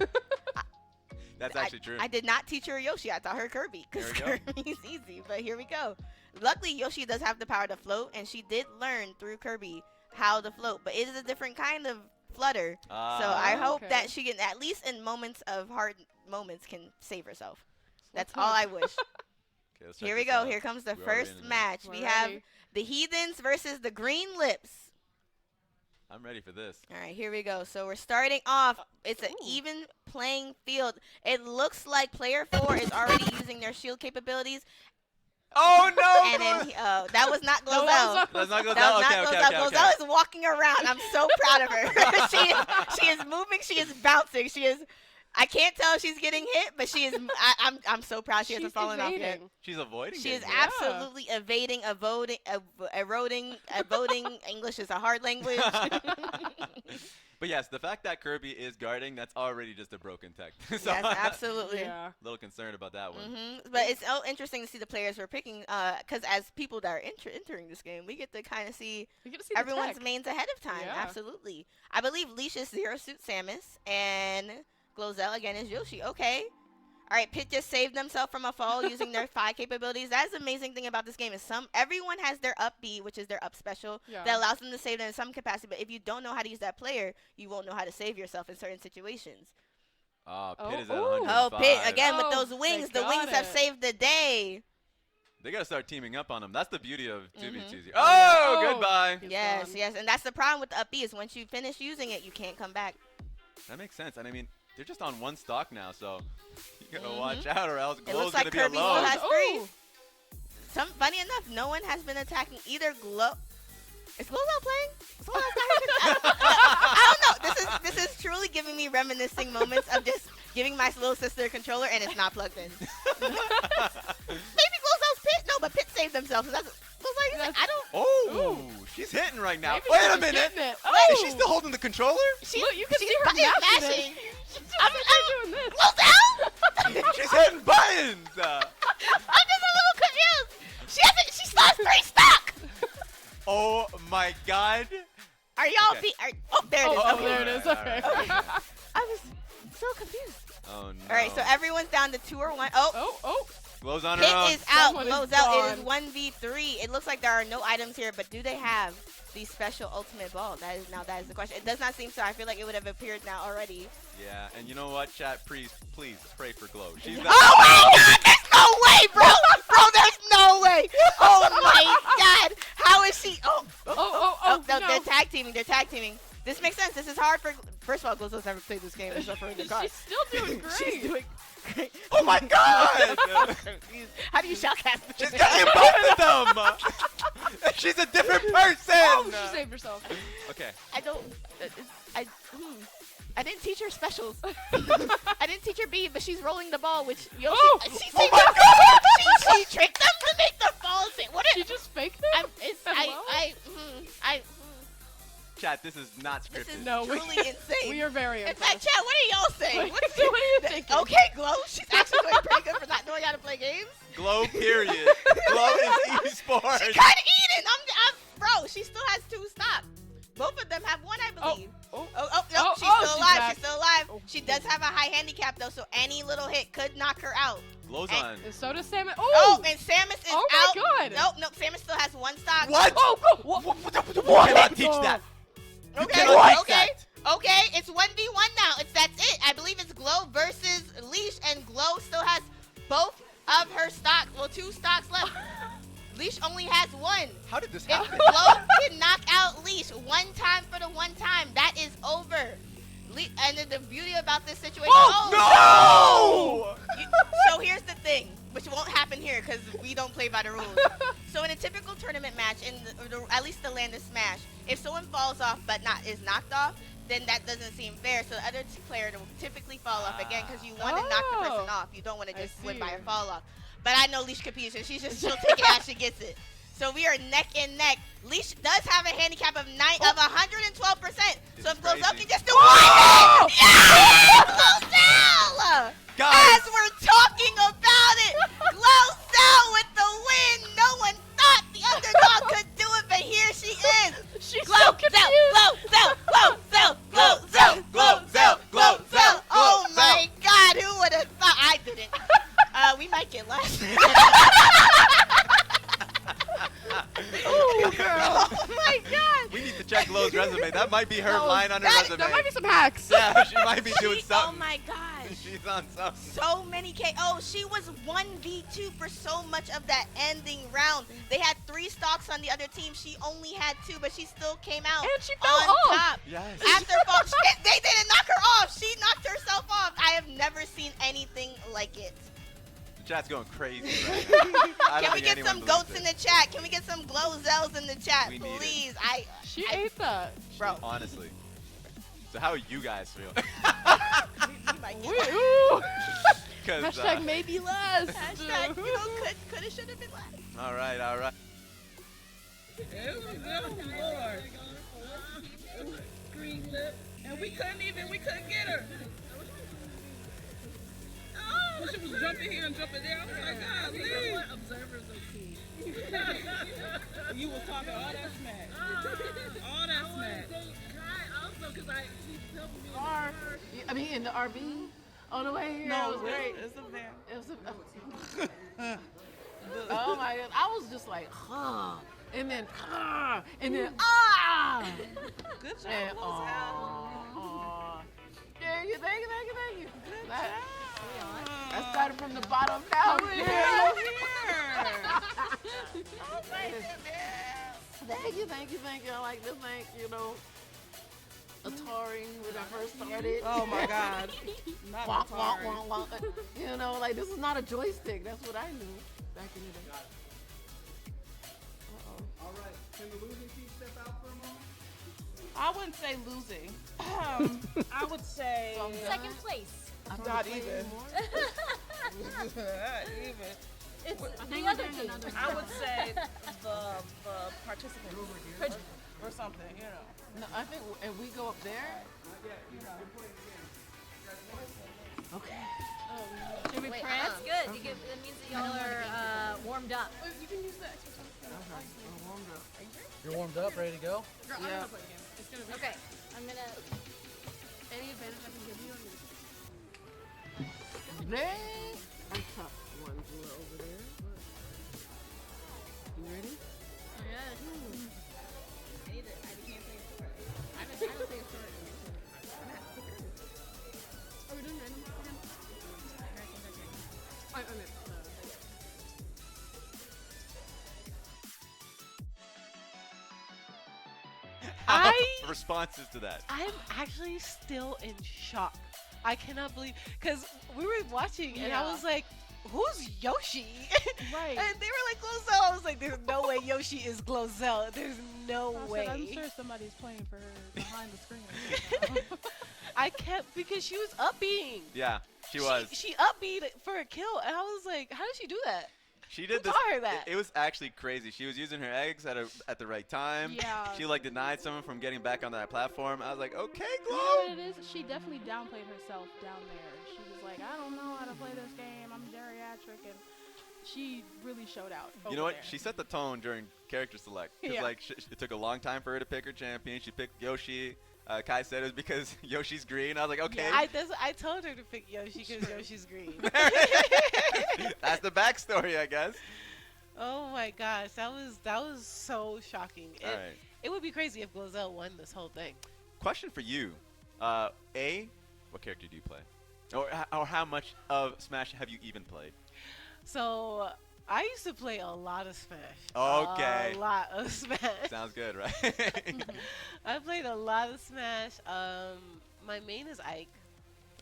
S11: That's actually true.
S1: I did not teach her Yoshi. I taught her Kirby because Kirby's easy. But here we go. Luckily, Yoshi does have the power to float, and she did learn through Kirby how to float. But it is a different kind of flutter. So I hope that she can, at least in moments of hard moments, can save herself. That's all I wish. Here we go. Here comes the first match. We have the Heathens versus the Green Lips.
S11: I'm ready for this.
S1: All right, here we go. So we're starting off. It's an even playing field. It looks like player 4 is already using their shield capabilities.
S11: Oh, no!
S1: And then that was not Glozel.
S11: That's not Glozel?
S1: Glozel is walking around. I'm so proud of her. she is moving. She is bouncing. She is... I can't tell if she's getting hit, but she is. I'm so proud she hasn't fallen off yet.
S11: She's avoiding.
S1: She is absolutely evading, eroding. English is a hard language.
S11: But yes, the fact that Kirby is guarding, that's already just a broken tech. So
S1: yes, absolutely.
S11: A little concerned about that one.
S1: But it's so interesting to see the players we're picking, because as people that are entering this game, we get to kind of see everyone's mains ahead of time.
S10: Yeah.
S1: Absolutely. I believe Leash is Zero Suit Samus, and Glozel again is Yoshi. Okay. All right, Pit just saved themselves from a fall using their 5 capabilities. That's the amazing thing about this game is everyone has their up B, which is their up special, that allows them to save them in some capacity. But if you don't know how to use that player, you won't know how to save yourself in certain situations.
S11: Pit is at 105.
S1: Oh, Pit, again with those wings. The wings have saved the day.
S11: They got to start teaming up on them. That's the beauty of 2v2Z. Oh, goodbye.
S1: Yes, and that's the problem with the up B is once you finish using it, you can't come back.
S11: That makes sense. And I mean, they're just on 1 stock now, so you gotta watch out, or else Glow's gonna be
S1: Kirby
S11: alone.
S1: Still has 3. Funny enough, no one has been attacking either Glow. Is Glozel playing? I don't know. This is truly giving me reminiscing moments of just giving my little sister a controller and it's not plugged in. Maybe Glozel's Pit. No, but Pit saved themselves. So Glozel, like, I don't.
S11: Oh, she's hitting right now. Wait a minute. Is she still holding the controller?
S10: Look, you can see her mashing.
S1: I'm
S10: doing this.
S1: Glozel!
S11: She's hitting buttons.
S1: I'm just a little confused. She still has 3 stock.
S11: Oh my God.
S1: Are y'all there it is.
S10: Oh, there it is. Okay.
S1: I was so confused.
S11: Oh no.
S1: All right, so everyone's down to 2 or 1. Oh.
S11: Glow's on her own.
S1: Pit is out.
S10: Someone
S1: Glozel
S10: is
S1: is 1v3. It looks like there are no items here, but do they have the special ultimate ball? That is the question. It does not seem so. I feel like it would have appeared now already.
S11: Yeah, and you know what, chat? Please pray for Glow. She's
S1: Oh my God! There's no way, bro! Bro, there's no way! Oh my God! How is she? No, they're tag teaming. This makes sense. This is hard for. First of all, Glozel's never played this game except for in the car.
S10: She's still doing great.
S1: She's doing great.
S11: Oh my God!
S1: How do you shoutcast?
S11: She's got both of them. She's a different person.
S10: Oh, she saved herself.
S11: Okay.
S1: I didn't teach her specials. I didn't teach her B, but she's rolling the ball, which Yoshi.
S10: Oh
S1: my God! She tricked them to make the falls.
S10: She just faked them?
S11: Chat, this is not scripted.
S1: This is truly insane.
S10: We are very
S1: In
S10: impressed.
S1: fact, chat, what are y'all saying?
S10: What are you thinking?
S1: Okay, Glow, she's actually doing pretty good for not knowing how to play games.
S11: Glow, period. Glow is esports.
S1: She kind of eating. Bro, she still has 2 stock. Both of them have 1, I believe. She's still alive. She's still alive. She does have a high handicap, though, so any little hit could knock her out.
S11: Glow's on.
S10: And so does Samus.
S1: Oh, and Samus is out.
S10: Oh, my God.
S1: Nope, Samus still has 1 stock.
S11: What?
S1: What?
S11: You cannot teach that.
S1: Okay, it's 1v1 now. That's it. I believe it's Glow versus Leash, and Glow still has both of her stocks. Well, 2 stocks left. Leash only has 1.
S11: How did this happen?
S1: If Glow can knock out Leash 1 time for the 1 time, that is over. And then the beauty about this situation.
S7: Oh, no!
S1: So here's the thing, which won't happen here because we don't play by the rules. So in a typical tournament match, at least the land of Smash, if someone falls off but is knocked off, then that doesn't seem fair. So the other player will typically fall off again because you want to knock the person off. You don't want to just win by a fall off. But I know Leash competes, and she'll take it as she gets it. So we are neck and neck. Leash does have a handicap of 112%. So if Glozell can just do one, yeah, Glozell! As we're talking about it, Glozell with the win. No one thought the underdog could do it, but here she is.
S10: She's
S1: Glozell. Oh my God, who would have thought? I didn't. We might get less.
S10: Oh, girl.
S1: Oh my God.
S11: We need to check Lowe's resume. That might be her line on her resume.
S10: There might be some hacks.
S11: Yeah, she might be doing something.
S1: Oh my gosh.
S11: She's on something.
S1: So many KO. She was 1v2 for so much of that ending round. They had 3 stocks on the other team. She only had 2, but she still came out
S10: And she fell
S1: on
S10: off.
S1: top.
S11: Yes.
S1: After fall, they didn't knock her off. She knocked herself off. I have never seen anything like it.
S11: The chat's going crazy right now.
S1: Can we get some goats in the chat? Can we get some Glozells in the chat,
S11: We need it.
S1: please?
S10: She ate that.
S1: Bro.
S11: Honestly. So how are you guys feeling?
S10: Ooh.
S11: 'Cause,
S10: Hashtag maybe less.
S1: Hashtag, could have, should have been less.
S11: all right.
S12: Lord. Green lip. And we couldn't get her. Oh, she was jumping here and jumping there. I was like, God, leave. Observers are key. You was talking all that smack. All that smack. Also, because she's helping me.
S10: I mean, in the RV on the way here.
S12: No,
S10: it was great.
S12: it's a van.
S10: It was oh my God. I was just like, and then, and then,
S12: Good job,
S10: and, Thank you. I started from the bottom down.
S12: We're here.
S10: Thank you. I like to thank, Atari when I first started.
S12: Oh my God. Not
S10: Wah,
S12: Atari.
S10: wah, wah, wah. This is not a joystick. That's what I knew back in the day.
S17: All right. Can the losing team step out for a moment?
S12: I wouldn't say losing. I would say
S3: Second place.
S12: not even. It's the other team. I would say the participants or something,
S10: No, I think, and we go up there. Okay.
S3: Should we press? That's good. That means that y'all are warmed up.
S10: You can use the extra time. Warmed up.
S8: You're warmed up, ready to go?
S10: Yeah.
S3: Okay. I'm gonna.
S10: Any advantage I can give you on this? They are tough ones over there. You ready?
S3: Yeah.
S10: Are we doing random again? I meant,
S11: Responses to that.
S16: I'm actually still in shock. I cannot believe, because we were watching and I was like, who's Yoshi?
S10: Right.
S16: And they were like, Glozell. I was like, there's no way Yoshi is Glozell. There's no way.
S14: I'm sure somebody's playing for her behind the screen.
S16: I kept, because she was upbeating.
S11: Yeah, she was.
S16: She upbeat for a kill, and I was like, how did she do that?
S11: She did
S16: Who
S11: this.
S16: taught her that?
S11: It was actually crazy. She was using her eggs at the right time.
S14: Yeah.
S11: She denied someone from getting back on that platform. I was like, okay,
S14: You know
S11: Glow.
S14: what it is? She definitely downplayed herself down there. She was like, I don't know how to play this game. I'm geriatric, and she really showed out.
S11: You know what?
S14: There.
S11: She set the tone during character select. 'Cause,
S14: Yeah.
S11: it took a long time for her to pick her champion. She picked Yoshi. Kai said it was because Yoshi's green. I was like, okay.
S16: I told her to pick Yoshi because Yoshi's green.
S11: That's the backstory, I guess.
S16: Oh my gosh, that was so shocking.
S11: All right.
S16: It would be crazy if Glozell won this whole thing.
S11: Question for you. What character do you play? Or how much of Smash have you even played?
S16: So I used to play a lot of Smash.
S11: Okay.
S16: A lot of Smash.
S11: Sounds good, right?
S16: I played a lot of Smash.
S13: My main is Ike.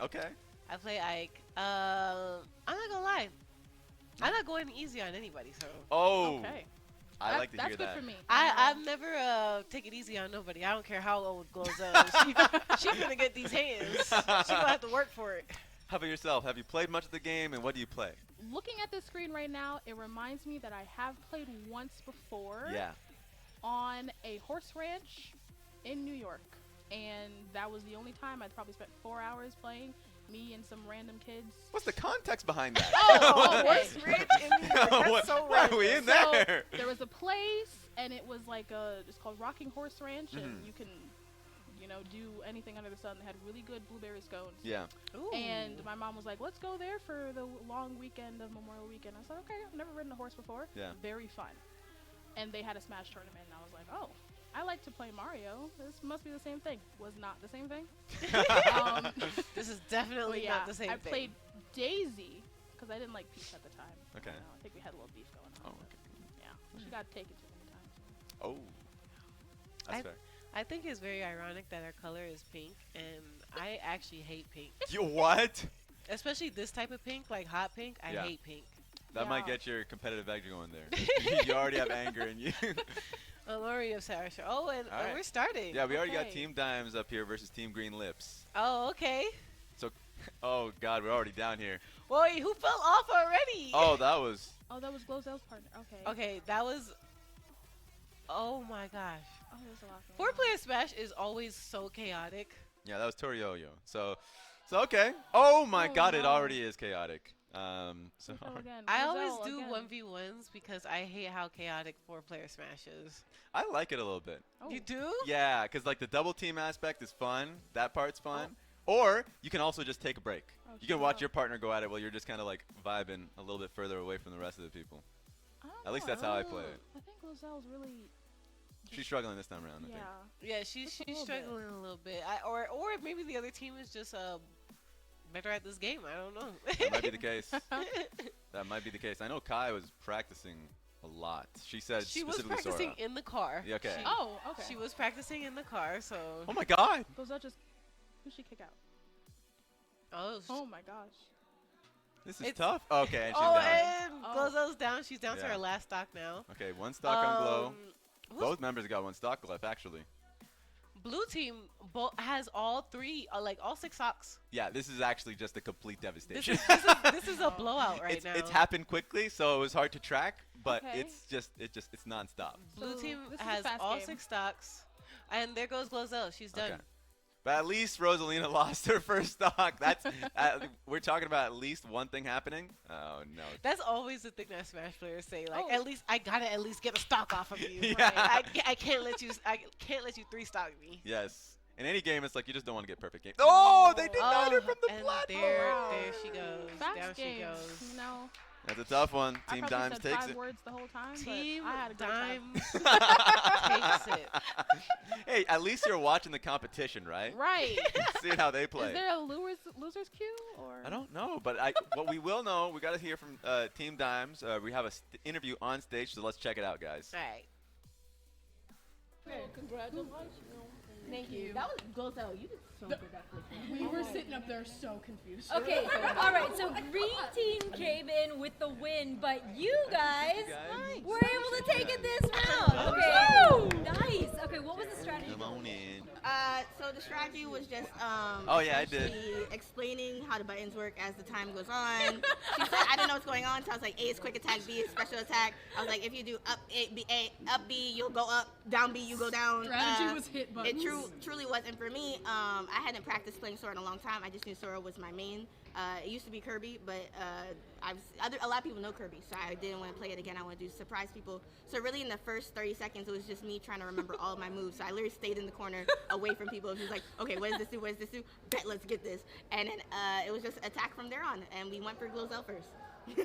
S11: Okay.
S13: I play Ike. I'm not gonna lie. I'm not going easy on anybody, so.
S11: Oh.
S13: Okay.
S11: I like to hear that.
S14: That's good for me.
S13: I've never take it easy on nobody. I don't care how old Glows is. She's gonna get these hands. She's gonna have to work for it.
S11: How about yourself? Have you played much of the game, and what do you play?
S14: Looking at the screen right now, it reminds me that I have played once before.
S11: Yeah.
S14: On a horse ranch in New York, and that was the only time. I'd probably spent 4 hours playing. Me and some random kids.
S11: What's the context behind that?
S14: Oh, horse ranch in New York. That's
S11: What-
S14: so
S11: why are we in
S14: random.
S11: there?
S14: So there was a place, and it was like it's called Rocking Horse Ranch, and
S11: Mhm.
S14: you can, do anything under the sun. They had really good blueberry scones.
S11: Yeah.
S13: Ooh.
S14: And my mom was like, "Let's go there for the long weekend of Memorial Weekend." I said, "Okay, I've never ridden a horse before.
S11: Yeah.
S14: Very fun." And they had a Smash tournament, and I was like, "Oh, I like to play Mario. This must be the same thing." Was not the same thing.
S13: This is definitely
S14: but yeah,
S13: not the same
S14: I
S13: thing.
S14: played Daisy because I didn't like Peach at the time.
S11: Okay.
S14: I think we had a little beef going on.
S11: Oh, okay.
S14: Yeah, she got taken too many times.
S11: Oh. That's
S13: I,
S11: fair.
S13: I think it's very ironic that our color is pink, and I actually hate pink.
S11: You what?
S13: Especially this type of pink, like hot pink. I
S11: Yeah.
S13: hate pink.
S11: That might get your competitive edge going there. You already have anger in you.
S13: I'm already upset. Oh, and
S11: All right.
S13: we're starting.
S11: Yeah, we already got
S13: Okay.
S11: Team Dimes up here versus Team Green Lips.
S13: Oh, okay.
S11: So, oh God, we're already down here.
S13: Boy, who fell off already?
S11: Oh, that was.
S14: Oh, that was Glozell's partner. Okay.
S13: Okay, that was. Oh my gosh.
S14: Oh, there's a lot.
S13: Four-player Smash is always so chaotic.
S11: Yeah, that was Torioyo. So okay. Oh my
S13: Oh,
S11: God, it
S13: no.
S11: already is chaotic. So.
S13: I always do 1v1s because I hate how chaotic four-player Smash is.
S11: I like it a little bit.
S13: You do?
S11: Yeah, because like the double team aspect is fun. That part's fun. Or you can also just take a break. You can watch your partner go at it while you're just kind of like vibing a little bit further away from the rest of the people. At least that's how I play it.
S14: I think Glozell's really.
S11: She's struggling this time around, I think.
S13: Yeah, she's
S14: Just a little bit.
S13: struggling a little bit. Or maybe the other team is just better at this game. I don't know.
S11: That might be the case. That might be the case. I know Kai was practicing a lot. She said
S13: She was
S11: specifically
S13: practicing
S11: Sora.
S13: in the car.
S11: Yeah, okay.
S14: Oh, okay.
S13: She was practicing in the car, so.
S11: Oh my God.
S14: Glozell just. Who'd she kick out?
S13: Oh
S14: my gosh.
S11: This is
S13: It's-
S11: tough. Okay, and she's
S13: Oh,
S11: down.
S13: and Glozell's down. She's down to
S11: Yeah.
S13: her last stock now.
S11: Okay, one stock on Glow.
S13: who's-
S11: Both members got one stock left, actually.
S13: Blue team has all three, like all 6 stocks.
S11: Yeah, this is actually just a complete devastation.
S13: This is a blowout right now.
S11: It's happened quickly, so it was hard to track, but
S13: Okay.
S11: it's nonstop.
S13: Blue team
S14: this is a
S13: has
S14: fast
S13: all
S14: game.
S13: 6 stocks, and there goes Glozell. She's done.
S11: Okay. But at least Rosalina lost her first stock. That's we're talking about at least one thing happening. Oh no.
S13: That's always the thing that Smash players say. Like,
S14: Oh.
S13: at least I gotta at least get a stock off of you.
S11: Yeah.
S13: I can't let you 3-stock me.
S11: Yes. In any game, it's like you just don't want to get perfect games. Oh, they denied her from the
S13: and
S11: platform.
S13: there she goes.
S14: Fast
S13: Down she
S14: games,
S13: goes.
S14: you know.
S11: That's a tough one.
S14: I
S11: Team
S14: probably
S11: Dimes
S14: said
S11: takes
S14: 5
S11: it.
S14: words the whole time.
S13: Team
S14: but I had a great time.
S13: Dimes takes it.
S11: Hey, at least you're watching the competition, right?
S14: Right.
S11: Seeing how they play.
S14: Is there a losers queue or?
S11: I don't know, but what we will know, we got to hear from Team Dimes. We have a interview on stage, so let's check it out, guys.
S13: All right.
S1: Congratulations.
S14: Thank you.
S1: That was Glozell. You did so good that first one.
S14: We were sitting up there so confused.
S3: Okay, all right. So green team came in with the win, but you guys were able to take it this round. Okay, nice. Okay, what was the strategy?
S11: Come on in.
S1: So the strategy was just
S11: Oh, yeah, I did.
S1: essentially explaining how the buttons work as the time goes on. She said I didn't know what's going on, so I was like, A is quick attack, B is special attack. I was like, if you do up up B, you'll go up, down B, you go down.
S14: Strategy was hit buttons.
S1: It truly wasn't for me. I hadn't practiced playing Sora in a long time. I just knew Sora was my main. It used to be Kirby, but a lot of people know Kirby, so I didn't want to play it again. I wanted to surprise people. So really, in the first 30 seconds, it was just me trying to remember all of my moves. So I literally stayed in the corner, away from people. It was like, okay, what does this do? What does this do? Bet, let's get this. And then it was just attack from there on, and we went for Glozell first.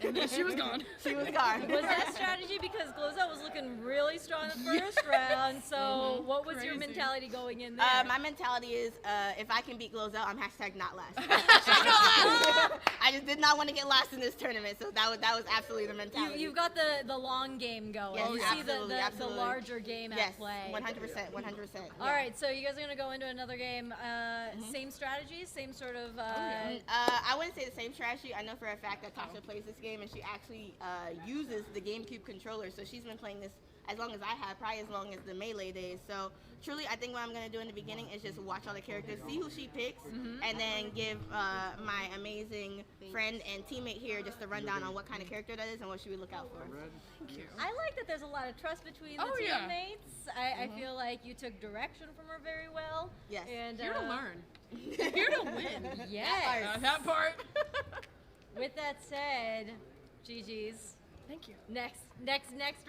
S3: And then she was gone.
S1: She was gone.
S3: Was that strategy because Glozell was looking really strong in the first round? So what was your mentality going in there?
S1: My mentality is if I can beat Glozell, I'm hashtag not last. I just did not want to get last in this tournament, so that was absolutely the mentality.
S3: You've got the long game going.
S1: Yes,
S3: you see the larger game
S1: yes,
S3: at play.
S1: 100%, 100%.
S3: All right, so you guys are gonna go into another game. Same strategies, same sort of.
S1: I wouldn't say the same strategy. I know for a fact that Tasha plays this game, and she actually uses the GameCube controller. So she's been playing this as long as I have, probably as long as the Melee days. So truly, I think what I'm gonna do in the beginning is just watch all the characters, see who she picks, and then give my amazing friend and teammate here just a rundown on what kind of character that is and what she would look out for.
S3: Thank you. I like that there's a lot of trust between the teammates. I feel like you took direction from her very well.
S1: Yes.
S3: And
S14: Here to learn.
S3: Here to win. Yes.
S14: That part.
S3: With that said, GG's.
S14: Thank you.
S3: Next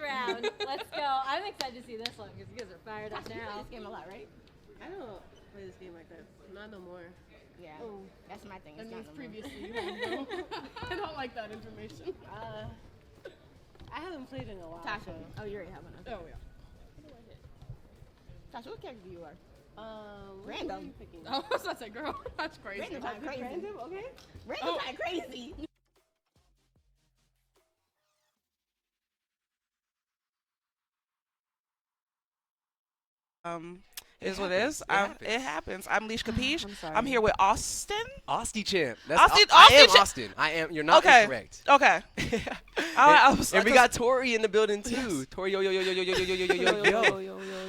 S3: round. Let's go. I'm excited to see this one because you guys are fired up
S1: You
S3: now.
S1: play this game a lot, right?
S16: I don't play this game like that. Not no more.
S1: Yeah. That's my thing.
S14: That
S1: It's
S14: means
S1: not no more.
S14: previously. I don't like that information.
S16: I haven't played in a while.
S1: Tasha.
S16: so-
S1: Oh, you already have one.
S14: Oh yeah.
S1: Tasha, what character you are?
S16: What
S1: Random.
S16: are you picking?
S14: Oh, I was about to say, girl, that's crazy.
S1: Random kind of crazy.
S16: Random, okay.
S1: Random kind of crazy.
S12: Is what it is. It happens. I'm Leash Capiche.
S9: sorry.
S12: I'm here with Austin.
S9: Austin Champ.
S12: Austin
S9: I am
S12: Champ.
S9: Austin. I am. You're not
S12: Okay.
S9: incorrect.
S12: Okay.
S9: And we got Tori in the building too. Tori, yo.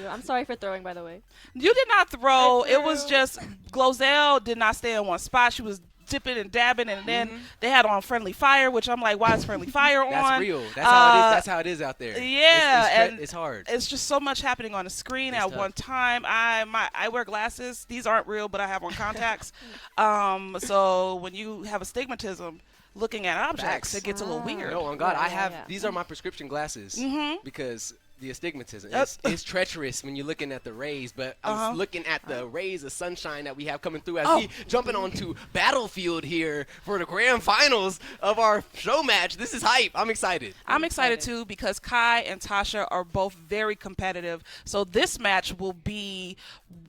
S23: I'm sorry for throwing, by the way.
S12: You did not throw. It was just Glozell did not stay in one spot. She was dipping and dabbing, and then they had on friendly fire, which I'm like, why is friendly fire on?
S9: That's real. That's how it is. That's how it is out there.
S12: Yeah,
S9: it's hard.
S12: It's just so much happening on the screen at one time. I wear glasses. These aren't real, but I have on contacts. So when you have astigmatism, looking at objects, it gets a little weird.
S9: No, on God, I have. These are my prescription glasses because the astigmatism is treacherous when you're looking at the rays. But I'm looking at the rays of sunshine that we have coming through as we jumping onto Battlefield here for the grand finals of our show match. This is hype. I'm excited.
S12: I'm excited too because Kai and Tasha are both very competitive. So this match will be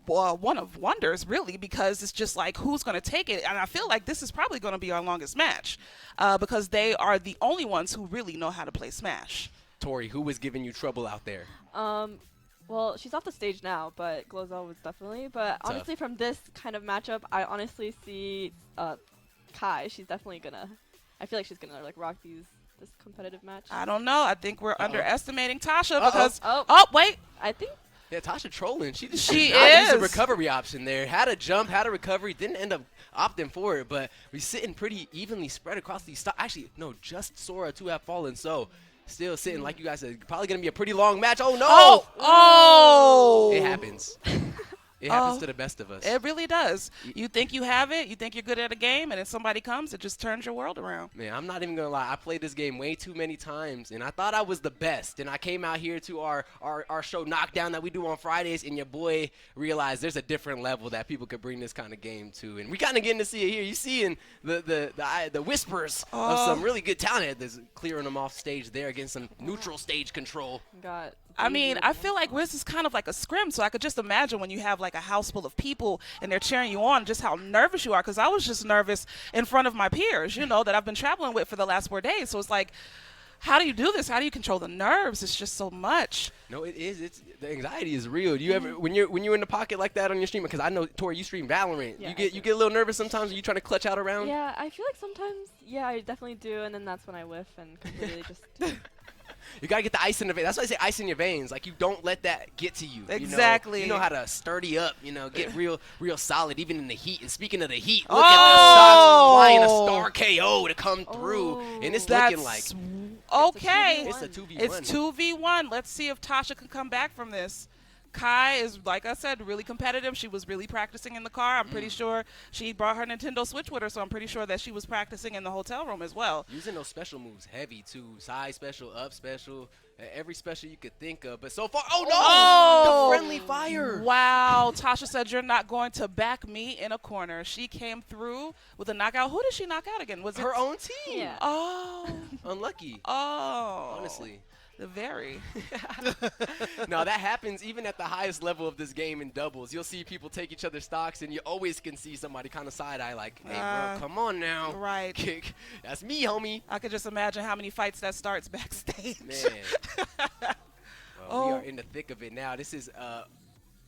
S12: one of wonders, really, because it's just like who's going to take it. And I feel like this is probably going to be our longest match because they are the only ones who really know how to play Smash.
S9: Tori, who was giving you trouble out there?
S23: Well, she's off the stage now, but Glozell was definitely. But
S9: Tough.
S23: honestly, from this kind of matchup, I honestly see Kai. She's definitely gonna. I feel like she's gonna like rock this competitive match.
S12: I don't know. I think we're underestimating Tasha because. Wait.
S23: I think.
S9: Yeah, Tasha trolling. She
S12: is.
S9: A recovery option there. Had a jump, had a recovery, didn't end up opting for it, but we're sitting pretty evenly spread across these stops. Actually, no, just Sora to have fallen. So still sitting, like you guys said, probably going to be a pretty long match. Oh, no.
S12: Oh.
S9: It happens. It happens to the best of us.
S12: It really does. You think you have it, you think you're good at a game, and then somebody comes, it just turns your world around.
S9: Man, I'm not even going to lie. I played this game way too many times, and I thought I was the best. And I came out here to our show Knockdown that we do on Fridays, and your boy realized there's a different level that people could bring this kind of game to. And we kind of getting to see it here. You seeing the whispers of some really good talent that's clearing them off stage there, getting some neutral stage control.
S12: I mean, I feel like this is kind of like a scrim, so I could just imagine when you have like a house full of people and they're cheering you on, just how nervous you are, because I was just nervous in front of my peers, you know, that I've been traveling with for the last 4 days. So it's like, how do you do this? How do you control the nerves? It's just so much.
S9: No, it is. The anxiety is real. Do you ever, when you're in the pocket like that on your stream, because I know, Tori, you stream Valorant.
S23: Yeah,
S9: you get a little nervous sometimes when you trying to clutch out around.
S23: Yeah, I feel like sometimes, I definitely do, and then that's when I whiff and completely just.
S9: You gotta get the ice in the veins. That's why I say ice in your veins. Like, you don't let that get to you.
S12: Exactly.
S9: You know how to sturdy up. You know, get real solid even in the heat. And speaking of the heat, look at the stocks flying a star KO to come through, and it's looking like
S12: okay.
S9: It's a 2v1.
S12: It's 2v1. Let's see if Tasha can come back from this.
S4: Kai is, like I said, really competitive. She was really practicing in the car. I'm pretty sure she brought her Nintendo Switch with her, so I'm pretty sure that she was practicing in the hotel room as well.
S9: Using those special moves heavy too. Side special, up special, every special you could think of. But so far, oh no! The friendly fire.
S4: Wow. Tasha said, you're not going to back me in a corner. She came through with a knockout. Who did she knock out again? Was it
S9: her own team?
S4: Yeah. Oh.
S9: Unlucky.
S4: Oh.
S9: Honestly.
S4: Very.
S9: No, that happens even at the highest level of this game in doubles. You'll see people take each other's stocks, and you always can see somebody kind of side-eye like, hey, bro, come on now.
S4: Right.
S9: Kick. That's me, homie.
S4: I could just imagine how many fights that starts backstage.
S9: Man. Well, we are in the thick of it now. This is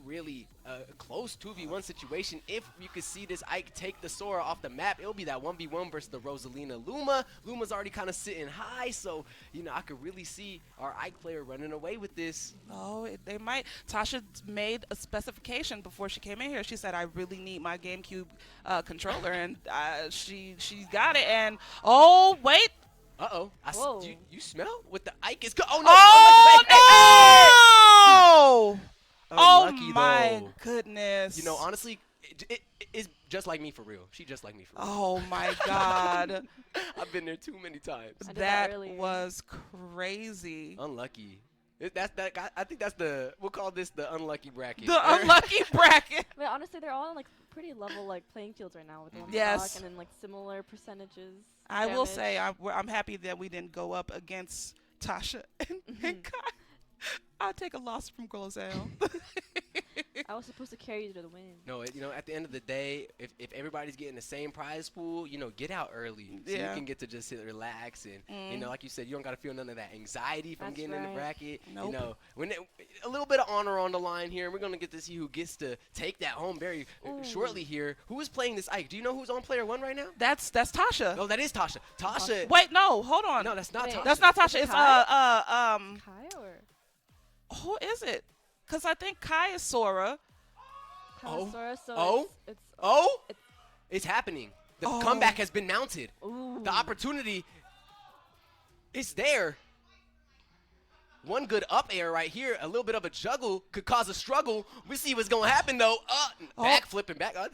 S9: really a close 2v1 situation. If you could see this Ike take the Sora off the map, it'll be that 1v1 versus the Rosalina Luma. Luma's already kind of sitting high, so, you know, I could really see our Ike player running away with this.
S4: Oh, they might. Tasha made a specification before she came in here. She said, I really need my GameCube controller, and she got it, and oh, wait.
S9: Uh-oh. You smell what the Ike is oh, no!
S4: Oh, no! Oh
S9: Unlucky,
S4: my
S9: though.
S4: goodness.
S9: You know, honestly, it is just like me for real. She just like me for real.
S4: Oh my God.
S9: I've been there too many times.
S4: That was crazy.
S9: Unlucky. I think that's we'll call this the unlucky bracket.
S4: The unlucky bracket.
S23: But honestly, they're all on like pretty level like playing fields right now with one
S4: Yes.
S23: stock and then like similar percentages.
S4: I will say I'm happy that we didn't go up against Tasha and Kai. I'll take a loss from Glozell.
S23: I was supposed to carry you to the win.
S9: No, you know, at the end of the day, if everybody's getting the same prize pool, you know, get out early so you can get to just sit, relax, and you know, like you said, you don't got to feel none of that anxiety from getting in the bracket.
S4: Nope.
S9: You know, a little bit of honor on the line here, and we're gonna get to see who gets to take that home very shortly here. Who is playing this Ike? Do you know who's on player 1 right now?
S4: That's Tasha.
S9: Oh, that is Tasha. Tasha.
S4: Wait, no, hold on.
S9: No, that's not Tasha.
S4: That's not Tasha. It's
S23: Kai or
S4: who is it? Because I think Kai is Sora.
S9: It's happening. The comeback has been mounted. The opportunity is there. One good up air right here. A little bit of a juggle could cause a struggle. We see what's gonna happen though. Back flipping back. That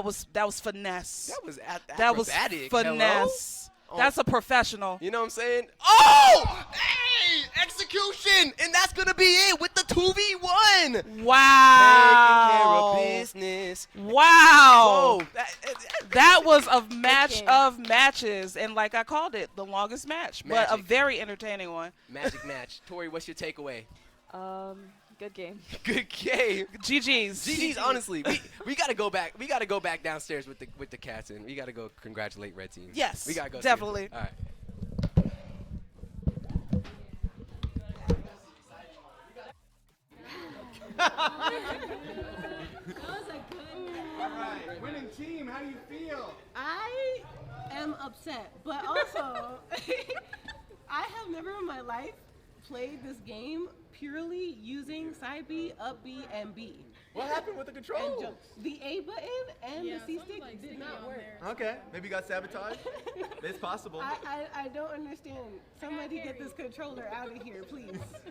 S4: was finesse.
S9: That was
S4: that was
S9: acrobatic.
S4: finesse. That's a professional.
S9: You know what I'm saying? Oh! Hey! Execution! And that's going to be it with the 2v1.
S4: Wow.
S9: Taking care of business.
S4: Wow. Whoa. That was a match of matches. And like I called it, the longest match. But a very entertaining one.
S9: Magic match. Tori, what's your takeaway?
S23: Good game.
S9: Good game.
S4: GG's,
S9: honestly. We gotta go back. We gotta go back downstairs with the cats, and we gotta go congratulate Red Team.
S4: Yes.
S9: We gotta go.
S4: Definitely.
S9: All right.
S17: All right, winning team, how do you feel?
S2: I am upset, but also I have never in my life played this game purely using side B, up B, and B.
S11: What happened with the controls?
S2: The A button and the C stick did not work.
S11: Okay, maybe you got sabotaged. It's possible.
S2: I don't understand. Somebody get this controller out of here, please.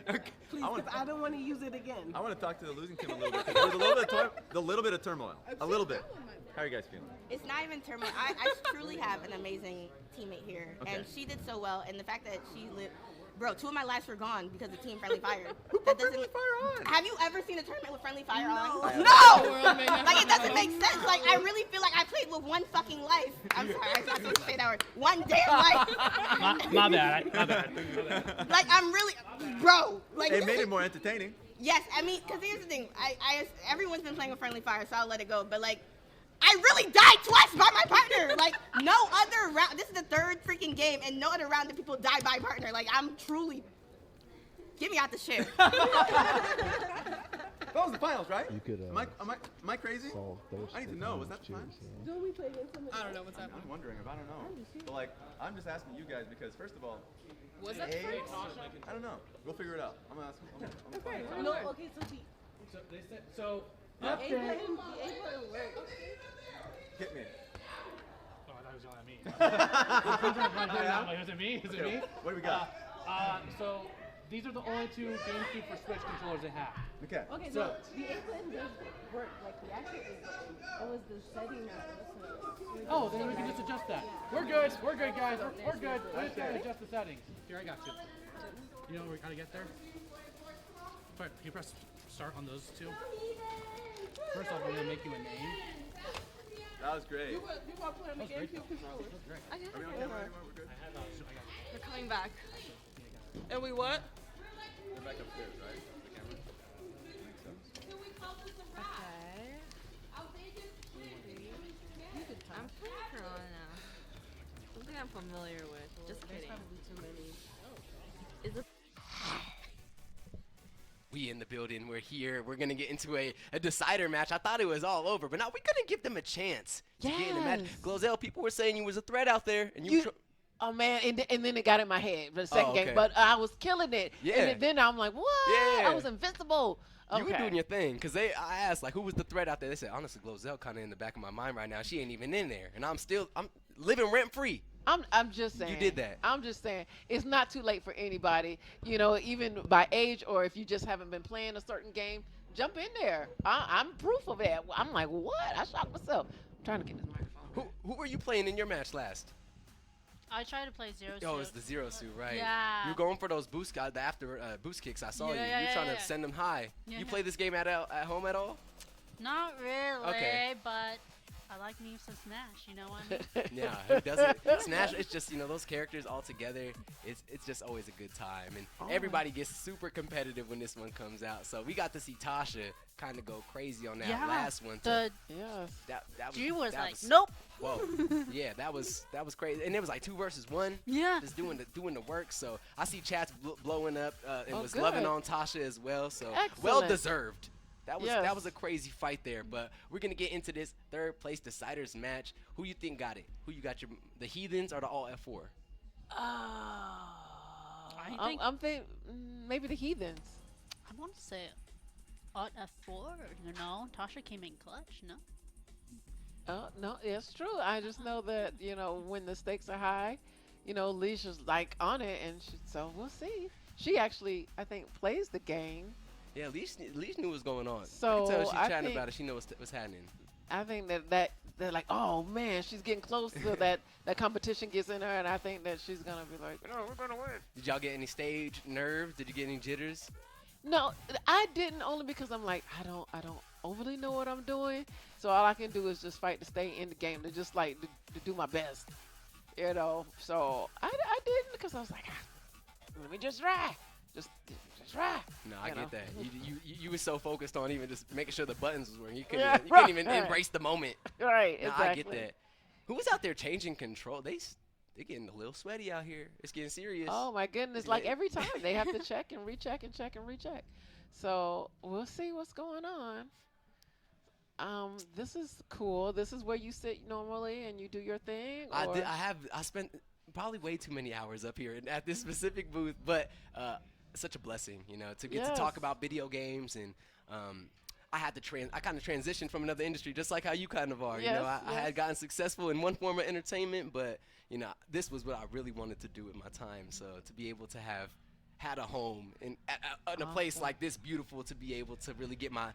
S11: Okay.
S2: Please, because I don't want to use it again.
S11: I want to talk to the losing team a little bit. There was a little bit of turmoil. A little bit. How are you guys feeling?
S1: It's not even turmoil. I truly have an amazing teammate here, and she did so well. And the fact that she lived. Bro, 2 of my lives were gone because of Team Friendly Fire.
S11: Who put Friendly Fire on?
S1: Have you ever seen a tournament with Friendly Fire on?
S11: No!
S1: Like, it doesn't make sense. Like, I really feel like I played with one fucking life. I'm sorry, I'm not supposed to say that word. One damn life.
S18: My bad.
S1: Like, I'm really, bro. Like,
S11: It made it more entertaining.
S1: Yes, I mean, because here's the thing. Everyone's been playing with Friendly Fire, so I'll let it go. But, like, I really died twice by my partner. Like, no other round. This is the 3rd freaking game, and no other round did people die by partner. Like, I'm truly. Get me out the shit.
S11: That was the finals, right?
S8: You could,
S11: am I crazy? I need to know. Was that the finals?
S2: Don't we play against somebody?
S11: I don't know what's happening. I'm wondering if I don't know. But like, I'm just asking you guys because first of all,
S14: was that
S11: I don't know. We'll figure it out. I'm gonna ask.
S2: Okay. No. Okay. So B.
S18: So they said so.
S2: The A button works.
S11: Hit me.
S18: Oh, I thought he was yelling at me. Is it me?
S11: What do we got?
S18: So these are the only two GameCube for Switch controllers they have.
S8: Okay.
S2: Okay,
S18: So-
S2: so the A button does work. Like the actual A button. It was the setting that was.
S18: Oh, then we can just adjust that. We're good, guys. We're good. We just gotta adjust the settings. Here, I got you. You know where we gotta get there? Can you press start on those two? First off, I'm gonna make you a name.
S11: That was great.
S2: You want to play on the GameCube controller?
S11: Are we on camera anymore? We're good?
S22: We're coming back.
S4: And we what?
S11: We're back upstairs, right? The camera?
S22: I'm playing Corona. Something I'm familiar with. Just kidding.
S2: Too many.
S22: Is it?
S9: We in the building. We're here. We're gonna get into a decider match. I thought it was all over, but now we're gonna give them a chance to get in the match. Glozell, people were saying you was a threat out there, and you.
S15: Oh man, and then it got in my head for the second
S9: okay.
S15: game, but I was killing it.
S9: Yeah.
S15: And then I'm like, what?
S9: Yeah.
S15: I was invincible. Okay.
S9: You were doing your thing, because I asked, like, who was the threat out there? They said, honestly, Glozell kind of in the back of my mind right now. She ain't even in there. And I'm living rent-free.
S15: I'm just saying.
S9: You did that.
S15: I'm just saying. It's not too late for anybody. You know, even by age or if you just haven't been playing a certain game, jump in there. I'm proof of it. I'm like, what? I shocked myself. I'm trying to get this microphone.
S9: Who were you playing in your match last?
S19: I tried to play Zero Suit.
S9: Oh, it's the Zero Suit, right?
S19: Yeah.
S9: You were going for those boost guys, the after boost kicks. I saw you. You're trying to send them high.
S19: Yeah,
S9: You
S19: yeah.
S9: play this game at home at all?
S19: Not really,
S9: Okay.
S19: but I like me some Smash, you know what I mean?
S9: Yeah, who doesn't? Smash, it's just, those characters all together, it's just always a good time. And everybody gets super competitive when this one comes out. So we got to see Tasha kind of go crazy on that last one.
S19: The
S9: G
S19: was
S9: that
S19: like, nope.
S9: Whoa. Yeah, that was crazy. And it was like 2 versus 1.
S19: Yeah.
S9: Just doing the work. So I see chats blowing up and was
S15: good.
S9: loving on Tasha as well. So
S15: Excellent.
S9: well deserved. That
S15: Yes.
S9: was a crazy fight there, but we're gonna get into this third place deciders match. Who you think got it? Who you got, the Heathens or the All F4?
S15: I'm thinking maybe the Heathens.
S19: I want to say Alt F4, you know? Tasha came in clutch, no?
S15: No, it's true. I just know that, when the stakes are high, Leisha's like on it, and so we'll see. She actually, I think, plays the game.
S9: Yeah, Leash knew what's going on.
S15: So
S9: I can tell she's
S15: I
S9: chatting
S15: think-
S9: about it. She knows what's happening.
S15: I think that they're like, oh man, she's getting close to that competition gets in her, and I think that she's gonna be like, no, we're gonna win.
S9: Did y'all get any stage nerves? Did you get any jitters?
S15: No, I didn't, only because I'm like, I don't overly know what I'm doing, so all I can do is just fight to stay in the game, to just like to do my best, So I didn't, because I was like, let me just try, just try.
S9: No, I get that. You were so focused on even just making sure the buttons was working. You
S15: Yeah,
S9: couldn't even
S15: right.
S9: embrace the moment.
S15: Right,
S9: No,
S15: exactly.
S9: I get that. Who was out there changing control? They're getting a little sweaty out here. It's getting serious.
S15: Oh my goodness! Like every time they have to check and recheck and check and recheck. So we'll see what's going on. This is cool. This is where you sit normally and you do your thing.
S9: I
S15: or-
S9: spent probably way too many hours up here at this specific booth, but such a blessing, to get to
S15: Yes.
S9: talk about video games. And I kind of transitioned from another industry, just like how you kind of are.
S15: Yes,
S9: I had gotten successful in one form of entertainment, but this was what I really wanted to do with my time. So to be able to have had a home in a place
S15: Awesome.
S9: like this, beautiful, to be able to really get my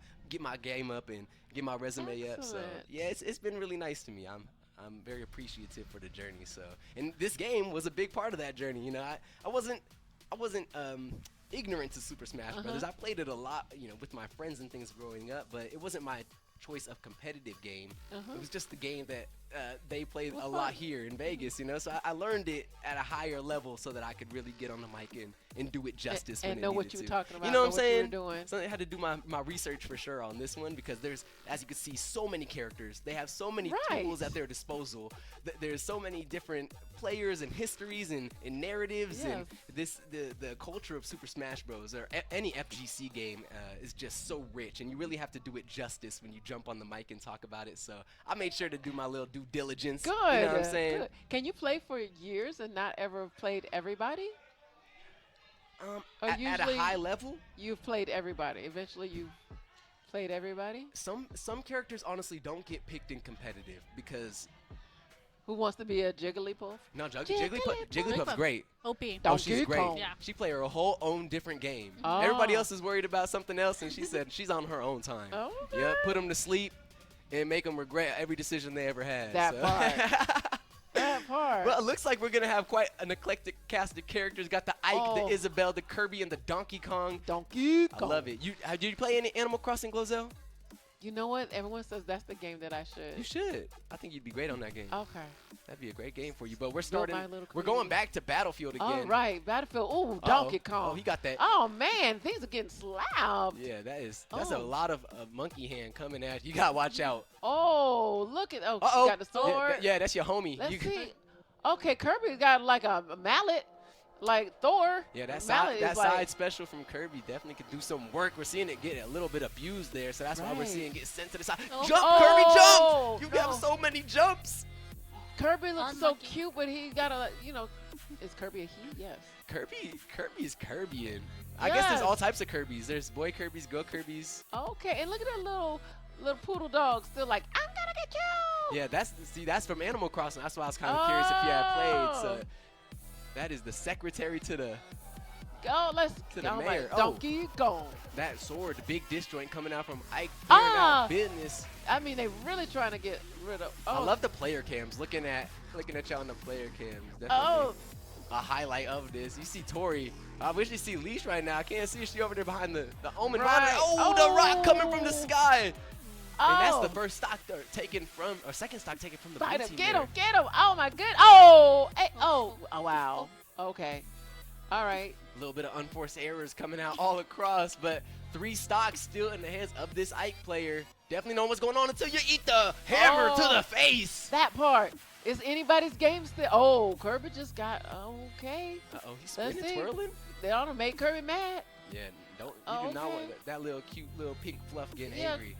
S9: game up and get my resume up. So
S15: Excellent.
S9: yeah, it's been really nice to me. I'm very appreciative for the journey. So, and this game was a big part of that journey. I wasn't ignorant to Super Smash Brothers. I played it a lot, with my friends and things growing up, but it wasn't my choice of competitive game. It was just the game that they played a lot here in Vegas, So I learned it at a higher level so that I could really get on the mic and do it justice
S15: and
S9: when
S15: know
S9: it
S15: what
S9: needed
S15: you were
S9: to.
S15: talking about,
S9: You know what I'm
S15: know what you were
S9: saying?
S15: doing.
S9: So I had to do my research for sure on this one, because there's, as you can see, so many characters. They have so many
S15: Right.
S9: tools at their disposal. There's so many different players and histories and narratives, and the culture of Super Smash Bros. Or any FGC game is just so rich, and you really have to do it justice when you jump on the mic and talk about it. So I made sure to do my little due diligence.
S15: Good.
S9: You know what I'm saying?
S15: Good. Can you play for years and not ever played everybody? Or
S9: At a
S15: usually
S9: high level,
S15: you've played everybody. Eventually, you've played everybody.
S9: some characters honestly don't get picked in competitive because
S15: Who wants to be a Jigglypuff?
S9: No, Jigglypuff's great.
S19: OP.
S9: Oh, she's great.
S15: Kong.
S19: Yeah.
S9: She played her whole own different game.
S15: Oh.
S9: Everybody else is worried about something else, and she said she's on her own time.
S15: Oh,
S9: Yeah, put them to sleep and make them regret every decision they ever had.
S15: That
S9: so.
S15: part. That part.
S9: Well, it looks like we're going to have quite an eclectic cast of characters. Got the Ike,
S15: Oh.
S9: the Isabelle, the Kirby, and the Donkey Kong.
S15: Donkey
S9: I
S15: Kong.
S9: love it. Did you play any Animal Crossing, Glozell?
S15: You know what? Everyone says that's the game that I should.
S9: You should. I think you'd be great on that game.
S15: Okay.
S9: That'd be a great game for you. But we're
S15: Build
S9: starting.
S15: my little
S9: We're going
S15: community.
S9: back to Battlefield again.
S15: All right, Battlefield. Ooh,
S9: Uh-oh.
S15: Donkey Kong.
S9: Oh, he got that.
S15: Oh man, things are getting slapped.
S9: Yeah, that's a
S15: Oh.
S9: lot of monkey hand coming at you. You gotta watch out.
S15: Oh, look at
S9: Uh-oh.
S15: she got the sword.
S9: Yeah, that's your homie.
S15: Let's
S9: You-
S15: see. Okay, Kirby's got like a mallet, like Thor.
S9: Yeah, that
S15: Mallet
S9: side,
S15: is
S9: side special from Kirby definitely could do some work. We're seeing it get a little bit abused there, so that's why we're
S15: Right.
S9: seeing it get sent to the side.
S15: Oh.
S9: Jump,
S15: Oh,
S9: Kirby, jump! You have so many jumps.
S15: Kirby looks so cute, but he got a, is Kirby a he? Yes.
S9: Kirby's Kirbyin. I guess there's
S15: Yes.
S9: all types of Kirbys. There's boy Kirbys, girl Kirbys.
S15: Okay, and look at that little poodle dog still like, I'm gonna get you.
S9: Yeah, that's from Animal Crossing. That's why I was kind of curious if you had played. So
S15: Oh.
S9: that is the secretary to the
S15: Go, let's
S9: to the
S15: oh,
S9: mayor.
S15: my Donkey Kong.
S9: That sword, the big disjoint coming out from Ike.
S15: Ah.
S9: Business.
S15: I mean, they really trying to get rid of. Oh.
S9: I love the player cams. Looking at y'all on the player cams. Definitely
S15: Oh.
S9: a highlight of this. You see Tori. I wish you see Leash right now. I can't see her. She over there behind the Omen monitor.
S15: Right.
S9: Oh, the rock coming from the sky. And that's
S15: Oh.
S9: the first stock taken from, or second stock taken from the
S15: Fight
S9: blue
S15: him,
S9: team
S15: get
S9: there.
S15: him, get him. Oh my good. Oh, hey, oh, wow. Okay. All right.
S9: A little bit of unforced errors coming out all across, but 3 stocks still in the hands of this Ike player. Definitely know what's going on until you eat the hammer to the face.
S15: That part. Is anybody's game still? Oh, Kirby just got, okay.
S9: Uh-oh, he's
S15: Let's
S9: spinning,
S15: see.
S9: twirling.
S15: They ought to make Kirby mad.
S9: Yeah, you
S15: Oh,
S9: do not
S15: okay.
S9: want that little cute little pink fluff getting
S15: Yeah.
S9: angry.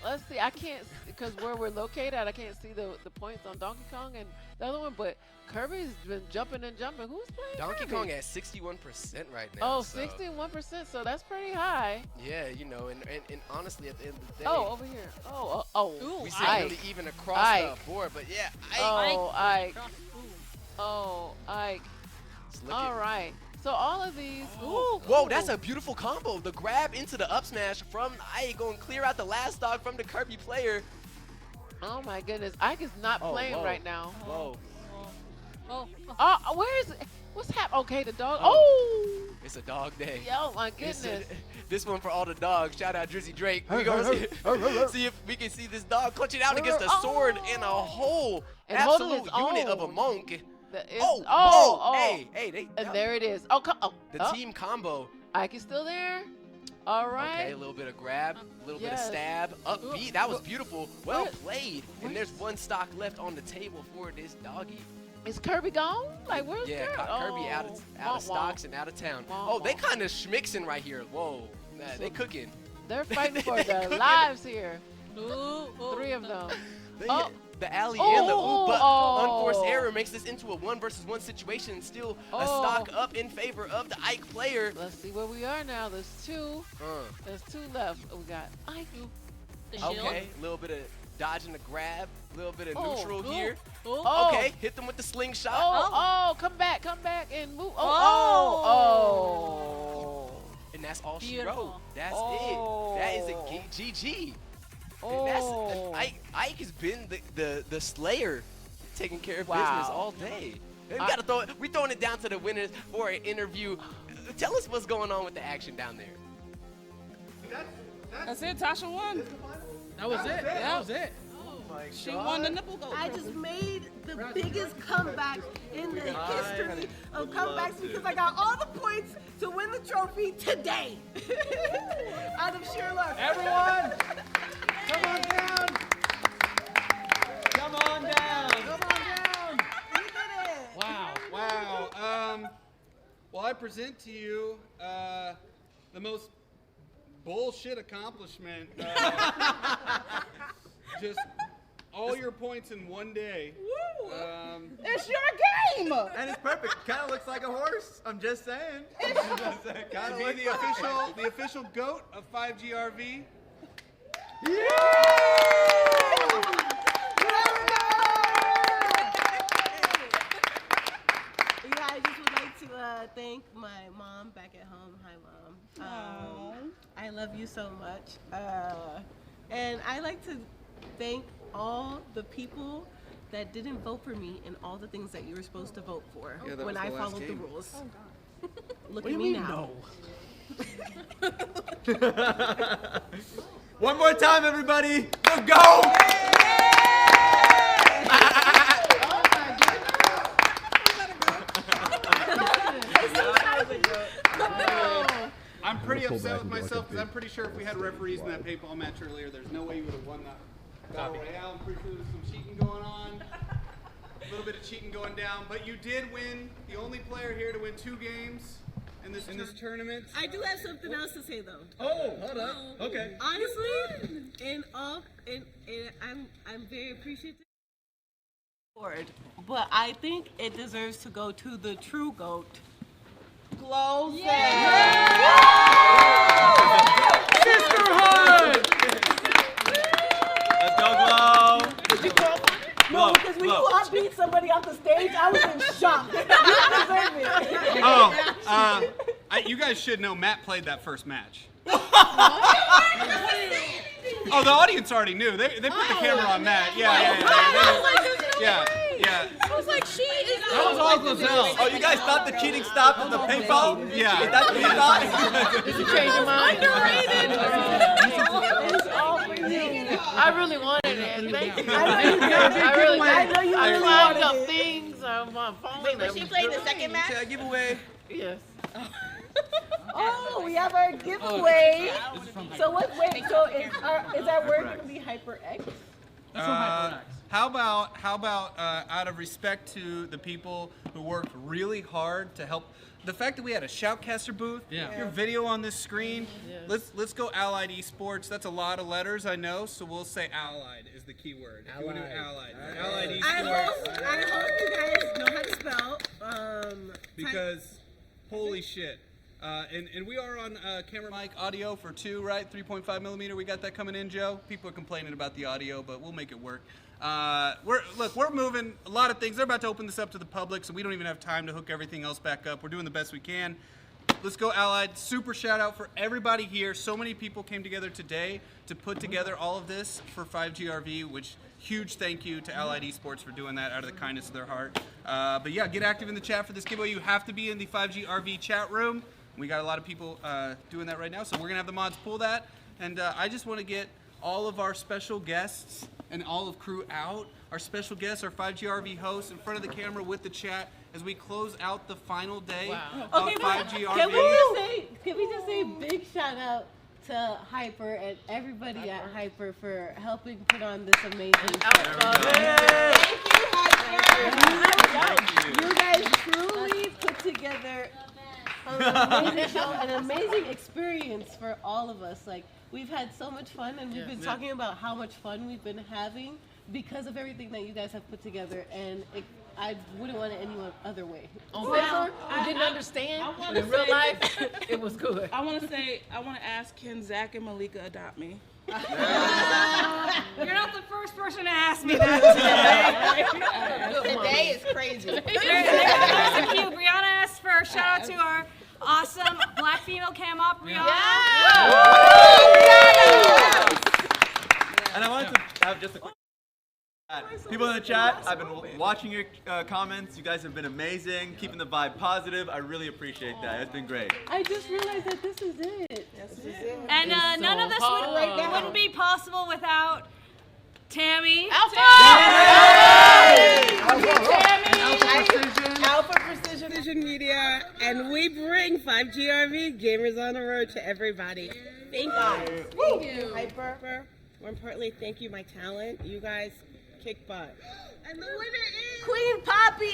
S15: Let's see. I can't, because where we're located at, I can't see the points on Donkey Kong and the other one, but Kirby's been jumping and jumping. Who's playing
S9: Donkey
S15: Kirby?
S9: Kong at 61% right now.
S15: Oh,
S9: so,
S15: 61%, so that's pretty high.
S9: Yeah, and honestly, at the end of the day,
S15: Oh, over here. Oh,
S9: we see
S15: Ike.
S9: really even across
S15: Ike.
S9: the board. But yeah, Ike.
S15: Oh, Ike. Oh, Ike.
S9: Just look
S15: All
S9: at-
S15: right. So all of these. Ooh,
S9: Whoa, that's a beautiful combo. The grab into the up smash from Ike, going clear out the last stock from the Kirby player.
S15: Oh my goodness, Ike is not playing
S9: whoa.
S15: right now.
S9: Whoa.
S15: Oh, where is it? What's happening? Okay, the dog. Oh.
S9: It's a dog day.
S15: Oh my
S9: It's
S15: goodness.
S9: this one for all the dogs. Shout out Drizzy Drake. We're going to see if we can see this dog clutch it out against a sword and a whole
S15: And holding
S9: absolute
S15: his
S9: unit of a
S15: own.
S9: monk.
S15: Oh,
S9: whoa, hey,
S15: And there it is. Oh,
S9: the team combo.
S15: Ike is still there. All right.
S9: Okay, a little bit of grab, a little bit of
S15: Yes.
S9: stab, up B. That was beautiful. Well
S15: Where-
S9: played. And there's one stock left on the table for this doggy.
S15: Is Kirby gone? Like, where's
S9: Yeah,
S15: Kirby?
S9: Kirby out of
S15: Wah,
S9: stocks and out of town.
S15: Wah,
S9: Oh, they
S15: wah.
S9: kind of schmixing right here. Whoa, man, they cooking.
S15: They're fighting for
S9: They
S15: their
S9: cooking.
S15: lives here. 3 of them. Oh.
S9: The alley
S15: Oh,
S9: and the
S15: oh,
S9: oop, but
S15: oh.
S9: unforced error makes this into a 1-versus-1 situation. Still a stock up in favor of the Ike player.
S15: Let's see where we are now. There's 2. There's 2 left. Oh, we got Ike.
S9: Okay, a little bit of dodging the grab, a little bit of
S15: Oh,
S9: neutral
S15: oh,
S9: here.
S15: oh.
S9: Okay, hit them with the slingshot.
S15: Oh, come back and move. Oh.
S9: And that's all she
S15: Beautiful.
S9: wrote. That's
S15: Oh.
S9: it. That is a GG.
S15: Oh.
S9: And that's Ike has been the slayer, taking care of
S15: Wow.
S9: business all day. We're throwing it down to the winners for an interview. Tell us what's going on with the action down there.
S4: That's it. Tasha won.
S18: That was it. That was it.
S4: She won the nipple gold.
S2: I just made the biggest comeback in the history of comebacks because I got all the points to win the trophy today. Out of sheer luck.
S17: Everyone, come on down. Come on down. Come on down.
S2: We did it.
S17: Wow. Well, I present to you the most bullshit accomplishment. Just all your points in one day.
S4: It's your game.
S8: And it's perfect. Kind of looks like a horse. I'm just saying.
S17: To be the official GOAT of 5GRV.
S2: thank my mom back at home. Hi, Mom. I love you so much. And I like to thank all the people that didn't vote for me in all the things that you were supposed to vote for when I followed the rules. Look at me now.
S11: One more time, everybody. Let's go.
S7: I'm pretty upset with myself because I'm pretty sure if we had referees in that paintball match earlier, there's no way you would have won that battle royale. I'm pretty sure there's some cheating going on, a little bit of cheating going down, but you did win. The only player here to win 2 games in this tournament.
S2: I do have something else to say though.
S7: Oh, hold up. Okay.
S2: Honestly, I'm very appreciative. But I think it deserves to go to the true GOAT, Glow.
S11: Sisterhood. Let's go, Glow.
S2: Did you call? No, because when you beat somebody off the stage, I was in shock. You deserve it.
S7: You guys should know Matt played that first match. Oh, the audience already knew. They put the camera on Matt. Yeah.
S2: I was like, she is.
S11: That was all Glozell. Oh, you guys thought the cheating stopped at the paintball?
S7: Yeah.
S11: Is that what you thought?
S15: Did you change your mind?
S2: Underrated.
S15: It's all for you. I really wanted it. Thank you.
S2: I know you
S15: I
S2: really
S15: climbed
S2: wanted
S15: up
S2: it.
S15: things on my phone.
S1: Wait, but she played the second match?
S11: Giveaway.
S15: Yes.
S2: Oh, we have our giveaway. So what? Wait. So is our word going to be HyperX?
S7: How about out of respect to the people who worked really hard to help, the fact that we had a Shoutcaster booth, your video on this screen, let's go Allied Esports. That's a lot of letters, I know, so we'll say Allied is the key word. If you want to do Allied. Allied Esports.
S2: I hope you guys know how to spell.
S7: Because holy shit. And we are on camera mic audio for 2, right? 3.5 millimeter. We got that coming in, Joe. People are complaining about the audio, but we'll make it work. We're moving a lot of things. They're about to open this up to the public, so we don't even have time to hook everything else back up. We're doing the best we can. Let's go Allied. Super shout out for everybody here. So many people came together today to put together all of this for 5GRV, which huge thank you to Allied Esports for doing that out of the kindness of their heart. But yeah, get active in the chat for this giveaway. You have to be in the 5GRV chat room. We got a lot of people doing that right now, so we're gonna have the mods pull that. And I just want to get all of our special guests and all of crew out. Our special guests, our 5GRV hosts, in front of the camera with the chat as we close out the final day of 5GRV.
S2: Can we just say big shout out to Hyper and everybody at Hyper for helping put on this amazing show. Thank you, Hyper. You guys truly put together an amazing show, an amazing experience for all of us. Like, we've had so much fun, and we've been talking about how much fun we've been having because of everything that you guys have put together, and I wouldn't want it any other way.
S15: On paper, we didn't understand, but in real life, it was good.
S12: I want to ask, can Zach and Malika adopt me?
S3: You're not the first person to ask me that today.
S1: Today is crazy.
S3: There's a few. Brianna asked for a shout out to our awesome black female cam op, Brianna.
S11: And I wanted to have just a quick people in the chat, I've been watching your comments. You guys have been amazing, keeping the vibe positive. I really appreciate that. It's been great.
S2: I just realized that this is it.
S3: And none of this wouldn't be possible without Tammy.
S5: Alpha Precision Media, and we bring 5GRV Gamers on the Road to everybody. Thank you. Thank you. Hyper. More importantly, thank you, my talent. You guys kick butt.
S2: And the winner is Queen Poppy.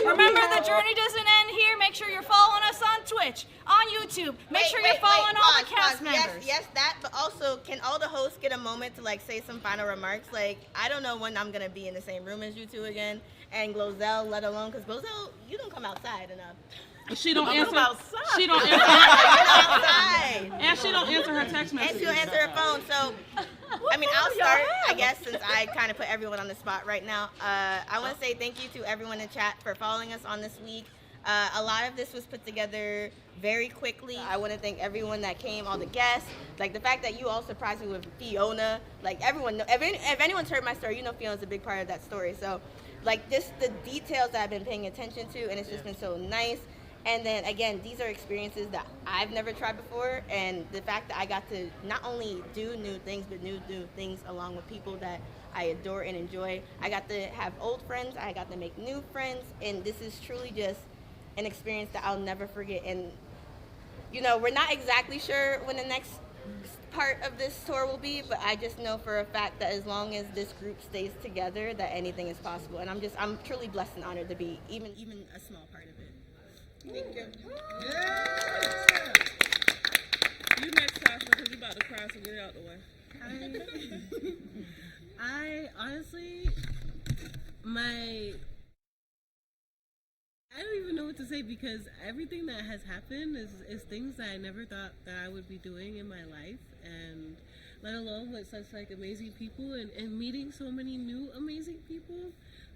S3: Remember, the journey doesn't end here. Make sure you're following us on Twitch, on YouTube. Make sure you're following all the cast members.
S1: Yes, that, but also, can all the hosts get a moment to say some final remarks? I don't know when I'm gonna be in the same room as you two again, and Glozell, let alone, because Glozell, you don't come outside enough.
S12: She don't answer.
S1: She
S12: don't answer.
S1: outside.
S12: And she don't answer her text messages.
S1: And she'll answer her phone. So I mean, I'll start, I guess, since I kind of put everyone on the spot right now. I want to say thank you to everyone in chat for following us on this week. A lot of this was put together very quickly. I want to thank everyone that came, all the guests. Like the fact that you all surprised me with Fiona. Like everyone, if anyone's heard my story, you know Fiona's a big part of that story. So, like just the details that I've been paying attention to, and it's just been so nice. And then again, these are experiences that I've never tried before, and the fact that I got to not only do new things, but new things along with people that I adore and enjoy. I got to have old friends, I got to make new friends, and this is truly just an experience that I'll never forget. And you know, we're not exactly sure when the next part of this tour will be, but I just know for a fact that as long as this group stays together, that anything is possible. And I'm truly blessed and honored to be even a small part of it.
S5: Thank you.
S12: Yeah. You next, Tasha, because you about to cry, so get it out the way.
S2: I honestly, I don't even know what to say, because everything that has happened is things that I never thought that I would be doing in my life, and let alone with such like amazing people and meeting so many new amazing people.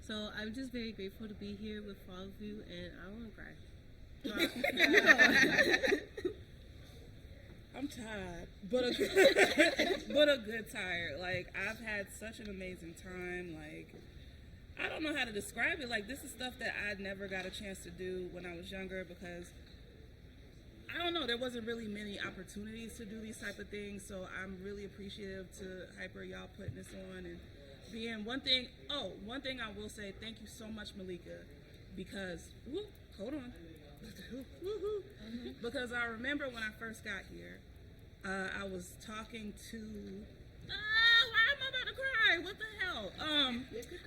S2: So I'm just very grateful to be here with all of you, and I want to cry.
S12: I'm tired, but a good tired. Like, I've had such an amazing time. Like, I don't know how to describe it. Like, this is stuff that I never got a chance to do when I was younger, because I don't know, there wasn't really many opportunities to do these type of things. So I'm really appreciative to Hyper, y'all putting this on and being one thing I will say, thank you so much, Malika, because hold on. Because I remember when I first got here, I was talking to why am I about to cry? What the hell?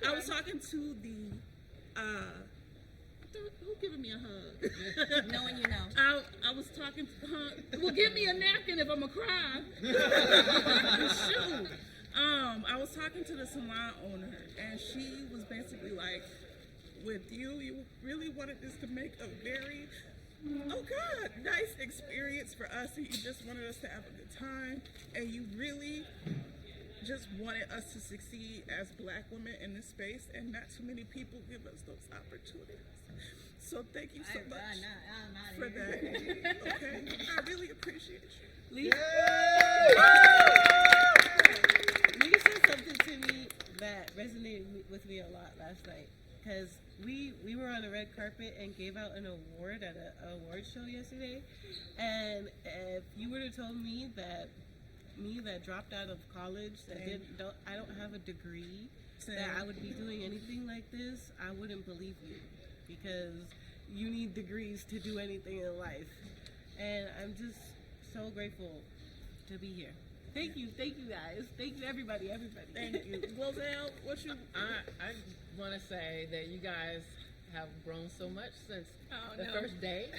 S12: I was talking to the who giving me a hug?
S1: Knowing you know.
S12: I was talking to well, give me a napkin if I'm gonna cry. Shoot. I was talking to the salon owner, and she was basically like, with you really wanted this to make a very, nice experience for us, and you just wanted us to have a good time, and you really just wanted us to succeed as Black women in this space, and not too many people give us those opportunities. So thank you so much for that. Okay, I really appreciate you.
S2: Lisa said something to me that resonated with me a lot last night, because we were on the red carpet and gave out an award at an award show yesterday, and if you would have told me that dropped out of college, that I don't have a degree, that I would be doing anything like this, I wouldn't believe you, because you need degrees to do anything in life. And I'm just so grateful to be here. Thank you guys. Thank you everybody.
S12: Thank you. Glozell, what you?
S15: I want to say that you guys have grown so much since the first day.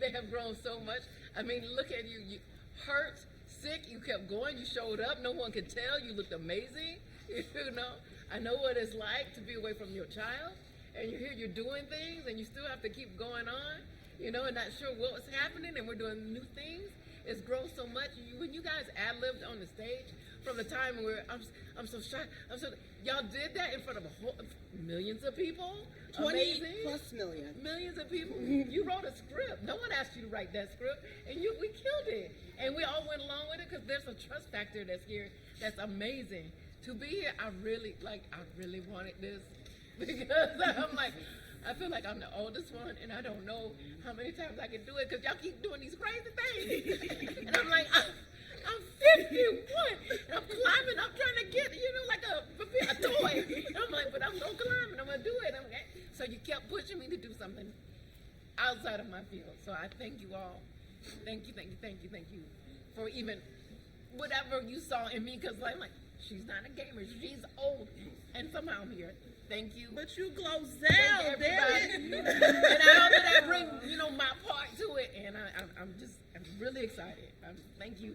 S15: They have grown so much. I mean, look at you. You hurt, sick. You kept going. You showed up. No one could tell. You looked amazing. You know. I know what it's like to be away from your child, and you're here. You're doing things, and you still have to keep going on. You know, and not sure what was happening, and we're doing new things. It's grown so much. When you guys ad-libbed on the stage, from the time where I'm so shy, y'all did that in front of millions of people.
S5: 20 plus million.
S15: Millions of people. You wrote a script. No one asked you to write that script, and we killed it. And we all went along with it because there's a trust factor that's here that's amazing. To be here, I really wanted this, because I'm like, I feel like I'm the oldest one, and I don't know how many times I can do it, because y'all keep doing these crazy things. And I'm like, I'm 51, and I'm climbing, I'm trying to get, like a toy. And I'm like, but I'm going to climb, and I'm going to do it. So you kept pushing me to do something outside of my field. So I thank you all. Thank you for even whatever you saw in me, because I'm like, she's not a gamer, she's old, and somehow I'm here. Thank you.
S12: But you Glozell,
S15: damn it. And I hope that I bring, my part to it. And I'm really excited. Thank you.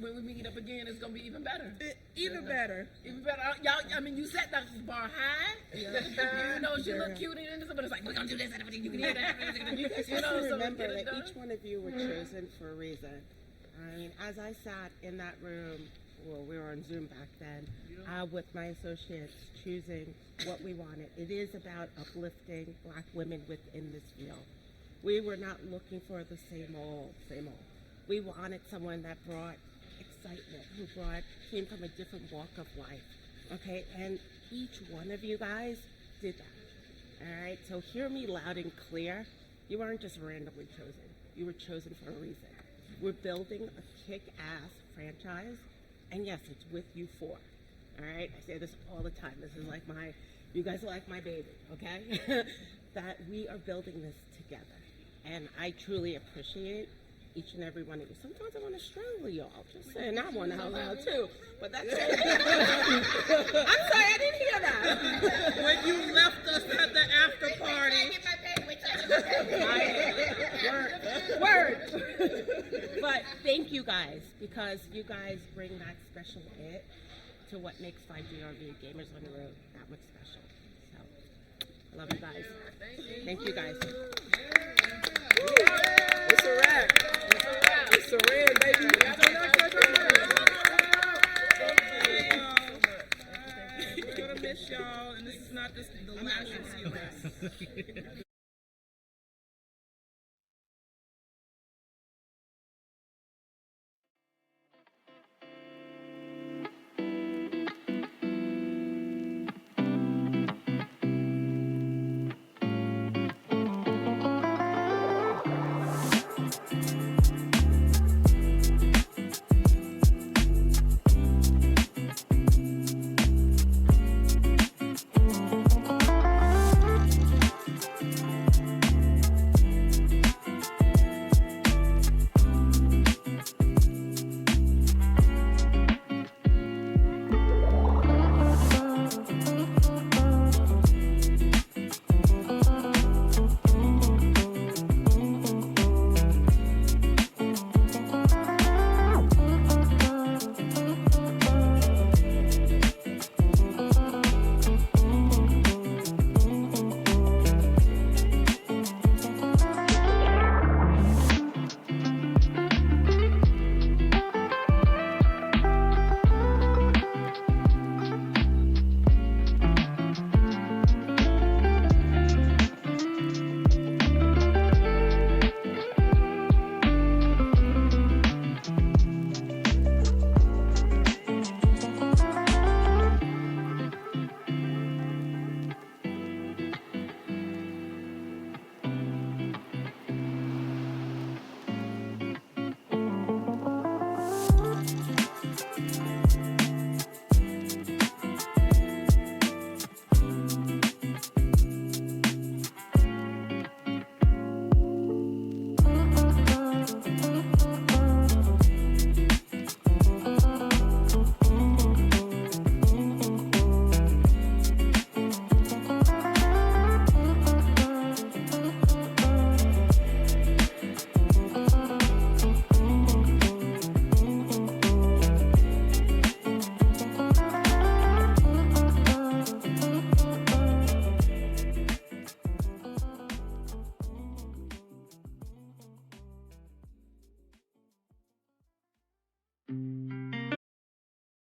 S15: When we meet up again, it's gonna be even better.
S12: Even better.
S15: Y'all, I mean, you set the bar high. She look cute and but it's like, we're gonna do this, and you can hear that.
S5: Just remember that each one of you were chosen for a reason. I mean, as I sat in that room, well, we were on Zoom back then, with my associates choosing what we wanted. It is about uplifting Black women within this field. We were not looking for the same old, same old. We wanted someone that brought excitement, who came from a different walk of life, okay? And each one of you guys did that, all right? So hear me loud and clear. You weren't just randomly chosen. You were chosen for a reason. We're building a kick-ass franchise, and yes, it's with you four, all right? I say this all the time. This is like you guys are like my baby, okay? That we are building this together. And I truly appreciate each and every one of you. Sometimes I want to strangle y'all. Just saying, I want to out loud too. But that's it. I'm sorry, I didn't hear that.
S12: When you left us at the after party.
S5: Word. But thank you guys, because you guys bring that special it to what makes 5GRV Gamers on the Road that much special. So, I love you guys. Thank you guys.
S12: It's a wrap. It's a wrap, baby. We're gonna miss y'all, and this is not the last you'll see of us.